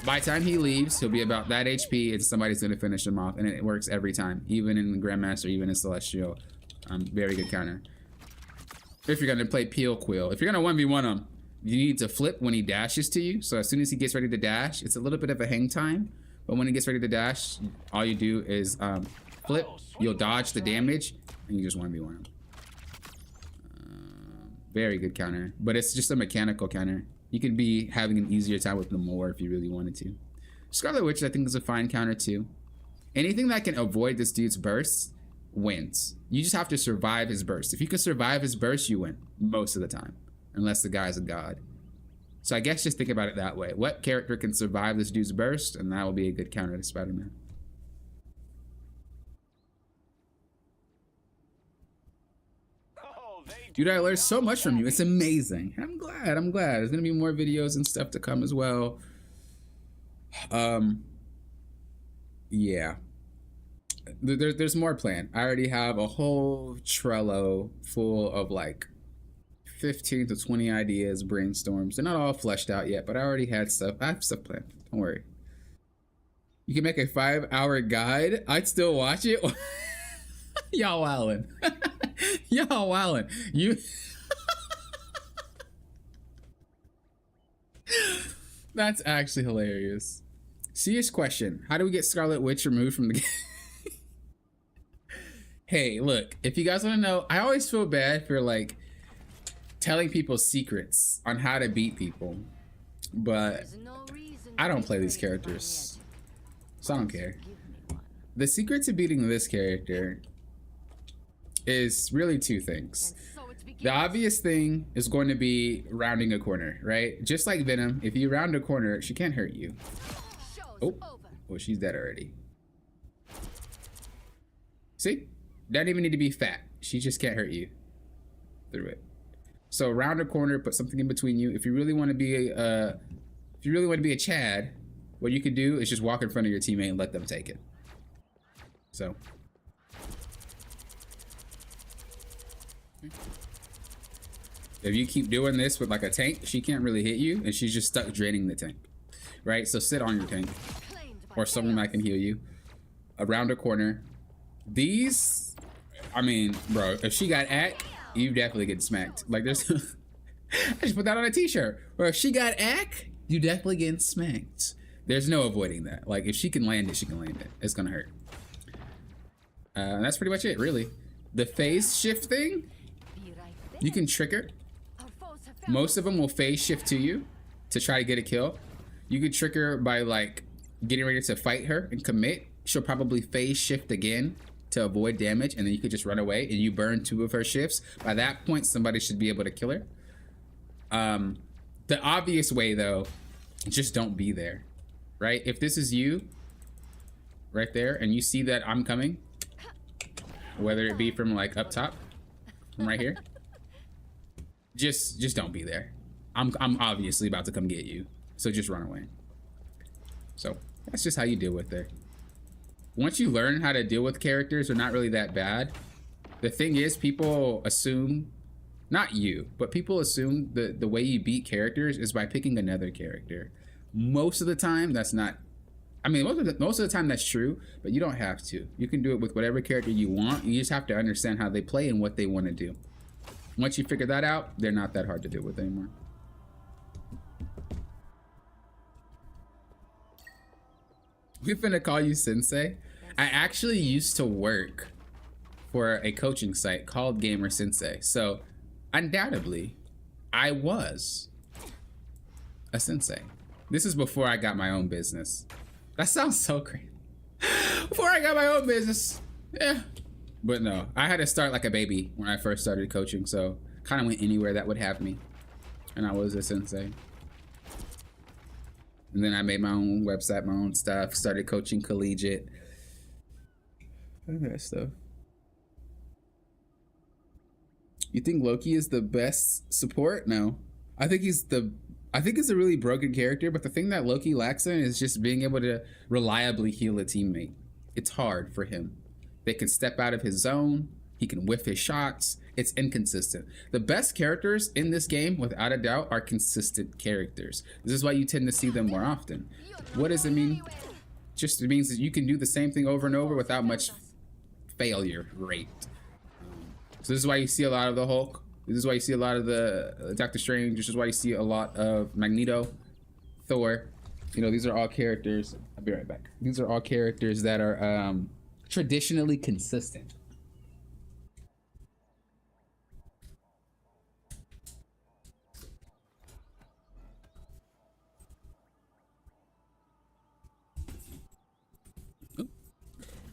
By the time he leaves, he'll be about that HP, and somebody's going to finish him off, and it works every time, even in Grandmaster, even in Celestial. Very good counter. If you're going to play Peel Quill, if you're going to 1v1 him, you need to flip when he dashes to you. So as soon as he gets ready to dash, it's a little bit of a hang time, but when he gets ready to dash, all you do is flip, you'll dodge the damage, and you just 1v1 him. Very good counter, but it's just a mechanical counter. You could be having an easier time with Namor if you really wanted to. Scarlet Witch, I think, is a fine counter too. Anything that can avoid this dude's bursts wins. You just have to survive his burst. If you can survive his burst, you win most of the time, unless the guy's a god. So I guess just think about it that way. What character can survive this dude's burst? And that will be a good counter to Spider-Man. Dude, I learned so much from you. It's amazing. I'm glad. I'm glad. There's gonna be more videos and stuff to come as well. Yeah. There's more planned. I already have a whole Trello full of like 15 to 20 ideas, brainstorms. They're not all fleshed out yet, but I already had stuff. I have stuff planned. Don't worry. You can make a 5-hour guide. I'd still watch it. Y'all wildin'. Y'all wildin'. You. That's actually hilarious. Serious question. How do we get Scarlet Witch removed from the game? Hey, look, if you guys want to know, I always feel bad for like telling people secrets on how to beat people, but I don't play these characters, so I don't care. The secret to beating this character is really two things. The obvious thing is going to be rounding a corner, right? Just like Venom, if you round a corner, she can't hurt you. Oh, well, she's dead already. See? Doesn't even need to be fat. She just can't hurt you through it. So round a corner, put something in between you. If you really want to be a Chad, what you could do is just walk in front of your teammate and let them take it. So. If you keep doing this with like a tank, she can't really hit you, and she's just stuck draining the tank, right? So sit on your tank, or someone that can heal you. Around a corner. These, I mean, bro, if she got Ack, you definitely get smacked. Like there's, I just put that on a t-shirt. Or if she got Ack, you definitely getting smacked. There's no avoiding that. Like if she can land it, she can land it. It's gonna hurt. And that's pretty much it, really. The phase shift thing, you can trigger. Most of them will phase shift to you to try to get a kill. You could trick her by like getting ready to fight her and commit. She'll probably phase shift again to avoid damage, and then you could just run away and you burn 2 of her shifts. By that point, somebody should be able to kill her. The obvious way though, just don't be there, right? If this is you right there and you see that I'm coming, whether it be from like up top, from right here, just don't be there. I'm obviously about to come get you, so just run away. So that's just how you deal with it. Once you learn how to deal with characters, they're not really that bad. The thing is, people assume, not you, but people assume the way you beat characters is by picking another character. Most of the time, that's not. I mean, most of the time that's true, but you don't have to. You can do it with whatever character you want. You just have to understand how they play and what they want to do. Once you figure that out, they're not that hard to deal with anymore. We finna call you Sensei. I actually used to work for a coaching site called Gamer Sensei. So undoubtedly, I was a sensei. This is before I got my own business. That sounds so great. Before I got my own business. Yeah. But no, I had to start like a baby when I first started coaching. So kind of went anywhere that would have me. And I was a sensei. And then I made my own website, my own stuff, started coaching collegiate. All that stuff. You think Loki is the best support? No. I think he's a really broken character, but the thing that Loki lacks in is just being able to reliably heal a teammate. It's hard for him. They can step out of his zone. He can whiff his shots. It's inconsistent. The best characters in this game, without a doubt, are consistent characters. This is why you tend to see them more often. What does it mean? Just it means that you can do the same thing over and over without much failure rate. So this is why you see a lot of the Hulk. This is why you see a lot of the Doctor Strange. This is why you see a lot of Magneto, Thor. You know, these are all characters. I'll be right back. These are all characters that are traditionally consistent.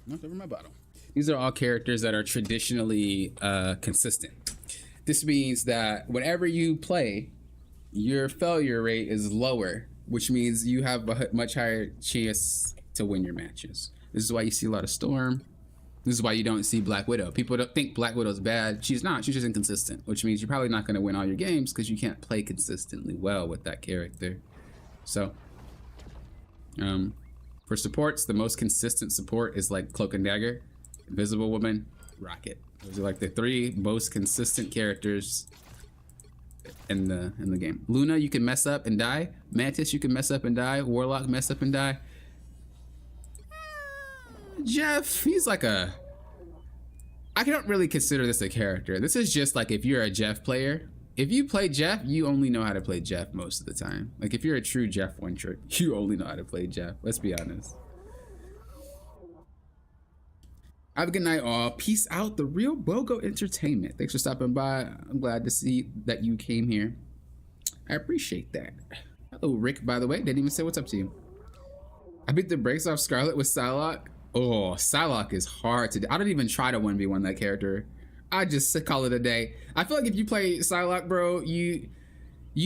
Knocked over my bottle. These are all characters that are traditionally consistent. This means that whenever you play, your failure rate is lower, which means you have a much higher chance to win your matches. This is why you see a lot of Storm. This is why you don't see Black Widow. People don't think Black Widow's bad. She's not. She's just inconsistent, which means you're probably not going to win all your games because you can't play consistently well with that character. So, for supports, the most consistent support is like Cloak and Dagger, Invisible Woman, Rocket. Those are like the three most consistent characters in the game. Luna, you can mess up and die. Mantis, you can mess up and die. Warlock, mess up and die. Jeff, he's like a... I don't really consider this a character. This is just like if you're a Jeff player. If you play Jeff, you only know how to play Jeff most of the time. Like if you're a true Jeff one trick, you only know how to play Jeff. Let's be honest. Have a good night, all. Peace out. The Real BOGO Entertainment. Thanks for stopping by. I'm glad to see that you came here. I appreciate that. Hello, Rick, by the way. Didn't even say what's up to you. I beat the brakes off Scarlet with Psylocke. Oh, Psylocke is hard to do. I don't even try to 1v1 that character. I just call it a day. I feel like if you play Psylocke, bro, you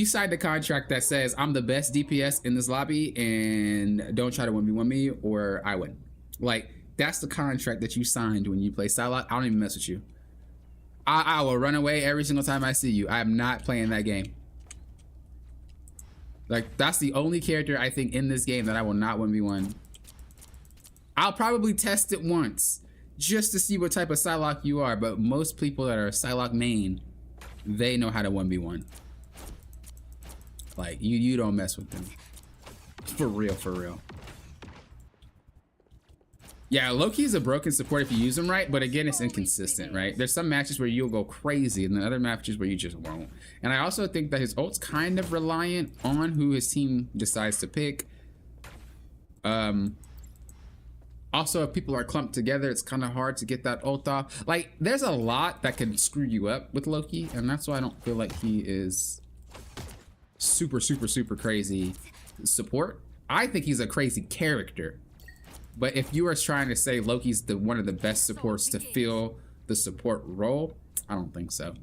signed a contract that says I'm the best DPS in this lobby and don't try to 1v1 me or I win. Like, that's the contract that you signed when you play Psylocke. I don't even mess with you. I will run away every single time I see you. I am not playing that game. Like, that's the only character I think in this game that I will not 1v1. I'll probably test it once just to see what type of Psylocke you are, but most people that are Psylocke main, they know how to 1v1. Like, you don't mess with them. For real, for real. Yeah, Loki's a broken support if you use him right, but again, it's inconsistent, right? There's some matches where you'll go crazy and then other matches where you just won't. And I also think that his ult's kind of reliant on who his team decides to pick. Also, if people are clumped together, it's kind of hard to get that ult off. Like, there's a lot that can screw you up with Loki, and that's why I don't feel like he is super, super, super crazy support. I think he's a crazy character. But if you are trying to say Loki's one of the best supports to fill the support role, I don't think so.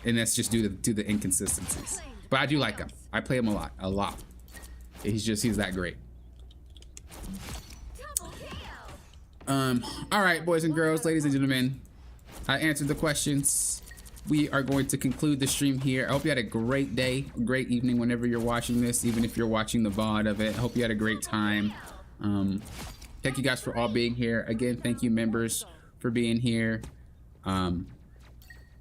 And that's just due to the inconsistencies. But I do like him. I play him a lot. He's that great. All right, boys and girls, ladies and gentlemen, I answered the questions. We are going to conclude the stream here. I hope you had a great day, great evening whenever you're watching this, even if you're watching the VOD of it. I hope you had a great time. Thank you guys for all being here. Again, thank you members for being here. It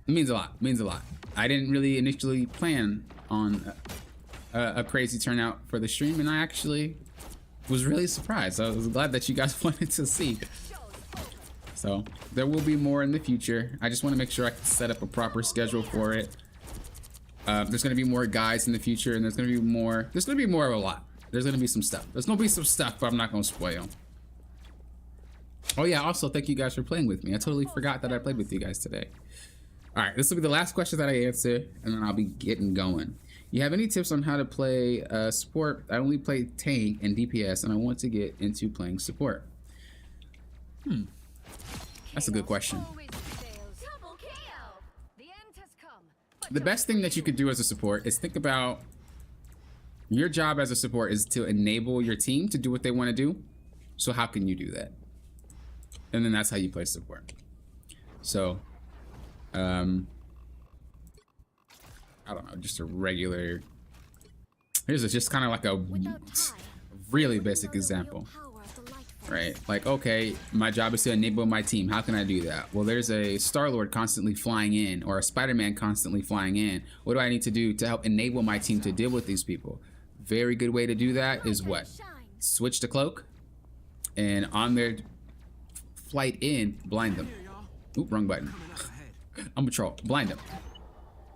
means a lot, I didn't really initially plan on a crazy turnout for the stream, and I actually was really surprised. I was glad that you guys wanted to see. So there will be more in the future. I just want to make sure I can set up a proper schedule for it. There's going to be more guides in the future, and there's going to be more of a lot. There's going to be some stuff. There's going to be some stuff, but I'm not going to spoil. Oh yeah, also thank you guys for playing with me. I totally forgot that I played with you guys today. All right, this will be the last question that I answer, and then I'll be getting going. You have any tips on how to play support? I only play tank and DPS, and I want to get into playing support. That's a good question. The best thing that you could do as a support is think about Your job as a support is to enable your team to do what they want to do. So how can you do that? And then that's how you play support. So, I don't know, just a regular. Here's just kind of like a really basic example, right? Like, okay, my job is to enable my team. How can I do that? Well, there's a Star-Lord constantly flying in, or a Spider-Man constantly flying in. What do I need to do to help enable my team to deal with these people? Very good way to do that is what? Switch to cloak, and on their flight in, blind them. Oop, wrong button. I'm a troll. Blind them.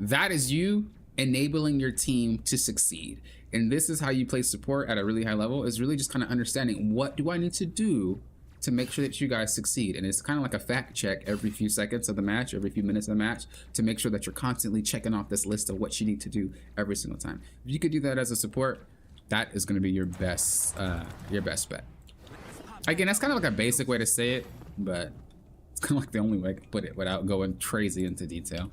That is you enabling your team to succeed. And this is how you play support at a really high level, is really just kind of understanding, what do I need to do to make sure that you guys succeed? And it's kind of like a fact check every few seconds of the match, every few minutes of the match, to make sure that you're constantly checking off this list of what you need to do every single time. If you could do that as a support, that is going to be your best bet. Again, that's kind of like a basic way to say it, but it's kind of like the only way I can put it without going crazy into detail.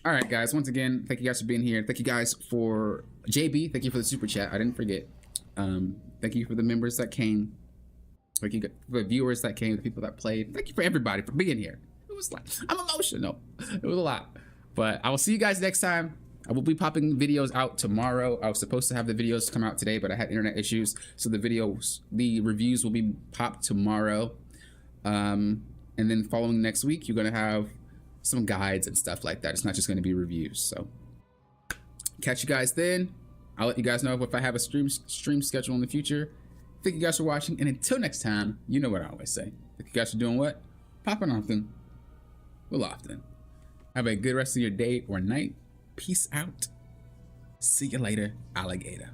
All right, guys, once again, thank you guys for being here. Thank you guys for JB. Thank you for the super chat. I didn't forget. Thank you for the members that came. Thank you for the viewers that came, the people that played. Thank you for everybody for being here. It was like, I'm emotional. It was a lot. But I will see you guys next time. I will be popping videos out tomorrow. I was supposed to have the videos come out today, but I had internet issues. So the reviews will be popped tomorrow. And then following next week, you're going to have some guides and stuff like that. It's not just going to be reviews. So catch you guys then. I'll let you guys know if I have a stream schedule in the future. Thank you guys for watching, and until next time, you know what I always say. Thank you guys for doing what? Popping often. Will often. Have a good rest of your day or night. Peace out. See you later, alligator.